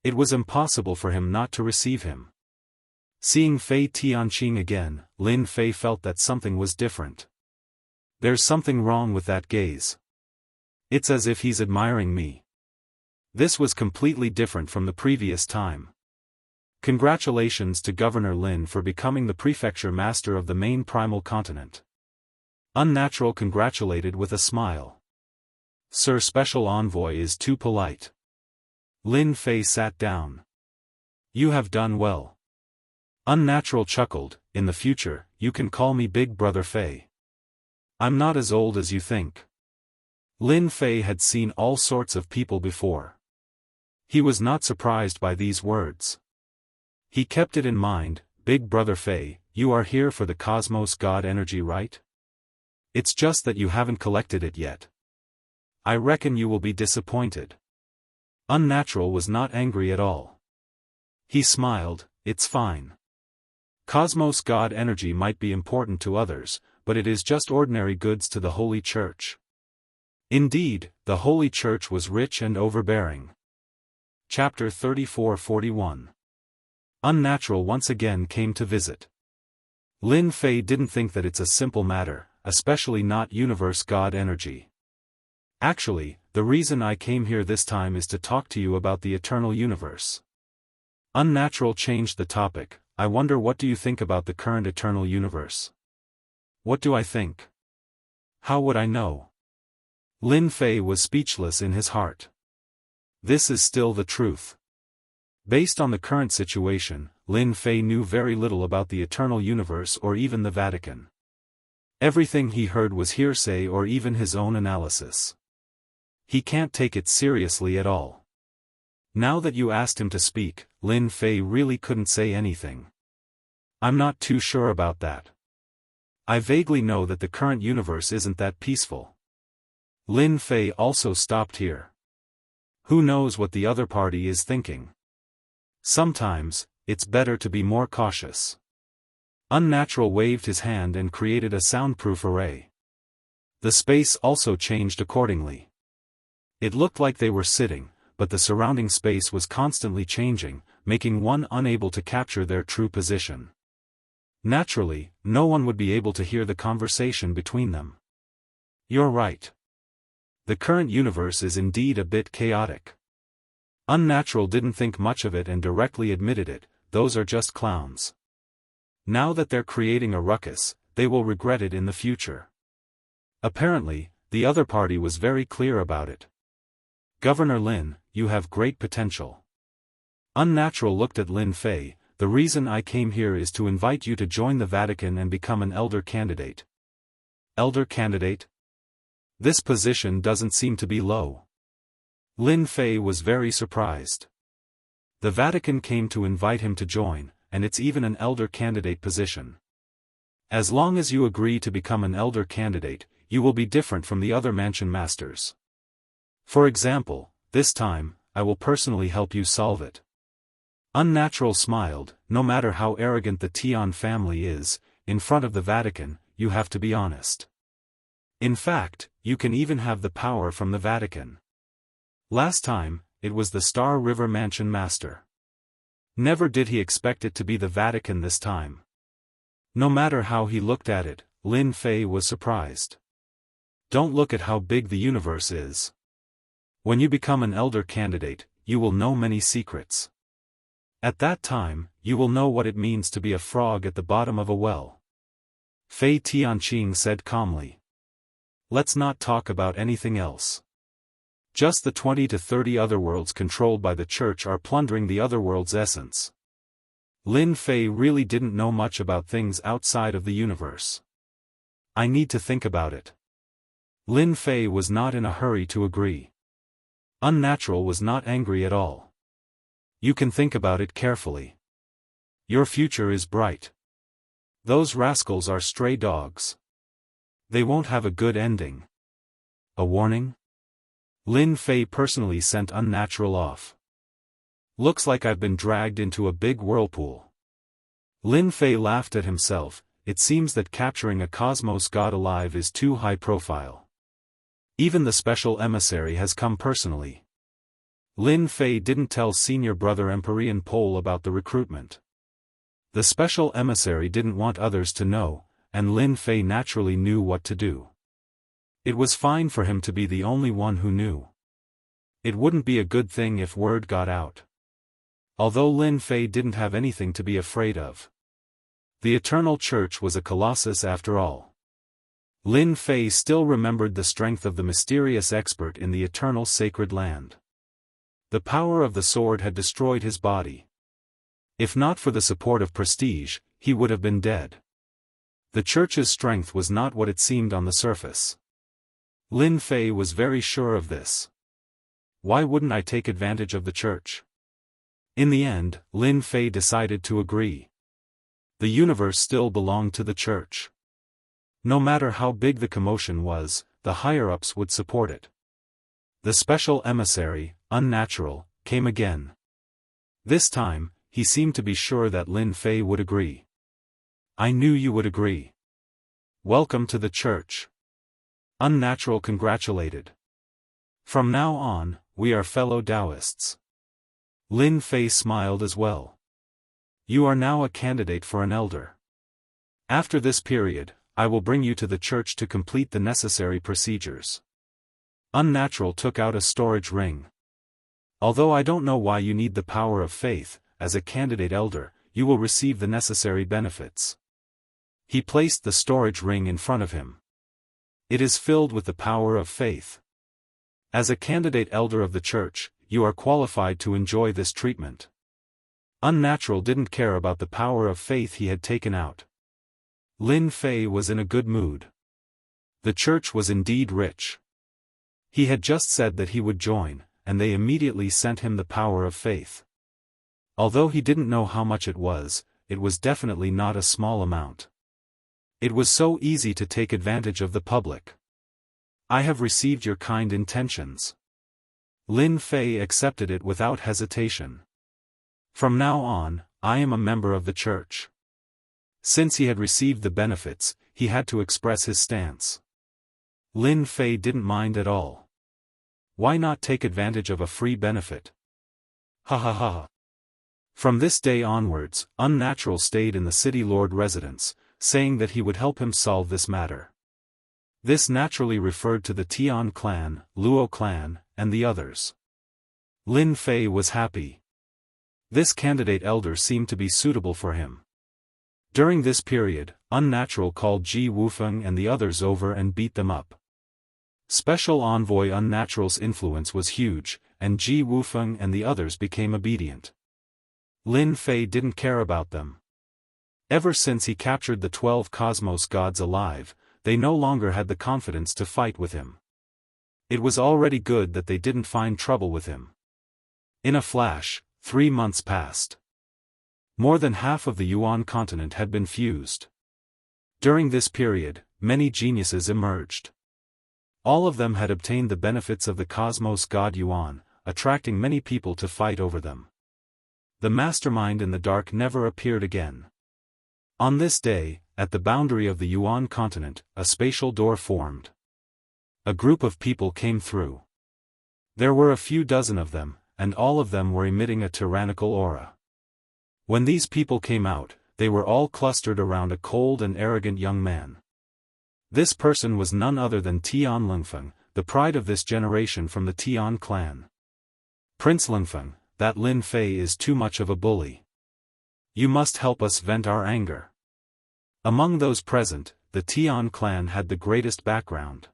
It was impossible for him not to receive him. Seeing Fei Tianqing again, Lin Fei felt that something was different. There's something wrong with that gaze. It's as if he's admiring me. This was completely different from the previous time. Congratulations to Governor Lin for becoming the prefecture master of the main primal continent. Unnatural congratulated with a smile. Sir Special Envoy is too polite. Lin Fei sat down. You have done well. Unnatural chuckled, in the future, you can call me Big Brother Fei. I'm not as old as you think. Lin Fei had seen all sorts of people before. He was not surprised by these words. He kept it in mind, Big Brother Fei, you are here for the cosmos god energy, right? It's just that you haven't collected it yet. I reckon you will be disappointed. Unnatural was not angry at all. He smiled, it's fine. Cosmos god energy might be important to others, but it is just ordinary goods to the Holy Church. Indeed, the Holy Church was rich and overbearing. Chapter 34-41. Unnatural once again came to visit. Lin Fei didn't think that it's a simple matter, especially not universe god energy. Actually, the reason I came here this time is to talk to you about the eternal universe. Unnatural changed the topic. I wonder, what do you think about the current eternal universe? What do I think? How would I know? Lin Fei was speechless in his heart. This is still the truth. Based on the current situation, Lin Fei knew very little about the eternal universe or even the Vatican. Everything he heard was hearsay or even his own analysis. He can't take it seriously at all. Now that you asked him to speak, Lin Fei really couldn't say anything. I'm not too sure about that. I vaguely know that the current universe isn't that peaceful. Lin Fei also stopped here. Who knows what the other party is thinking? Sometimes, it's better to be more cautious. Unnatural waved his hand and created a soundproof array. The space also changed accordingly. It looked like they were sitting, but the surrounding space was constantly changing, making one unable to capture their true position. Naturally, no one would be able to hear the conversation between them. You're right. The current universe is indeed a bit chaotic. Unnatural didn't think much of it and directly admitted it, those are just clowns. Now that they're creating a ruckus, they will regret it in the future. Apparently, the other party was very clear about it. Governor Lin, you have great potential. Unnatural looked at Lin Fei. The reason I came here is to invite you to join the Vatican and become an elder candidate. Elder candidate? This position doesn't seem to be low. Lin Fei was very surprised. The Vatican came to invite him to join, and it's even an elder candidate position. As long as you agree to become an elder candidate, you will be different from the other mansion masters. For example, this time, I will personally help you solve it. Unnatural smiled. No matter how arrogant the Tian family is, in front of the Vatican, you have to be honest. In fact, you can even have the power from the Vatican. Last time, it was the Star River Mansion Master. Never did he expect it to be the Vatican this time. No matter how he looked at it, Lin Fei was surprised. Don't look at how big the universe is. When you become an elder candidate, you will know many secrets. At that time, you will know what it means to be a frog at the bottom of a well. Fei Tianqing said calmly. Let's not talk about anything else. Just the 20 to 30 otherworlds controlled by the church are plundering the otherworld's essence. Lin Fei really didn't know much about things outside of the universe. I need to think about it. Lin Fei was not in a hurry to agree. Unnatural was not angry at all. You can think about it carefully. Your future is bright. Those rascals are stray dogs. They won't have a good ending. A warning? Lin Fei personally sent Unnatural off. Looks like I've been dragged into a big whirlpool. Lin Fei laughed at himself. It seems that capturing a cosmos god alive is too high profile. Even the special emissary has come personally. Lin Fei didn't tell senior brother Empyrean Pole about the recruitment. The special emissary didn't want others to know, and Lin Fei naturally knew what to do. It was fine for him to be the only one who knew. It wouldn't be a good thing if word got out. Although Lin Fei didn't have anything to be afraid of. The Eternal Church was a colossus after all. Lin Fei still remembered the strength of the mysterious expert in the eternal sacred land. The power of the sword had destroyed his body. If not for the support of prestige, he would have been dead. The church's strength was not what it seemed on the surface. Lin Fei was very sure of this. Why wouldn't I take advantage of the church? In the end, Lin Fei decided to agree. The universe still belonged to the church. No matter how big the commotion was, the higher-ups would support it. The special emissary, Unnatural, came again. This time, he seemed to be sure that Lin Fei would agree. I knew you would agree. Welcome to the church. Unnatural congratulated. From now on, we are fellow Daoists. Lin Fei smiled as well. You are now a candidate for an elder. After this period, I will bring you to the church to complete the necessary procedures. Unnatural took out a storage ring. Although I don't know why you need the power of faith, as a candidate elder, you will receive the necessary benefits. He placed the storage ring in front of him. It is filled with the power of faith. As a candidate elder of the church, you are qualified to enjoy this treatment. Unnatural didn't care about the power of faith he had taken out. Lin Fei was in a good mood. The church was indeed rich. He had just said that he would join, and they immediately sent him the power of faith. Although he didn't know how much it was definitely not a small amount. It was so easy to take advantage of the public. I have received your kind intentions. Lin Fei accepted it without hesitation. From now on, I am a member of the church. Since he had received the benefits, he had to express his stance. Lin Fei didn't mind at all. Why not take advantage of a free benefit? Ha ha ha. From this day onwards, Unnatural stayed in the city lord residence, saying that he would help him solve this matter. This naturally referred to the Tian clan, Luo clan, and the others. Lin Fei was happy. This candidate elder seemed to be suitable for him. During this period, Unnatural called Ji Wufeng and the others over and beat them up. Special envoy Unnatural's influence was huge, and Ji Wufeng and the others became obedient. Lin Fei didn't care about them. Ever since he captured the 12 cosmos gods alive, they no longer had the confidence to fight with him. It was already good that they didn't find trouble with him. In a flash, 3 months passed. More than half of the Yuan continent had been fused. During this period, many geniuses emerged. All of them had obtained the benefits of the cosmos god Yuan, attracting many people to fight over them. The mastermind in the dark never appeared again. On this day, at the boundary of the Yuan continent, a spatial door formed. A group of people came through. There were a few dozen of them, and all of them were emitting a tyrannical aura. When these people came out, they were all clustered around a cold and arrogant young man. This person was none other than Tian Lingfeng, the pride of this generation from the Tian clan. Prince Lingfeng, that Lin Fei is too much of a bully. You must help us vent our anger. Among those present, the Tian clan had the greatest background.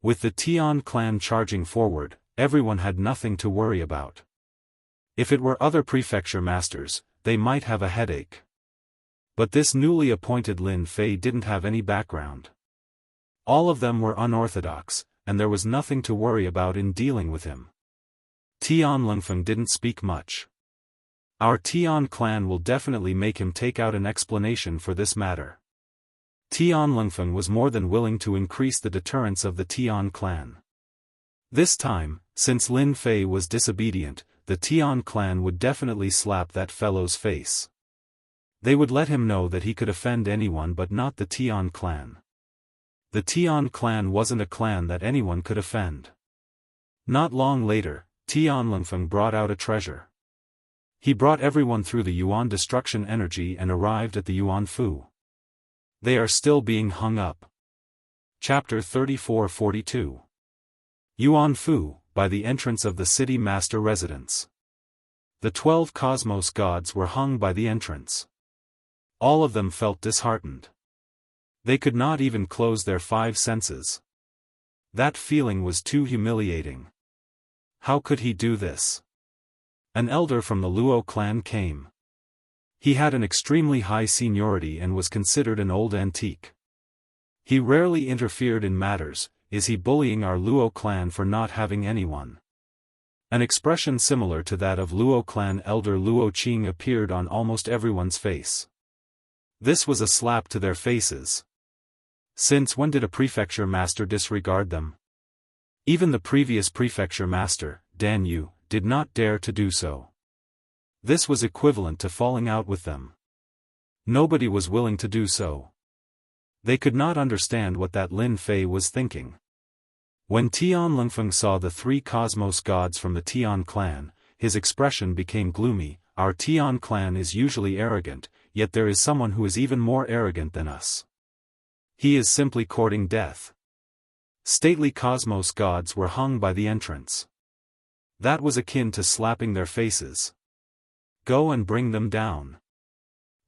With the Tian clan charging forward, everyone had nothing to worry about. If it were other prefecture masters, they might have a headache. But this newly appointed Lin Fei didn't have any background. All of them were unorthodox, and there was nothing to worry about in dealing with him. Tian Lingfeng didn't speak much. Our Tian clan will definitely make him take out an explanation for this matter. Tian Lingfeng was more than willing to increase the deterrence of the Tian clan. This time, since Lin Fei was disobedient, the Tian clan would definitely slap that fellow's face. They would let him know that he could offend anyone but not the Tian clan. The Tian clan wasn't a clan that anyone could offend. Not long later, Tian Lingfeng brought out a treasure. He brought everyone through the Yuan destruction energy and arrived at the Yuan Fu. They are still being hung up. Chapter 34-42. Yuan Fu, by the entrance of the city master residence. The 12 cosmos gods were hung by the entrance. All of them felt disheartened. They could not even close their 5 senses. That feeling was too humiliating. How could he do this? An elder from the Luo clan came. He had an extremely high seniority and was considered an old antique. He rarely interfered in matters. Is he bullying our Luo clan for not having anyone? An expression similar to that of Luo clan elder Luo Qing appeared on almost everyone's face. This was a slap to their faces. Since when did a prefecture master disregard them? Even the previous prefecture master, Dan Yu, did not dare to do so. This was equivalent to falling out with them. Nobody was willing to do so. They could not understand what that Lin Fei was thinking. When Tian Lingfeng saw the 3 cosmos gods from the Tian clan, his expression became gloomy. Our Tian clan is usually arrogant, yet there is someone who is even more arrogant than us. He is simply courting death. Stately cosmos gods were hung by the entrance. That was akin to slapping their faces. Go and bring them down.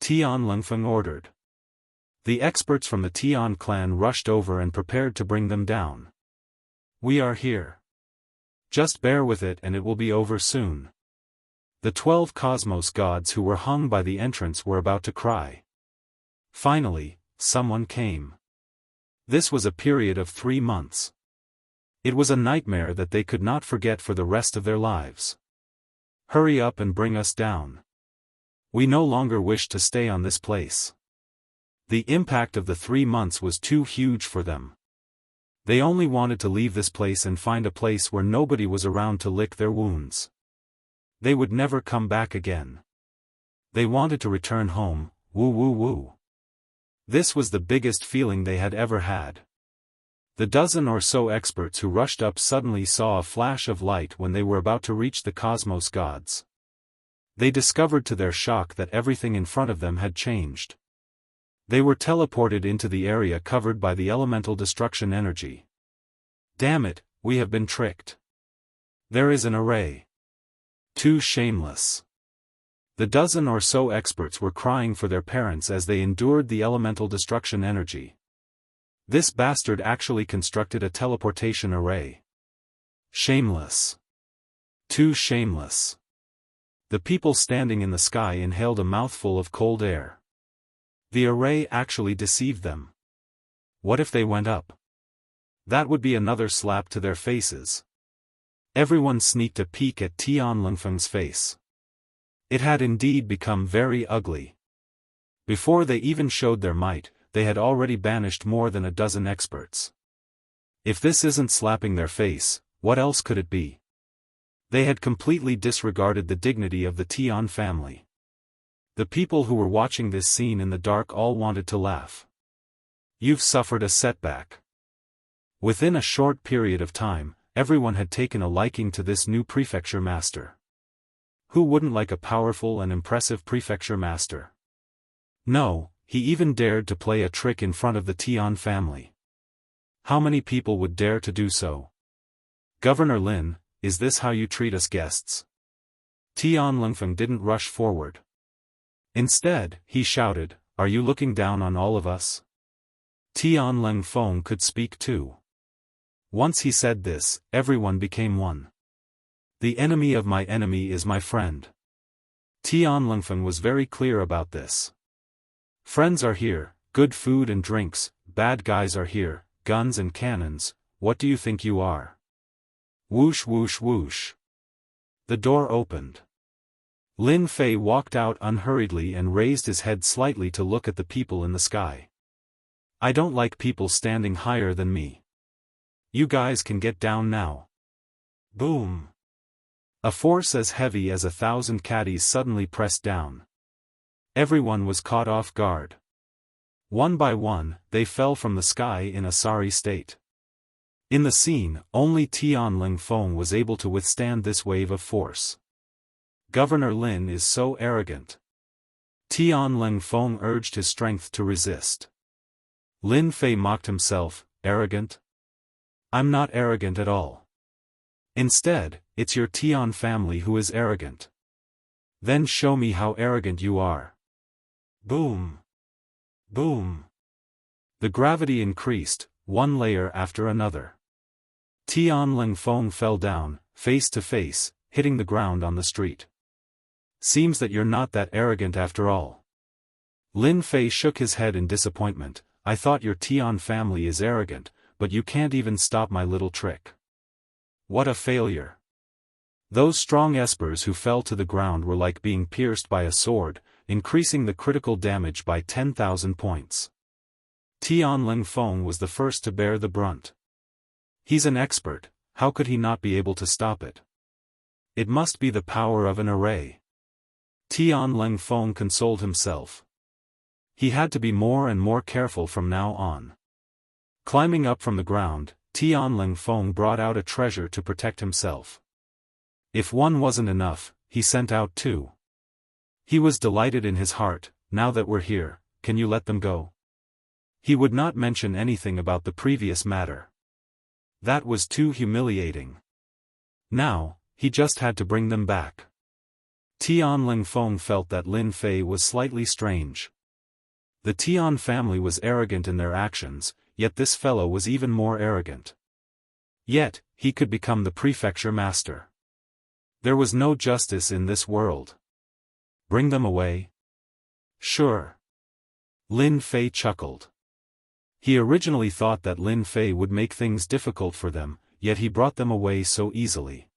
Tian Lingfeng ordered. The experts from the Tian clan rushed over and prepared to bring them down. We are here. Just bear with it and it will be over soon. The 12 cosmos gods who were hung by the entrance were about to cry. Finally, someone came. This was a period of 3 months. It was a nightmare that they could not forget for the rest of their lives. Hurry up and bring us down. We no longer wish to stay on this place. The impact of the 3 months was too huge for them. They only wanted to leave this place and find a place where nobody was around to lick their wounds. They would never come back again. They wanted to return home, woo woo woo. This was the biggest feeling they had ever had. The dozen or so experts who rushed up suddenly saw a flash of light when they were about to reach the cosmos gods. They discovered to their shock that everything in front of them had changed. They were teleported into the area covered by the elemental destruction energy. Damn it, we have been tricked. There is an array. Too shameless. The dozen or so experts were crying for their parents as they endured the elemental destruction energy. This bastard actually constructed a teleportation array. Shameless. Too shameless. The people standing in the sky inhaled a mouthful of cold air. The array actually deceived them. What if they went up? That would be another slap to their faces. Everyone sneaked a peek at Tian Lingfeng's face. It had indeed become very ugly. Before they even showed their might, they had already banished more than a dozen experts. If this isn't slapping their face, what else could it be? They had completely disregarded the dignity of the Tian family. The people who were watching this scene in the dark all wanted to laugh. You've suffered a setback. Within a short period of time, everyone had taken a liking to this new prefecture master. Who wouldn't like a powerful and impressive prefecture master? No, he even dared to play a trick in front of the Tian family. How many people would dare to do so? Governor Lin, is this how you treat us guests? Tian Lingfeng didn't rush forward. Instead, he shouted, are you looking down on all of us? Tian Lingfeng could speak too. Once he said this, everyone became one. The enemy of my enemy is my friend. Tian Lingfeng was very clear about this. Friends are here, good food and drinks, bad guys are here, guns and cannons, what do you think you are? Whoosh whoosh whoosh. The door opened. Lin Fei walked out unhurriedly and raised his head slightly to look at the people in the sky. I don't like people standing higher than me. You guys can get down now. Boom. A force as heavy as 1,000 caddies suddenly pressed down. Everyone was caught off guard. One by one, they fell from the sky in a sorry state. In the scene, only Tian Lingfeng was able to withstand this wave of force. Governor Lin is so arrogant. Tian Lingfeng urged his strength to resist. Lin Fei mocked himself, arrogant? I'm not arrogant at all. Instead, it's your Tian family who is arrogant. Then show me how arrogant you are. Boom. Boom. The gravity increased, one layer after another. Tian Lingfeng fell down, face to face, hitting the ground on the street. Seems that you're not that arrogant after all. Lin Fei shook his head in disappointment. I thought your Tian family is arrogant, but you can't even stop my little trick. What a failure. Those strong espers who fell to the ground were like being pierced by a sword, increasing the critical damage by 10,000 points. Tian Lingfeng was the first to bear the brunt. He's an expert, how could he not be able to stop it? It must be the power of an array. Tian Lingfeng consoled himself. He had to be more and more careful from now on. Climbing up from the ground, Tian Lingfeng brought out a treasure to protect himself. If one wasn't enough, he sent out two. He was delighted in his heart. Now that we're here, can you let them go? He would not mention anything about the previous matter. That was too humiliating. Now, he just had to bring them back. Tian Lingfeng felt that Lin Fei was slightly strange. The Tian family was arrogant in their actions, yet this fellow was even more arrogant. Yet, he could become the prefecture master. There was no justice in this world. Bring them away? Sure. Lin Fei chuckled. He originally thought that Lin Fei would make things difficult for them, yet he brought them away so easily.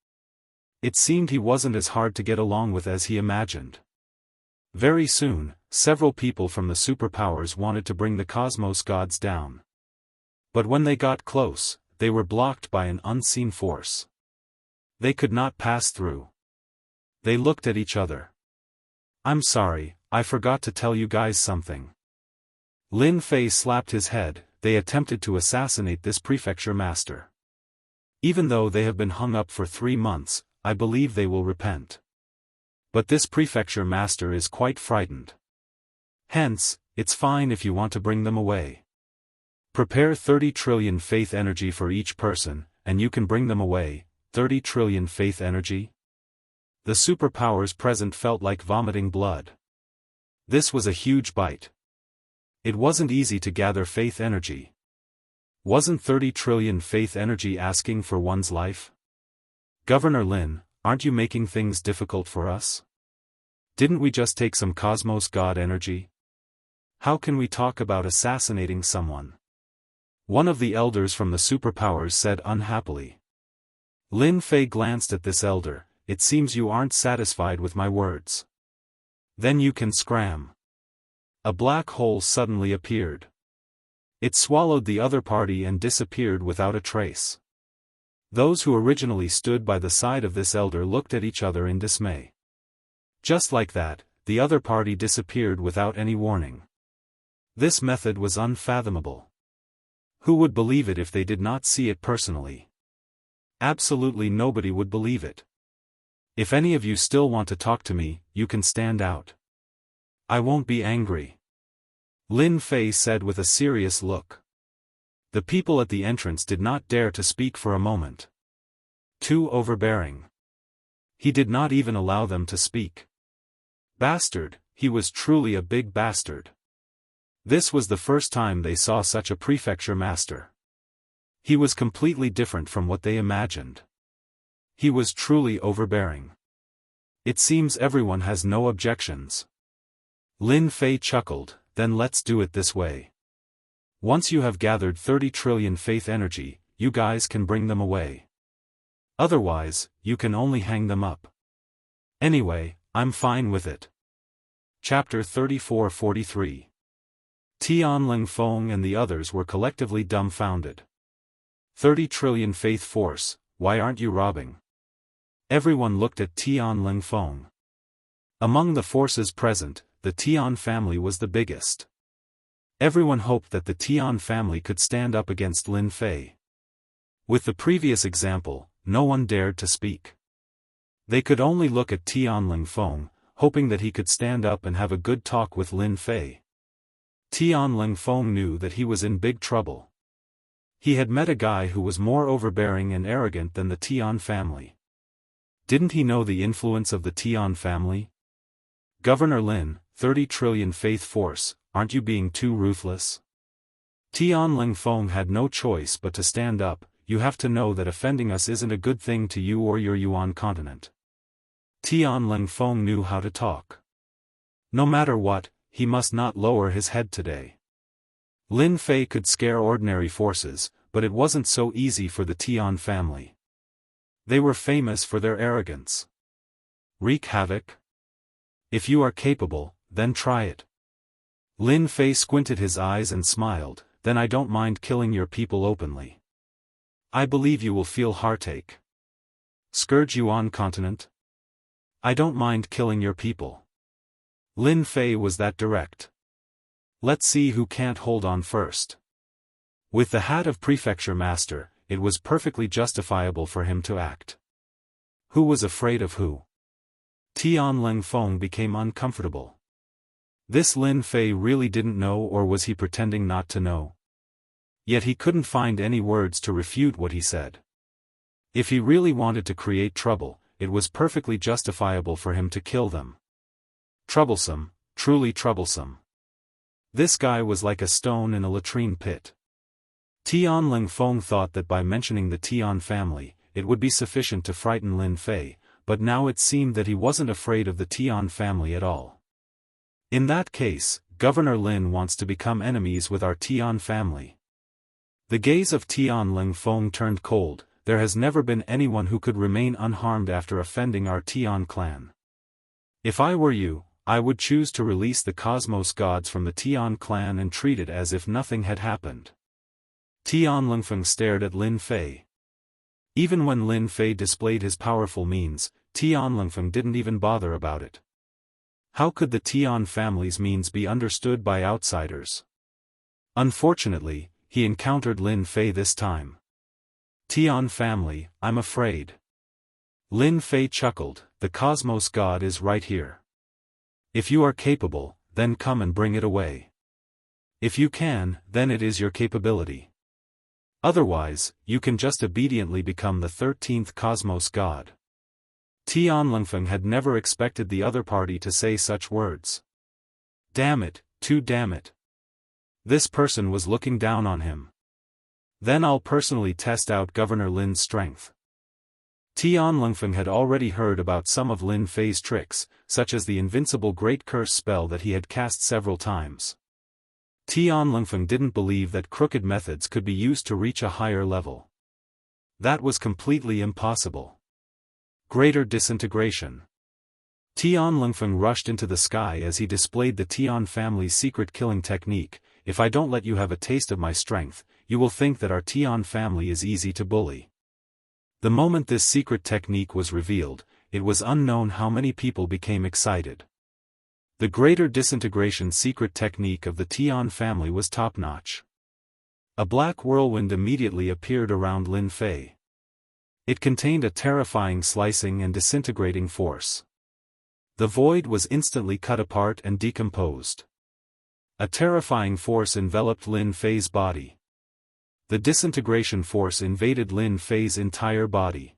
It seemed he wasn't as hard to get along with as he imagined. Very soon, several people from the superpowers wanted to bring the cosmos gods down. But when they got close, they were blocked by an unseen force. They could not pass through. They looked at each other. I'm sorry, I forgot to tell you guys something. Lin Fei slapped his head. They attempted to assassinate this prefecture master. Even though they have been hung up for 3 months, I believe they will repent. But this prefecture master is quite frightened. Hence, it's fine if you want to bring them away. Prepare 30 trillion faith energy for each person, and you can bring them away. 30 trillion faith energy? The superpowers present felt like vomiting blood. This was a huge bite. It wasn't easy to gather faith energy. Wasn't 30 trillion faith energy asking for one's life? Governor Lin, aren't you making things difficult for us? Didn't we just take some cosmos god energy? How can we talk about assassinating someone? One of the elders from the superpowers said unhappily. Lin Fei glanced at this elder. It seems you aren't satisfied with my words. Then you can scram. A black hole suddenly appeared. It swallowed the other party and disappeared without a trace. Those who originally stood by the side of this elder looked at each other in dismay. Just like that, the other party disappeared without any warning. This method was unfathomable. Who would believe it if they did not see it personally? Absolutely nobody would believe it. If any of you still want to talk to me, you can stand out. I won't be angry. Lin Fei said with a serious look. The people at the entrance did not dare to speak for a moment. Too overbearing. He did not even allow them to speak. Bastard, he was truly a big bastard. This was the first time they saw such a prefecture master. He was completely different from what they imagined. He was truly overbearing. It seems everyone has no objections. Lin Fei chuckled, then let's do it this way. Once you have gathered 30 trillion faith energy, you guys can bring them away. Otherwise, you can only hang them up. Anyway, I'm fine with it. Chapter 34-43. Tianling Feng and the others were collectively dumbfounded. 30 trillion faith force, why aren't you robbing? Everyone looked at Tianling Feng. Among the forces present, the Tian family was the biggest. Everyone hoped that the Tian family could stand up against Lin Fei. With the previous example, no one dared to speak. They could only look at Tianling Feng, hoping that he could stand up and have a good talk with Lin Fei. Tianling Feng knew that he was in big trouble. He had met a guy who was more overbearing and arrogant than the Tian family. Didn't he know the influence of the Tian family? Governor Lin, 30 trillion faith force, aren't you being too ruthless? Tianling Feng had no choice but to stand up. You have to know that offending us isn't a good thing to you or your Yuan continent. Tianling Feng knew how to talk. No matter what, he must not lower his head today. Lin Fei could scare ordinary forces, but it wasn't so easy for the Tian family. They were famous for their arrogance. Wreak havoc? If you are capable, then try it. Lin Fei squinted his eyes and smiled, then I don't mind killing your people openly. I believe you will feel heartache. Scourge Yuan continent? I don't mind killing your people. Lin Fei was that direct. Let's see who can't hold on first. With the hat of prefecture master, it was perfectly justifiable for him to act. Who was afraid of who? Tianling Feng became uncomfortable. This Lin Fei really didn't know, or was he pretending not to know? Yet he couldn't find any words to refute what he said. If he really wanted to create trouble, it was perfectly justifiable for him to kill them. Troublesome, truly troublesome. This guy was like a stone in a latrine pit. Tianling Feng thought that by mentioning the Tian family, it would be sufficient to frighten Lin Fei, but now it seemed that he wasn't afraid of the Tian family at all. In that case, Governor Lin wants to become enemies with our Tian family. The gaze of Tianling Feng turned cold. There has never been anyone who could remain unharmed after offending our Tian clan. If I were you, I would choose to release the cosmos gods from the Tian clan and treat it as if nothing had happened. Tianling Feng stared at Lin Fei. Even when Lin Fei displayed his powerful means, Tianling Feng didn't even bother about it. How could the Tian family's means be understood by outsiders? Unfortunately, he encountered Lin Fei this time. Tian family, I'm afraid. Lin Fei chuckled, the cosmos god is right here. If you are capable, then come and bring it away. If you can, then it is your capability. Otherwise, you can just obediently become the 13th cosmos god. Tianling Feng had never expected the other party to say such words. Damn it, too damn it. This person was looking down on him. Then I'll personally test out Governor Lin's strength. Tianling Feng had already heard about some of Lin Fei's tricks, such as the invincible Great Curse spell that he had cast several times. Tianling Feng didn't believe that crooked methods could be used to reach a higher level. That was completely impossible. Greater disintegration. Tian Lingfeng rushed into the sky as he displayed the Tian family's secret killing technique. If I don't let you have a taste of my strength, you will think that our Tian family is easy to bully. The moment this secret technique was revealed, it was unknown how many people became excited. The greater disintegration secret technique of the Tian family was top-notch. A black whirlwind immediately appeared around Lin Fei. It contained a terrifying slicing and disintegrating force. The void was instantly cut apart and decomposed. A terrifying force enveloped Lin Fei's body. The disintegration force invaded Lin Fei's entire body.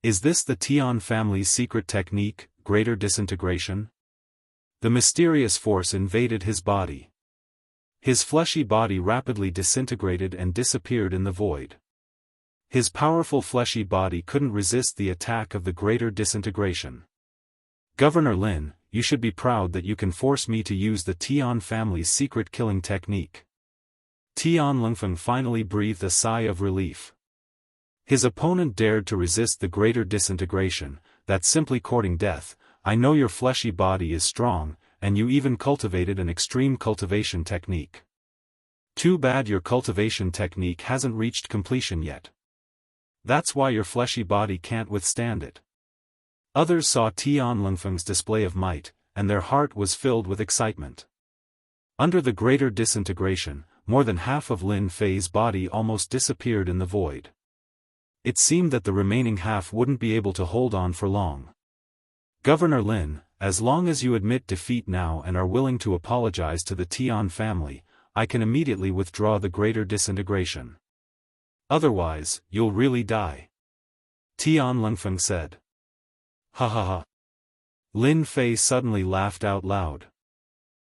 Is this the Tian family's secret technique, greater disintegration? The mysterious force invaded his body. His fleshy body rapidly disintegrated and disappeared in the void. His powerful fleshy body couldn't resist the attack of the greater disintegration. Governor Lin, you should be proud that you can force me to use the Tian family's secret killing technique. Tian Lingfeng finally breathed a sigh of relief. His opponent dared to resist the greater disintegration, that's simply courting death. I know your fleshy body is strong, and you even cultivated an extreme cultivation technique. Too bad your cultivation technique hasn't reached completion yet. That's why your fleshy body can't withstand it. Others saw Tian Lingfeng's display of might, and their heart was filled with excitement. Under the greater disintegration, more than half of Lin Fei's body almost disappeared in the void. It seemed that the remaining half wouldn't be able to hold on for long. Governor Lin, as long as you admit defeat now and are willing to apologize to the Tian family, I can immediately withdraw the greater disintegration. Otherwise, you'll really die. Tian Lingfeng said. Ha ha ha. Lin Fei suddenly laughed out loud.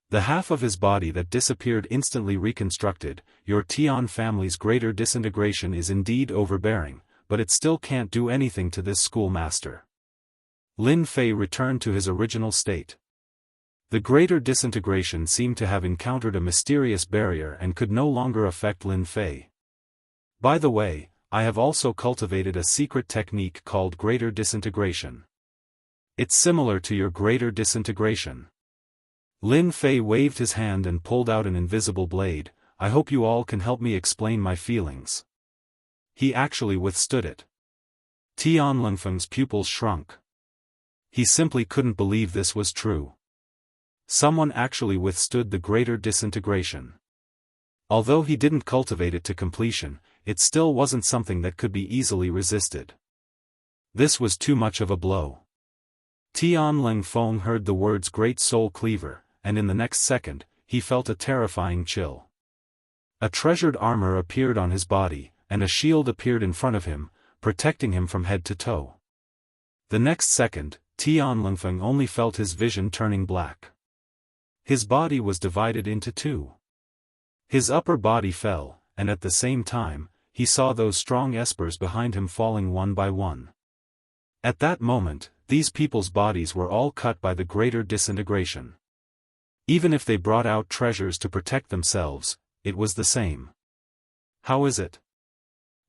The half of his body that disappeared instantly reconstructed. Your Tian family's greater disintegration is indeed overbearing, but it still can't do anything to this schoolmaster. Lin Fei returned to his original state. The greater disintegration seemed to have encountered a mysterious barrier and could no longer affect Lin Fei. By the way, I have also cultivated a secret technique called greater disintegration. It's similar to your greater disintegration. Lin Fei waved his hand and pulled out an invisible blade. I hope you all can help me explain my feelings. He actually withstood it. Tian Lingfeng's pupils shrunk. He simply couldn't believe this was true. Someone actually withstood the greater disintegration. Although he didn't cultivate it to completion, it still wasn't something that could be easily resisted. This was too much of a blow. Tian Lingfeng heard the words Great Soul Cleaver, and in the next second, he felt a terrifying chill. A treasured armor appeared on his body, and a shield appeared in front of him, protecting him from head to toe. The next second, Tian Lingfeng only felt his vision turning black. His body was divided into two. His upper body fell, and at the same time, he saw those strong espers behind him falling one by one. At that moment, these people's bodies were all cut by the greater disintegration. Even if they brought out treasures to protect themselves, it was the same. How is it?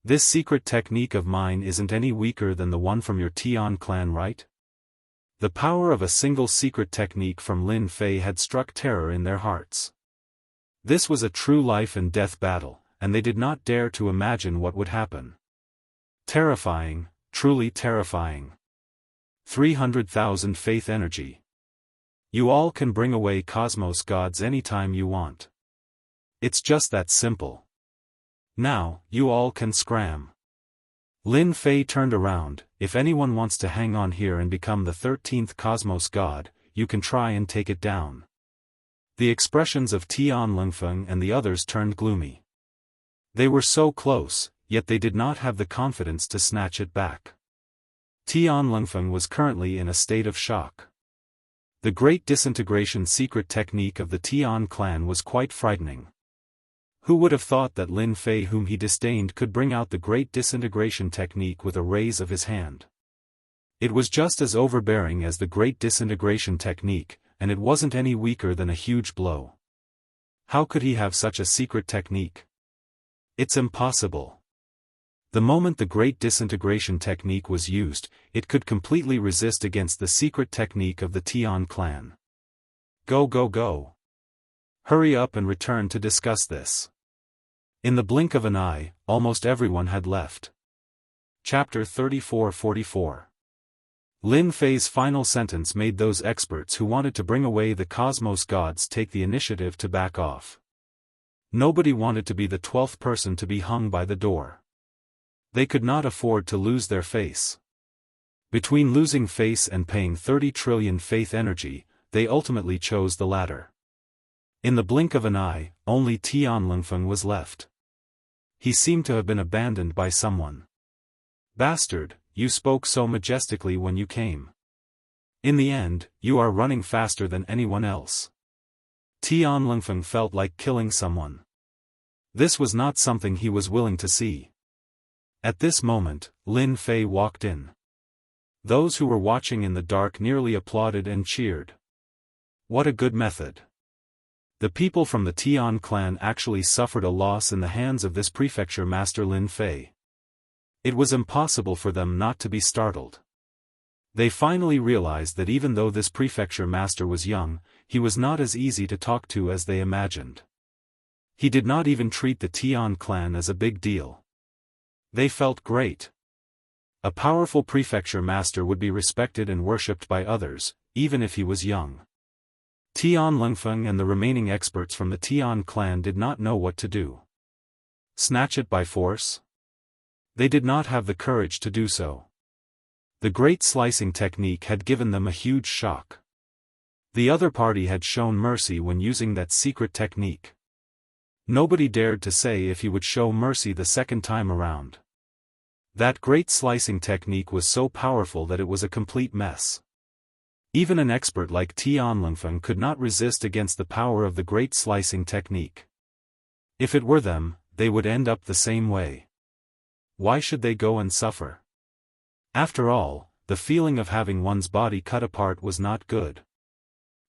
This secret technique of mine isn't any weaker than the one from your Tian clan, right? The power of a single secret technique from Lin Fei had struck terror in their hearts. This was a true life and death battle, and they did not dare to imagine what would happen. Terrifying, truly terrifying. 300,000 faith energy. You all can bring away Cosmos gods anytime you want. It's just that simple. Now, you all can scram. Lin Fei turned around. If anyone wants to hang on here and become the 13th Cosmos god, you can try and take it down. The expressions of Tian Lingfeng and the others turned gloomy. They were so close, yet they did not have the confidence to snatch it back. Tian Lingfeng was currently in a state of shock. The great disintegration secret technique of the Tian clan was quite frightening. Who would have thought that Lin Fei, whom he disdained, could bring out the great disintegration technique with a raise of his hand? It was just as overbearing as the great disintegration technique, and it wasn't any weaker than a huge blow. How could he have such a secret technique? It's impossible. The moment the Great Disintegration technique was used, it could completely resist against the secret technique of the Tian clan. Go go go. Hurry up and return to discuss this. In the blink of an eye, almost everyone had left. Chapter 34-44. Lin Fei's final sentence made those experts who wanted to bring away the cosmos gods take the initiative to back off. Nobody wanted to be the 12th person to be hung by the door. They could not afford to lose their face. Between losing face and paying 30 trillion faith energy, they ultimately chose the latter. In the blink of an eye, only Tian Lingfeng was left. He seemed to have been abandoned by someone. Bastard, you spoke so majestically when you came. In the end, you are running faster than anyone else. Tian Lingfeng felt like killing someone. This was not something he was willing to see. At this moment, Lin Fei walked in. Those who were watching in the dark nearly applauded and cheered. What a good method. The people from the Tian clan actually suffered a loss in the hands of this prefecture master Lin Fei. It was impossible for them not to be startled. They finally realized that even though this prefecture master was young, he was not as easy to talk to as they imagined. He did not even treat the Tian clan as a big deal. They felt great. A powerful prefecture master would be respected and worshipped by others, even if he was young. Tian Lingfeng and the remaining experts from the Tian clan did not know what to do. Snatch it by force? They did not have the courage to do so. The great slicing technique had given them a huge shock. The other party had shown mercy when using that secret technique. Nobody dared to say if he would show mercy the second time around. That great slicing technique was so powerful that it was a complete mess. Even an expert like Tian Lingfeng could not resist against the power of the great slicing technique. If it were them, they would end up the same way. Why should they go and suffer? After all, the feeling of having one's body cut apart was not good.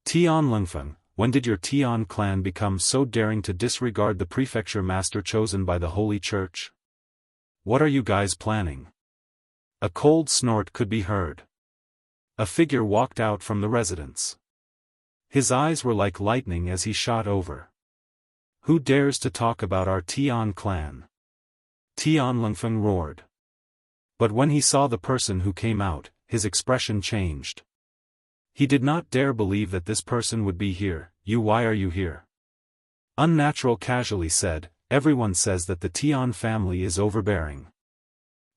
Tian Lingfeng, when did your Tian clan become so daring to disregard the prefecture master chosen by the Holy Church? What are you guys planning? A cold snort could be heard. A figure walked out from the residence. His eyes were like lightning as he shot over. Who dares to talk about our Tian clan? Tian Lingfeng roared. But when he saw the person who came out, his expression changed. He did not dare believe that this person would be here. Why are you here? Unnatural casually said, everyone says that the Tian family is overbearing.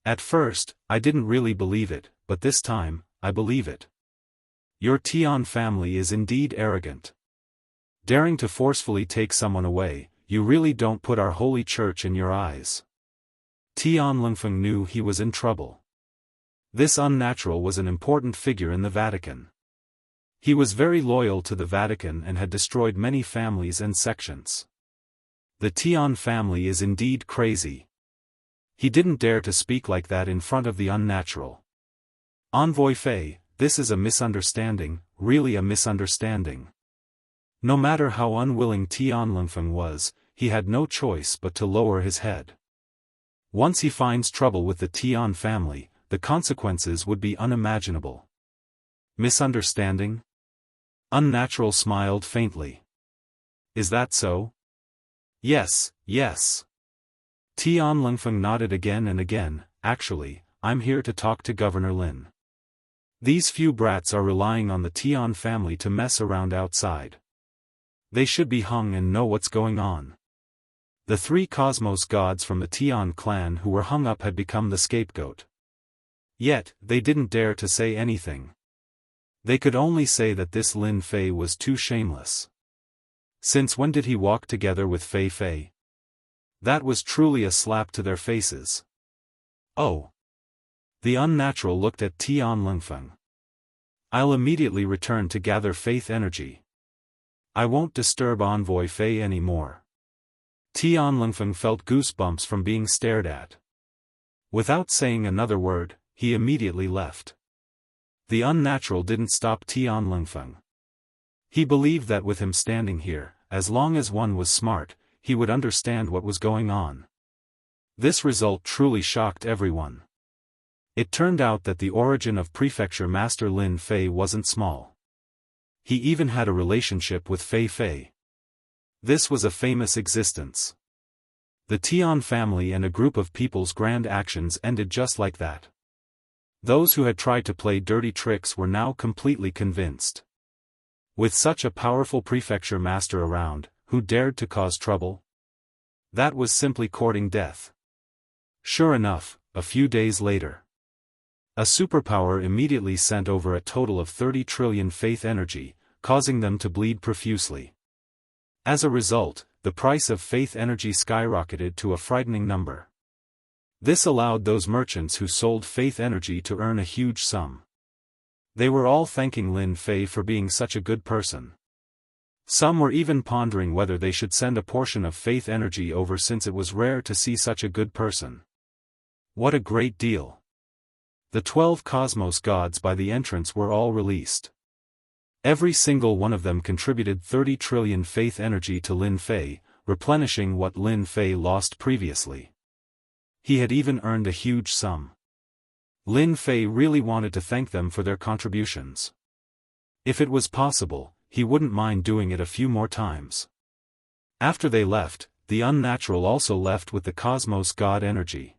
At first, I didn't really believe it, but this time, I believe it. Your Tian family is indeed arrogant. Daring to forcefully take someone away, you really don't put our holy church in your eyes. Tian Lingfeng knew he was in trouble. This unnatural was an important figure in the Vatican. He was very loyal to the Vatican and had destroyed many families and sections. The Tian family is indeed crazy. He didn't dare to speak like that in front of the unnatural. Envoy Fei, this is a misunderstanding, really a misunderstanding. No matter how unwilling Tian Lingfeng was, he had no choice but to lower his head. Once he finds trouble with the Tian family, the consequences would be unimaginable. Misunderstanding? Unnatural smiled faintly. Is that so? Yes, yes. Tian Lingfeng nodded again and again. Actually, I'm here to talk to Governor Lin. These few brats are relying on the Tian family to mess around outside. They should be hung and know what's going on. The 3 cosmos gods from the Tian clan who were hung up had become the scapegoat. Yet, they didn't dare to say anything. They could only say that this Lin Fei was too shameless. Since when did he walk together with Fei Fei? That was truly a slap to their faces. Oh. The unnatural looked at Tian Lingfeng. I'll immediately return to gather faith energy. I won't disturb Envoy Fei anymore. Tian Lingfeng felt goosebumps from being stared at. Without saying another word, he immediately left. The unnatural didn't stop Tian Lingfeng. He believed that with him standing here, as long as one was smart, he would understand what was going on. This result truly shocked everyone. It turned out that the origin of Prefecture Master Lin Fei wasn't small. He even had a relationship with Fei Fei. This was a famous existence. The Tian family and a group of people's grand actions ended just like that. Those who had tried to play dirty tricks were now completely convinced. With such a powerful prefecture master around, who dared to cause trouble? That was simply courting death. Sure enough, a few days later, a superpower immediately sent over a total of 30 trillion faith energy, causing them to bleed profusely. As a result, the price of faith energy skyrocketed to a frightening number. This allowed those merchants who sold faith energy to earn a huge sum. They were all thanking Lin Fei for being such a good person. Some were even pondering whether they should send a portion of faith energy over, since it was rare to see such a good person. What a great deal! The 12 cosmos gods by the entrance were all released. Every single one of them contributed 30 trillion faith energy to Lin Fei, replenishing what Lin Fei lost previously. He had even earned a huge sum. Lin Fei really wanted to thank them for their contributions. If it was possible, he wouldn't mind doing it a few more times. After they left, the unnatural also left with the cosmos god energy.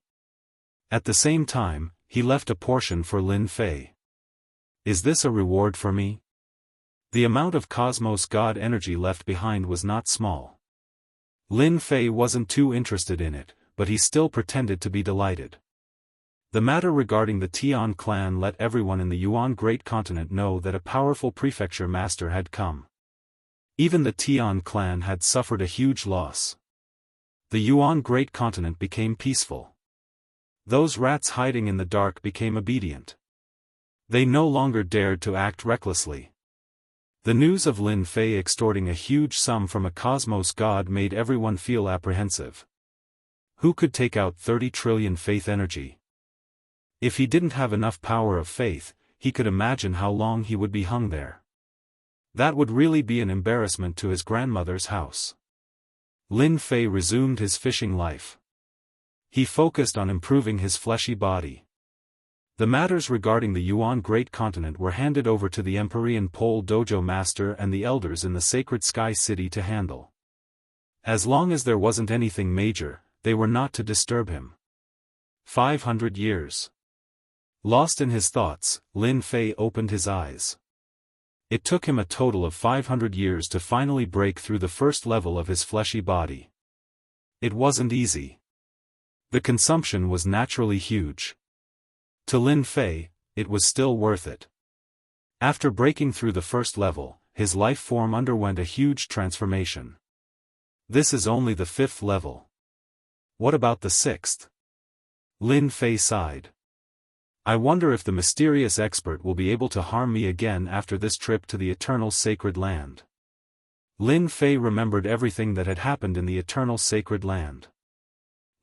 At the same time, he left a portion for Lin Fei. Is this a reward for me? The amount of cosmos god energy left behind was not small. Lin Fei wasn't too interested in it, but he still pretended to be delighted. The matter regarding the Tian clan let everyone in the Yuan Great Continent know that a powerful prefecture master had come. Even the Tian clan had suffered a huge loss. The Yuan Great Continent became peaceful. Those rats hiding in the dark became obedient. They no longer dared to act recklessly. The news of Lin Fei extorting a huge sum from a cosmos god made everyone feel apprehensive. Who could take out 30 trillion faith energy? If he didn't have enough power of faith, he could imagine how long he would be hung there. That would really be an embarrassment to his grandmother's house. Lin Fei resumed his fishing life. He focused on improving his fleshy body. The matters regarding the Yuan Great Continent were handed over to the Empyrean Pole Dojo Master and the elders in the Sacred Sky City to handle. As long as there wasn't anything major, they were not to disturb him. 500 years. Lost in his thoughts, Lin Fei opened his eyes. It took him a total of 500 years to finally break through the first level of his fleshy body. It wasn't easy. The consumption was naturally huge. To Lin Fei, it was still worth it. After breaking through the first level, his life form underwent a huge transformation. This is only the 5th level. What about the 6th? Lin Fei sighed. I wonder if the mysterious expert will be able to harm me again after this trip to the Eternal Sacred Land. Lin Fei remembered everything that had happened in the Eternal Sacred Land.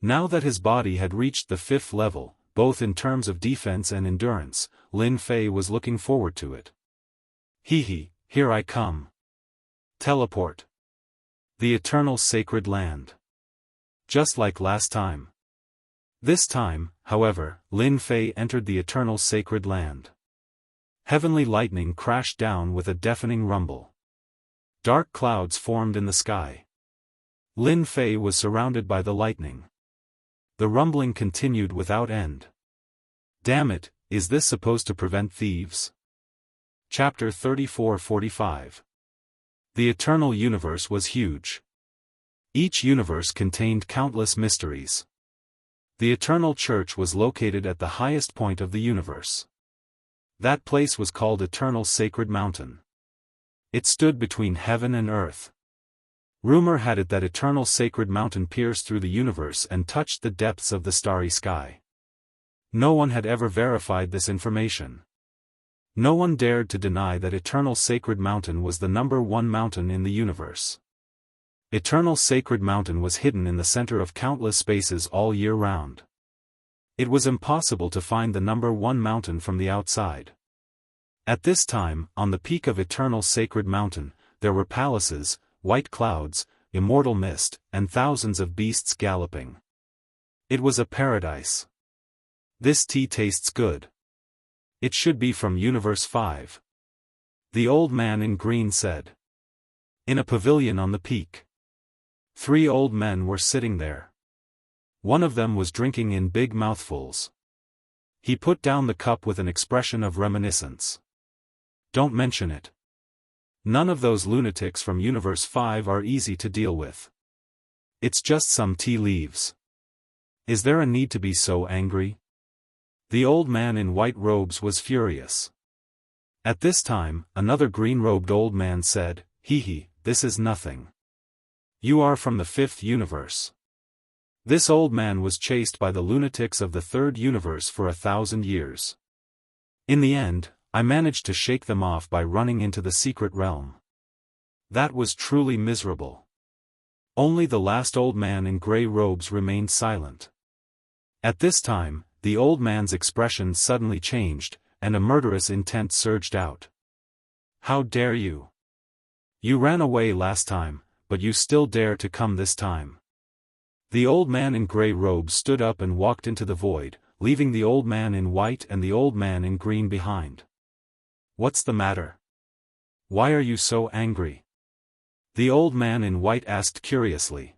Now that his body had reached the 5th level, both in terms of defense and endurance, Lin Fei was looking forward to it. Here I come. Teleport. The Eternal Sacred Land. Just like last time. This time, however, Lin Fei entered the Eternal Sacred Land. Heavenly lightning crashed down with a deafening rumble. Dark clouds formed in the sky. Lin Fei was surrounded by the lightning. The rumbling continued without end. Damn it, is this supposed to prevent thieves? Chapter 34-45. The Eternal Universe was huge. Each universe contained countless mysteries. The Eternal Church was located at the highest point of the universe. That place was called Eternal Sacred Mountain. It stood between heaven and earth. Rumor had it that Eternal Sacred Mountain pierced through the universe and touched the depths of the starry sky. No one had ever verified this information. No one dared to deny that Eternal Sacred Mountain was the #1 mountain in the universe. Eternal Sacred Mountain was hidden in the center of countless spaces all year round. It was impossible to find the #1 mountain from the outside. At this time, on the peak of Eternal Sacred Mountain, there were palaces, white clouds, immortal mist, and thousands of beasts galloping. It was a paradise. This tea tastes good. It should be from Universe 5. The old man in green said. In a pavilion on the peak. 3 old men were sitting there. One of them was drinking in big mouthfuls. He put down the cup with an expression of reminiscence. Don't mention it. None of those lunatics from Universe 5 are easy to deal with. It's just some tea leaves. Is there a need to be so angry? The old man in white robes was furious. At this time, another green-robed old man said, Hee, this is nothing. You are from the 5th universe. This old man was chased by the lunatics of the 3rd universe for 1,000 years. In the end, I managed to shake them off by running into the secret realm. That was truly miserable. Only the last old man in grey robes remained silent. At this time, the old man's expression suddenly changed, and a murderous intent surged out. How dare you? You ran away last time, but you still dare to come this time. The old man in grey robes stood up and walked into the void, leaving the old man in white and the old man in green behind. What's the matter? Why are you so angry? The old man in white asked curiously.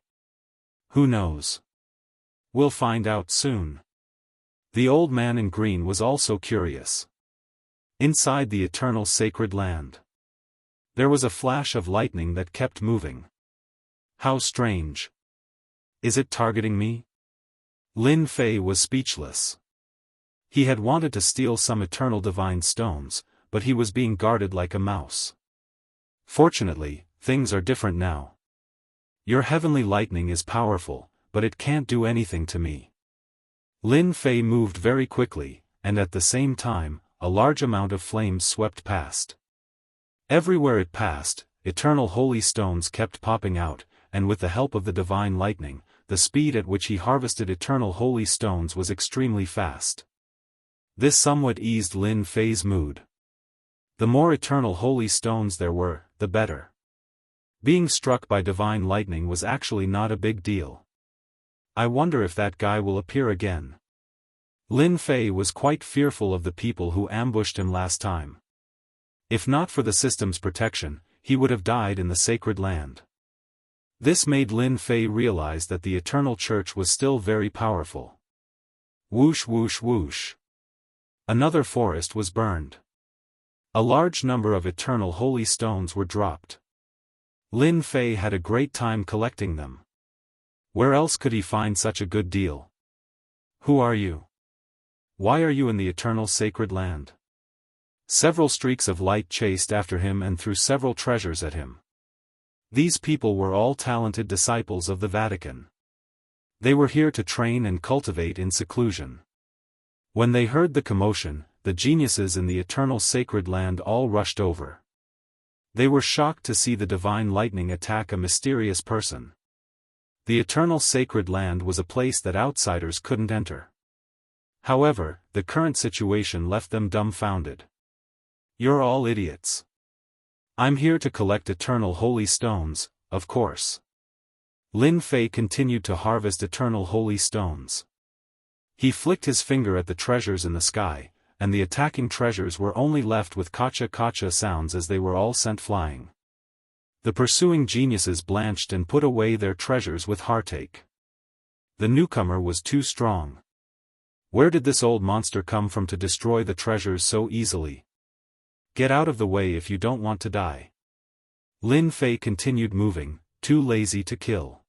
Who knows? We'll find out soon. The old man in green was also curious. Inside the eternal sacred land. There was a flash of lightning that kept moving. How strange. Is it targeting me? Lin Fei was speechless. He had wanted to steal some eternal divine stones, but he was being guarded like a mouse. Fortunately, things are different now. Your heavenly lightning is powerful, but it can't do anything to me. Lin Fei moved very quickly, and at the same time, a large amount of flames swept past. Everywhere it passed, eternal holy stones kept popping out, and with the help of the divine lightning, the speed at which he harvested eternal holy stones was extremely fast. This somewhat eased Lin Fei's mood. The more eternal holy stones there were, the better. Being struck by divine lightning was actually not a big deal. I wonder if that guy will appear again. Lin Fei was quite fearful of the people who ambushed him last time. If not for the system's protection, he would have died in the sacred land. This made Lin Fei realize that the eternal church was still very powerful. Whoosh whoosh whoosh. Another forest was burned. A large number of eternal holy stones were dropped. Lin Fei had a great time collecting them. Where else could he find such a good deal? Who are you? Why are you in the eternal sacred land? Several streaks of light chased after him and threw several treasures at him. These people were all talented disciples of the Vatican. They were here to train and cultivate in seclusion. When they heard the commotion, the geniuses in the eternal sacred land all rushed over. They were shocked to see the divine lightning attack a mysterious person. The eternal sacred land was a place that outsiders couldn't enter. However, the current situation left them dumbfounded. You're all idiots. I'm here to collect eternal holy stones, of course. Lin Fei continued to harvest eternal holy stones. He flicked his finger at the treasures in the sky, and the attacking treasures were only left with kacha-kacha sounds as they were all sent flying. The pursuing geniuses blanched and put away their treasures with heartache. The newcomer was too strong. Where did this old monster come from to destroy the treasures so easily? Get out of the way if you don't want to die. Lin Fei continued moving, too lazy to kill.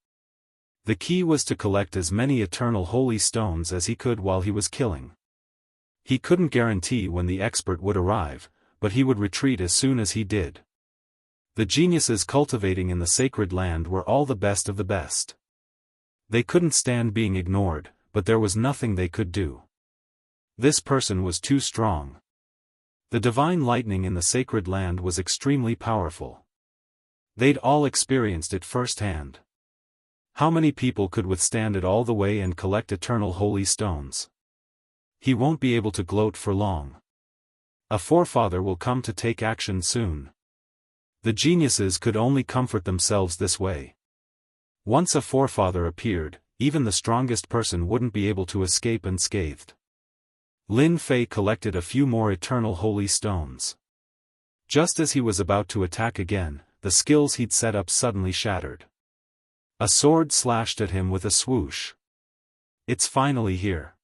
The key was to collect as many eternal holy stones as he could while he was killing. He couldn't guarantee when the expert would arrive, but he would retreat as soon as he did. The geniuses cultivating in the sacred land were all the best of the best. They couldn't stand being ignored, but there was nothing they could do. This person was too strong. The divine lightning in the sacred land was extremely powerful. They'd all experienced it firsthand. How many people could withstand it all the way and collect eternal holy stones? He won't be able to gloat for long. A forefather will come to take action soon. The geniuses could only comfort themselves this way. Once a forefather appeared, even the strongest person wouldn't be able to escape unscathed. Lin Fei collected a few more eternal holy stones. Just as he was about to attack again, the skills he'd set up suddenly shattered. A sword slashed at him with a swoosh. It's finally here.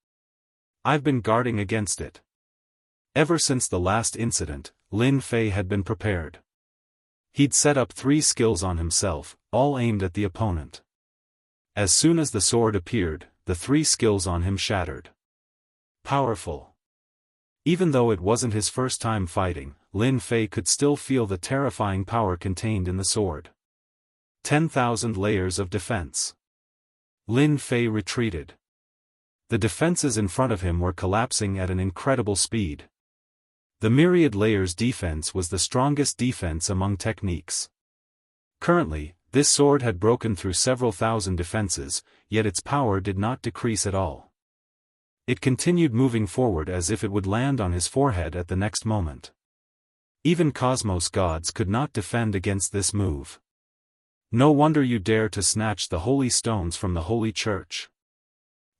I've been guarding against it. Ever since the last incident, Lin Fei had been prepared. He'd set up 3 skills on himself, all aimed at the opponent. As soon as the sword appeared, the 3 skills on him shattered. Powerful. Even though it wasn't his first time fighting, Lin Fei could still feel the terrifying power contained in the sword. 10,000 layers of defense. Lin Fei retreated. The defenses in front of him were collapsing at an incredible speed. The myriad layers defense was the strongest defense among techniques. Currently, this sword had broken through several thousand defenses, yet its power did not decrease at all. It continued moving forward as if it would land on his forehead at the next moment. Even cosmos gods could not defend against this move. No wonder you dare to snatch the holy stones from the holy church.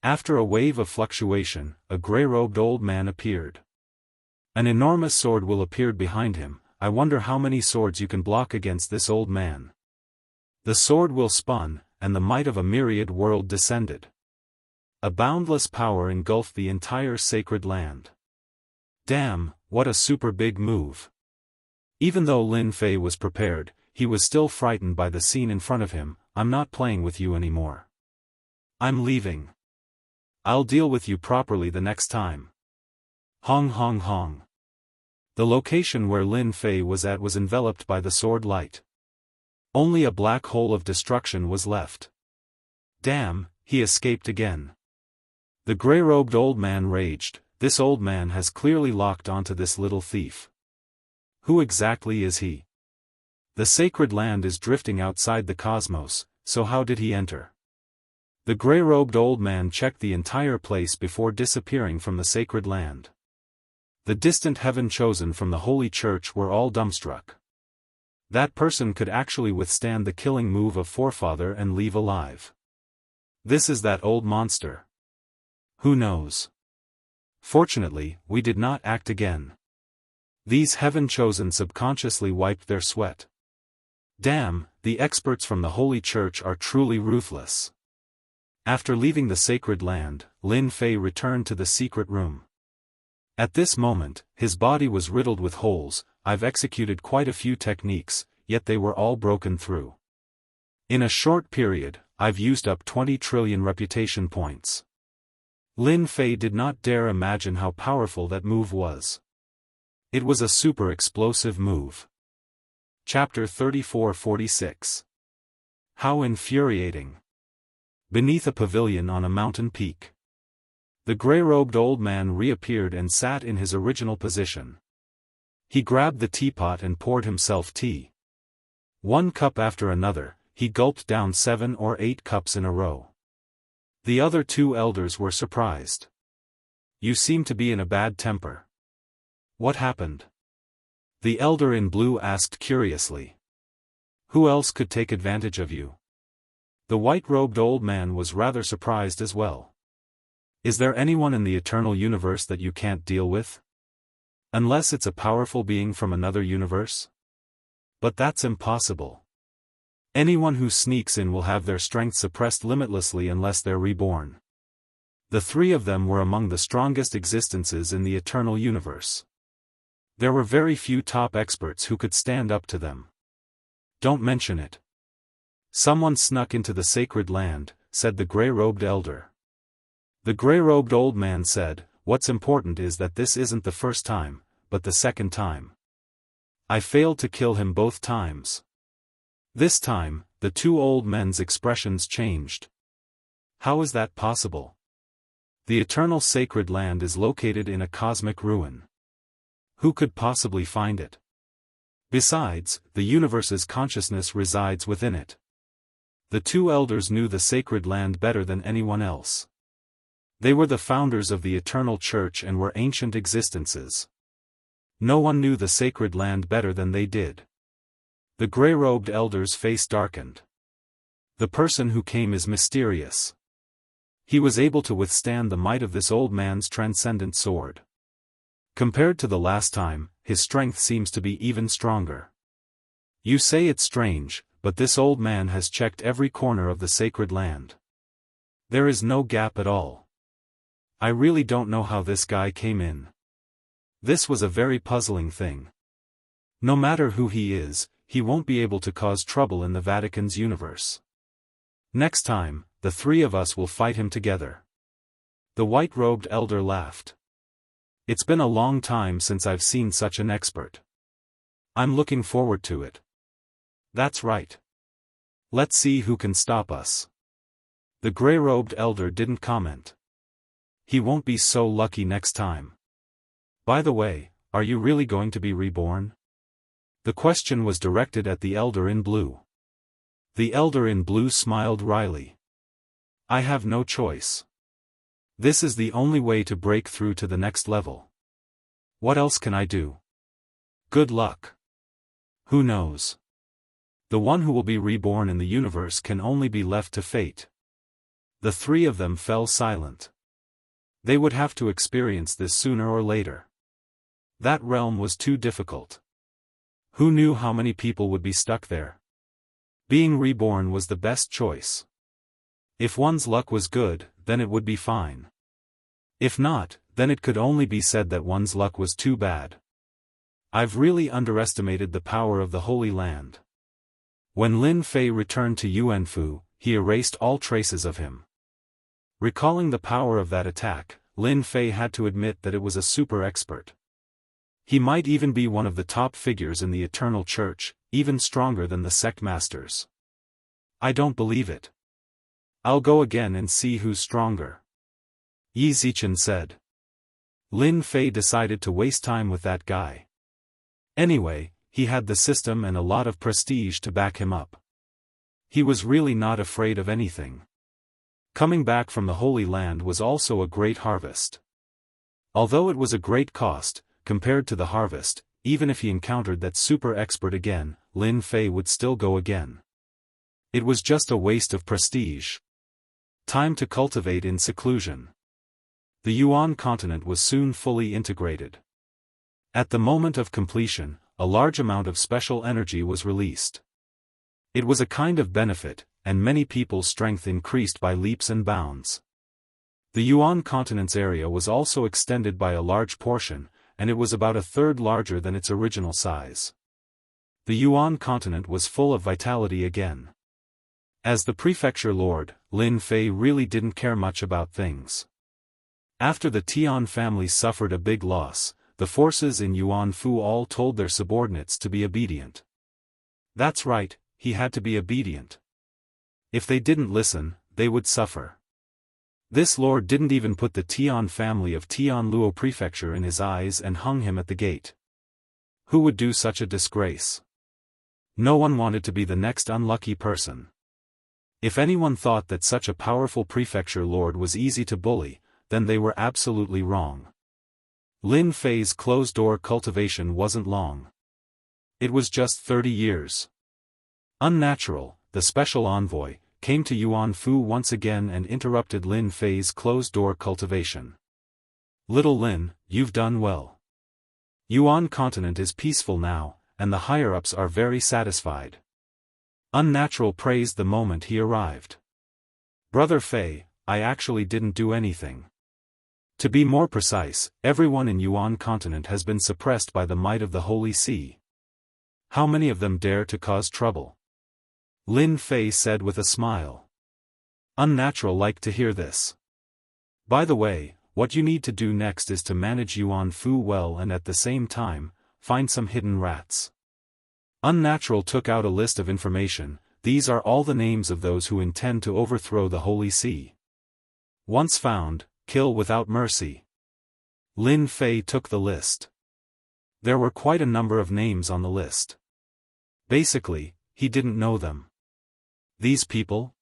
After a wave of fluctuation, a gray-robed old man appeared. An enormous SwordWill appeared behind him. I wonder how many swords you can block against this old man. The SwordWill spun, and the might of a myriad world descended. A boundless power engulfed the entire sacred land. Damn, what a super big move. Even though Lin Fei was prepared, he was still frightened by the scene in front of him. I'm not playing with you anymore. I'm leaving. I'll deal with you properly the next time. Hong hong hong. The location where Lin Fei was at was enveloped by the sword light. Only a black hole of destruction was left. Damn, he escaped again. The gray-robed old man raged. This old man has clearly locked onto this little thief. Who exactly is he? The sacred land is drifting outside the cosmos, so how did he enter? The gray-robed old man checked the entire place before disappearing from the sacred land. The distant heaven chosen from the holy church were all dumbstruck. That person could actually withstand the killing move of forefather and leave alive. This is that old monster. Who knows? Fortunately, we did not act again. These heaven chosen subconsciously wiped their sweat. Damn, the experts from the holy church are truly ruthless. After leaving the sacred land, Lin Fei returned to the secret room. At this moment, his body was riddled with holes. I've executed quite a few techniques, yet they were all broken through. In a short period, I've used up 20 trillion reputation points. Lin Fei did not dare imagine how powerful that move was. It was a super explosive move. Chapter 34-46. How infuriating. Beneath a pavilion on a mountain peak. The gray-robed old man reappeared and sat in his original position. He grabbed the teapot and poured himself tea. 1 cup after another, he gulped down 7 or 8 cups in a row. The other 2 elders were surprised. You seem to be in a bad temper. What happened? The elder in blue asked curiously. Who else could take advantage of you? The white-robed old man was rather surprised as well. Is there anyone in the eternal universe that you can't deal with? Unless it's a powerful being from another universe? But that's impossible. Anyone who sneaks in will have their strength suppressed limitlessly unless they're reborn. The 3 of them were among the strongest existences in the eternal universe. There were very few top experts who could stand up to them. Don't mention it. Someone snuck into the sacred land, said the gray-robed elder. The gray-robed old man said, what's important is that this isn't the first time, but the second time. I failed to kill him both times. This time, the 2 old men's expressions changed. How is that possible? The eternal sacred land is located in a cosmic ruin. Who could possibly find it? Besides, the universe's consciousness resides within it. The 2 elders knew the sacred land better than anyone else. They were the founders of the eternal church and were ancient existences. No one knew the sacred land better than they did. The gray-robed elder's face darkened. The person who came is mysterious. He was able to withstand the might of this old man's transcendent sword. Compared to the last time, his strength seems to be even stronger. You say it's strange, but this old man has checked every corner of the sacred land. There is no gap at all. I really don't know how this guy came in. This was a very puzzling thing. No matter who he is, he won't be able to cause trouble in the Vatican's universe. Next time, the three of us will fight him together. The white-robed elder laughed. It's been a long time since I've seen such an expert. I'm looking forward to it. That's right. Let's see who can stop us. The gray-robed elder didn't comment. He won't be so lucky next time. By the way, are you really going to be reborn? The question was directed at the elder in blue. The elder in blue smiled wryly. I have no choice. This is the only way to break through to the next level. What else can I do? Good luck. Who knows? The one who will be reborn in the universe can only be left to fate. The three of them fell silent. They would have to experience this sooner or later. That realm was too difficult. Who knew how many people would be stuck there? Being reborn was the best choice. If one's luck was good, then it would be fine. If not, then it could only be said that one's luck was too bad. I've really underestimated the power of the Holy Land. When Lin Fei returned to Yuanfu, he erased all traces of him. Recalling the power of that attack, Lin Fei had to admit that it was a super expert. He might even be one of the top figures in the Eternal Church, even stronger than the sect masters. I don't believe it. I'll go again and see who's stronger. Yi Zichen said. Lin Fei decided to waste time with that guy. Anyway, he had the system and a lot of prestige to back him up. He was really not afraid of anything. Coming back from the Holy Land was also a great harvest. Although it was a great cost, compared to the harvest, even if he encountered that super expert again, Lin Fei would still go again. It was just a waste of prestige. Time to cultivate in seclusion. The Yuan continent was soon fully integrated. At the moment of completion, a large amount of special energy was released. It was a kind of benefit, and many people's strength increased by leaps and bounds. The Yuan continent's area was also extended by a large portion, and it was about a third larger than its original size. The Yuan continent was full of vitality again. As the prefecture lord, Lin Fei really didn't care much about things. After the Tian family suffered a big loss, the forces in Yuanfu all told their subordinates to be obedient. That's right, he had to be obedient. If they didn't listen, they would suffer. This lord didn't even put the Tian family of Tianluo prefecture in his eyes and hung him at the gate. Who would do such a disgrace? No one wanted to be the next unlucky person. If anyone thought that such a powerful prefecture lord was easy to bully, then they were absolutely wrong. Lin Fei's closed-door cultivation wasn't long. It was just 30 years. Unnatural, the special envoy, came to Yuanfu once again and interrupted Lin Fei's closed-door cultivation. Little Lin, you've done well. Yuan continent is peaceful now, and the higher-ups are very satisfied. Unnatural praised the moment he arrived. Brother Fei, I actually didn't do anything. To be more precise, everyone in Yuan continent has been suppressed by the might of the Holy See. How many of them dare to cause trouble? Lin Fei said with a smile. Unnatural liked to hear this. By the way, what you need to do next is to manage Yuanfu well and at the same time, find some hidden rats. Unnatural took out a list of information. These are all the names of those who intend to overthrow the Holy See. Once found, kill without mercy. Lin Fei took the list. There were quite a number of names on the list. Basically, he didn't know them. These people?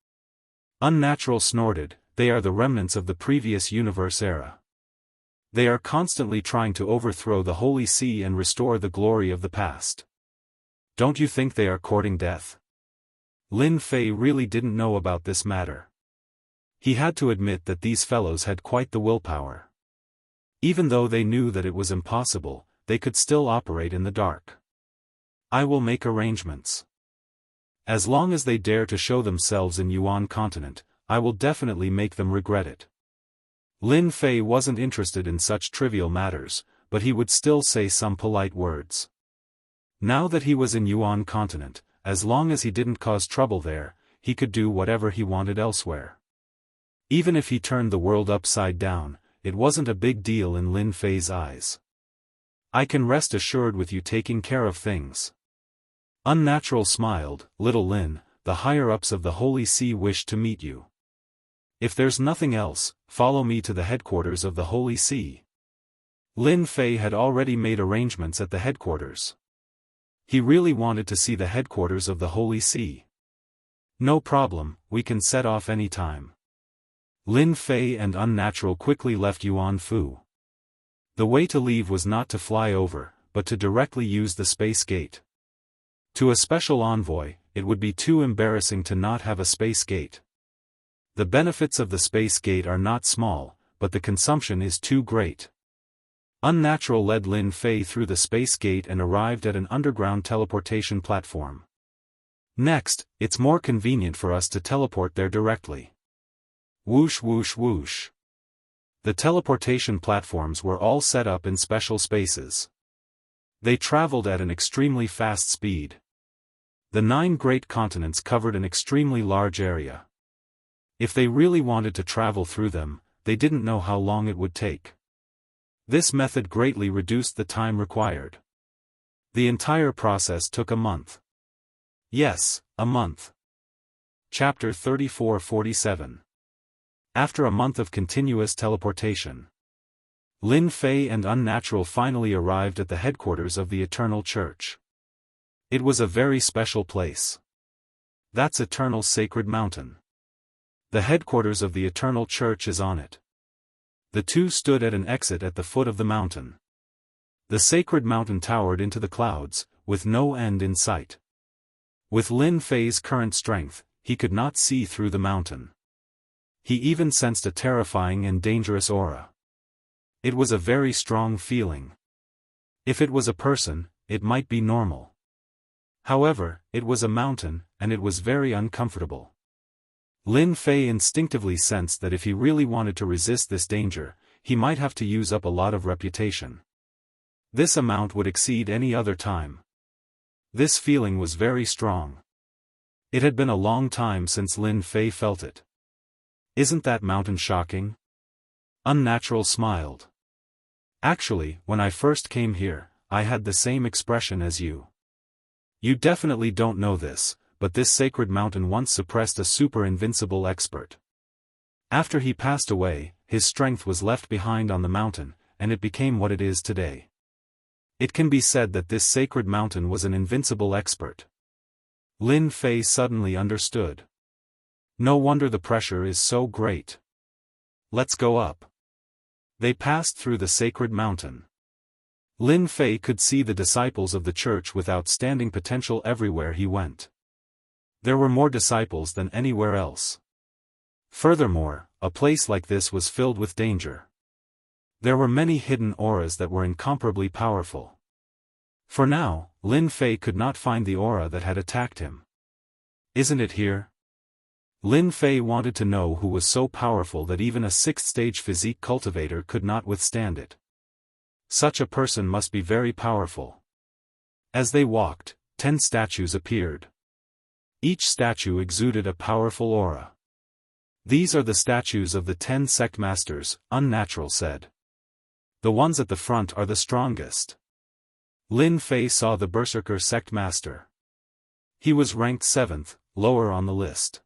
Unnatural snorted, they are the remnants of the previous universe era. They are constantly trying to overthrow the Holy See and restore the glory of the past. Don't you think they are courting death? Lin Fei really didn't know about this matter. He had to admit that these fellows had quite the willpower. Even though they knew that it was impossible, they could still operate in the dark. I will make arrangements. As long as they dare to show themselves in Yuan continent, I will definitely make them regret it. Lin Fei wasn't interested in such trivial matters, but he would still say some polite words. Now that he was in Yuan continent, as long as he didn't cause trouble there, he could do whatever he wanted elsewhere. Even if he turned the world upside down, it wasn't a big deal in Lin Fei's eyes. I can rest assured with you taking care of things. Unnatural smiled. Little Lin, the higher-ups of the Holy See wish to meet you. If there's nothing else, follow me to the headquarters of the Holy See. Lin Fei had already made arrangements at the headquarters. He really wanted to see the headquarters of the Holy See. No problem, we can set off any time. Lin Fei and Unnatural quickly left Yuan Fu. The way to leave was not to fly over, but to directly use the space gate. To a special envoy, it would be too embarrassing to not have a space gate. The benefits of the space gate are not small, but the consumption is too great. Unnatural led Lin Fei through the space gate and arrived at an underground teleportation platform. Next, it's more convenient for us to teleport there directly. Whoosh whoosh whoosh. The teleportation platforms were all set up in special spaces. They traveled at an extremely fast speed. The 9 great continents covered an extremely large area. If they really wanted to travel through them, they didn't know how long it would take. This method greatly reduced the time required. The entire process took a month. Yes, a month. Chapter 34-47. After a month of continuous teleportation, Lin Fei and Unnatural finally arrived at the headquarters of the Eternal Church. It was a very special place. That's Eternal Sacred Mountain. The headquarters of the Eternal Church is on it. The two stood at an exit at the foot of the mountain. The sacred mountain towered into the clouds, with no end in sight. With Lin Fei's current strength, he could not see through the mountain. He even sensed a terrifying and dangerous aura. It was a very strong feeling. If it was a person, it might be normal. However, it was a mountain, and it was very uncomfortable. Lin Fei instinctively sensed that if he really wanted to resist this danger, he might have to use up a lot of reputation. This amount would exceed any other time. This feeling was very strong. It had been a long time since Lin Fei felt it. Isn't that mountain shocking? Unnatural smiled. Actually, when I first came here, I had the same expression as you. You definitely don't know this, but this sacred mountain once suppressed a super invincible expert. After he passed away, his strength was left behind on the mountain, and it became what it is today. It can be said that this sacred mountain was an invincible expert. Lin Fei suddenly understood. No wonder the pressure is so great. Let's go up. They passed through the sacred mountain. Lin Fei could see the disciples of the church with outstanding potential everywhere he went. There were more disciples than anywhere else. Furthermore, a place like this was filled with danger. There were many hidden auras that were incomparably powerful. For now, Lin Fei could not find the aura that had attacked him. Isn't it here? Lin Fei wanted to know who was so powerful that even a 6th-stage physique cultivator could not withstand it. Such a person must be very powerful. As they walked, 10 statues appeared. Each statue exuded a powerful aura. These are the statues of the 10 sect masters, Unnatural said. The ones at the front are the strongest. Lin Fei saw the Berserker sect master. He was ranked 7th, lower on the list.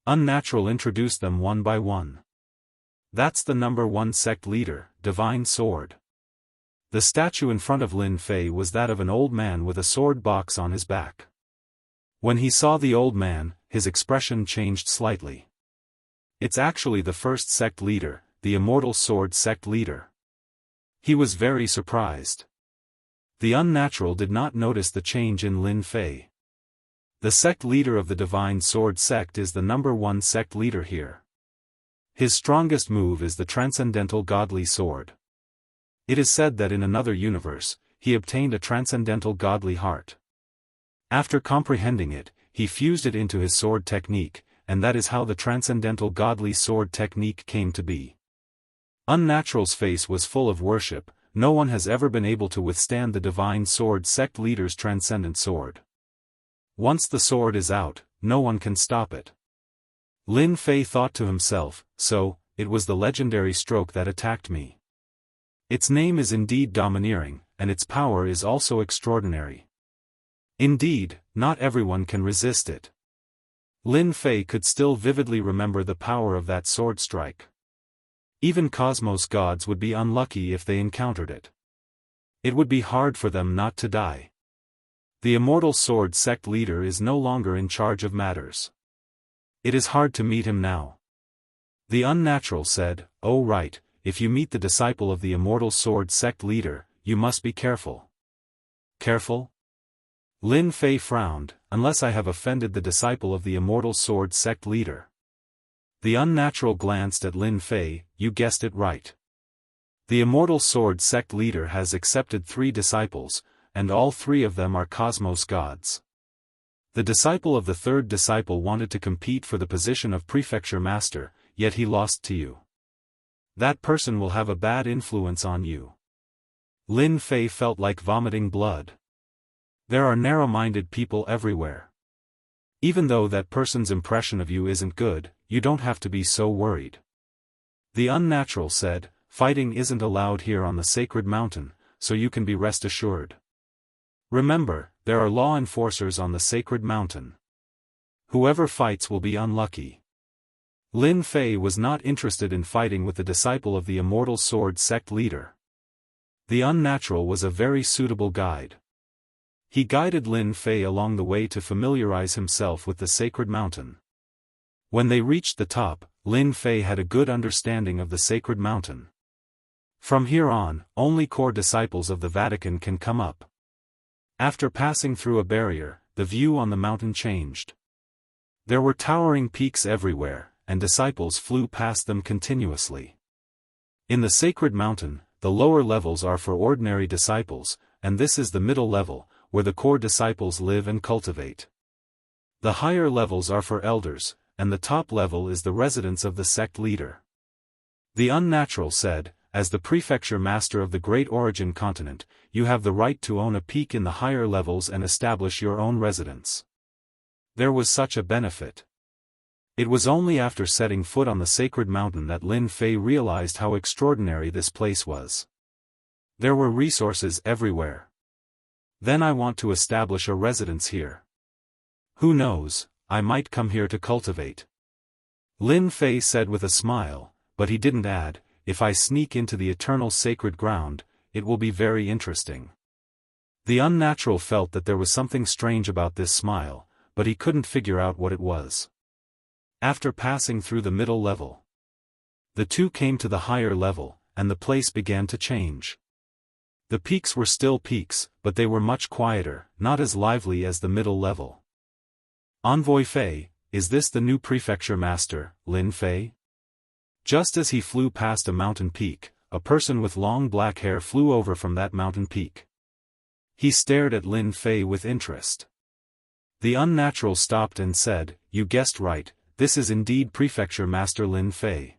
Unnatural introduced them one by one. That's the number 1 sect leader, Divine Sword. The statue in front of Lin Fei was that of an old man with a sword box on his back. When he saw the old man, his expression changed slightly. It's actually the 1st sect leader, the Immortal Sword sect leader. He was very surprised. The Unnatural did not notice the change in Lin Fei. The sect leader of the Divine Sword sect is the number 1 sect leader here. His strongest move is the transcendental godly sword. It is said that in another universe, he obtained a transcendental godly heart. After comprehending it, he fused it into his sword technique, and that is how the transcendental godly sword technique came to be. Unnatural's face was full of worship. No one has ever been able to withstand the divine sword sect leader's transcendent sword. Once the sword is out, no one can stop it. Lin Fei thought to himself, so, it was the legendary stroke that attacked me. Its name is indeed domineering, and its power is also extraordinary. Indeed, not everyone can resist it. Lin Fei could still vividly remember the power of that sword strike. Even cosmos gods would be unlucky if they encountered it. It would be hard for them not to die. The immortal sword sect leader is no longer in charge of matters. It is hard to meet him now. The unnatural said, "Oh right, if you meet the disciple of the immortal sword sect leader, you must be careful." Careful? Lin Fei frowned, "Unless I have offended the disciple of the immortal sword sect leader." The unnatural glanced at Lin Fei, "You guessed it right. The immortal sword sect leader has accepted 3 disciples, and all 3 of them are cosmos gods. The disciple of the 3rd disciple wanted to compete for the position of prefecture master, yet he lost to you. That person will have a bad influence on you." Lin Fei felt like vomiting blood. There are narrow-minded people everywhere. Even though that person's impression of you isn't good, you don't have to be so worried. The unnatural said, "Fighting isn't allowed here on the sacred mountain, so you can be rest assured. Remember, there are law enforcers on the sacred mountain. Whoever fights will be unlucky." Lin Fei was not interested in fighting with the disciple of the immortal sword sect leader. The unnatural was a very suitable guide. He guided Lin Fei along the way to familiarize himself with the sacred mountain. When they reached the top, Lin Fei had a good understanding of the sacred mountain. From here on, only core disciples of the Vatican can come up. After passing through a barrier, the view on the mountain changed. There were towering peaks everywhere, and disciples flew past them continuously. In the sacred mountain, the lower levels are for ordinary disciples, and this is the middle level, where the core disciples live and cultivate. The higher levels are for elders, and the top level is the residence of the sect leader. The unnatural said, "As the prefecture master of the Great Origin continent, you have the right to own a peak in the higher levels and establish your own residence." There was such a benefit. It was only after setting foot on the sacred mountain that Lin Fei realized how extraordinary this place was. There were resources everywhere. "Then I want to establish a residence here. Who knows, I might come here to cultivate." Lin Fei said with a smile, but he didn't add, "If I sneak into the eternal sacred ground, it will be very interesting." The unnatural felt that there was something strange about this smile, but he couldn't figure out what it was. After passing through the middle level, the two came to the higher level, and the place began to change. The peaks were still peaks, but they were much quieter, not as lively as the middle level. "Envoy Fei, is this the new prefecture master, Lin Fei?" Just as he flew past a mountain peak, a person with long black hair flew over from that mountain peak. He stared at Lin Fei with interest. The unnatural stopped and said, "You guessed right, this is indeed prefecture master Lin Fei."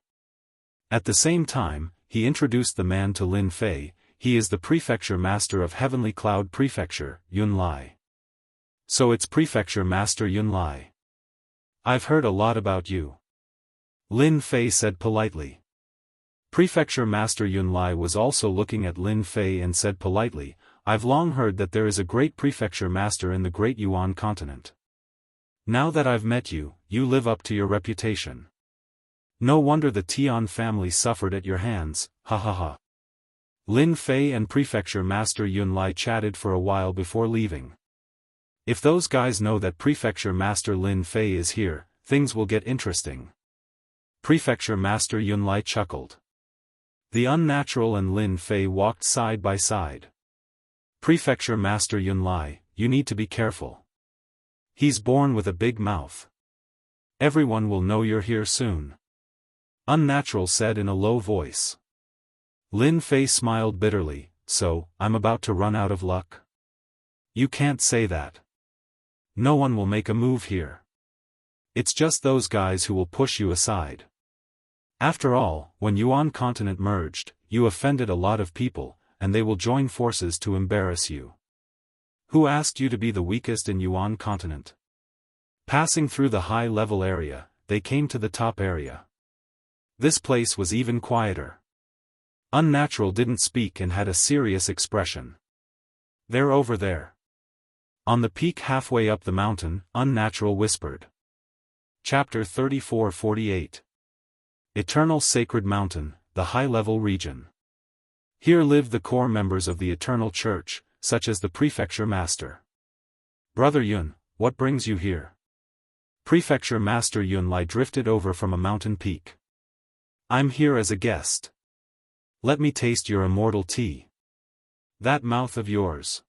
At the same time, he introduced the man to Lin Fei. "He is the prefecture master of Heavenly Cloud Prefecture, Yunlai." "So it's prefecture master Yunlai. I've heard a lot about you." Lin Fei said politely. Prefecture master Yunlai was also looking at Lin Fei and said politely, "I've long heard that there is a great prefecture master in the great Yuan continent. Now that I've met you, you live up to your reputation. No wonder the Tian family suffered at your hands, ha ha ha." Lin Fei and Prefecture Master Yunlai chatted for a while before leaving. If those guys know that Prefecture Master Lin Fei is here, things will get interesting. Prefecture Master Yunlai chuckled. The unnatural and Lin Fei walked side by side. "Prefecture Master Yunlai, you need to be careful. He's born with a big mouth. Everyone will know you're here soon." Unnatural said in a low voice. Lin Fei smiled bitterly. So, I'm about to run out of luck? You can't say that. No one will make a move here. It's just those guys who will push you aside. After all, when Yuan continent merged, you offended a lot of people, and they will join forces to embarrass you. Who asked you to be the weakest in Yuan continent? Passing through the high-level area, they came to the top area. This place was even quieter. Unnatural didn't speak and had a serious expression. They're over there. On the peak halfway up the mountain, Unnatural whispered. Chapter 34-48. Eternal Sacred Mountain, the high-level region. Here live the core members of the Eternal Church, such as the Prefecture Master. Brother Yun, what brings you here? Prefecture Master Yunlai drifted over from a mountain peak. I'm here as a guest. Let me taste your immortal tea. That mouth of yours.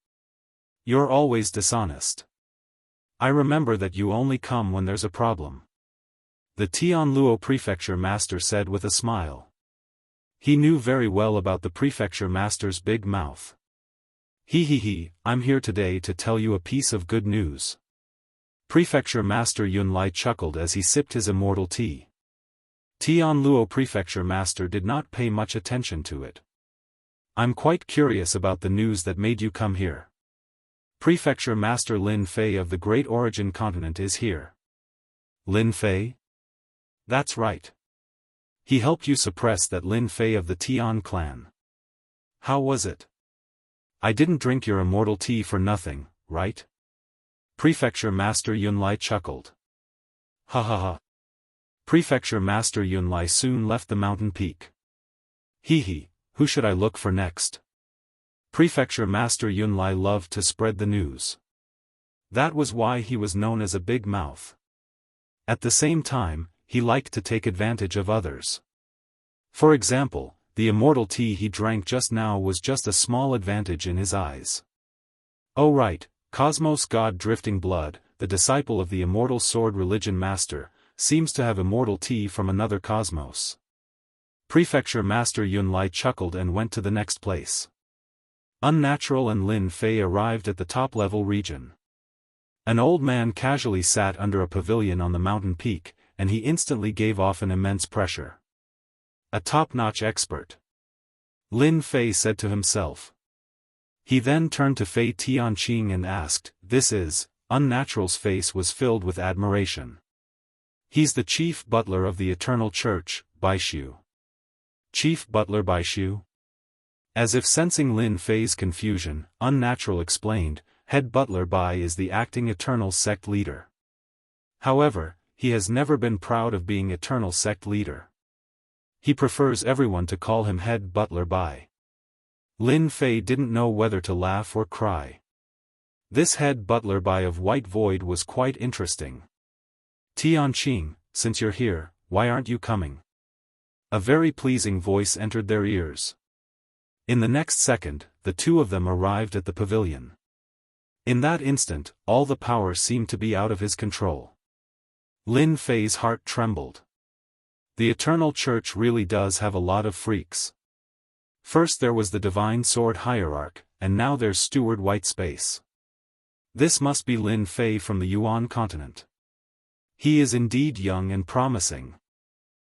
You're always dishonest. I remember that you only come when there's a problem. The Tianluo Prefecture Master said with a smile. He knew very well about the Prefecture Master's big mouth. He, I'm here today to tell you a piece of good news. Prefecture Master Yunlai chuckled as he sipped his immortal tea. Tianluo Prefecture Master did not pay much attention to it. I'm quite curious about the news that made you come here. Prefecture Master Lin Fei of the Great Origin Continent is here. Lin Fei? That's right. He helped you suppress that Lin Fei of the Tian clan. How was it? I didn't drink your immortal tea for nothing, right? Prefecture Master Yunlai chuckled. Ha ha ha. Prefecture Master Yunlai soon left the mountain peak. Who should I look for next? Prefecture Master Yunlai loved to spread the news. That was why he was known as a big mouth. At the same time, he liked to take advantage of others. For example, the immortal tea he drank just now was just a small advantage in his eyes. Oh right, Cosmos God Drifting Blood, the disciple of the Immortal Sword Religion Master, seems to have immortal tea from another cosmos. Prefecture Master Yunlai chuckled and went to the next place. Unnatural and Lin Fei arrived at the top-level region. An old man casually sat under a pavilion on the mountain peak, and he instantly gave off an immense pressure. A top-notch expert. Lin Fei said to himself. He then turned to Fei Tianqing and asked, "This is?" Unnatural's face was filled with admiration. He's the chief butler of the Eternal Church, Baishu. Chief butler Baishu? As if sensing Lin Fei's confusion, Unnatural explained, Head Butler Bai is the acting Eternal Sect leader. However, he has never been proud of being Eternal Sect leader. He prefers everyone to call him Head Butler Bai. Lin Fei didn't know whether to laugh or cry. This Head Butler Bai of White Void was quite interesting. Tianqing, since you're here, why aren't you coming? A very pleasing voice entered their ears. In the next second, the two of them arrived at the pavilion. In that instant, all the power seemed to be out of his control. Lin Fei's heart trembled. The Eternal Church really does have a lot of freaks. First there was the Divine Sword Hierarch, and now there's Steward Whitespace. This must be Lin Fei from the Yuan continent. He is indeed young and promising.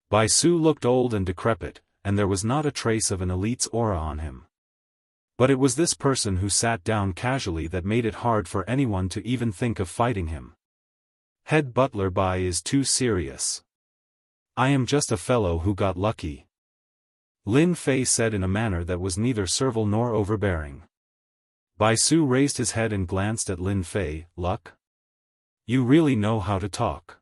Bai Su looked old and decrepit, and there was not a trace of an elite's aura on him. But it was this person who sat down casually that made it hard for anyone to even think of fighting him. Head Butler Bai is too serious. I am just a fellow who got lucky. Lin Fei said in a manner that was neither servile nor overbearing. Bai Su raised his head and glanced at Lin Fei. Luck? You really know how to talk.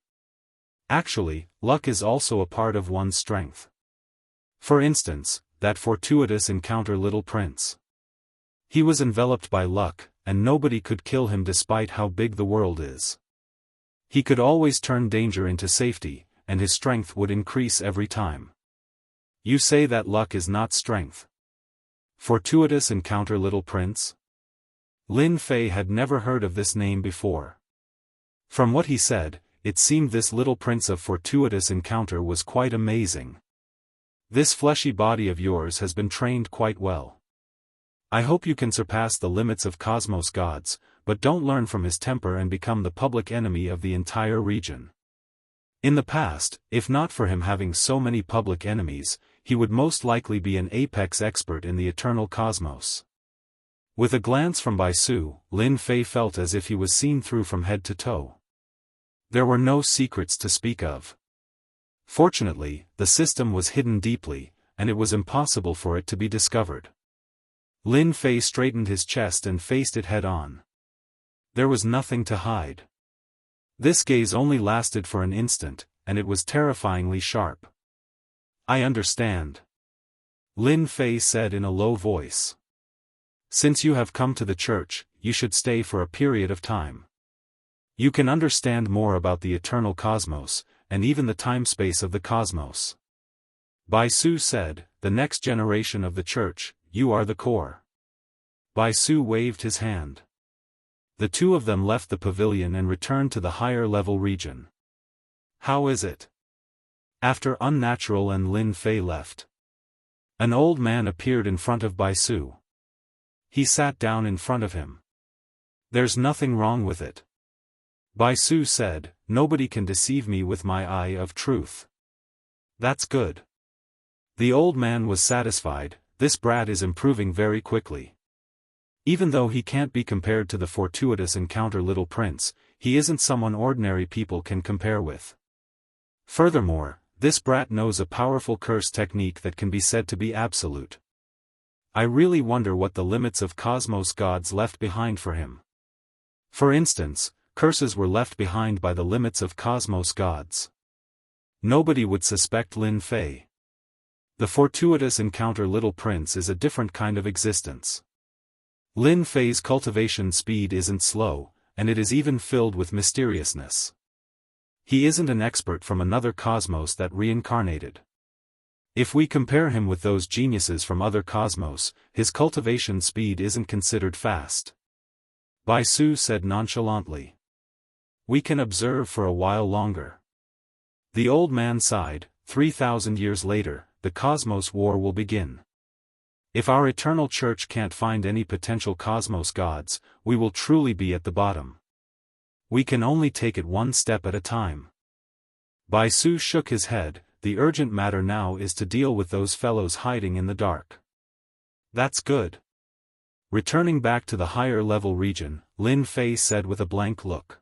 Actually, luck is also a part of one's strength. For instance, that fortuitous encounter Little Prince. He was enveloped by luck, and nobody could kill him despite how big the world is. He could always turn danger into safety, and his strength would increase every time. You say that luck is not strength. Fortuitous encounter Little Prince? Lin Fei had never heard of this name before. From what he said, it seemed this little prince of fortuitous encounter was quite amazing. This fleshy body of yours has been trained quite well. I hope you can surpass the limits of cosmos gods, but don't learn from his temper and become the public enemy of the entire region. In the past, if not for him having so many public enemies, he would most likely be an apex expert in the eternal cosmos. With a glance from Baisu, Lin Fei felt as if he was seen through from head to toe. There were no secrets to speak of. Fortunately, the system was hidden deeply, and it was impossible for it to be discovered. Lin Fei straightened his chest and faced it head-on. There was nothing to hide. This gaze only lasted for an instant, and it was terrifyingly sharp. I understand. Lin Fei said in a low voice. Since you have come to the church, you should stay for a period of time. You can understand more about the eternal cosmos, and even the time-space of the cosmos. Baisu said, the next generation of the church, you are the core. Baisu waved his hand. The two of them left the pavilion and returned to the higher-level region. How is it? After Unnatural and Lin Fei left, an old man appeared in front of Baisu. He sat down in front of him. There's nothing wrong with it. Baisu said, nobody can deceive me with my eye of truth. That's good. The old man was satisfied, this brat is improving very quickly. Even though he can't be compared to the fortuitous encounter little prince, he isn't someone ordinary people can compare with. Furthermore, this brat knows a powerful curse technique that can be said to be absolute. I really wonder what the limits of cosmos gods left behind for him. For instance, curses were left behind by the limits of cosmos gods. Nobody would suspect Lin Fei. The fortuitous encounter little prince is a different kind of existence. Lin Fei's cultivation speed isn't slow, and it is even filled with mysteriousness. He isn't an expert from another cosmos that reincarnated. If we compare him with those geniuses from other cosmos, his cultivation speed isn't considered fast. Baisu said nonchalantly. We can observe for a while longer. The old man sighed, 3,000 years later, the cosmos war will begin. If our eternal church can't find any potential cosmos gods, we will truly be at the bottom. We can only take it one step at a time. Baisu shook his head, the urgent matter now is to deal with those fellows hiding in the dark. That's good. Returning back to the higher level region, Lin Fei said with a blank look.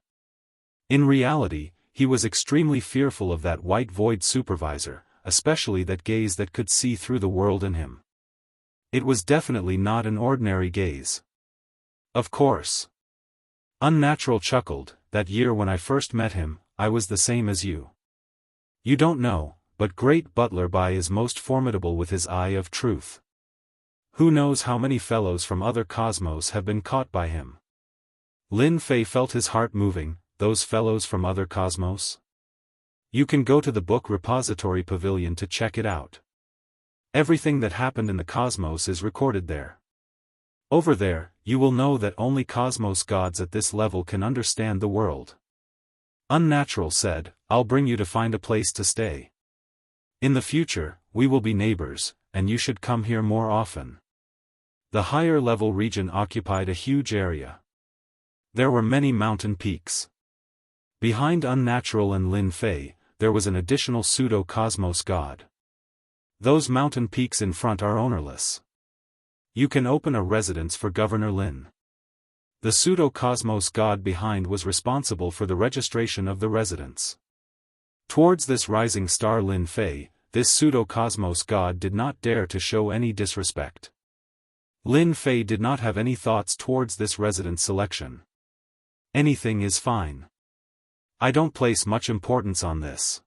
In reality, he was extremely fearful of that white void supervisor, especially that gaze that could see through the world in him. It was definitely not an ordinary gaze. Of course. Unnatural chuckled, that year when I first met him, I was the same as you. You don't know, but Great Butler Bai is most formidable with his eye of truth. Who knows how many fellows from other cosmos have been caught by him? Lin Fei felt his heart moving, those fellows from other cosmos? You can go to the book repository pavilion to check it out. Everything that happened in the cosmos is recorded there. Over there, you will know that only cosmos gods at this level can understand the world. Unnatural said, I'll bring you to find a place to stay. In the future, we will be neighbors, and you should come here more often. The higher level region occupied a huge area. There were many mountain peaks. Behind Unnatural and Lin Fei, there was an additional pseudo-cosmos god. Those mountain peaks in front are ownerless. You can open a residence for Governor Lin. The pseudo-cosmos god behind was responsible for the registration of the residence. Towards this rising star Lin Fei, this pseudo-cosmos god did not dare to show any disrespect. Lin Fei did not have any thoughts towards this residence selection. Anything is fine. I don't place much importance on this.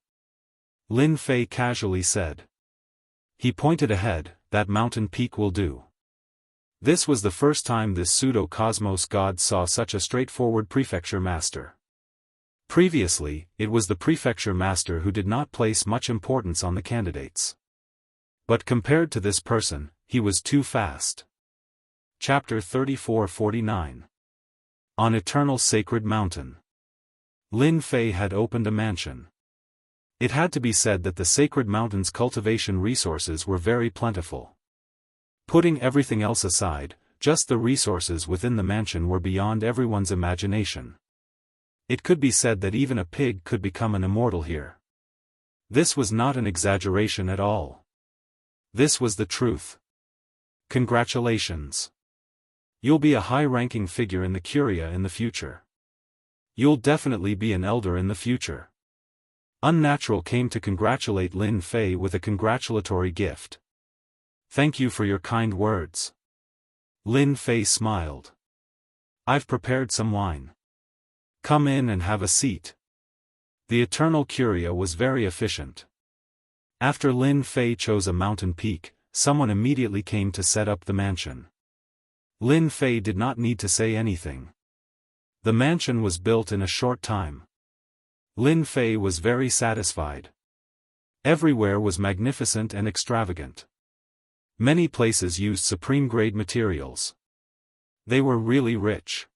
Lin Fei casually said. He pointed ahead, that mountain peak will do. This was the first time this pseudo-cosmos god saw such a straightforward prefecture master. Previously, it was the prefecture master who did not place much importance on the candidates. But compared to this person, he was too fast. Chapter 34-49. On Eternal Sacred Mountain. Lin Fei had opened a mansion. It had to be said that the sacred mountain's cultivation resources were very plentiful. Putting everything else aside, just the resources within the mansion were beyond everyone's imagination. It could be said that even a pig could become an immortal here. This was not an exaggeration at all. This was the truth. Congratulations. You'll be a high-ranking figure in the Curia in the future. You'll definitely be an elder in the future. Unnatural came to congratulate Lin Fei with a congratulatory gift. Thank you for your kind words. Lin Fei smiled. I've prepared some wine. Come in and have a seat. The Eternal Curia was very efficient. After Lin Fei chose a mountain peak, someone immediately came to set up the mansion. Lin Fei did not need to say anything. The mansion was built in a short time. Lin Fei was very satisfied. Everywhere was magnificent and extravagant. Many places used supreme-grade materials. They were really rich.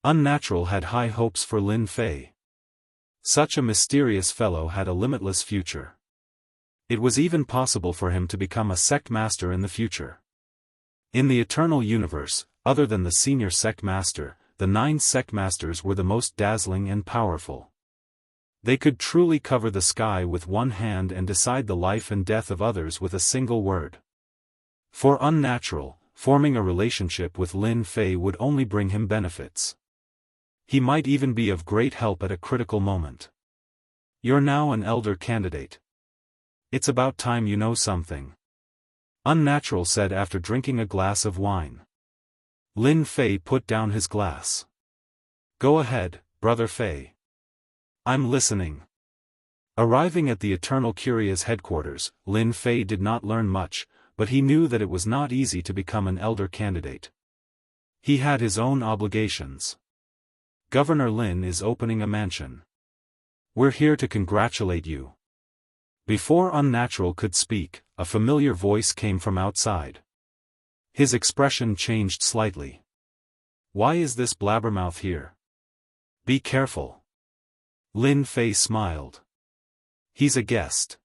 Unnatural had high hopes for Lin Fei. Such a mysterious fellow had a limitless future. It was even possible for him to become a sect master in the future. In the eternal universe, other than the senior sect master, the 9 sect masters were the most dazzling and powerful. They could truly cover the sky with one hand and decide the life and death of others with a single word. For Unnatural, forming a relationship with Lin Fei would only bring him benefits. He might even be of great help at a critical moment. You're now an elder candidate. It's about time you know something. Unnatural said after drinking a glass of wine. Lin Fei put down his glass. Go ahead, Brother Fei. I'm listening. Arriving at the Eternal Curia's headquarters, Lin Fei did not learn much, but he knew that it was not easy to become an elder candidate. He had his own obligations. Governor Lin is opening a mansion. We're here to congratulate you. Before Unnatural could speak, a familiar voice came from outside. His expression changed slightly. Why is this blabbermouth here? Be careful. Lin Fei smiled. He's a guest.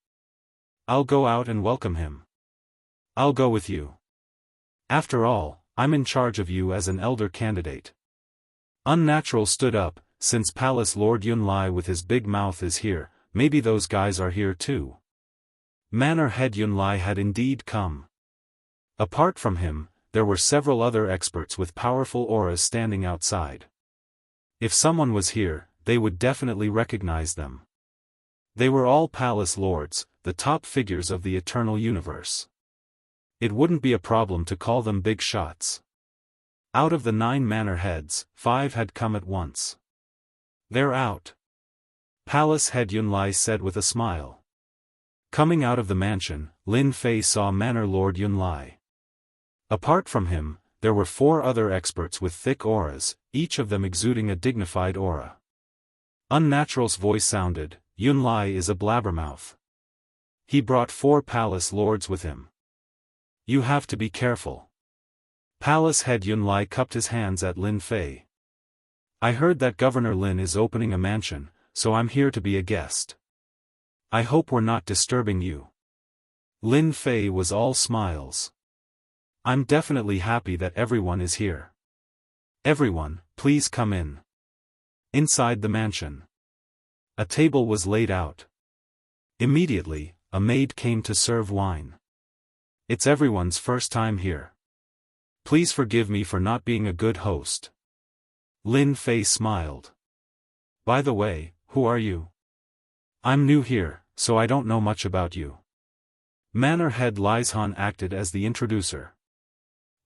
I'll go out and welcome him. I'll go with you. After all, I'm in charge of you as an elder candidate. Unnatural stood up. Since Palace Lord Yunlai with his big mouth is here, maybe those guys are here too. Manor Head Yunlai had indeed come. Apart from him, there were several other experts with powerful auras standing outside. If someone was here, they would definitely recognize them. They were all palace lords, the top figures of the eternal universe. It wouldn't be a problem to call them big shots. Out of the 9 manor heads, 5 had come at once. They're out. Palace Head Yunlai said with a smile. Coming out of the mansion, Lin Fei saw Manor Lord Yunlai. Apart from him, there were 4 other experts with thick auras, each of them exuding a dignified aura. Unnatural's voice sounded, Yunlai is a blabbermouth. He brought 4 palace lords with him. You have to be careful. Palace Head Yunlai cupped his hands at Lin Fei. I heard that Governor Lin is opening a mansion, so I'm here to be a guest. I hope we're not disturbing you. Lin Fei was all smiles. I'm definitely happy that everyone is here. Everyone, please come in. Inside the mansion, a table was laid out. Immediately, a maid came to serve wine. It's everyone's first time here. Please forgive me for not being a good host. Lin Fei smiled. By the way, who are you? I'm new here, so I don't know much about you. Manor Head Lizhan acted as the introducer.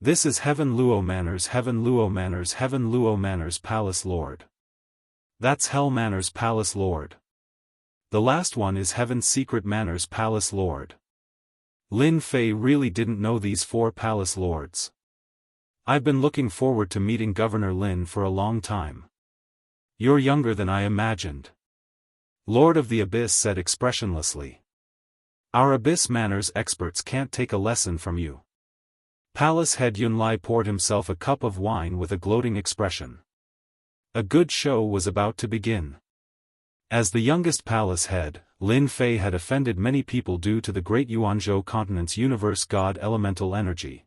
This is Heaven Luo Manor's Heaven Luo Manor's Heaven Luo Manor's Palace Lord. That's Hell Manor's Palace Lord. The last one is Heaven's Secret Manor's Palace Lord. Lin Fei really didn't know these 4 palace lords. I've been looking forward to meeting Governor Lin for a long time. You're younger than I imagined. Lord of the Abyss said expressionlessly. Our Abyss Manor's experts can't take a lesson from you. Palace Head Yunlai poured himself a cup of wine with a gloating expression. A good show was about to begin. As the youngest palace head, Lin Fei had offended many people due to the great Yuanzhou continent's universe god elemental energy.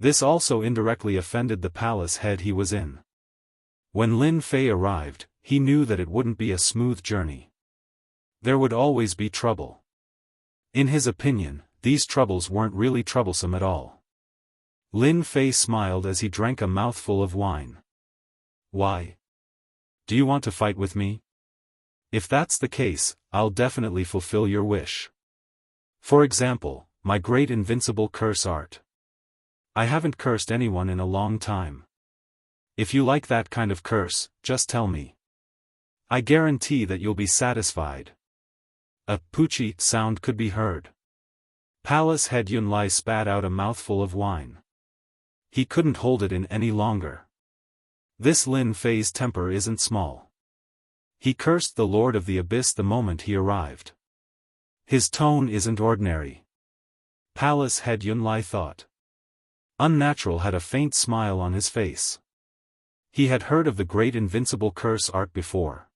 This also indirectly offended the palace head he was in. When Lin Fei arrived, he knew that it wouldn't be a smooth journey. There would always be trouble. In his opinion, these troubles weren't really troublesome at all. Lin Fei smiled as he drank a mouthful of wine. Why? Do you want to fight with me? If that's the case, I'll definitely fulfill your wish. For example, my great invincible curse art. I haven't cursed anyone in a long time. If you like that kind of curse, just tell me. I guarantee that you'll be satisfied. A poochie sound could be heard. Palace head Yunlai spat out a mouthful of wine. He couldn't hold it in any longer. This Lin Fei's temper isn't small. He cursed the Lord of the Abyss the moment he arrived. His tone isn't ordinary. Palace head Yunlai thought. Unnatural had a faint smile on his face. He had heard of the great invincible curse art before.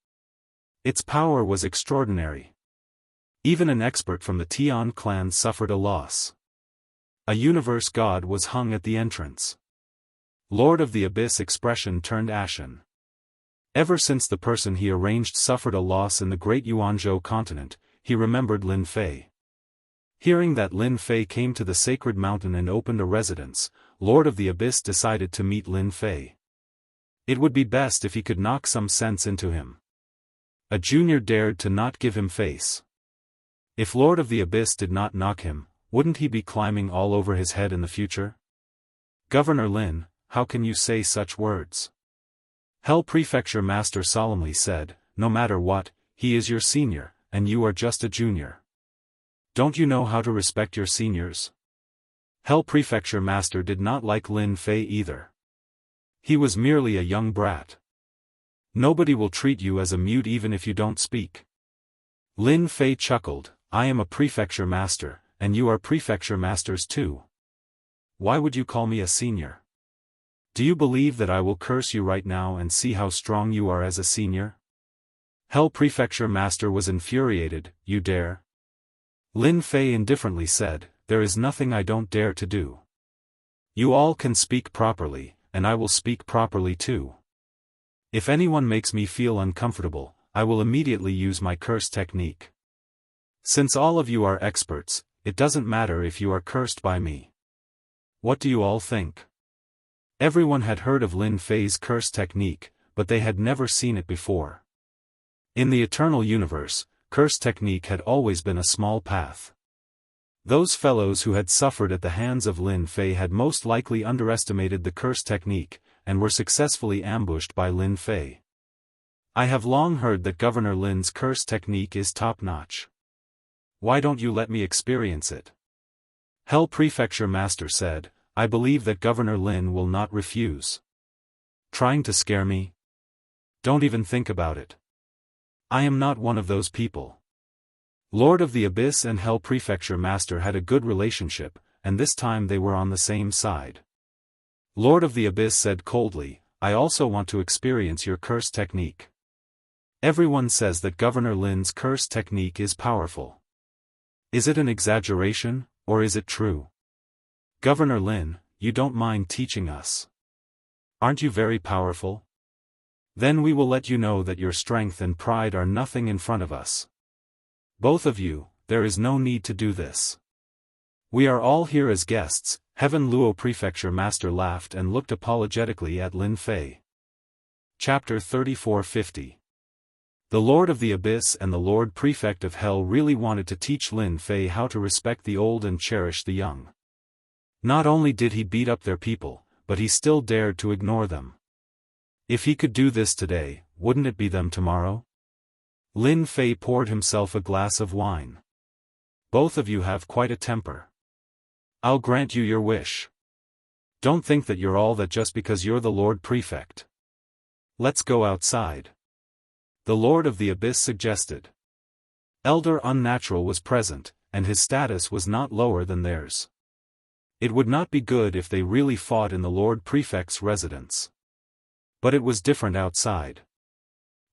Its power was extraordinary. Even an expert from the Tian clan suffered a loss. A universe god was hung at the entrance. Lord of the Abyss expression turned ashen. Ever since the person he arranged suffered a loss in the great Yuanzhou continent, he remembered Lin Fei. Hearing that Lin Fei came to the sacred mountain and opened a residence, Lord of the Abyss decided to meet Lin Fei. It would be best if he could knock some sense into him. A junior dared to not give him face. If Lord of the Abyss did not knock him, wouldn't he be climbing all over his head in the future? Governor Lin, how can you say such words? Hell Prefecture Master solemnly said, no matter what, he is your senior, and you are just a junior. Don't you know how to respect your seniors? Hell Prefecture Master did not like Lin Fei either. He was merely a young brat. Nobody will treat you as a mute even if you don't speak. Lin Fei chuckled, I am a prefecture master, and you are prefecture masters too. Why would you call me a senior? Do you believe that I will curse you right now and see how strong you are as a senior? Hell Prefecture Master was infuriated, you dare? Lin Fei indifferently said, there is nothing I don't dare to do. You all can speak properly, and I will speak properly too. If anyone makes me feel uncomfortable, I will immediately use my curse technique. Since all of you are experts, it doesn't matter if you are cursed by me. What do you all think? Everyone had heard of Lin Fei's curse technique, but they had never seen it before. In the eternal universe, curse technique had always been a small path. Those fellows who had suffered at the hands of Lin Fei had most likely underestimated the curse technique, and were successfully ambushed by Lin Fei. I have long heard that Governor Lin's curse technique is top-notch. Why don't you let me experience it? Hell Prefecture Master said, I believe that Governor Lin will not refuse. Trying to scare me? Don't even think about it. I am not one of those people. Lord of the Abyss and Hell Prefecture Master had a good relationship, and this time they were on the same side. Lord of the Abyss said coldly, I also want to experience your curse technique. Everyone says that Governor Lin's curse technique is powerful. Is it an exaggeration, or is it true? Governor Lin, you don't mind teaching us. Aren't you very powerful? Then we will let you know that your strength and pride are nothing in front of us. Both of you, there is no need to do this. We are all here as guests. Heaven Luo Prefecture Master laughed and looked apologetically at Lin Fei. Chapter 3450. The Lord of the Abyss and the Lord Prefect of Hell really wanted to teach Lin Fei how to respect the old and cherish the young. Not only did he beat up their people, but he still dared to ignore them. If he could do this today, wouldn't it be them tomorrow? Lin Fei poured himself a glass of wine. Both of you have quite a temper. I'll grant you your wish. Don't think that you're all that just because you're the Lord Prefect. Let's go outside. The Lord of the Abyss suggested. Elder Unnatural was present, and his status was not lower than theirs. It would not be good if they really fought in the Lord Prefect's residence. But it was different outside.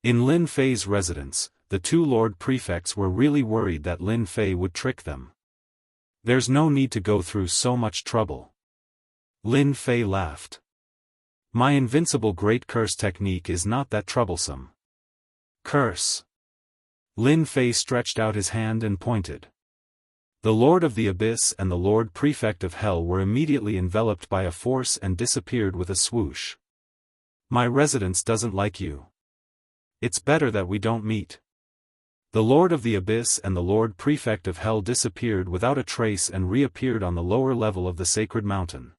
In Lin Fei's residence, the two Lord Prefects were really worried that Lin Fei would trick them. There's no need to go through so much trouble. Lin Fei laughed. My invincible Great Curse technique is not that troublesome. Curse. Lin Fei stretched out his hand and pointed. The Lord of the Abyss and the Lord Prefect of Hell were immediately enveloped by a force and disappeared with a swoosh. My residence doesn't like you. It's better that we don't meet. The Lord of the Abyss and the Lord Prefect of Hell disappeared without a trace and reappeared on the lower level of the sacred mountain.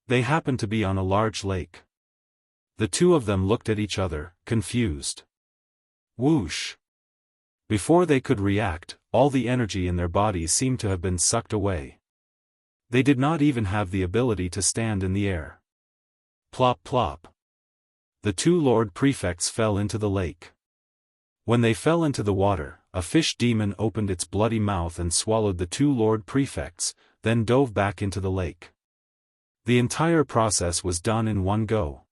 They happened to be on a large lake. The two of them looked at each other, confused. Whoosh! Before they could react, all the energy in their bodies seemed to have been sucked away. They did not even have the ability to stand in the air. Plop plop. The two Lord Prefects fell into the lake. When they fell into the water, a fish demon opened its bloody mouth and swallowed the two Lord Prefects, then dove back into the lake. The entire process was done in one go.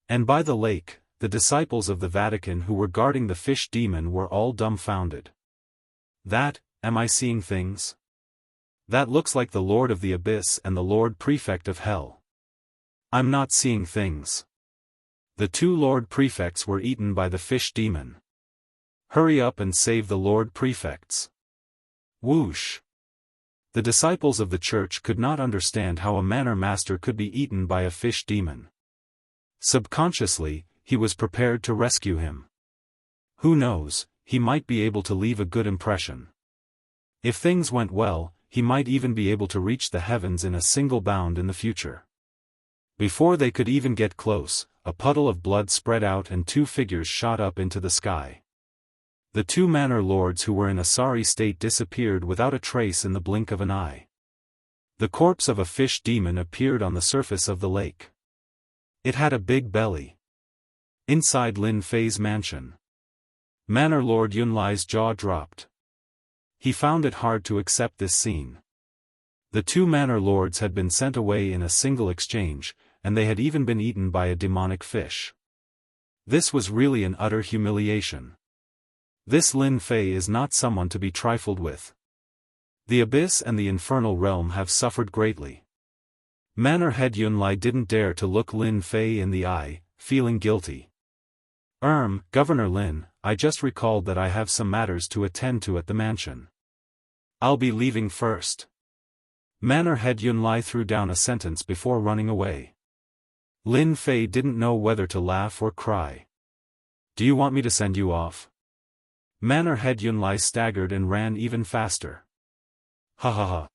And by the lake, the disciples of the Vatican who were guarding the fish demon were all dumbfounded. Am I seeing things? That looks like the Lord of the Abyss and the Lord Prefect of Hell. I'm not seeing things. The two Lord Prefects were eaten by the fish demon. Hurry up and save the Lord Prefects. Whoosh! The disciples of the church could not understand how a manor master could be eaten by a fish demon. Subconsciously, he was prepared to rescue him. Who knows, he might be able to leave a good impression. If things went well, he might even be able to reach the heavens in a single bound in the future. Before they could even get close, a puddle of blood spread out and two figures shot up into the sky. The two manor lords who were in a sorry state disappeared without a trace in the blink of an eye. The corpse of a fish demon appeared on the surface of the lake. It had a big belly. Inside Lin Fei's mansion. Manor Lord Yunlai's jaw dropped. He found it hard to accept this scene. The two manor lords had been sent away in a single exchange, and they had even been eaten by a demonic fish. This was really an utter humiliation. This Lin Fei is not someone to be trifled with. The Abyss and the Infernal Realm have suffered greatly. Manor head Yunlai didn't dare to look Lin Fei in the eye, feeling guilty. Governor Lin, I just recalled that I have some matters to attend to at the mansion. I'll be leaving first. Manor head Yunlai threw down a sentence before running away. Lin Fei didn't know whether to laugh or cry. Do you want me to send you off? Manor head Yunlai staggered and ran even faster. Ha ha ha.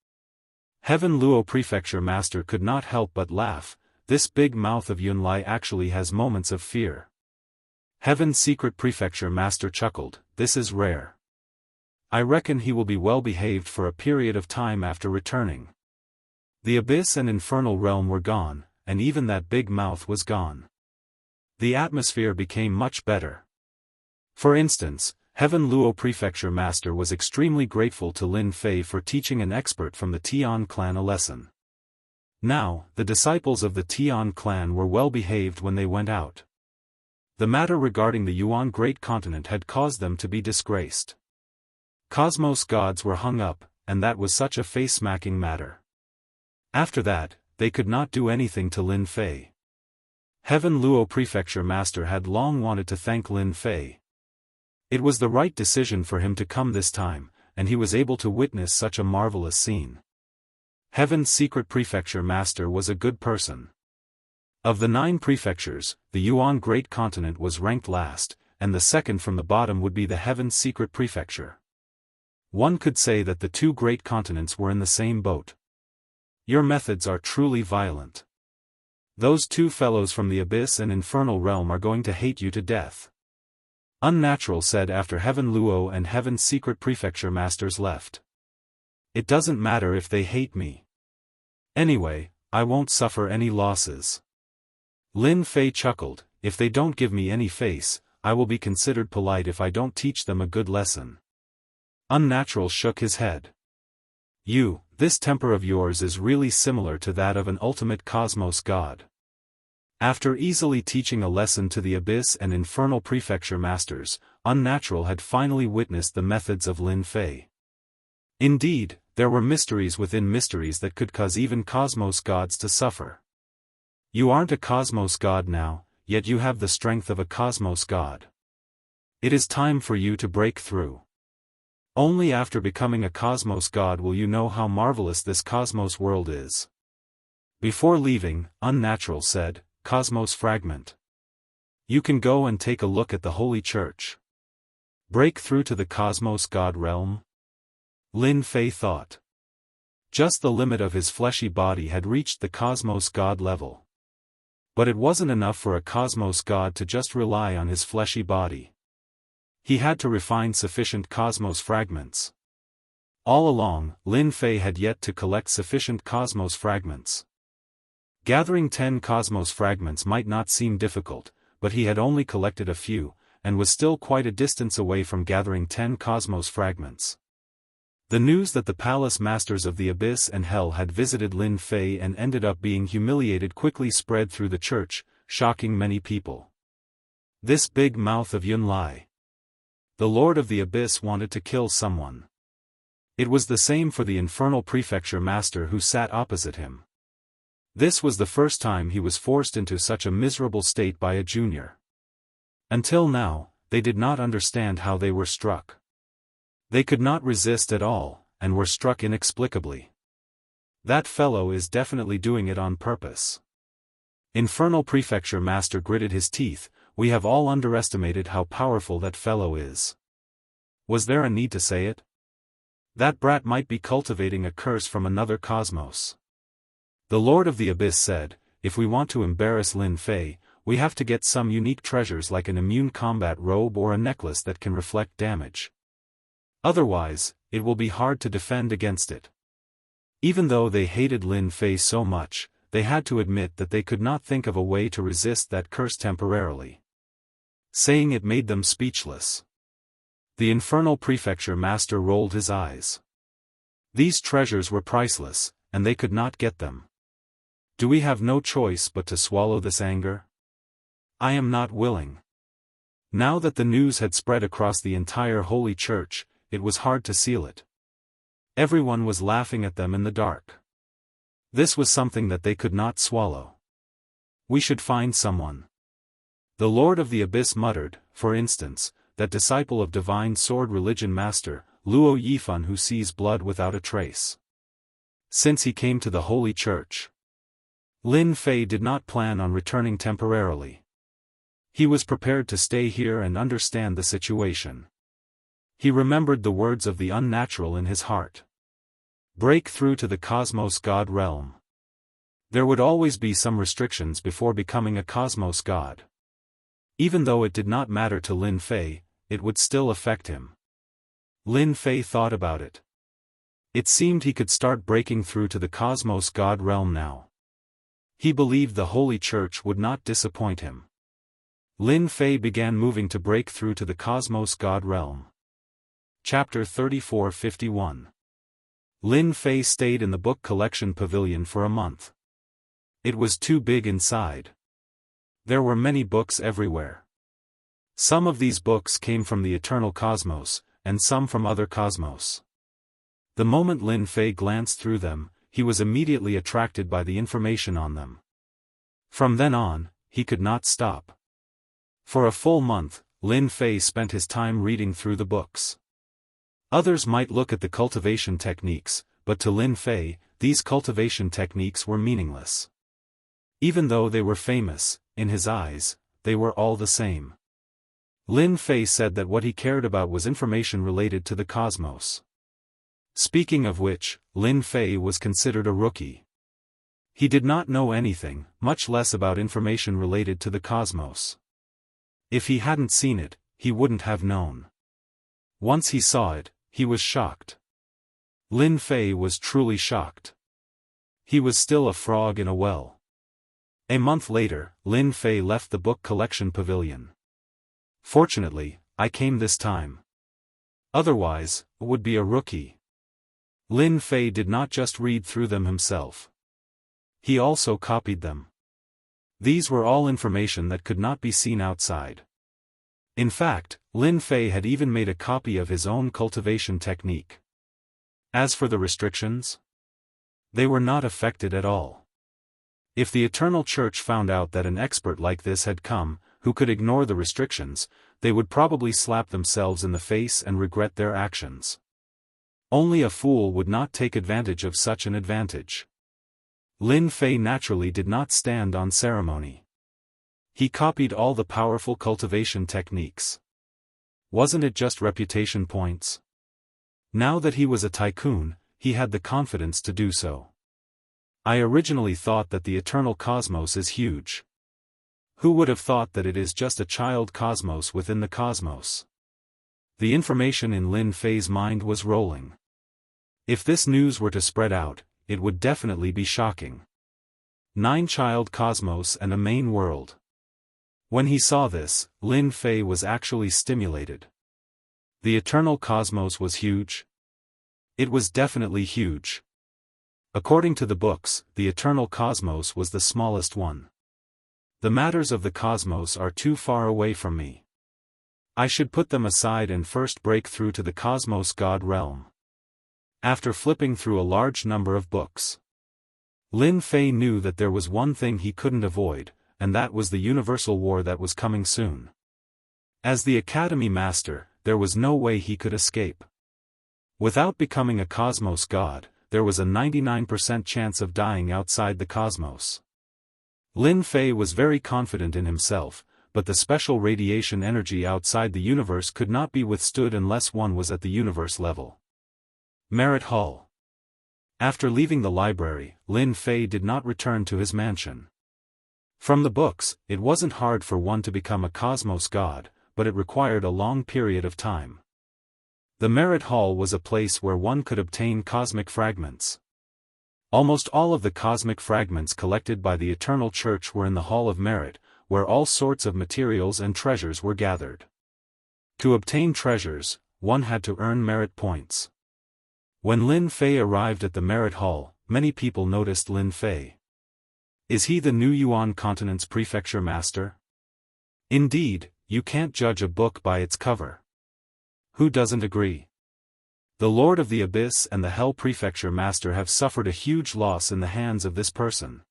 Heaven Luo Prefecture Master could not help but laugh. This big mouth of Yunlai actually has moments of fear. Heaven's Secret Prefecture Master chuckled, this is rare. I reckon he will be well behaved for a period of time after returning. The Abyss and Infernal Realm were gone, and even that big mouth was gone. The atmosphere became much better. For instance, Heaven Luo Prefecture Master was extremely grateful to Lin Fei for teaching an expert from the Tian clan a lesson. Now, the disciples of the Tian clan were well behaved when they went out. The matter regarding the Yuan Great Continent had caused them to be disgraced. Cosmos gods were hung up, and that was such a face-smacking matter. After that, they could not do anything to Lin Fei. Heaven Luo Prefecture Master had long wanted to thank Lin Fei. It was the right decision for him to come this time, and he was able to witness such a marvelous scene. Heaven's Secret Prefecture Master was a good person. Of the 9 prefectures, the Yuan Great Continent was ranked last, and the second from the bottom would be the Heaven's Secret Prefecture. One could say that the 2 great continents were in the same boat. Your methods are truly violent. Those 2 fellows from the Abyss and Infernal Realm are going to hate you to death. Unnatural said after Heaven Luo and Heaven's Secret Prefecture Masters left. It doesn't matter if they hate me. Anyway, I won't suffer any losses. Lin Fei chuckled, if they don't give me any face, I will be considered polite if I don't teach them a good lesson. Unnatural shook his head. This temper of yours is really similar to that of an ultimate cosmos god. After easily teaching a lesson to the Abyss and Infernal Prefecture masters, Unnatural had finally witnessed the methods of Lin Fei. Indeed, there were mysteries within mysteries that could cause even cosmos gods to suffer. You aren't a cosmos god now, yet you have the strength of a cosmos god. It is time for you to break through. Only after becoming a cosmos god will you know how marvelous this cosmos world is. Before leaving, Unnatural said, "Cosmos fragment. You can go and take a look at the Holy Church. Break through to the cosmos god realm?" Lin Fei thought. Just the limit of his fleshy body had reached the cosmos god level. But it wasn't enough for a cosmos god to just rely on his fleshy body. He had to refine sufficient cosmos fragments. All along, Lin Fei had yet to collect sufficient cosmos fragments. Gathering 10 cosmos fragments might not seem difficult, but he had only collected a few, and was still quite a distance away from gathering 10 cosmos fragments. The news that the palace masters of the Abyss and Hell had visited Lin Fei and ended up being humiliated quickly spread through the church, shocking many people. This big mouth of Yun Lai. The Lord of the Abyss wanted to kill someone. It was the same for the Infernal Prefecture master who sat opposite him. This was the first time he was forced into such a miserable state by a junior. Until now, they did not understand how they were struck. They could not resist at all, and were struck inexplicably. That fellow is definitely doing it on purpose. Infernal Prefecture master gritted his teeth. We have all underestimated how powerful that fellow is. Was there a need to say it? That brat might be cultivating a curse from another cosmos. The Lord of the Abyss said, if we want to embarrass Lin Fei, we have to get some unique treasures like an immune combat robe or a necklace that can reflect damage. Otherwise, it will be hard to defend against it. Even though they hated Lin Fei so much, they had to admit that they could not think of a way to resist that curse temporarily. Saying it made them speechless. The Infernal Prefecture master rolled his eyes. These treasures were priceless, and they could not get them. Do we have no choice but to swallow this anger? I am not willing. Now that the news had spread across the entire Holy Church, it was hard to seal it. Everyone was laughing at them in the dark. This was something that they could not swallow. We should find someone. The Lord of the Abyss muttered, for instance, that disciple of divine sword religion master, Luo Yifan who sees blood without a trace. Since he came to the Holy Church, Lin Fei did not plan on returning temporarily. He was prepared to stay here and understand the situation. He remembered the words of the Unnatural in his heart. Break through to the cosmos god realm. There would always be some restrictions before becoming a cosmos god. Even though it did not matter to Lin Fei, it would still affect him. Lin Fei thought about it. It seemed he could start breaking through to the cosmos god realm now. He believed the Holy Church would not disappoint him. Lin Fei began moving to break through to the cosmos god realm. Chapter 3451. Lin Fei stayed in the book collection pavilion for a month. It was too big inside. There were many books everywhere. Some of these books came from the eternal cosmos, and some from other cosmos. The moment Lin Fei glanced through them, he was immediately attracted by the information on them. From then on, he could not stop. For a full month, Lin Fei spent his time reading through the books. Others might look at the cultivation techniques, but to Lin Fei, these cultivation techniques were meaningless. Even though they were famous, in his eyes, they were all the same. Lin Fei said that what he cared about was information related to the cosmos. Speaking of which, Lin Fei was considered a rookie. He did not know anything, much less about information related to the cosmos. If he hadn't seen it, he wouldn't have known. Once he saw it, he was shocked. Lin Fei was truly shocked. He was still a frog in a well. A month later, Lin Fei left the book collection pavilion. Fortunately, I came this time. Otherwise, I would be a rookie. Lin Fei did not just read through them himself. He also copied them. These were all information that could not be seen outside. In fact, Lin Fei had even made a copy of his own cultivation technique. As for the restrictions, they were not affected at all. If the Eternal Church found out that an expert like this had come, who could ignore the restrictions, they would probably slap themselves in the face and regret their actions. Only a fool would not take advantage of such an advantage. Lin Fei naturally did not stand on ceremony. He copied all the powerful cultivation techniques. Wasn't it just reputation points? Now that he was a tycoon, he had the confidence to do so. I originally thought that the eternal cosmos is huge. Who would have thought that it is just a child cosmos within the cosmos? The information in Lin Fei's mind was rolling. If this news were to spread out, it would definitely be shocking. 9 child cosmos and a main world. When he saw this, Lin Fei was actually stimulated. The eternal cosmos was huge. It was definitely huge. According to the books, the eternal cosmos was the smallest one. The matters of the cosmos are too far away from me. I should put them aside and first break through to the cosmos god realm. After flipping through a large number of books, Lin Fei knew that there was one thing he couldn't avoid, and that was the universal war that was coming soon. As the Academy Master, there was no way he could escape. Without becoming a cosmos god, there was a 99% chance of dying outside the cosmos. Lin Fei was very confident in himself, but the special radiation energy outside the universe could not be withstood unless one was at the universe level. Merit Hall. After leaving the library, Lin Fei did not return to his mansion. From the books, it wasn't hard for one to become a cosmos god, but it required a long period of time. The Merit Hall was a place where one could obtain cosmic fragments. Almost all of the cosmic fragments collected by the Eternal Church were in the Hall of Merit, where all sorts of materials and treasures were gathered. To obtain treasures, one had to earn merit points. When Lin Fei arrived at the Merit Hall, many people noticed Lin Fei. Is he the new Yuan Continent's prefecture master? Indeed, you can't judge a book by its cover. Who doesn't agree? The Lord of the Abyss and the Hell Prefecture Master have suffered a huge loss in the hands of this person.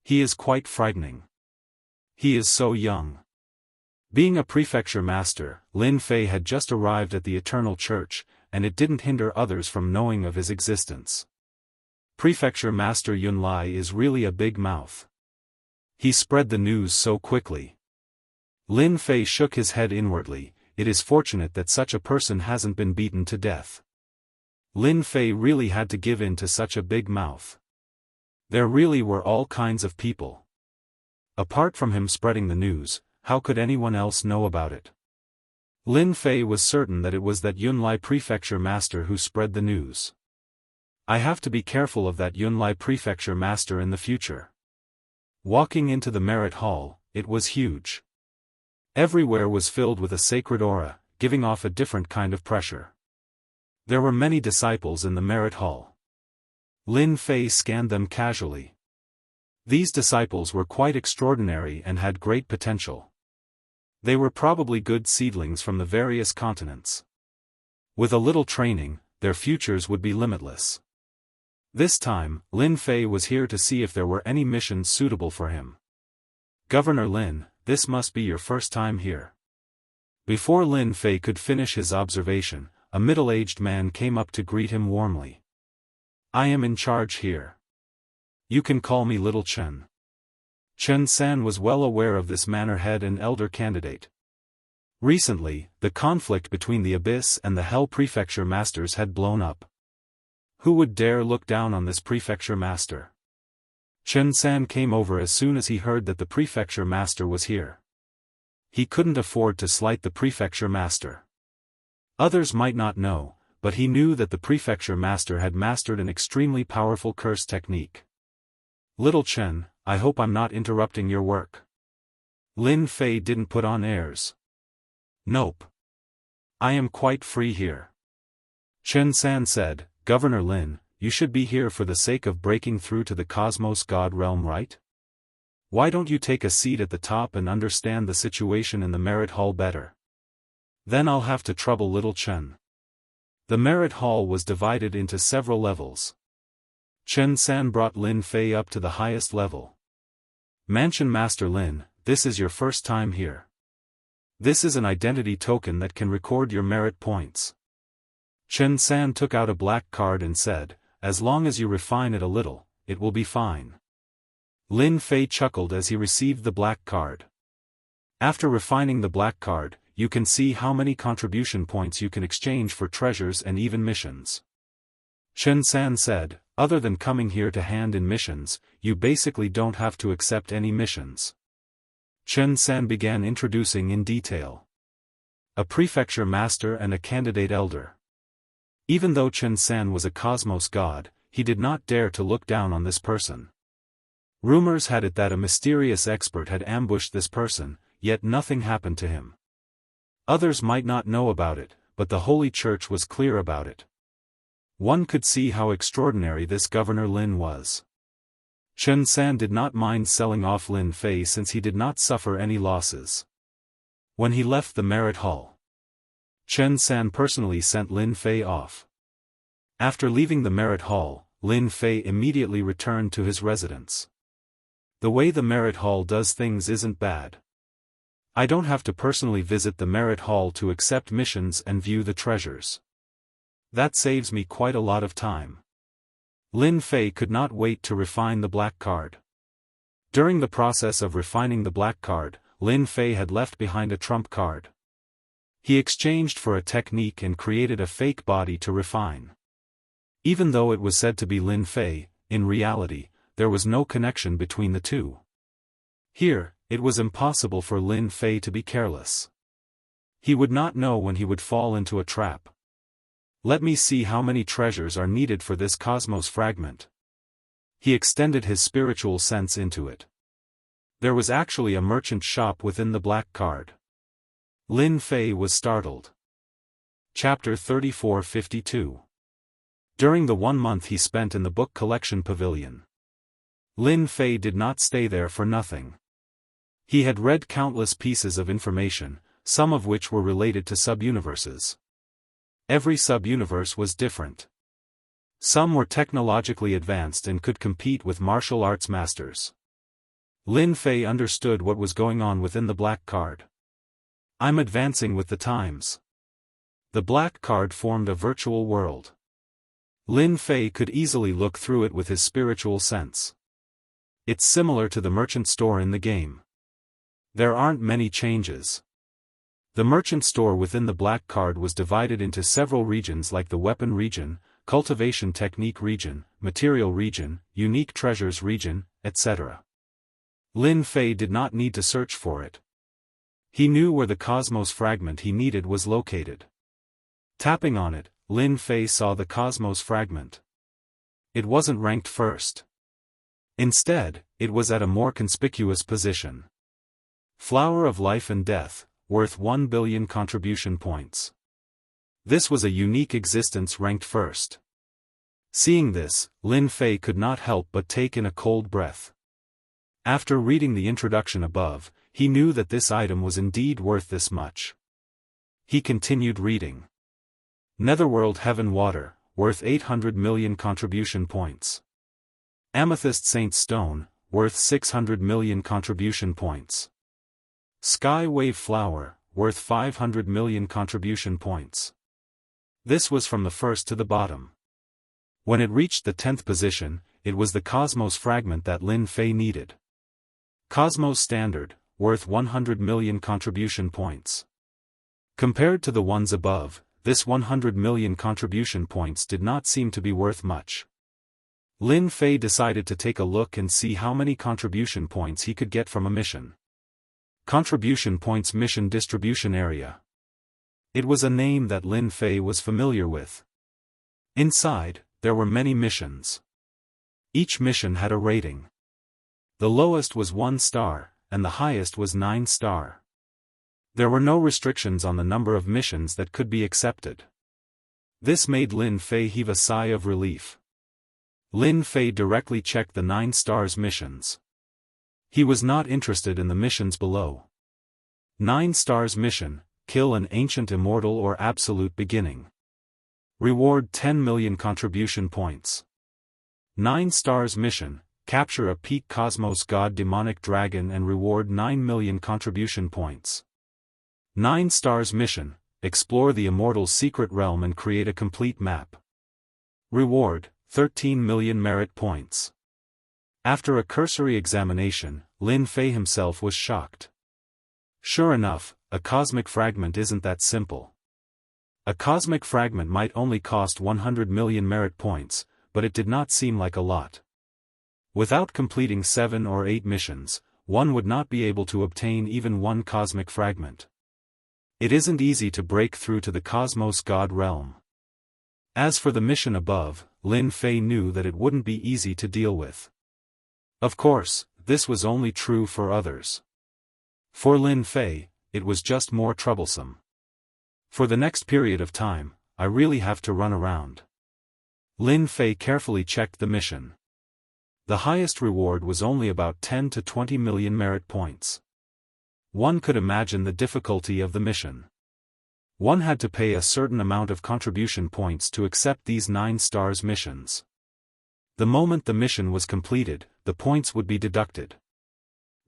He is quite frightening. He is so young. Being a prefecture master, Lin Fei had just arrived at the Eternal Church, and it didn't hinder others from knowing of his existence. Prefecture Master Yunlai is really a big mouth. He spread the news so quickly. Lin Fei shook his head inwardly. It is fortunate that such a person hasn't been beaten to death. Lin Fei really had to give in to such a big mouth. There really were all kinds of people. Apart from him spreading the news, how could anyone else know about it? Lin Fei was certain that it was that Yunlai prefecture master who spread the news. I have to be careful of that Yunlai prefecture master in the future. Walking into the Merit Hall, it was huge. Everywhere was filled with a sacred aura, giving off a different kind of pressure. There were many disciples in the Merit Hall. Lin Fei scanned them casually. These disciples were quite extraordinary and had great potential. They were probably good seedlings from the various continents. With a little training, their futures would be limitless. This time, Lin Fei was here to see if there were any missions suitable for him. Governor Lin, this must be your first time here. Before Lin Fei could finish his observation, a middle-aged man came up to greet him warmly. I am in charge here. You can call me Little Chen. Chen San was well aware of this manor head and elder candidate. Recently, the conflict between the Abyss and the Hell Prefecture Masters had blown up. Who would dare look down on this Prefecture Master? Chen San came over as soon as he heard that the Prefecture Master was here. He couldn't afford to slight the Prefecture Master. Others might not know, but he knew that the Prefecture Master had mastered an extremely powerful curse technique. Little Chen, I hope I'm not interrupting your work. Lin Fei didn't put on airs. Nope. I am quite free here. Chen San said, Governor Lin, you should be here for the sake of breaking through to the Cosmos God realm, right? Why don't you take a seat at the top and understand the situation in the merit hall better? Then I'll have to trouble little Chen. The merit hall was divided into several levels. Chen San brought Lin Fei up to the highest level. Mansion Master Lin, this is your first time here. This is an identity token that can record your merit points. Chen San took out a black card and said, as long as you refine it a little, it will be fine. Lin Fei chuckled as he received the black card. After refining the black card, you can see how many contribution points you can exchange for treasures and even missions. Chen San said, other than coming here to hand in missions, you basically don't have to accept any missions. Chen San began introducing in detail. A prefecture master and a candidate elder. Even though Chen San was a cosmos god, he did not dare to look down on this person. Rumors had it that a mysterious expert had ambushed this person, yet nothing happened to him. Others might not know about it, but the Holy Church was clear about it. One could see how extraordinary this Governor Lin was. Chen San did not mind selling off Lin Fei since he did not suffer any losses. When he left the merit hall, Chen San personally sent Lin Fei off. After leaving the merit hall, Lin Fei immediately returned to his residence. The way the merit hall does things isn't bad. I don't have to personally visit the merit hall to accept missions and view the treasures. That saves me quite a lot of time. Lin Fei could not wait to refine the black card. During the process of refining the black card, Lin Fei had left behind a trump card. He exchanged for a technique and created a fake body to refine. Even though it was said to be Lin Fei, in reality, there was no connection between the two. Here, it was impossible for Lin Fei to be careless. He would not know when he would fall into a trap. Let me see how many treasures are needed for this cosmos fragment. He extended his spiritual sense into it. There was actually a merchant shop within the black card. Lin Fei was startled. Chapter 3452. During the 1 month he spent in the book collection pavilion, Lin Fei did not stay there for nothing. He had read countless pieces of information, some of which were related to sub-universes. Every sub-universe was different. Some were technologically advanced and could compete with martial arts masters. Lin Fei understood what was going on within the black card. I'm advancing with the times. The black card formed a virtual world. Lin Fei could easily look through it with his spiritual sense. It's similar to the merchant store in the game. There aren't many changes. The merchant store within the black card was divided into several regions like the weapon region, cultivation technique region, material region, unique treasures region, etc. Lin Fei did not need to search for it. He knew where the cosmos fragment he needed was located. Tapping on it, Lin Fei saw the cosmos fragment. It wasn't ranked first. Instead, it was at a more conspicuous position. Flower of Life and Death, worth 1 billion contribution points. This was a unique existence ranked first. Seeing this, Lin Fei could not help but take in a cold breath. After reading the introduction above, he knew that this item was indeed worth this much. He continued reading. Netherworld Heaven Water, worth 800 million contribution points. Amethyst Saint Stone, worth 600 million contribution points. Sky Wave Flower, worth 500 million contribution points. This was from the first to the bottom. When it reached the 10th position, it was the Cosmos fragment that Lin Fei needed. Cosmos Standard, worth 100 million contribution points. Compared to the ones above, this 100 million contribution points did not seem to be worth much. Lin Fei decided to take a look and see how many contribution points he could get from a mission. Contribution Points Mission Distribution Area. It was a name that Lin Fei was familiar with. Inside, there were many missions. Each mission had a rating. The lowest was 1 star, and the highest was 9 star. There were no restrictions on the number of missions that could be accepted. This made Lin Fei heave a sigh of relief. Lin Fei directly checked the 9 stars missions. He was not interested in the missions below. 9 stars mission, kill an ancient immortal or absolute beginning. Reward 10 million contribution points. 9 stars mission, capture a peak cosmos god demonic dragon and reward 9 million contribution points. 9 stars mission, explore the immortal's secret realm and create a complete map. Reward, 13 million merit points. After a cursory examination, Lin Fei himself was shocked. Sure enough, a cosmic fragment isn't that simple. A cosmic fragment might only cost 100 million merit points, but it did not seem like a lot. Without completing 7 or 8 missions, one would not be able to obtain even one cosmic fragment. It isn't easy to break through to the cosmos god realm. As for the mission above, Lin Fei knew that it wouldn't be easy to deal with. Of course, this was only true for others. For Lin Fei, it was just more troublesome. For the next period of time, I really have to run around. Lin Fei carefully checked the mission. The highest reward was only about 10 to 20 million merit points. One could imagine the difficulty of the mission. One had to pay a certain amount of contribution points to accept these 9 stars missions. The moment the mission was completed, the points would be deducted.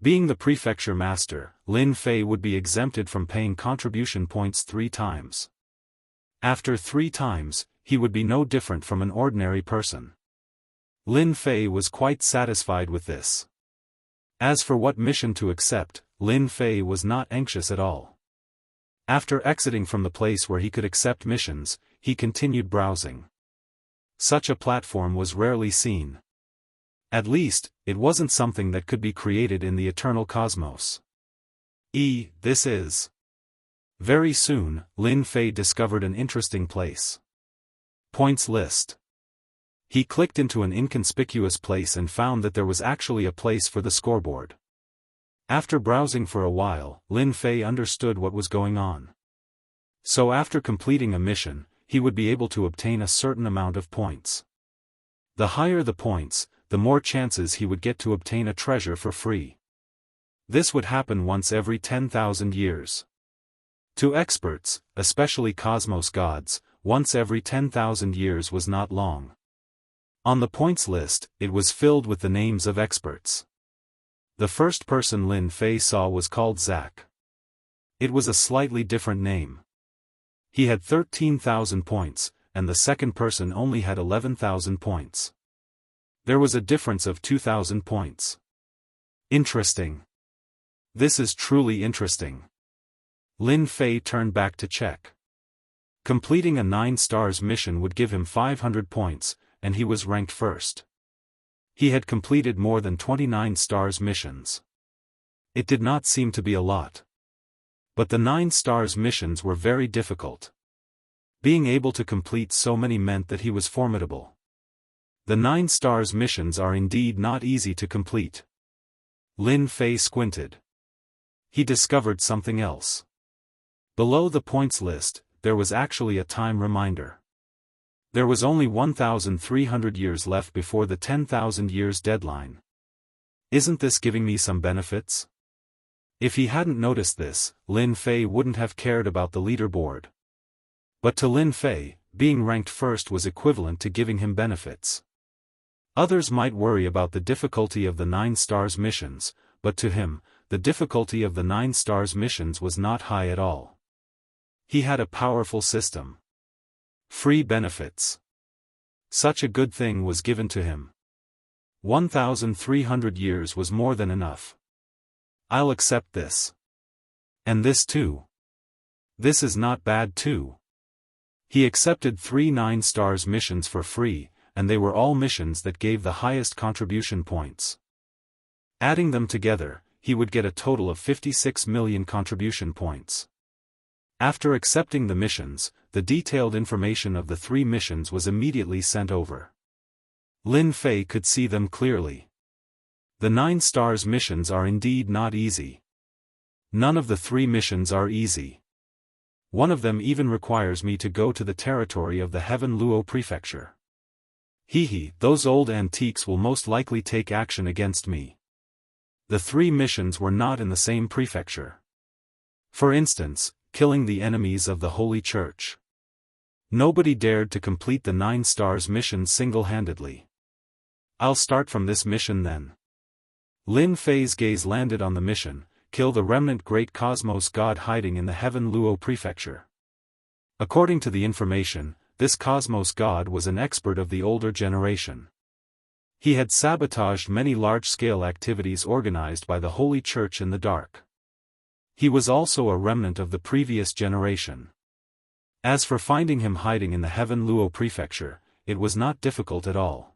Being the prefecture master, Lin Fei would be exempted from paying contribution points 3 times. After 3 times, he would be no different from an ordinary person. Lin Fei was quite satisfied with this. As for what mission to accept, Lin Fei was not anxious at all. After exiting from the place where he could accept missions, he continued browsing. Such a platform was rarely seen. At least, it wasn't something that could be created in the eternal cosmos. This is. Very soon, Lin Fei discovered an interesting place. Points list. He clicked into an inconspicuous place and found that there was actually a place for the scoreboard. After browsing for a while, Lin Fei understood what was going on. So after completing a mission, he would be able to obtain a certain amount of points. The higher the points, the more chances he would get to obtain a treasure for free. This would happen once every 10,000 years. To experts, especially cosmos gods, once every 10,000 years was not long. On the points list, it was filled with the names of experts. The first person Lin Fei saw was called Zack. It was a slightly different name. He had 13,000 points, and the second person only had 11,000 points. There was a difference of 2,000 points. Interesting. This is truly interesting. Lin Fei turned back to check. Completing a 9 stars mission would give him 500 points, and he was ranked first. He had completed more than 29 stars missions. It did not seem to be a lot. But the 9 stars missions were very difficult. Being able to complete so many meant that he was formidable. The 9 stars missions are indeed not easy to complete. Lin Fei squinted. He discovered something else. Below the points list, there was actually a time reminder. There was only 1,300 years left before the 10,000 years deadline. Isn't this giving me some benefits? If he hadn't noticed this, Lin Fei wouldn't have cared about the leaderboard. But to Lin Fei, being ranked first was equivalent to giving him benefits. Others might worry about the difficulty of the 9 stars missions, but to him, the difficulty of the 9 stars missions was not high at all. He had a powerful system. Free benefits. Such a good thing was given to him. 1,300 years was more than enough. I'll accept this. And this too. This is not bad too. He accepted 3 9 stars missions for free, and they were all missions that gave the highest contribution points. Adding them together, he would get a total of 56 million contribution points. After accepting the missions, the detailed information of the 3 missions was immediately sent over. Lin Fei could see them clearly. The 9 stars missions are indeed not easy. None of the 3 missions are easy. One of them even requires me to go to the territory of the Heaven Luo Prefecture. Those old antiques will most likely take action against me. The 3 missions were not in the same prefecture. For instance, killing the enemies of the Holy Church. Nobody dared to complete the 9 stars mission single-handedly. I'll start from this mission then. Lin Fei's gaze landed on the mission: kill the remnant great cosmos god hiding in the Heaven Luo prefecture. According to the information, this cosmos god was an expert of the older generation. He had sabotaged many large-scale activities organized by the Holy Church in the dark. He was also a remnant of the previous generation. As for finding him hiding in the Heaven Luo prefecture, it was not difficult at all.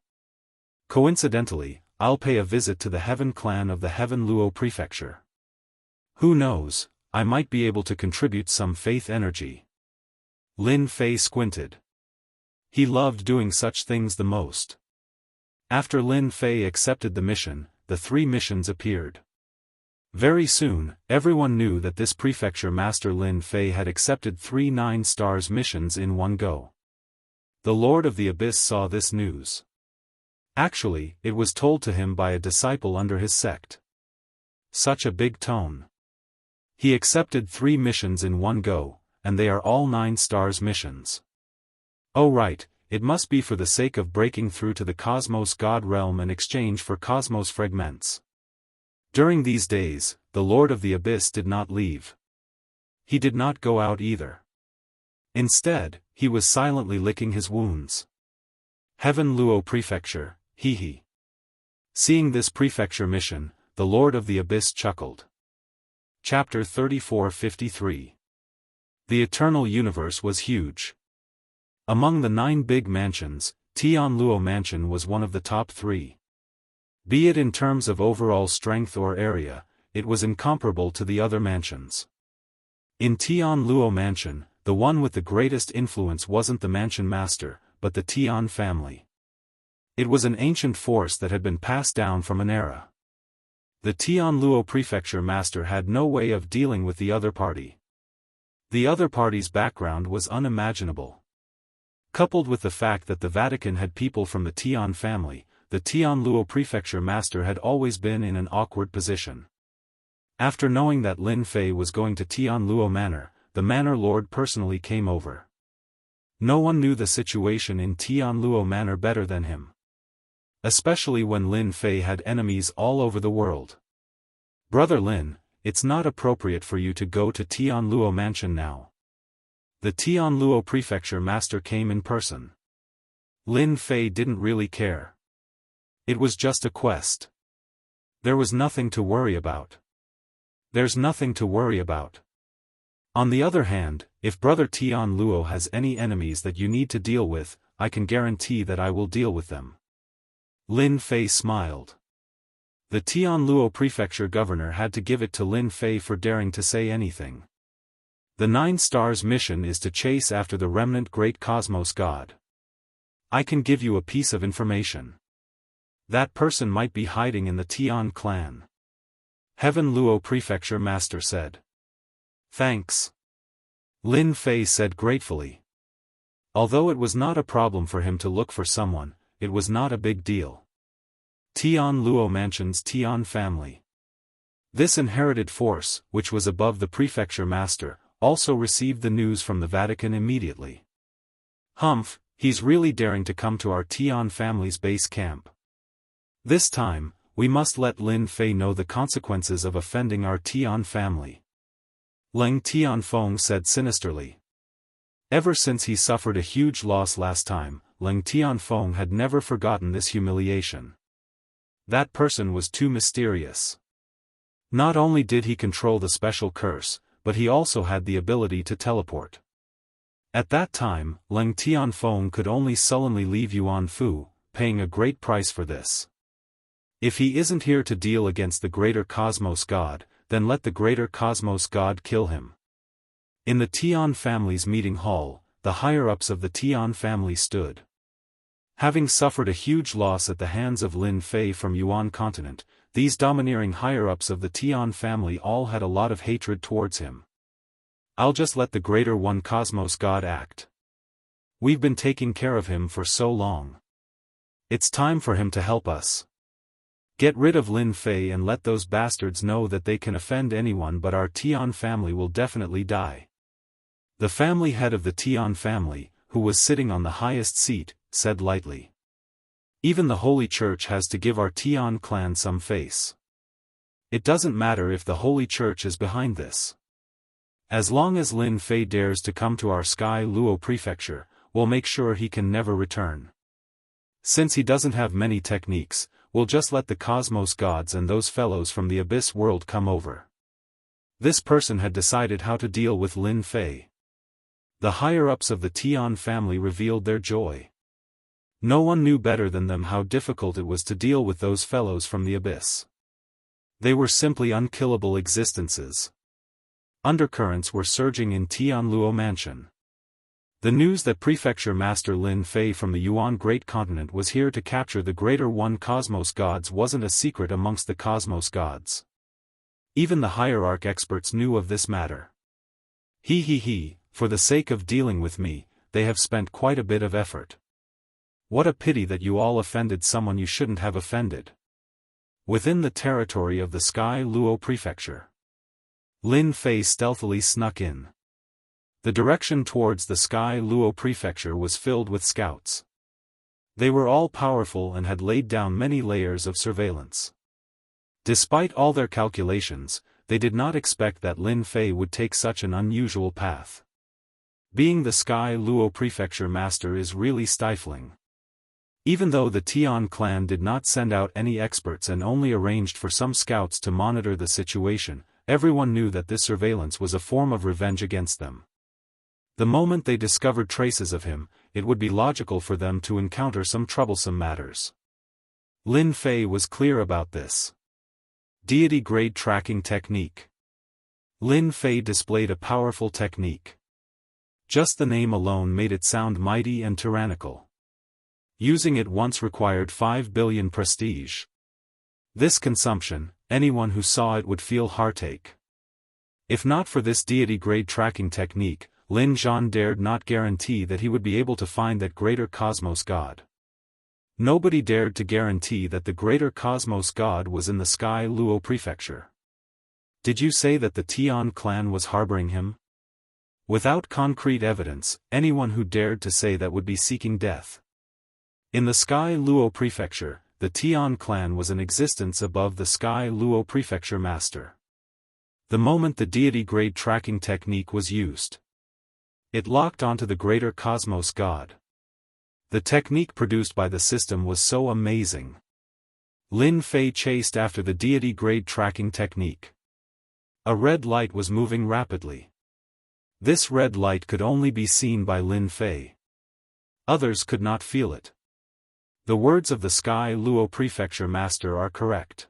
Coincidentally, I'll pay a visit to the Heaven clan of the Heaven Luo prefecture. Who knows, I might be able to contribute some faith energy. Lin Fei squinted. He loved doing such things the most. After Lin Fei accepted the mission, the 3 missions appeared. Very soon, everyone knew that this prefecture master Lin Fei had accepted 3 9 stars missions in one go. The Lord of the Abyss saw this news. Actually, it was told to him by a disciple under his sect. Such a big tone. He accepted 3 missions in one go, and they are all 9 stars missions. Oh right, it must be for the sake of breaking through to the Cosmos God realm in exchange for Cosmos fragments. During these days, the Lord of the Abyss did not leave. He did not go out either. Instead, he was silently licking his wounds. Heaven Luo Prefecture, hee. Seeing this prefecture mission, the Lord of the Abyss chuckled. Chapter 3453. The Eternal Universe was huge. Among the 9 big mansions, Tian Luo Mansion was one of the top 3. Be it in terms of overall strength or area, it was incomparable to the other mansions. In Tian Luo Mansion, the one with the greatest influence wasn't the mansion master, but the Tian family. It was an ancient force that had been passed down from an era. The Tian Luo prefecture master had no way of dealing with the other party. The other party's background was unimaginable. Coupled with the fact that the Vatican had people from the Tian family, the Tian Luo prefecture master had always been in an awkward position. After knowing that Lin Fei was going to Tian Luo Manor, the manor lord personally came over. No one knew the situation in Tian Luo Manor better than him. Especially when Lin Fei had enemies all over the world. Brother Lin, it's not appropriate for you to go to Tian Luo Mansion now. The Tian Luo prefecture master came in person. Lin Fei didn't really care. It was just a quest. There was nothing to worry about. There's nothing to worry about. On the other hand, if Brother Tian Luo has any enemies that you need to deal with, I can guarantee that I will deal with them. Lin Fei smiled. The Tian Luo prefecture governor had to give it to Lin Fei for daring to say anything. The 9 stars mission is to chase after the remnant great cosmos god. I can give you a piece of information. That person might be hiding in the Tian clan. Heaven Luo prefecture master said. Thanks. Lin Fei said gratefully. Although it was not a problem for him to look for someone, it was not a big deal. Tian Luo Mansion's Tian family. This inherited force, which was above the prefecture master, also received the news from the Vatican immediately. Humph, he's really daring to come to our Tian family's base camp. This time, we must let Lin Fei know the consequences of offending our Tian family. Leng Tianfeng said sinisterly. Ever since he suffered a huge loss last time, Leng Tianfeng had never forgotten this humiliation. That person was too mysterious. Not only did he control the special curse, but he also had the ability to teleport. At that time, Leng Tianfeng could only sullenly leave Yuan Fu, paying a great price for this. If he isn't here to deal against the greater cosmos god, then let the greater cosmos god kill him. In the Tian family's meeting hall, the higher-ups of the Tian family stood. Having suffered a huge loss at the hands of Lin Fei from Yuan continent, these domineering higher-ups of the Tian family all had a lot of hatred towards him. I'll just let the greater one cosmos god act. We've been taking care of him for so long. It's time for him to help us. Get rid of Lin Fei and let those bastards know that they can offend anyone, but our Tian family will definitely die. The family head of the Tian family, who was sitting on the highest seat, said lightly. Even the Holy Church has to give our Tian clan some face. It doesn't matter if the Holy Church is behind this. As long as Lin Fei dares to come to our Sky Luo prefecture, we'll make sure he can never return. Since he doesn't have many techniques, we'll just let the cosmos gods and those fellows from the abyss world come over. This person had decided how to deal with Lin Fei. The higher-ups of the Tian family revealed their joy. No one knew better than them how difficult it was to deal with those fellows from the abyss. They were simply unkillable existences. Undercurrents were surging in Tianluo Mansion. The news that Prefecture Master Lin Fei from the Yuan Great Continent was here to capture the Greater One Cosmos Gods wasn't a secret amongst the Cosmos Gods. Even the hierarch experts knew of this matter. For the sake of dealing with me, they have spent quite a bit of effort. What a pity that you all offended someone you shouldn't have offended. Within the territory of the Sky Luo Prefecture, Lin Fei stealthily snuck in. The direction towards the Sky Luo Prefecture was filled with scouts. They were all powerful and had laid down many layers of surveillance. Despite all their calculations, they did not expect that Lin Fei would take such an unusual path. Being the Sky Luo Prefecture Master is really stifling. Even though the Tian clan did not send out any experts and only arranged for some scouts to monitor the situation, everyone knew that this surveillance was a form of revenge against them. The moment they discovered traces of him, it would be logical for them to encounter some troublesome matters. Lin Fei was clear about this. Deity Grade Tracking Technique. Lin Fei displayed a powerful technique. Just the name alone made it sound mighty and tyrannical. Using it once required 5 billion prestige. This consumption, anyone who saw it would feel heartache. If not for this deity grade tracking technique, Lin Zhan dared not guarantee that he would be able to find that greater cosmos god. Nobody dared to guarantee that the greater cosmos god was in the Sky Luo Prefecture. Did you say that the Tian clan was harboring him? Without concrete evidence, anyone who dared to say that would be seeking death. In the Sky Luo Prefecture, the Tian clan was in existence above the Sky Luo Prefecture Master. The moment the deity grade tracking technique was used, it locked onto the greater cosmos god. The technique produced by the system was so amazing. Lin Fei chased after the deity grade tracking technique. A red light was moving rapidly. This red light could only be seen by Lin Fei. Others could not feel it. The words of the Sky Luo Prefecture Master are correct.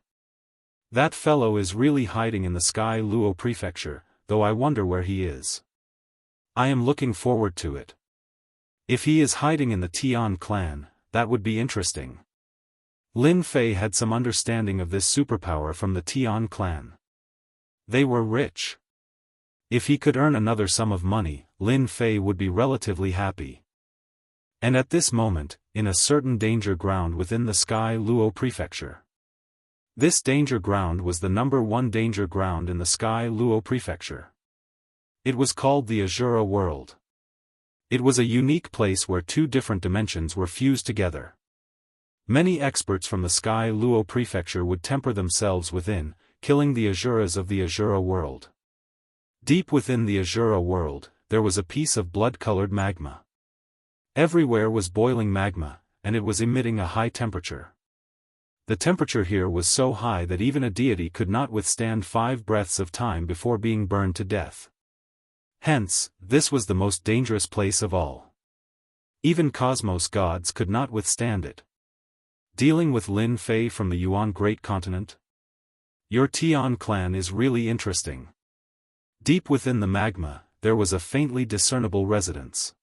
That fellow is really hiding in the Sky Luo Prefecture, though I wonder where he is. I am looking forward to it. If he is hiding in the Tian clan, that would be interesting. Lin Fei had some understanding of this superpower from the Tian clan. They were rich. If he could earn another sum of money, Lin Fei would be relatively happy. And at this moment, in a certain danger ground within the Sky Luo Prefecture. This danger ground was the #1 danger ground in the Sky Luo Prefecture. It was called the Azura World. It was a unique place where two different dimensions were fused together. Many experts from the Sky Luo Prefecture would temper themselves within, killing the Azuras of the Azura World. Deep within the Azura World, there was a piece of blood-colored magma. Everywhere was boiling magma, and it was emitting a high temperature. The temperature here was so high that even a deity could not withstand 5 breaths of time before being burned to death. Hence, this was the most dangerous place of all. Even cosmos gods could not withstand it. Dealing with Lin Fei from the Yuan Great Continent? Your Tian clan is really interesting. Deep within the magma, there was a faintly discernible residence.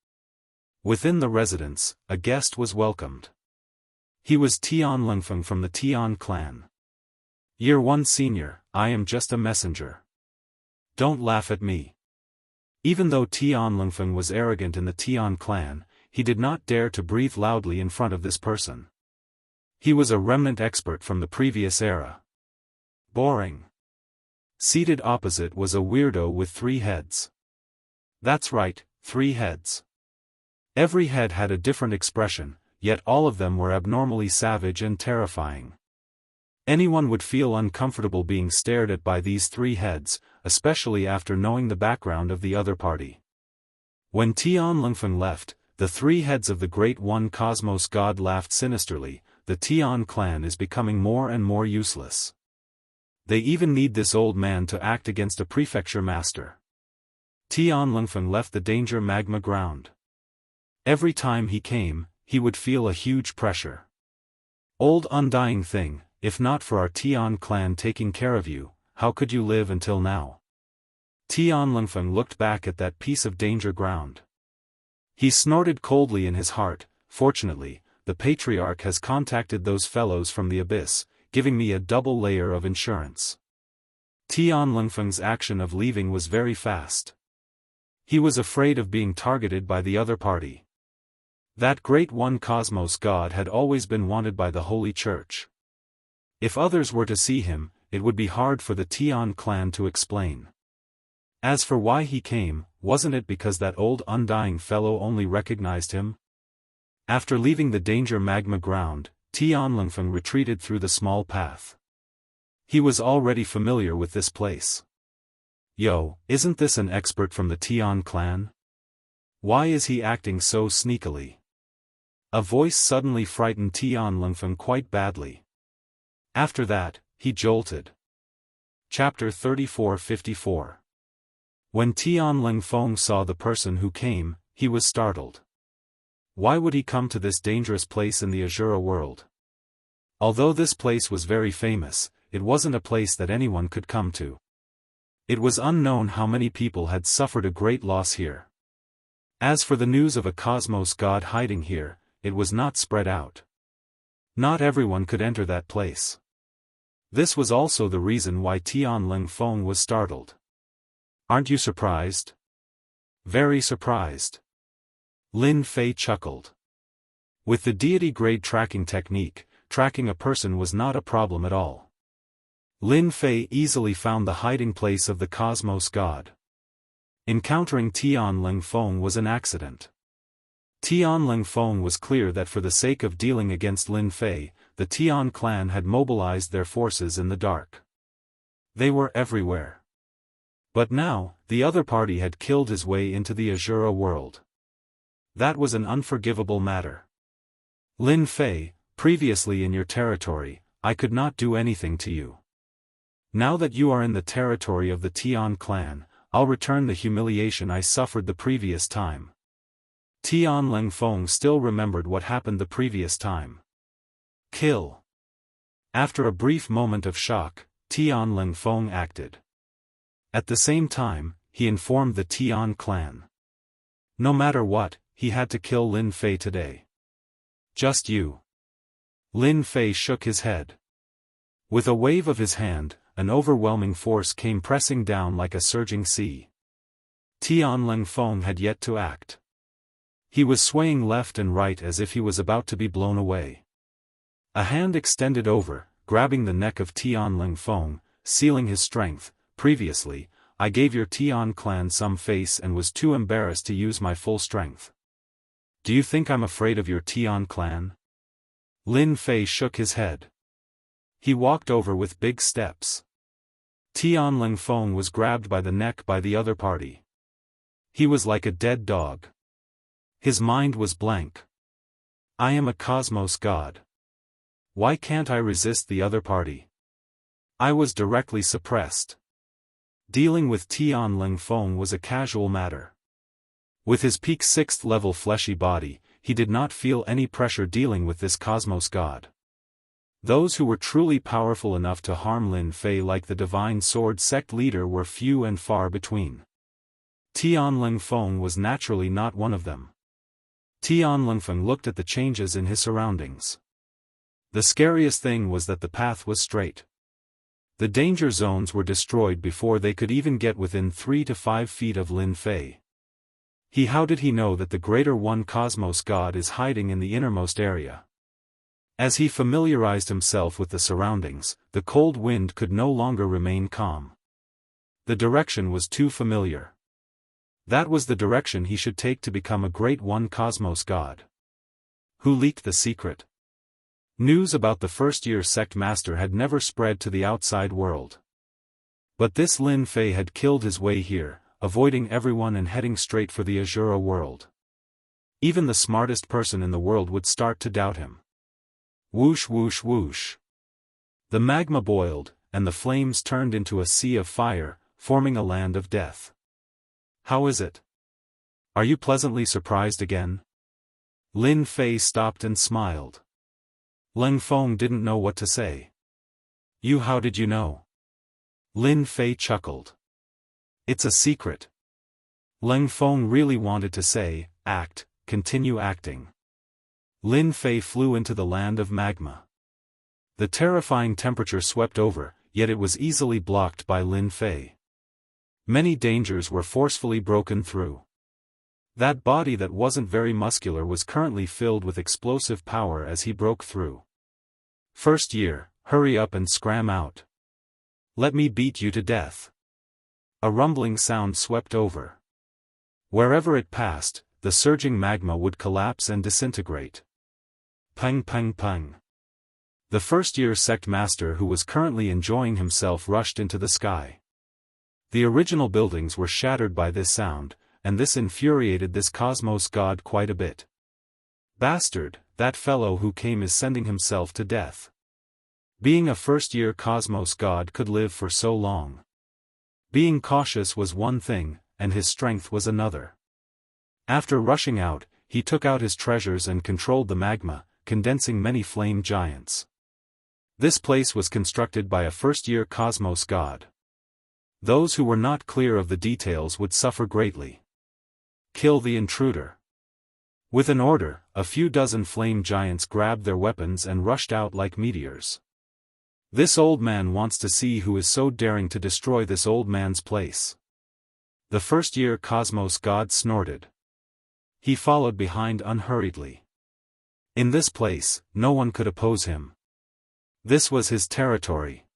Within the residence, a guest was welcomed. He was Tian Lingfeng from the Tian clan. Year 1 Senior, I am just a messenger. Don't laugh at me. Even though Tian Lingfeng was arrogant in the Tian clan, he did not dare to breathe loudly in front of this person. He was a remnant expert from the previous era. Boring. Seated opposite was a weirdo with 3 heads. That's right, 3 heads. Every head had a different expression, yet all of them were abnormally savage and terrifying. Anyone would feel uncomfortable being stared at by these 3 heads, especially after knowing the background of the other party. When Tian Lingfeng left, the 3 heads of the Great One Cosmos God laughed sinisterly. The Tian clan is becoming more and more useless. They even need this old man to act against a prefecture master. Tian Lingfeng left the danger magma ground. Every time he came, he would feel a huge pressure. Old undying thing, if not for our Tian clan taking care of you, how could you live until now? Tian Lingfeng looked back at that piece of danger ground. He snorted coldly in his heart. Fortunately, the patriarch has contacted those fellows from the abyss, giving me a double layer of insurance. Tian Lingfeng's action of leaving was very fast. He was afraid of being targeted by the other party. That Great One Cosmos God had always been wanted by the Holy Church. If others were to see him, it would be hard for the Tian clan to explain. As for why he came, wasn't it because that old undying fellow only recognized him? After leaving the danger magma ground, Tian Lingfeng retreated through the small path. He was already familiar with this place. Yo, isn't this an expert from the Tian clan? Why is he acting so sneakily? A voice suddenly frightened Tian Lingfeng quite badly. After that, he jolted. Chapter 34-54. When Tian Lingfeng saw the person who came, he was startled. Why would he come to this dangerous place in the Azura world? Although this place was very famous, it wasn't a place that anyone could come to. It was unknown how many people had suffered a great loss here. As for the news of a cosmos god hiding here, it was not spread out. Not everyone could enter that place. This was also the reason why Tian Lingfeng was startled. Aren't you surprised? Very surprised. Lin Fei chuckled. With the deity-grade tracking technique, tracking a person was not a problem at all. Lin Fei easily found the hiding place of the cosmos god. Encountering Tian Lingfeng was an accident. Tian Lingfeng was clear that for the sake of dealing against Lin Fei, the Tian clan had mobilized their forces in the dark. They were everywhere. But now, the other party had killed his way into the Azura world. That was an unforgivable matter. Lin Fei, previously in your territory, I could not do anything to you. Now that you are in the territory of the Tian clan, I'll return the humiliation I suffered the previous time. Tian Lingfeng still remembered what happened the previous time. Kill. After a brief moment of shock, Tian Lingfeng acted. At the same time, he informed the Tian clan. No matter what, he had to kill Lin Fei today. Just you. Lin Fei shook his head. With a wave of his hand, an overwhelming force came pressing down like a surging sea. Tian Lingfeng had yet to act. He was swaying left and right as if he was about to be blown away. A hand extended over, grabbing the neck of Tian Lingfeng, sealing his strength. Previously, I gave your Tian clan some face and was too embarrassed to use my full strength. Do you think I'm afraid of your Tian clan? Lin Fei shook his head. He walked over with big steps. Tian Lingfeng was grabbed by the neck by the other party. He was like a dead dog. His mind was blank. I am a cosmos god. Why can't I resist the other party? I was directly suppressed. Dealing with Tian Lingfeng was a casual matter. With his peak 6th level fleshy body, he did not feel any pressure dealing with this cosmos god. Those who were truly powerful enough to harm Lin Fei like the Divine Sword sect leader were few and far between. Tian Lingfeng was naturally not one of them. Tian Lingfeng looked at the changes in his surroundings. The scariest thing was that the path was straight. The danger zones were destroyed before they could even get within 3 to 5 feet of Lin Fei. How did he know that the Greater One Cosmos God is hiding in the innermost area? As he familiarized himself with the surroundings, the cold wind could no longer remain calm. The direction was too familiar. That was the direction he should take to become a great one cosmos god. Who leaked the secret? News about the first-year sect master had never spread to the outside world. But this Lin Fei had killed his way here, avoiding everyone and heading straight for the Azura world. Even the smartest person in the world would start to doubt him. Whoosh whoosh whoosh. The magma boiled, and the flames turned into a sea of fire, forming a land of death. How is it? Are you pleasantly surprised again? Lin Fei stopped and smiled. Leng Feng didn't know what to say. How did you know? Lin Fei chuckled. It's a secret. Leng Feng really wanted to say, continue acting. Lin Fei flew into the land of magma. The terrifying temperature swept over, yet it was easily blocked by Lin Fei. Many dangers were forcefully broken through. That body that wasn't very muscular was currently filled with explosive power as he broke through. First year, hurry up and scram out. Let me beat you to death. A rumbling sound swept over. Wherever it passed, the surging magma would collapse and disintegrate. Pang pang pang. The first-year sect master who was currently enjoying himself rushed into the sky. The original buildings were shattered by this sound, and this infuriated this cosmos god quite a bit. Bastard, that fellow who came is sending himself to death. Being a first-year cosmos god could live for so long. Being cautious was one thing, and his strength was another. After rushing out, he took out his treasures and controlled the magma, condensing many flame giants. This place was constructed by a first-year cosmos god. Those who were not clear of the details would suffer greatly. Kill the intruder. With an order, a few dozen flame giants grabbed their weapons and rushed out like meteors. This old man wants to see who is so daring to destroy this old man's place. The first-year cosmos god snorted. He followed behind unhurriedly. In this place, no one could oppose him. This was his territory.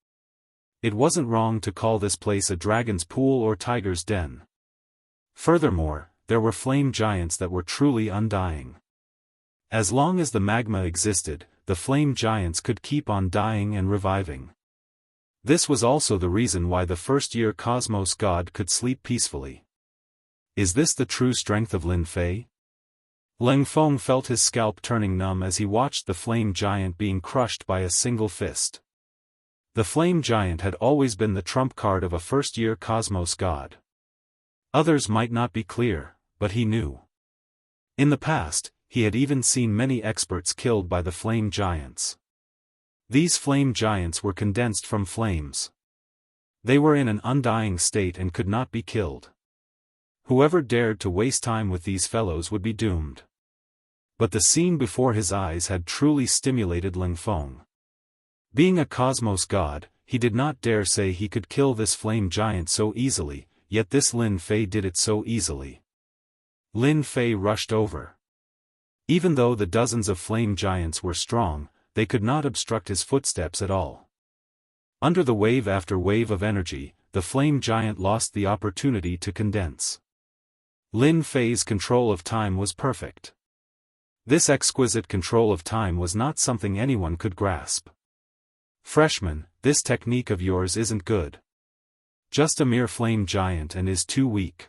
It wasn't wrong to call this place a dragon's pool or tiger's den. Furthermore, there were flame giants that were truly undying. As long as the magma existed, the flame giants could keep on dying and reviving. This was also the reason why the first-year cosmos god could sleep peacefully. Is this the true strength of Lin Fei? Leng Feng felt his scalp turning numb as he watched the flame giant being crushed by a single fist. The flame giant had always been the trump card of a first-year cosmos god. Others might not be clear, but he knew. In the past, he had even seen many experts killed by the flame giants. These flame giants were condensed from flames. They were in an undying state and could not be killed. Whoever dared to waste time with these fellows would be doomed. But the scene before his eyes had truly stimulated Leng Feng. Being a cosmos god, he did not dare say he could kill this flame giant so easily, yet this Lin Fei did it so easily. Lin Fei rushed over. Even though the dozens of flame giants were strong, they could not obstruct his footsteps at all. Under the wave after wave of energy, the flame giant lost the opportunity to condense. Lin Fei's control of time was perfect. This exquisite control of time was not something anyone could grasp. Freshman, this technique of yours isn't good. Just a mere flame giant and is too weak.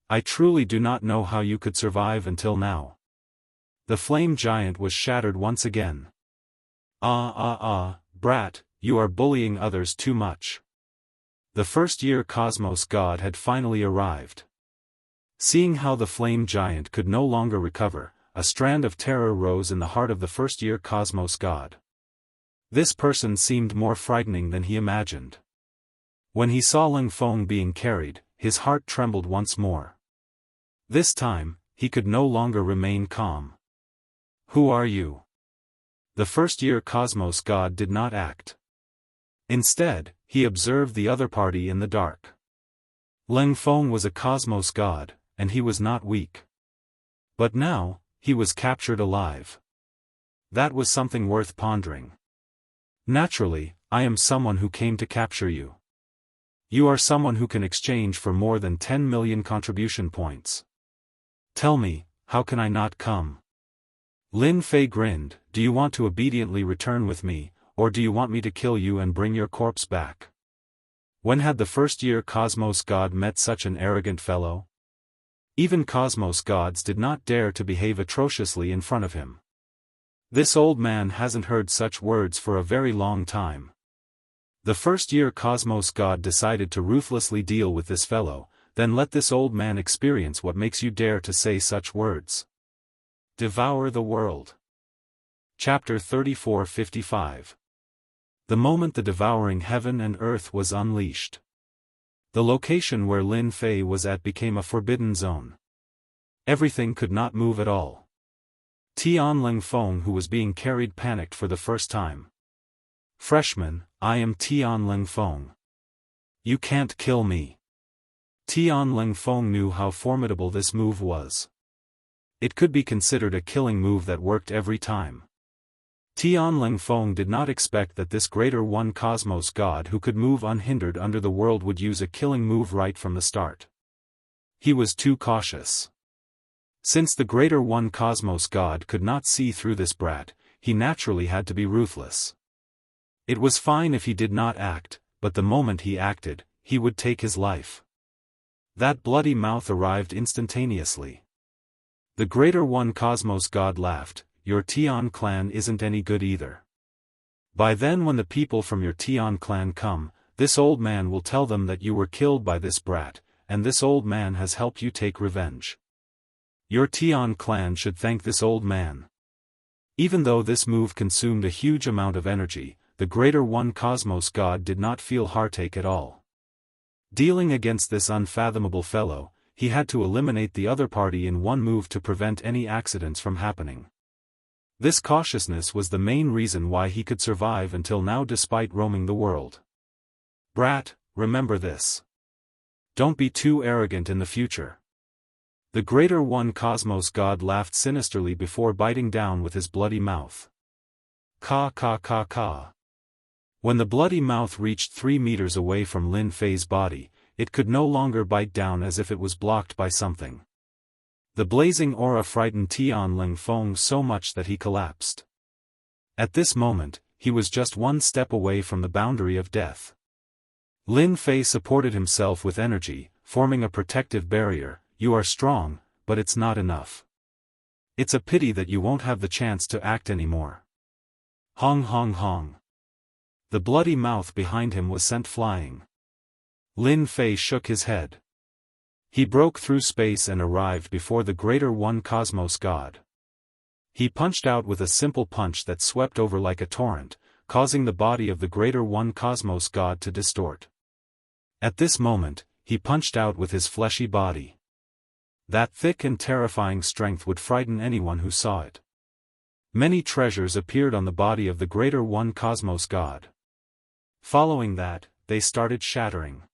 I truly do not know how you could survive until now. The flame giant was shattered once again. Brat, you are bullying others too much. The first-year cosmos god had finally arrived. Seeing how the flame giant could no longer recover, a strand of terror rose in the heart of the first-year cosmos god. This person seemed more frightening than he imagined. When he saw Leng Feng being carried, his heart trembled once more. This time, he could no longer remain calm. Who are you? The first-year cosmos god did not act. Instead, he observed the other party in the dark. Leng Feng was a cosmos god, and he was not weak. But now, he was captured alive. That was something worth pondering. Naturally, I am someone who came to capture you. You are someone who can exchange for more than 10 million contribution points. Tell me, how can I not come? Lin Fei grinned. Do you want to obediently return with me, or do you want me to kill you and bring your corpse back? When had the first-year Cosmos God met such an arrogant fellow? Even Cosmos gods did not dare to behave atrociously in front of him. This old man hasn't heard such words for a very long time. The first-year Cosmos God decided to ruthlessly deal with this fellow, then let this old man experience what makes you dare to say such words. Devour the world. Chapter 34:55. The moment the devouring heaven and earth was unleashed. The location where Lin Fei was at became a forbidden zone. Everything could not move at all. Tianling Feng, who was being carried, panicked for the first time. Freshman, I am Tianling Feng. You can't kill me. Tianling Feng knew how formidable this move was. It could be considered a killing move that worked every time. Tianling Feng did not expect that this Greater One Cosmos God who could move unhindered under the world would use a killing move right from the start. He was too cautious. Since the Greater One Cosmos God could not see through this brat, he naturally had to be ruthless. It was fine if he did not act, but the moment he acted, he would take his life. That bloody mouth arrived instantaneously. The Greater One Cosmos God laughed. Your Tian clan isn't any good either. By then, when the people from your Tian clan come, this old man will tell them that you were killed by this brat, and this old man has helped you take revenge. Your Tian clan should thank this old man. Even though this move consumed a huge amount of energy, the Greater One Cosmos God did not feel heartache at all. Dealing against this unfathomable fellow, he had to eliminate the other party in one move to prevent any accidents from happening. This cautiousness was the main reason why he could survive until now despite roaming the world. Brat, remember this. Don't be too arrogant in the future. The Greater One Cosmos God laughed sinisterly before biting down with his bloody mouth. Ka ka ka ka. When the bloody mouth reached 3 meters away from Lin Fei's body, it could no longer bite down as if it was blocked by something. The blazing aura frightened Tianling Feng so much that he collapsed. At this moment, he was just one step away from the boundary of death. Lin Fei supported himself with energy, forming a protective barrier. You are strong, but it's not enough. It's a pity that you won't have the chance to act anymore. Hong hong hong. The bloody mouth behind him was sent flying. Lin Fei shook his head. He broke through space and arrived before the Greater One Cosmos God. He punched out with a simple punch that swept over like a torrent, causing the body of the Greater One Cosmos God to distort. At this moment, he punched out with his fleshy body. That thick and terrifying strength would frighten anyone who saw it. Many treasures appeared on the body of the Greater One Cosmos God. Following that, they started shattering.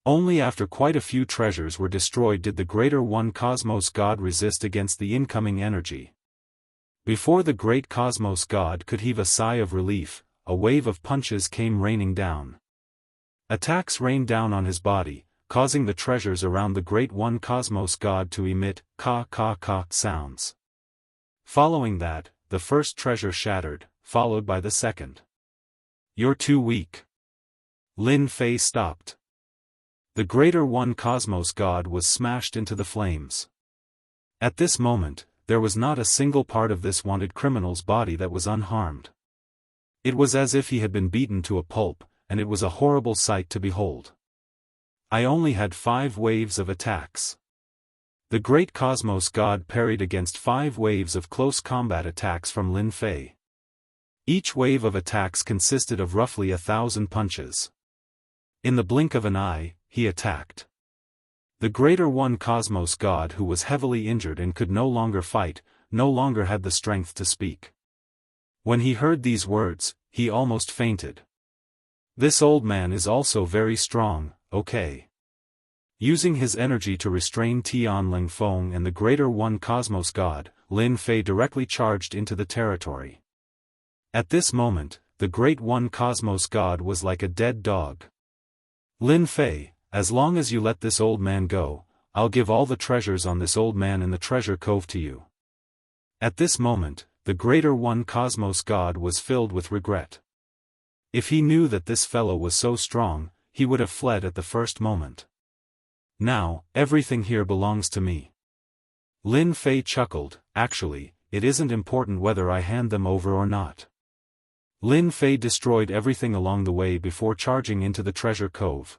Only after quite a few treasures were destroyed did the Greater One Cosmos God resist against the incoming energy. Before the Great Cosmos God could heave a sigh of relief, a wave of punches came raining down. Attacks rained down on his body, causing the treasures around the Great One Cosmos God to emit ka sounds. Following that, the first treasure shattered, followed by the second. You're too weak. Lin Fei stopped. The Greater One Cosmos God was smashed into the flames. At this moment, there was not a single part of this wanted criminal's body that was unharmed. It was as if he had been beaten to a pulp, and it was a horrible sight to behold. I only had 5 waves of attacks. The Great Cosmos God parried against 5 waves of close combat attacks from Lin Fei. Each wave of attacks consisted of roughly 1,000 punches. In the blink of an eye, he attacked. The Greater One Cosmos God, who was heavily injured and could no longer fight, no longer had the strength to speak. When he heard these words, he almost fainted. This old man is also very strong, okay? Using his energy to restrain Tian Lingfeng and the Greater One Cosmos God, Lin Fei directly charged into the territory. At this moment, the Great One Cosmos God was like a dead dog. Lin Fei, as long as you let this old man go, I'll give all the treasures on this old man in the treasure cove to you. At this moment, the Greater One Cosmos God was filled with regret. If he knew that this fellow was so strong, he would have fled at the first moment. Now, everything here belongs to me. Lin Fei chuckled. Actually, it isn't important whether I hand them over or not. Lin Fei destroyed everything along the way before charging into the treasure cove.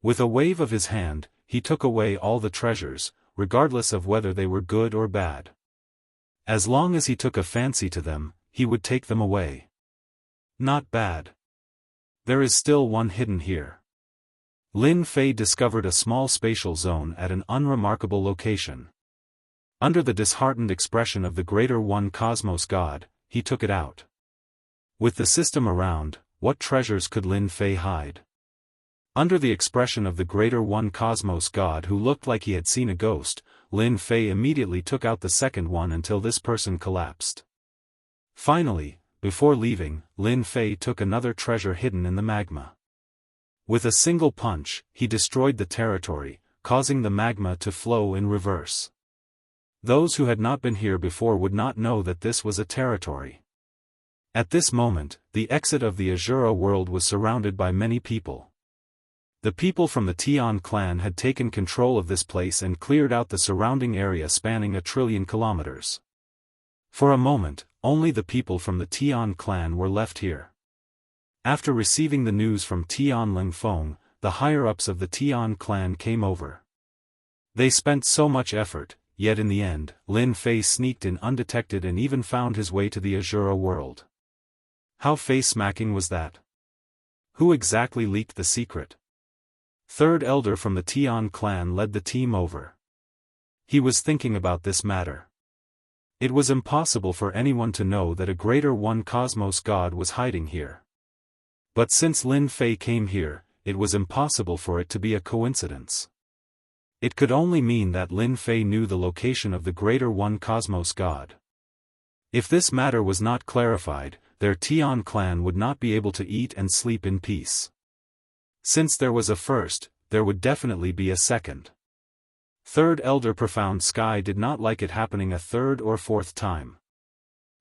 With a wave of his hand, he took away all the treasures, regardless of whether they were good or bad. As long as he took a fancy to them, he would take them away. Not bad. There is still one hidden here. Lin Fei discovered a small spatial zone at an unremarkable location. Under the disheartened expression of the Greater One Cosmos God, he took it out. With the system around, what treasures could Lin Fei hide? Under the expression of the Greater One Cosmos God who looked like he had seen a ghost, Lin Fei immediately took out the second one until this person collapsed. Finally, before leaving, Lin Fei took another treasure hidden in the magma. With a single punch, he destroyed the territory, causing the magma to flow in reverse. Those who had not been here before would not know that this was a territory. At this moment, the exit of the Azura world was surrounded by many people. The people from the Tian clan had taken control of this place and cleared out the surrounding area spanning 1 trillion kilometers. For a moment, only the people from the Tian clan were left here. After receiving the news from Tian Lingfeng, the higher-ups of the Tian clan came over. They spent so much effort, yet in the end, Lin Fei sneaked in undetected and even found his way to the Azura world. How face-smacking was that? Who exactly leaked the secret? Third elder from the Tian clan led the team over. He was thinking about this matter. It was impossible for anyone to know that a Greater One Cosmos God was hiding here. But since Lin Fei came here, it was impossible for it to be a coincidence. It could only mean that Lin Fei knew the location of the Greater One Cosmos God. If this matter was not clarified, their Tian clan would not be able to eat and sleep in peace. Since there was a first, there would definitely be a second. Third Elder Profound Sky did not like it happening a third or fourth time.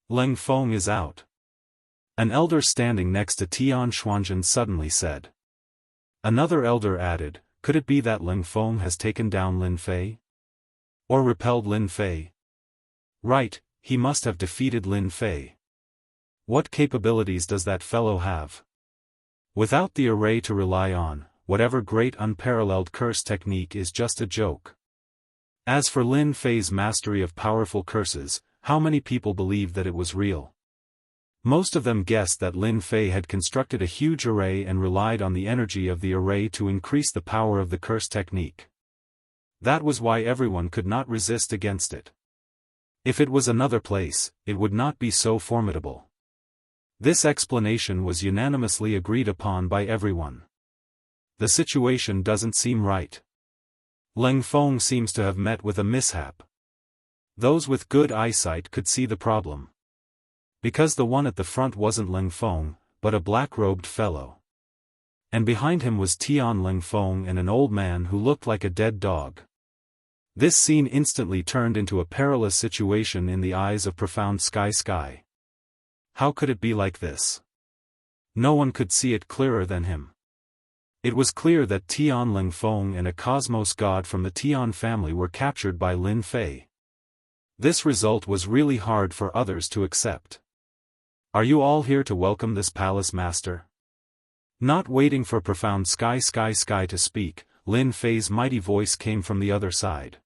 Lin Feng is out. An elder standing next to Tian Xuanzhen suddenly said. Another elder added, could it be that Lin Feng has taken down Lin Fei? Or repelled Lin Fei? Right, he must have defeated Lin Fei. What capabilities does that fellow have? Without the array to rely on, whatever great unparalleled curse technique is just a joke. As for Lin Fei's mastery of powerful curses, how many people believed that it was real? Most of them guessed that Lin Fei had constructed a huge array and relied on the energy of the array to increase the power of the curse technique. That was why everyone could not resist against it. If it was another place, it would not be so formidable. This explanation was unanimously agreed upon by everyone. The situation doesn't seem right. Lin Feng seems to have met with a mishap. Those with good eyesight could see the problem. Because the one at the front wasn't Lin Feng, but a black-robed fellow. And behind him was Tian Lingfeng and an old man who looked like a dead dog. This scene instantly turned into a perilous situation in the eyes of Profound Sky. How could it be like this? No one could see it clearer than him. It was clear that Tian Lingfeng and a cosmos god from the Tian family were captured by Lin Fei. This result was really hard for others to accept. Are you all here to welcome this palace master? Not waiting for Profound Sky to speak, Lin Fei's mighty voice came from the other side.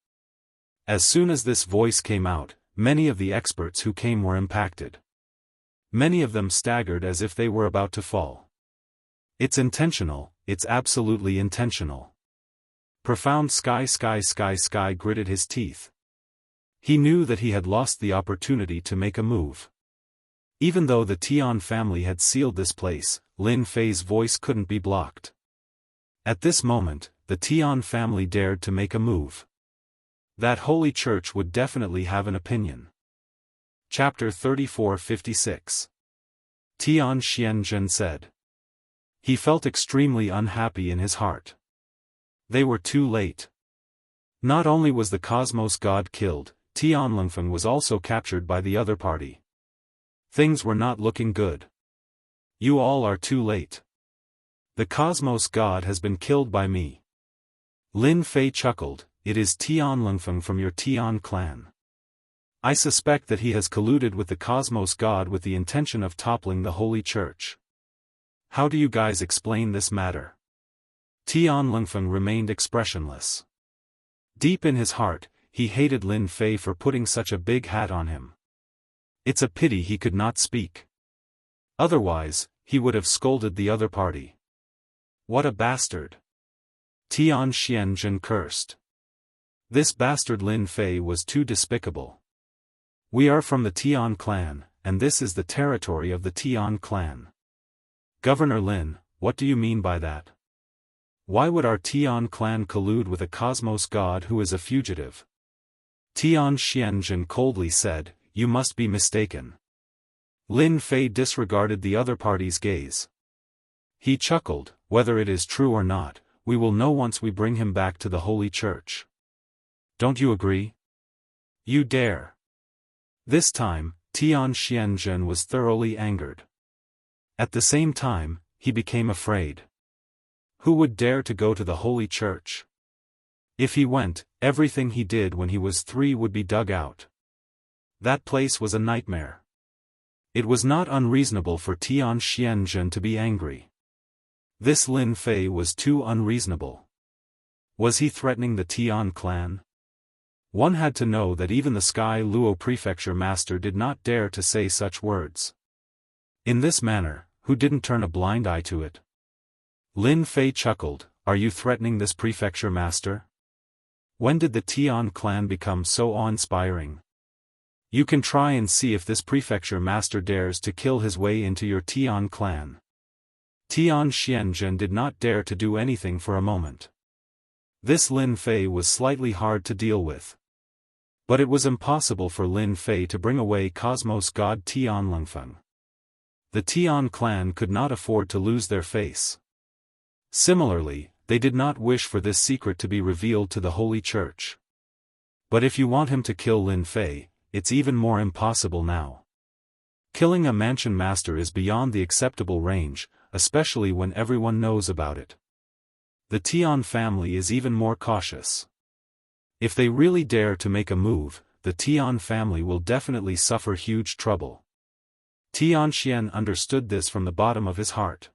As soon as this voice came out, many of the experts who came were impacted. Many of them staggered as if they were about to fall. It's intentional, it's absolutely intentional. Profound Sky gritted his teeth. He knew that he had lost the opportunity to make a move. Even though the Tian family had sealed this place, Lin Fei's voice couldn't be blocked. At this moment, the Tian family dared to make a move. That holy church would definitely have an opinion. Chapter 34:56. Tian Xianxia said. He felt extremely unhappy in his heart. They were too late. Not only was the cosmos god killed, Tian Lingfeng was also captured by the other party. Things were not looking good. You all are too late. The cosmos god has been killed by me. Lin Fei chuckled, it is Tian Lingfeng from your Tian clan. I suspect that he has colluded with the cosmos god with the intention of toppling the holy church. How do you guys explain this matter? Tian Lingfeng remained expressionless. Deep in his heart, he hated Lin Fei for putting such a big hat on him. It's a pity he could not speak. Otherwise, he would have scolded the other party. What a bastard! Tian Xianxia cursed. This bastard Lin Fei was too despicable. We are from the Tian clan, and this is the territory of the Tian clan. Governor Lin, what do you mean by that? Why would our Tian clan collude with a cosmos god who is a fugitive? Tian Xianxia coldly said, you must be mistaken. Lin Fei disregarded the other party's gaze. He chuckled, whether it is true or not, we will know once we bring him back to the holy church. Don't you agree? You dare. This time, Tian Xianxia was thoroughly angered. At the same time, he became afraid. Who would dare to go to the holy church? If he went, everything he did when he was 3 would be dug out. That place was a nightmare. It was not unreasonable for Tian Xianxia to be angry. This Lin Fei was too unreasonable. Was he threatening the Tian clan? One had to know that even the Sky Luo prefecture master did not dare to say such words. In this manner, who didn't turn a blind eye to it? Lin Fei chuckled, are you threatening this prefecture master? When did the Tian clan become so awe-inspiring? You can try and see if this prefecture master dares to kill his way into your Tian clan. Tian Xianxia did not dare to do anything for a moment. This Lin Fei was slightly hard to deal with. But it was impossible for Lin Fei to bring away cosmos god Tian Lingfeng. The Tian clan could not afford to lose their face. Similarly, they did not wish for this secret to be revealed to the holy church. But if you want him to kill Lin Fei, it's even more impossible now. Killing a mansion master is beyond the acceptable range, especially when everyone knows about it. The Tian family is even more cautious. If they really dare to make a move, the Tian family will definitely suffer huge trouble. Tian Xian understood this from the bottom of his heart.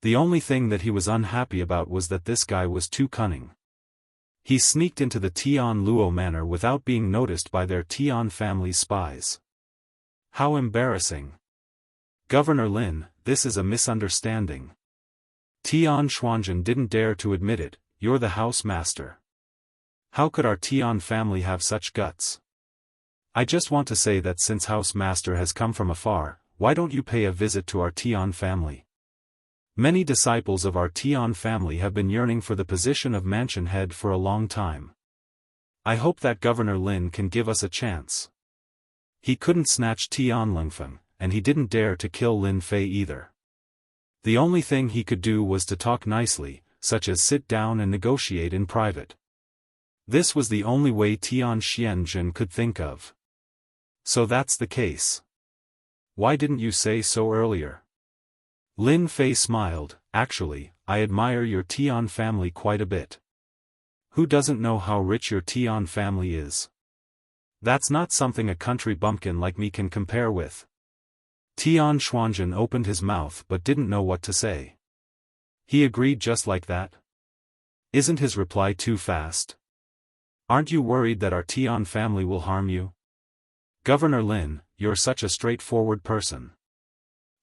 The only thing that he was unhappy about was that this guy was too cunning. He sneaked into the Tian Luo manor without being noticed by their Tian family's spies. How embarrassing. Governor Lin, this is a misunderstanding. Tian Xuanjin didn't dare to admit it, you're the house master. How could our Tian family have such guts? I just want to say that since house master has come from afar, why don't you pay a visit to our Tian family? Many disciples of our Tian family have been yearning for the position of mansion head for a long time. I hope that Governor Lin can give us a chance. He couldn't snatch Tian Lingfeng, and he didn't dare to kill Lin Fei either. The only thing he could do was to talk nicely, such as sit down and negotiate in private. This was the only way Tian Xianxia could think of. So that's the case. Why didn't you say so earlier? Lin Fei smiled, actually, I admire your Tian family quite a bit. Who doesn't know how rich your Tian family is? That's not something a country bumpkin like me can compare with. Tian Xuanjin opened his mouth but didn't know what to say. He agreed just like that? Isn't his reply too fast? Aren't you worried that our Tian family will harm you? Governor Lin, you're such a straightforward person.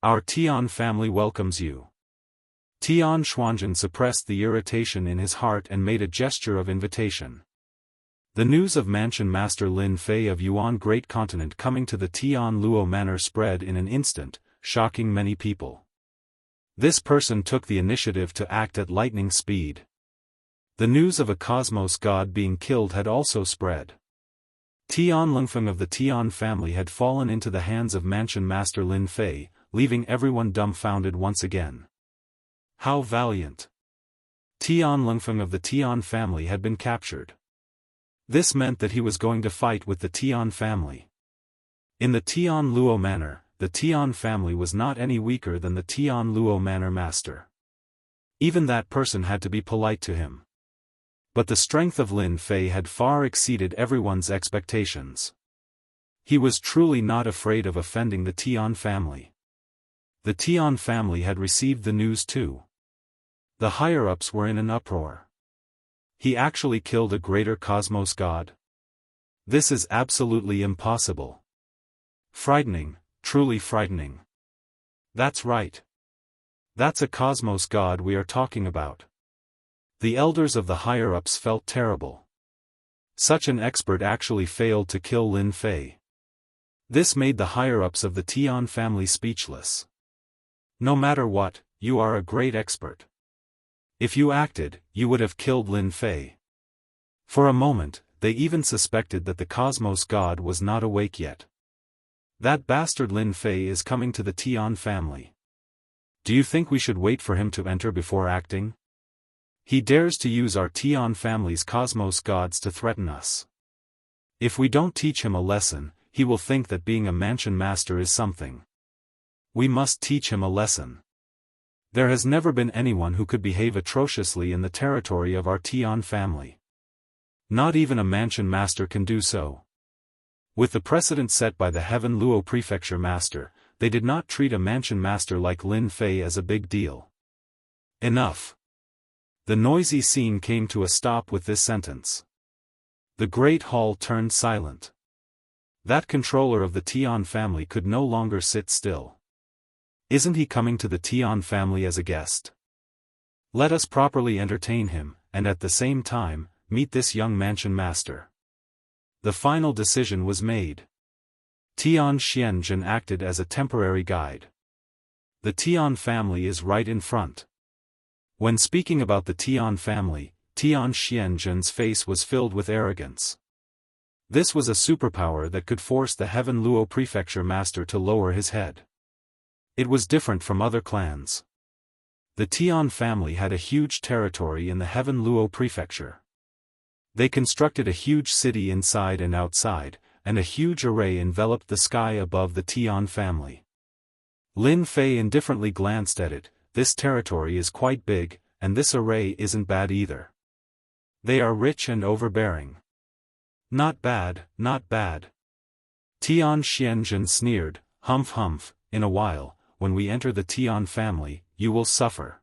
Our Tian family welcomes you. Tian Xuanjin suppressed the irritation in his heart and made a gesture of invitation. The news of Mansion Master Lin Fei of Yuan Great Continent coming to the Tian Luo Manor spread in an instant, shocking many people. This person took the initiative to act at lightning speed. The news of a cosmos god being killed had also spread. Tian Lingfeng of the Tian family had fallen into the hands of Mansion Master Lin Fei, leaving everyone dumbfounded once again. How valiant! Tian Lingfeng of the Tian family had been captured. This meant that he was going to fight with the Tian family. In the Tian Luo Manor, the Tian family was not any weaker than the Tian Luo Manor master. Even that person had to be polite to him. But the strength of Lin Fei had far exceeded everyone's expectations. He was truly not afraid of offending the Tian family. The Tian family had received the news too. The higher-ups were in an uproar. He actually killed a greater cosmos god? This is absolutely impossible. Frightening, truly frightening. That's right. That's a cosmos god we are talking about. The elders of the higher-ups felt terrible. Such an expert actually failed to kill Lin Fei. This made the higher-ups of the Tian family speechless. No matter what, you are a great expert. If you acted, you would have killed Lin Fei. For a moment, they even suspected that the cosmos god was not awake yet. That bastard Lin Fei is coming to the Tian family. Do you think we should wait for him to enter before acting? He dares to use our Tian family's cosmos gods to threaten us. If we don't teach him a lesson, he will think that being a mansion master is something. We must teach him a lesson. There has never been anyone who could behave atrociously in the territory of our Tian family. Not even a mansion master can do so. With the precedent set by the Heaven Luo Prefecture Master, they did not treat a mansion master like Lin Fei as a big deal. Enough. The noisy scene came to a stop with this sentence. The great hall turned silent. That controller of the Tian family could no longer sit still. Isn't he coming to the Tian family as a guest? Let us properly entertain him, and at the same time, meet this young mansion master. The final decision was made. Tian Xianxia acted as a temporary guide. The Tian family is right in front. When speaking about the Tian family, Tian Xianxia's face was filled with arrogance. This was a superpower that could force the Heaven Luo Prefecture Master to lower his head. It was different from other clans. The Tian family had a huge territory in the Heaven Luo Prefecture. They constructed a huge city inside and outside, and a huge array enveloped the sky above the Tian family. Lin Fei indifferently glanced at it. This territory is quite big, and this array isn't bad either. They are rich and overbearing. Not bad, not bad. Tian Xianxia sneered, humph humph, in a while, when we enter the Tian family, you will suffer.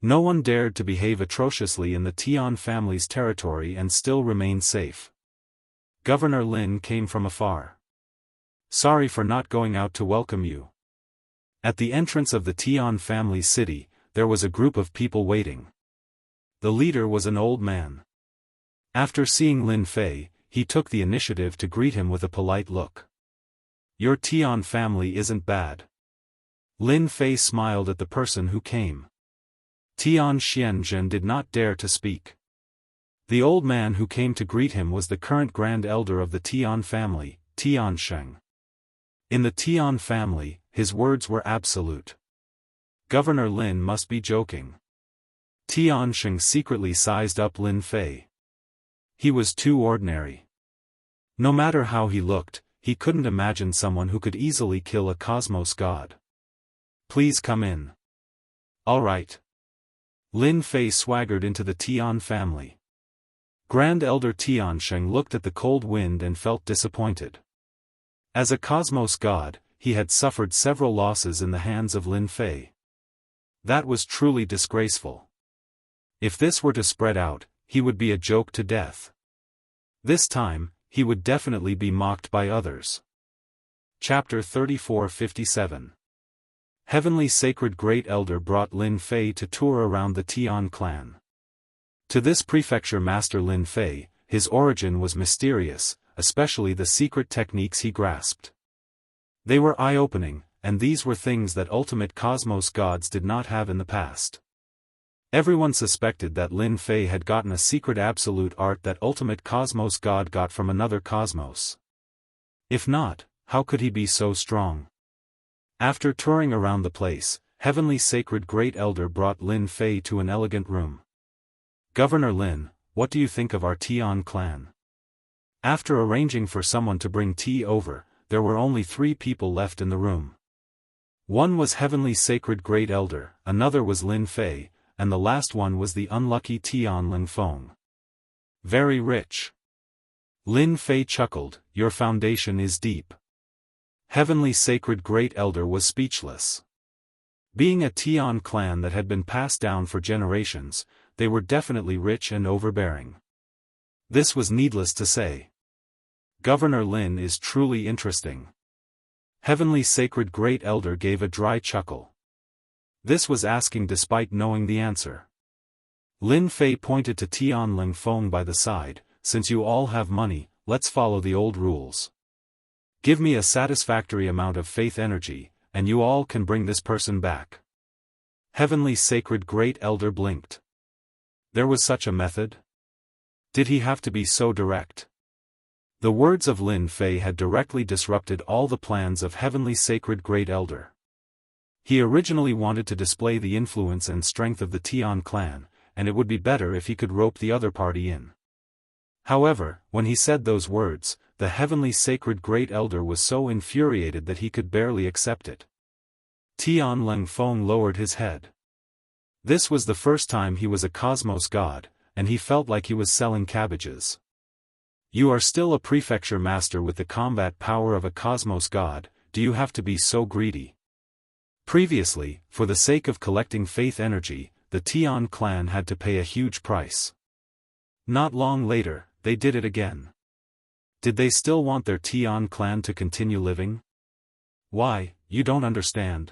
No one dared to behave atrociously in the Tian family's territory and still remain safe. Governor Lin came from afar. Sorry for not going out to welcome you. At the entrance of the Tian family city, there was a group of people waiting. The leader was an old man. After seeing Lin Fei, he took the initiative to greet him with a polite look. Your Tian family isn't bad. Lin Fei smiled at the person who came. Tian Xianxia did not dare to speak. The old man who came to greet him was the current grand elder of the Tian family, Tian Sheng. In the Tian family, his words were absolute. Governor Lin must be joking. Tian Sheng secretly sized up Lin Fei. He was too ordinary. No matter how he looked, he couldn't imagine someone who could easily kill a cosmos god. Please come in. All right. Lin Fei swaggered into the Tian family. Grand Elder Tian Sheng looked at the cold wind and felt disappointed. As a cosmos god, he had suffered several losses in the hands of Lin Fei. That was truly disgraceful. If this were to spread out, he would be a joke to death. This time, he would definitely be mocked by others. Chapter 3457. Heavenly Sacred Great Elder brought Lin Fei to tour around the Tian clan. To this prefecture master Lin Fei, his origin was mysterious, especially the secret techniques he grasped. They were eye-opening, and these were things that ultimate cosmos gods did not have in the past. Everyone suspected that Lin Fei had gotten a secret absolute art that ultimate cosmos god got from another cosmos. If not, how could he be so strong? After touring around the place, Heavenly Sacred Great Elder brought Lin Fei to an elegant room. "Governor Lin, what do you think of our Tian clan?" After arranging for someone to bring tea over, there were only 3 people left in the room. One was Heavenly Sacred Great Elder, another was Lin Fei, and the last one was the unlucky Tian Ling Feng. "Very rich." Lin Fei chuckled, "Your foundation is deep." Heavenly Sacred Great Elder was speechless. Being a Tian clan that had been passed down for generations, they were definitely rich and overbearing. This was needless to say. Governor Lin is truly interesting. Heavenly Sacred Great Elder gave a dry chuckle. This was asking despite knowing the answer. Lin Fei pointed to Tian Ling Feng by the side, "Since you all have money, let's follow the old rules. Give me a satisfactory amount of faith energy, and you all can bring this person back." Heavenly Sacred Great Elder blinked. There was such a method? Did he have to be so direct? The words of Lin Fei had directly disrupted all the plans of Heavenly Sacred Great Elder. He originally wanted to display the influence and strength of the Tian clan, and it would be better if he could rope the other party in. However, when he said those words, the Heavenly Sacred Great Elder was so infuriated that he could barely accept it. Tian Ling Feng lowered his head. This was the first time he was a cosmos god, and he felt like he was selling cabbages. "You are still a prefecture master with the combat power of a cosmos god, do you have to be so greedy?" Previously, for the sake of collecting faith energy, the Tian clan had to pay a huge price. Not long later, they did it again. Did they still want their Tian clan to continue living? "Why, you don't understand."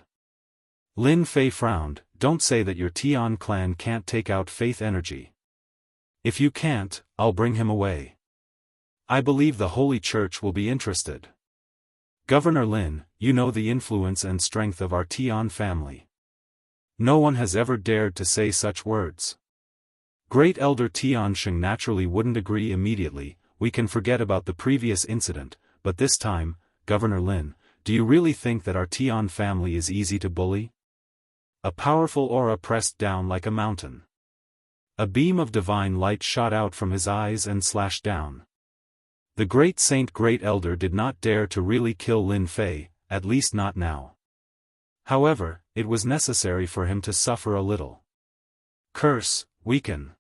Lin Fei frowned, "Don't say that your Tian clan can't take out faith energy. If you can't, I'll bring him away. I believe the Holy Church will be interested. Governor Lin, you know the influence and strength of our Tian family. No one has ever dared to say such words." Great Elder Tian Sheng naturally wouldn't agree immediately. "We can forget about the previous incident, but this time, Governor Lin, do you really think that our Tian family is easy to bully?" A powerful aura pressed down like a mountain. A beam of divine light shot out from his eyes and slashed down. The Great Saint Great Elder did not dare to really kill Lin Fei, at least not now. However, it was necessary for him to suffer a little. "Curse, weaken."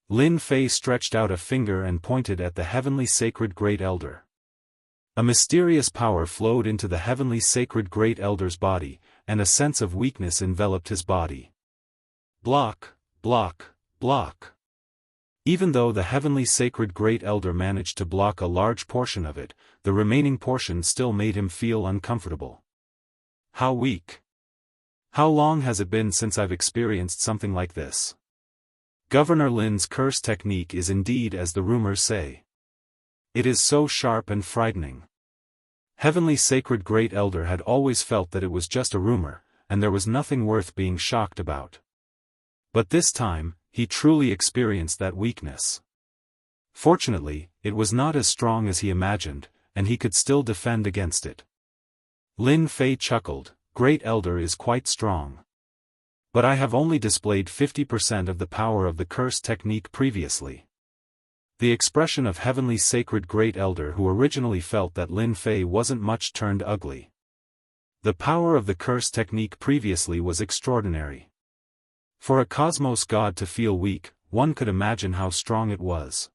Lin Fei stretched out a finger and pointed at the Heavenly Sacred Great Elder. A mysterious power flowed into the Heavenly Sacred Great Elder's body, and a sense of weakness enveloped his body. Block, block, block. Even though the Heavenly Sacred Great Elder managed to block a large portion of it, the remaining portion still made him feel uncomfortable. "How weak? How long has it been since I've experienced something like this?" Governor Lin's curse technique is indeed as the rumors say. It is so sharp and frightening. Heavenly Sacred Great Elder had always felt that it was just a rumor, and there was nothing worth being shocked about. But this time, he truly experienced that weakness. Fortunately, it was not as strong as he imagined, and he could still defend against it. Lin Fei chuckled, "Great Elder is quite strong. But I have only displayed 50% of the power of the curse technique previously." The expression of Heavenly Sacred Great Elder, who originally felt that Lin Fei wasn't much, turned ugly. The power of the curse technique previously was extraordinary. For a cosmos god to feel weak, one could imagine how strong it was.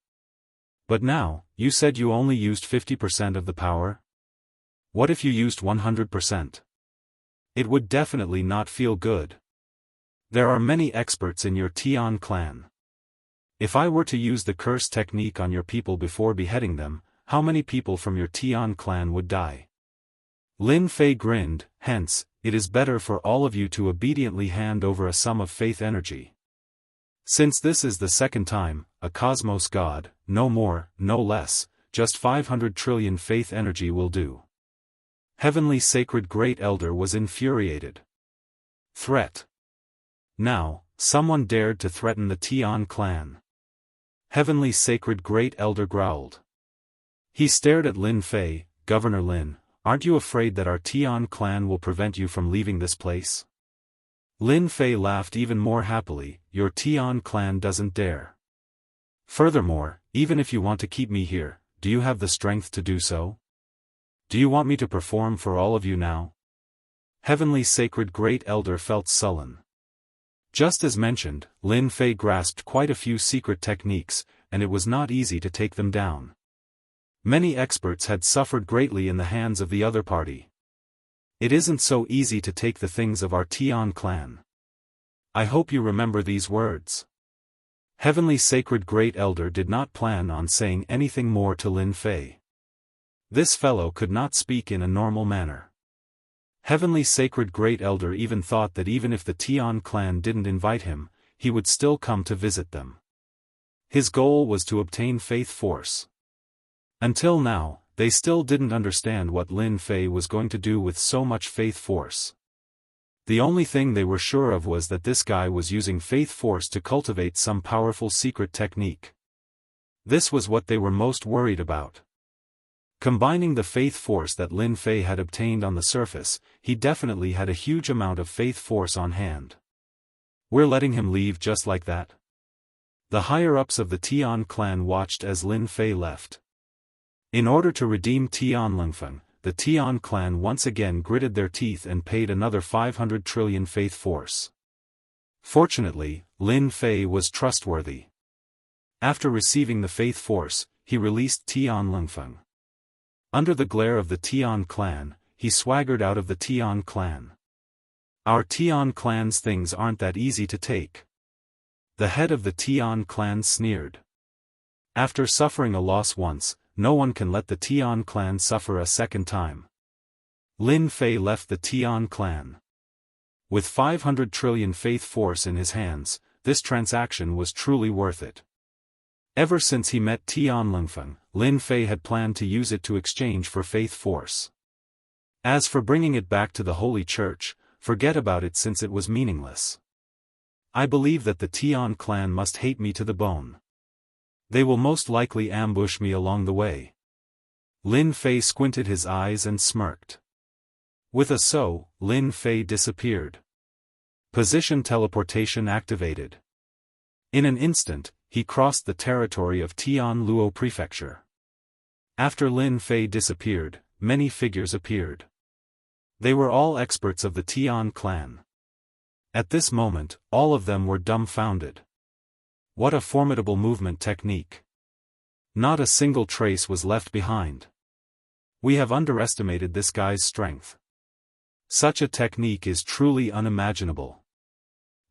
But now, you said you only used 50% of the power? What if you used 100%? It would definitely not feel good. There are many experts in your Tian clan. If I were to use the curse technique on your people before beheading them, how many people from your Tian clan would die? Lin Fei grinned, "Hence, it is better for all of you to obediently hand over a sum of faith energy. Since this is the second time, a cosmos god, no more, no less, just 500 trillion faith energy will do." Heavenly Sacred Great Elder was infuriated. Threat. Now, Someone dared to threaten the Tian clan. Heavenly Sacred Great Elder growled. He stared at Lin Fei. Governor Lin, aren't you afraid that our Tian clan will prevent you from leaving this place? Lin Fei laughed even more happily. Your Tian clan doesn't dare. Furthermore, even if you want to keep me here, do you have the strength to do so? Do you want me to perform for all of you now? Heavenly Sacred Great Elder felt sullen. Just as mentioned, Lin Fei grasped quite a few secret techniques, and it was not easy to take them down. Many experts had suffered greatly in the hands of the other party. It isn't so easy to take the things of our Tian clan. I hope you remember these words. Heavenly Sacred Great Elder did not plan on saying anything more to Lin Fei. This fellow could not speak in a normal manner. Heavenly Sacred Great Elder even thought that even if the Tian clan didn't invite him, he would still come to visit them. His goal was to obtain faith force. Until now, they still didn't understand what Lin Fei was going to do with so much faith force. The only thing they were sure of was that this guy was using faith force to cultivate some powerful secret technique. This was what they were most worried about. Combining the faith force that Lin Fei had obtained on the surface, he definitely had a huge amount of faith force on hand. We're letting him leave just like that? The higher-ups of the Tian clan watched as Lin Fei left. In order to redeem Tian Lingfeng, the Tian clan once again gritted their teeth and paid another 500 trillion faith force. Fortunately, Lin Fei was trustworthy. After receiving the faith force, he released Tian Lingfeng. Under the glare of the Tian clan, he swaggered out of the Tian clan. Our Tian clan's things aren't that easy to take. The head of the Tian clan sneered. After suffering a loss once, no one can let the Tian clan suffer a second time. Lin Fei left the Tian clan. With 500 trillion faith force in his hands, this transaction was truly worth it. Ever since he met Tian Lingfeng, Lin Fei had planned to use it to exchange for faith force. As for bringing it back to the Holy Church, forget about it since it was meaningless. I believe that the Tian clan must hate me to the bone. They will most likely ambush me along the way. Lin Fei squinted his eyes and smirked. With a so, Lin Fei disappeared. Position teleportation activated. In an instant, he crossed the territory of Tian Luo Prefecture. After Lin Fei disappeared, many figures appeared. They were all experts of the Tian clan. At this moment, all of them were dumbfounded. What a formidable movement technique. Not a single trace was left behind. We have underestimated this guy's strength. Such a technique is truly unimaginable.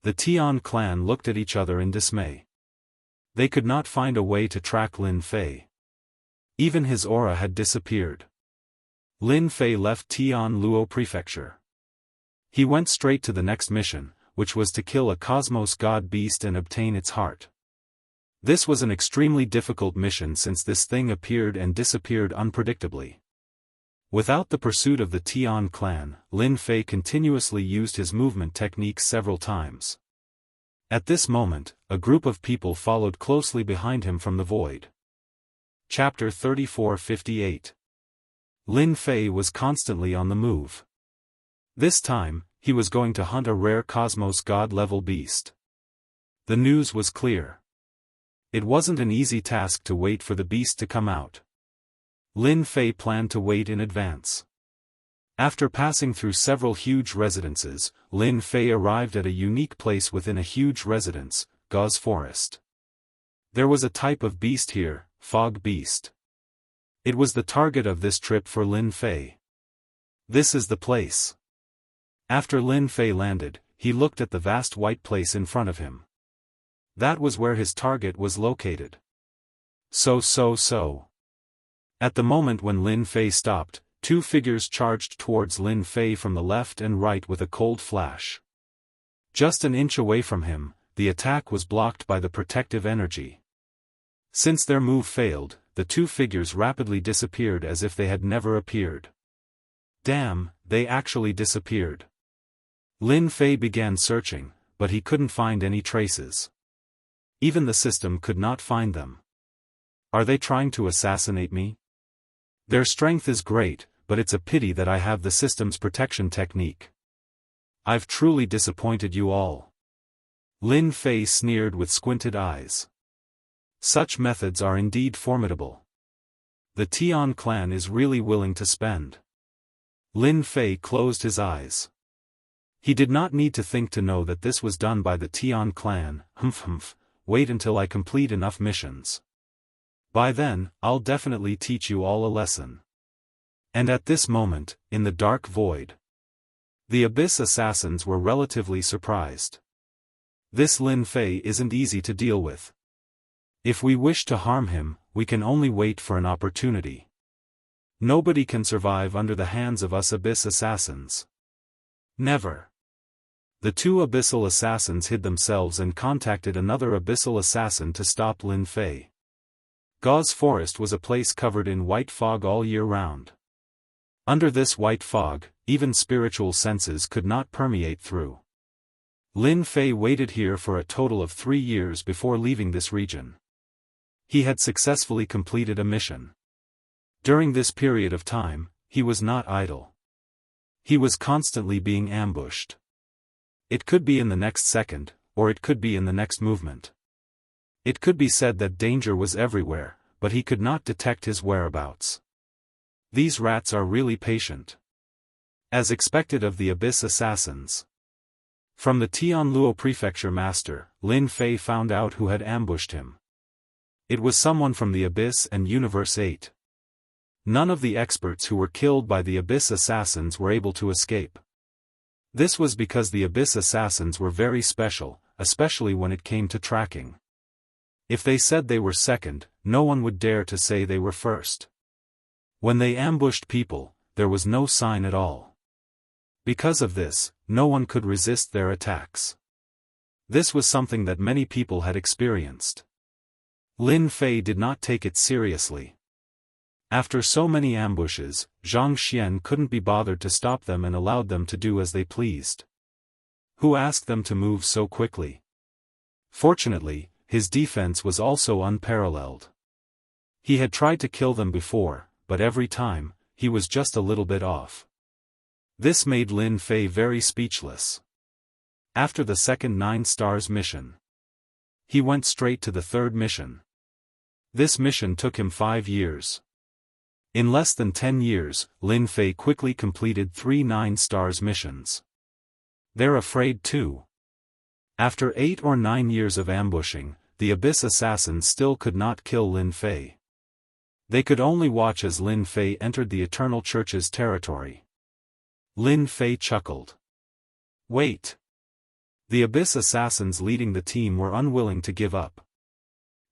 The Tian clan looked at each other in dismay. They could not find a way to track Lin Fei. Even his aura had disappeared. Lin Fei left Tian Luo Prefecture. He went straight to the next mission, which was to kill a cosmos god beast and obtain its heart. This was an extremely difficult mission since this thing appeared and disappeared unpredictably. Without the pursuit of the Tian clan, Lin Fei continuously used his movement technique several times. At this moment, a group of people followed closely behind him from the void. Chapter 3458. Lin Fei was constantly on the move. This time, he was going to hunt a rare cosmos god-level beast. The news was clear. It wasn't an easy task to wait for the beast to come out. Lin Fei planned to wait in advance. After passing through several huge residences, Lin Fei arrived at a unique place within a huge residence, Gauze Forest. There was a type of beast here, Fog Beast. It was the target of this trip for Lin Fei. This is the place. After Lin Fei landed, he looked at the vast white place in front of him. That was where his target was located. So. At the moment when Lin Fei stopped, two figures charged towards Lin Fei from the left and right with a cold flash. Just an inch away from him, the attack was blocked by the protective energy. Since their move failed, the two figures rapidly disappeared as if they had never appeared. Damn, they actually disappeared. Lin Fei began searching, but he couldn't find any traces. Even the system could not find them. Are they trying to assassinate me? Their strength is great, but it's a pity that I have the system's protection technique. I've truly disappointed you all. Lin Fei sneered with squinted eyes. Such methods are indeed formidable. The Tian clan is really willing to spend. Lin Fei closed his eyes. He did not need to think to know that this was done by the Tian clan. Wait until I complete enough missions. By then, I'll definitely teach you all a lesson. And at this moment, in the dark void, the Abyss assassins were relatively surprised. This Lin Fei isn't easy to deal with. If we wish to harm him, we can only wait for an opportunity. Nobody can survive under the hands of us Abyss assassins. Never. The two Abyssal assassins hid themselves and contacted another Abyssal assassin to stop Lin Fei. Gauze Forest was a place covered in white fog all year round. Under this white fog, even spiritual senses could not permeate through. Lin Fei waited here for a total of 3 years before leaving this region. He had successfully completed a mission. During this period of time, he was not idle. He was constantly being ambushed. It could be in the next second, or it could be in the next movement. It could be said that danger was everywhere, but he could not detect his whereabouts. These rats are really patient. As expected of the Abyss assassins. From the Tianluo prefecture master, Lin Fei found out who had ambushed him. It was someone from the Abyss and Universe 8. None of the experts who were killed by the Abyss assassins were able to escape. This was because the Abyss assassins were very special, especially when it came to tracking. If they said they were second, no one would dare to say they were first. When they ambushed people, there was no sign at all. Because of this, no one could resist their attacks. This was something that many people had experienced. Lin Fei did not take it seriously. After so many ambushes, Zhang Xian couldn't be bothered to stop them and allowed them to do as they pleased. Who asked them to move so quickly? Fortunately, his defense was also unparalleled. He had tried to kill them before, but every time, he was just a little bit off. This made Lin Fei very speechless. After the second 9 stars mission, he went straight to the third mission. This mission took him 5 years. In less than 10 years, Lin Fei quickly completed 3 9 stars missions. They're afraid too. After 8 or 9 years of ambushing, the Abyss assassins still could not kill Lin Fei. They could only watch as Lin Fei entered the Eternal Church's territory. Lin Fei chuckled. Wait. The Abyss assassins leading the team were unwilling to give up.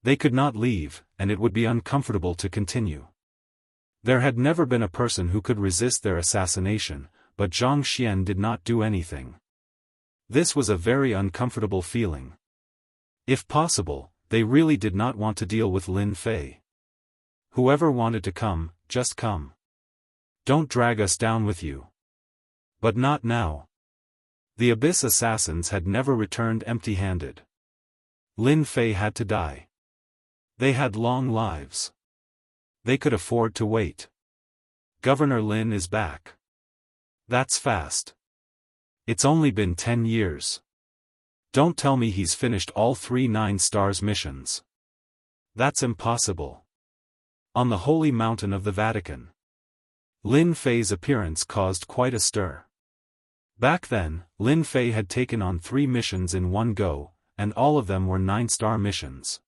They could not leave, and it would be uncomfortable to continue. There had never been a person who could resist their assassination, but Zhang Xian did not do anything. This was a very uncomfortable feeling. If possible, they really did not want to deal with Lin Fei. Whoever wanted to come, just come. Don't drag us down with you. But not now. The Abyss assassins had never returned empty-handed. Lin Fei had to die. They had long lives. They could afford to wait. Governor Lin is back. That's fast. It's only been 10 years. Don't tell me he's finished all 3 9 stars missions. That's impossible. On the holy mountain of the Vatican, Lin Fei's appearance caused quite a stir. Back then, Lin Fei had taken on 3 missions in one go, and all of them were 9-star missions.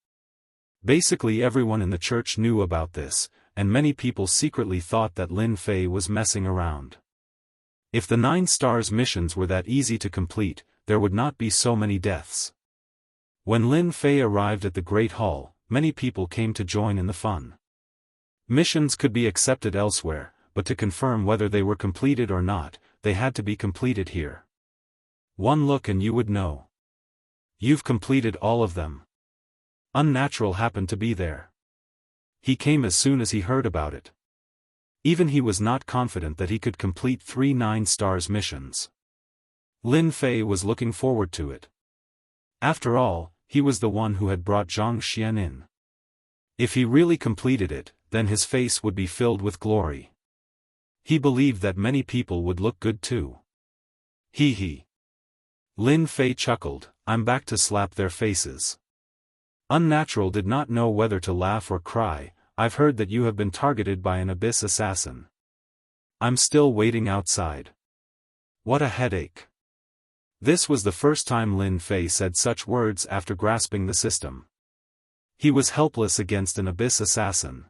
Basically everyone in the church knew about this, and many people secretly thought that Lin Fei was messing around. If the 9 stars missions were that easy to complete, there would not be so many deaths. When Lin Fei arrived at the Great Hall, many people came to join in the fun. Missions could be accepted elsewhere, but to confirm whether they were completed or not, they had to be completed here. One look and you would know. You've completed all of them. Unnatural happened to be there. He came as soon as he heard about it. Even he was not confident that he could complete 3 9 stars missions. Lin Fei was looking forward to it. After all, he was the one who had brought Jianghu Xian in. If he really completed it, then his face would be filled with glory. He believed that many people would look good too. Hee. Lin Fei chuckled, I'm back to slap their faces. Unnatural did not know whether to laugh or cry. I've heard that you have been targeted by an abyss assassin. I'm still waiting outside. What a headache. This was the first time Lin Fei said such words after grasping the system. He was helpless against an abyss assassin.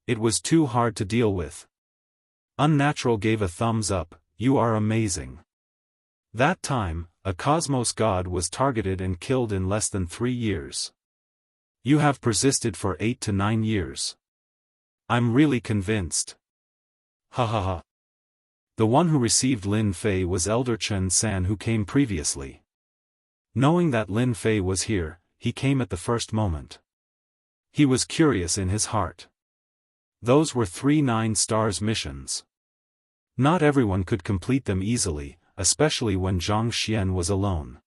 It was too hard to deal with. Unnatural gave a thumbs up, you are amazing. That time, a cosmos god was targeted and killed in less than 3 years. You have persisted for 8 to 9 years. I'm really convinced. Ha ha ha. The one who received Lin Fei was Elder Chen San, who came previously. Knowing that Lin Fei was here, he came at the first moment. He was curious in his heart. Those were 3 9-stars missions. Not everyone could complete them easily, especially when Jianghu Xian was alone.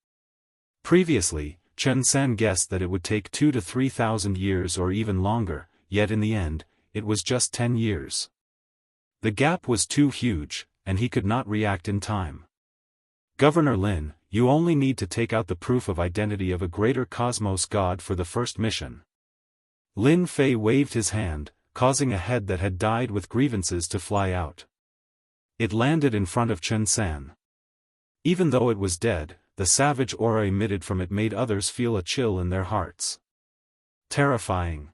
Previously, Chen San guessed that it would take 2,000 to 3,000 years or even longer, yet in the end, it was just 10 years. The gap was too huge, and he could not react in time. Governor Lin, you only need to take out the proof of identity of a greater cosmos god for the first mission. Lin Fei waved his hand, causing a head that had died with grievances to fly out. It landed in front of Chen San. Even though it was dead, the savage aura emitted from it made others feel a chill in their hearts. Terrifying.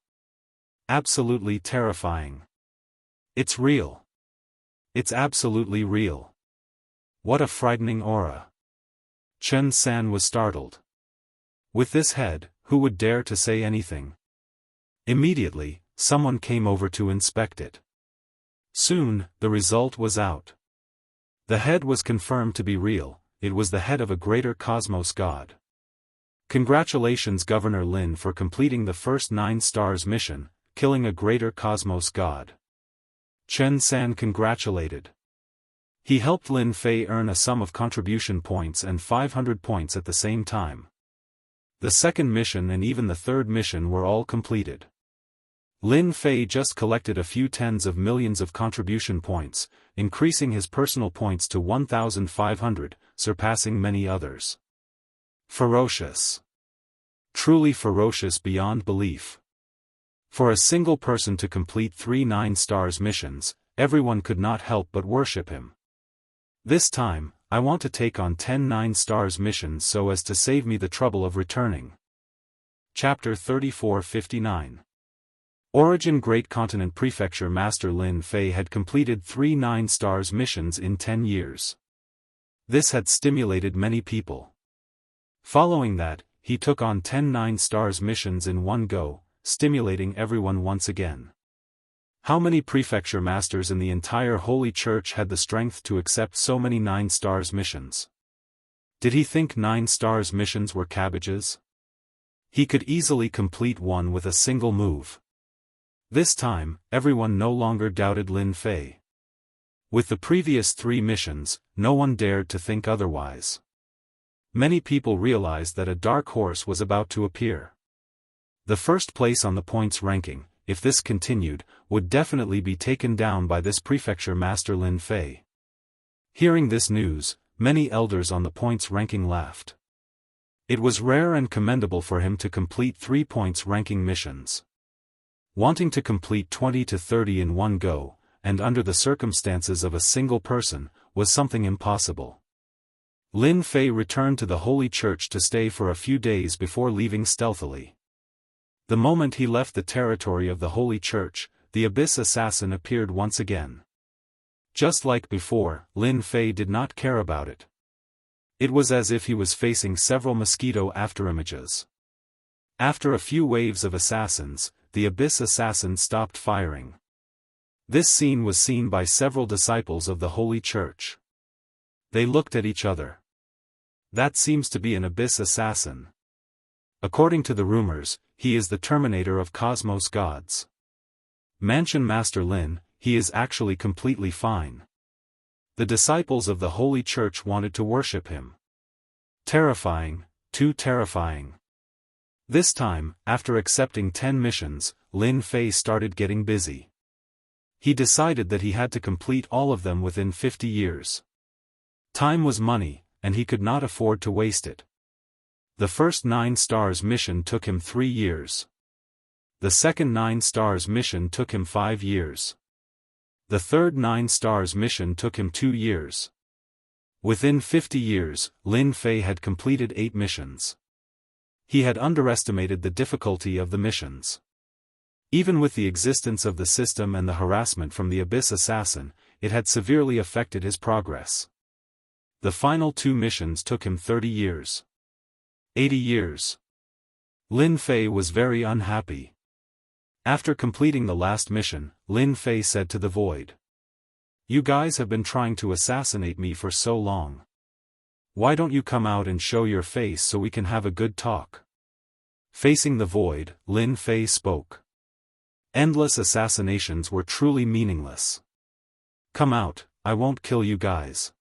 Absolutely terrifying. It's real. It's absolutely real. What a frightening aura. Chen San was startled. With this head, who would dare to say anything? Immediately, someone came over to inspect it. Soon, the result was out. The head was confirmed to be real. It was the head of a greater cosmos god. Congratulations Governor Lin for completing the first 9 stars mission, killing a greater cosmos god. Chen San congratulated. He helped Lin Fei earn a sum of contribution points and 500 points at the same time. The second mission and even the third mission were all completed. Lin Fei just collected a few tens of millions of contribution points, increasing his personal points to 1,500, surpassing many others. Ferocious. Truly ferocious beyond belief. For a single person to complete 3 9-stars missions, everyone could not help but worship him. This time, I want to take on 10 9-stars missions so as to save me the trouble of returning. Chapter 3459. Origin Great Continent Prefecture Master Lin Fei had completed 3 9-stars missions in 10 years. This had stimulated many people. Following that, he took on 10 9-stars missions in one go, stimulating everyone once again. How many prefecture masters in the entire Holy Church had the strength to accept so many 9-stars missions? Did he think 9-stars missions were cabbages? He could easily complete one with a single move. This time, everyone no longer doubted Lin Fei. With the previous 3 missions, no one dared to think otherwise. Many people realized that a dark horse was about to appear. The first place on the points ranking, if this continued, would definitely be taken down by this prefecture master Lin Fei. Hearing this news, many elders on the points ranking laughed. It was rare and commendable for him to complete 3 points ranking missions. Wanting to complete 20 to 30 in one go, and under the circumstances of a single person, was something impossible. Lin Fei returned to the Holy Church to stay for a few days before leaving stealthily. The moment he left the territory of the Holy Church, the Abyss Assassin appeared once again. Just like before, Lin Fei did not care about it. It was as if he was facing several mosquito afterimages. After a few waves of assassins, the Abyss Assassin stopped firing. This scene was seen by several disciples of the Holy Church. They looked at each other. That seems to be an Abyss Assassin. According to the rumors, he is the terminator of cosmos gods. Mansion Master Lin, he is actually completely fine. The disciples of the Holy Church wanted to worship him. Terrifying, too terrifying. This time, after accepting 10 missions, Lin Fei started getting busy. He decided that he had to complete all of them within 50 years. Time was money, and he could not afford to waste it. The first 9 stars mission took him 3 years. The second 9 stars mission took him 5 years. The third 9 stars mission took him 2 years. Within 50 years, Lin Fei had completed 8 missions. He had underestimated the difficulty of the missions. Even with the existence of the system and the harassment from the Abyss Assassin, it had severely affected his progress. The final 2 missions took him 30 years. 80 years. Lin Fei was very unhappy. After completing the last mission, Lin Fei said to the Void, "You guys have been trying to assassinate me for so long. Why don't you come out and show your face so we can have a good talk?" Facing the Void, Lin Fei spoke. Endless assassinations were truly meaningless. "Come out, I won't kill you guys."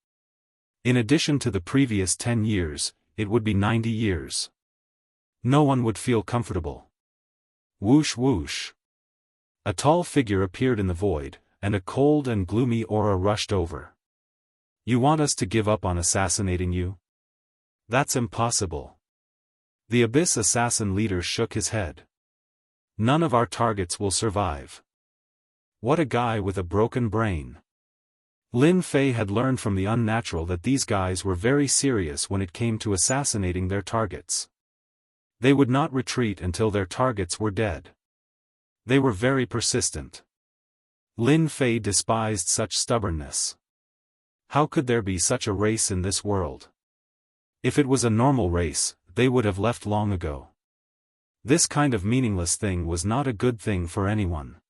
In addition to the previous 10 years, it would be 90 years. No one would feel comfortable. Whoosh whoosh. A tall figure appeared in the void, and a cold and gloomy aura rushed over. "You want us to give up on assassinating you? That's impossible." The Abyss Assassin leader shook his head. "None of our targets will survive." What a guy with a broken brain. Lin Fei had learned from the Unnatural that these guys were very serious when it came to assassinating their targets. They would not retreat until their targets were dead. They were very persistent. Lin Fei despised such stubbornness. How could there be such a race in this world? If it was a normal race, they would have left long ago. This kind of meaningless thing was not a good thing for anyone.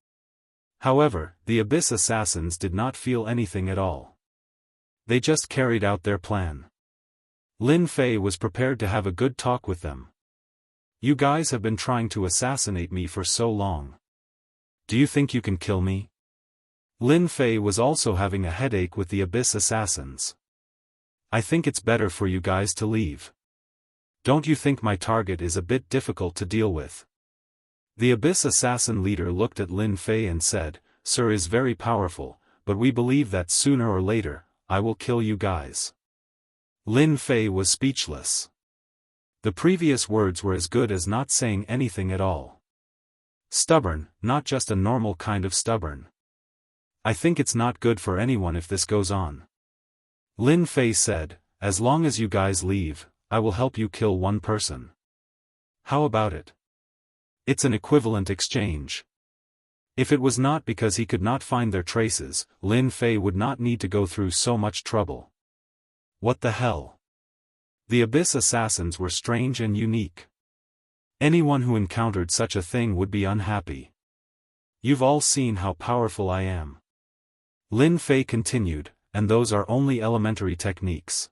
However, the Abyss Assassins did not feel anything at all. They just carried out their plan. Lin Fei was prepared to have a good talk with them. "You guys have been trying to assassinate me for so long. Do you think you can kill me?" Lin Fei was also having a headache with the Abyss Assassins. "I think it's better for you guys to leave. Don't you think my target is a bit difficult to deal with?" The Abyss Assassin leader looked at Lin Fei and said, "Sir is very powerful, but we believe that sooner or later, I will kill you guys." Lin Fei was speechless. The previous words were as good as not saying anything at all. Stubborn, not just a normal kind of stubborn. "I think it's not good for anyone if this goes on." Lin Fei said, "As long as you guys leave, I will help you kill one person. How about it? It's an equivalent exchange." If it was not because he could not find their traces, Lin Fei would not need to go through so much trouble. What the hell? The Abyss Assassins were strange and unique. Anyone who encountered such a thing would be unhappy. "You've all seen how powerful I am." Lin Fei continued, "And those are only elementary techniques.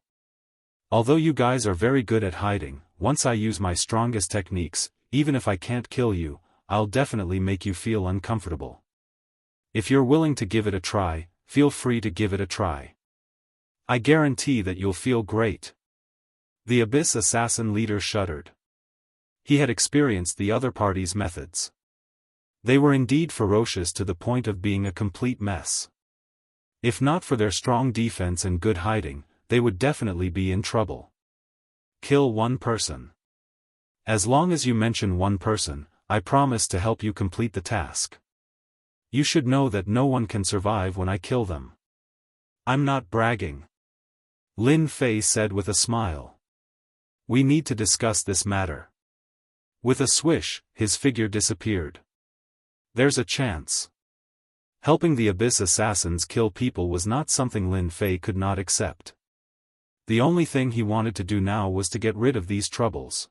Although you guys are very good at hiding, once I use my strongest techniques, even if I can't kill you, I'll definitely make you feel uncomfortable. If you're willing to give it a try, feel free to give it a try. I guarantee that you'll feel great." The Abyss Assassin leader shuddered. He had experienced the other party's methods. They were indeed ferocious to the point of being a complete mess. If not for their strong defense and good hiding, they would definitely be in trouble. "Kill one person. As long as you mention one person, I promise to help you complete the task. You should know that no one can survive when I kill them." "I'm not bragging," Lin Fei said with a smile. "We need to discuss this matter." With a swish, his figure disappeared. "There's a chance." Helping the Abyss Assassins kill people was not something Lin Fei could not accept. The only thing he wanted to do now was to get rid of these troubles.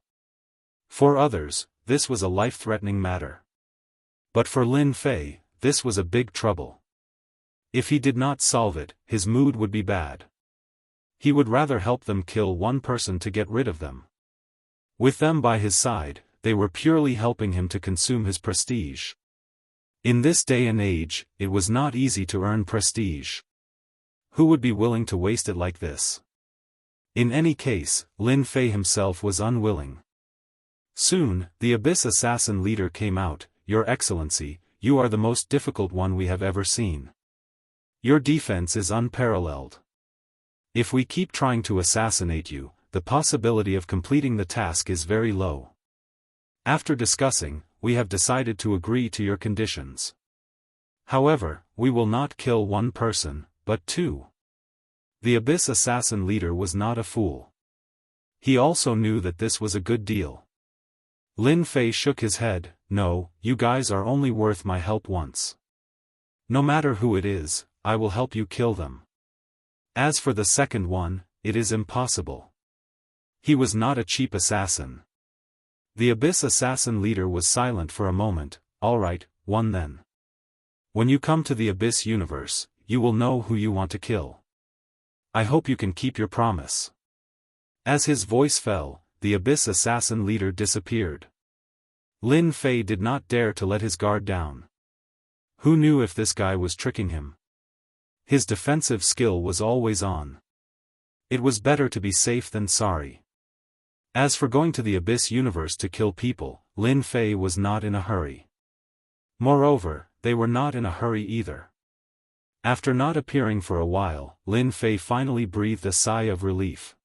For others, this was a life-threatening matter. But for Lin Fei, this was a big trouble. If he did not solve it, his mood would be bad. He would rather help them kill one person to get rid of them. With them by his side, they were purely helping him to consume his prestige. In this day and age, it was not easy to earn prestige. Who would be willing to waste it like this? In any case, Lin Fei himself was unwilling. Soon, the Abyss Assassin leader came out. "Your Excellency, you are the most difficult one we have ever seen. Your defense is unparalleled. If we keep trying to assassinate you, the possibility of completing the task is very low. After discussing, we have decided to agree to your conditions. However, we will not kill one person, but two." The Abyss Assassin leader was not a fool. He also knew that this was a good deal. Lin Fei shook his head. "No, you guys are only worth my help once. No matter who it is, I will help you kill them. As for the second one, it is impossible. He was not a cheap assassin." The Abyss Assassin leader was silent for a moment. "All right, one then. When you come to the Abyss universe, you will know who you want to kill. I hope you can keep your promise." As his voice fell, the Abyss Assassin leader disappeared. Lin Fei did not dare to let his guard down. Who knew if this guy was tricking him? His defensive skill was always on. It was better to be safe than sorry. As for going to the Abyss universe to kill people, Lin Fei was not in a hurry. Moreover, they were not in a hurry either. After not appearing for a while, Lin Fei finally breathed a sigh of relief.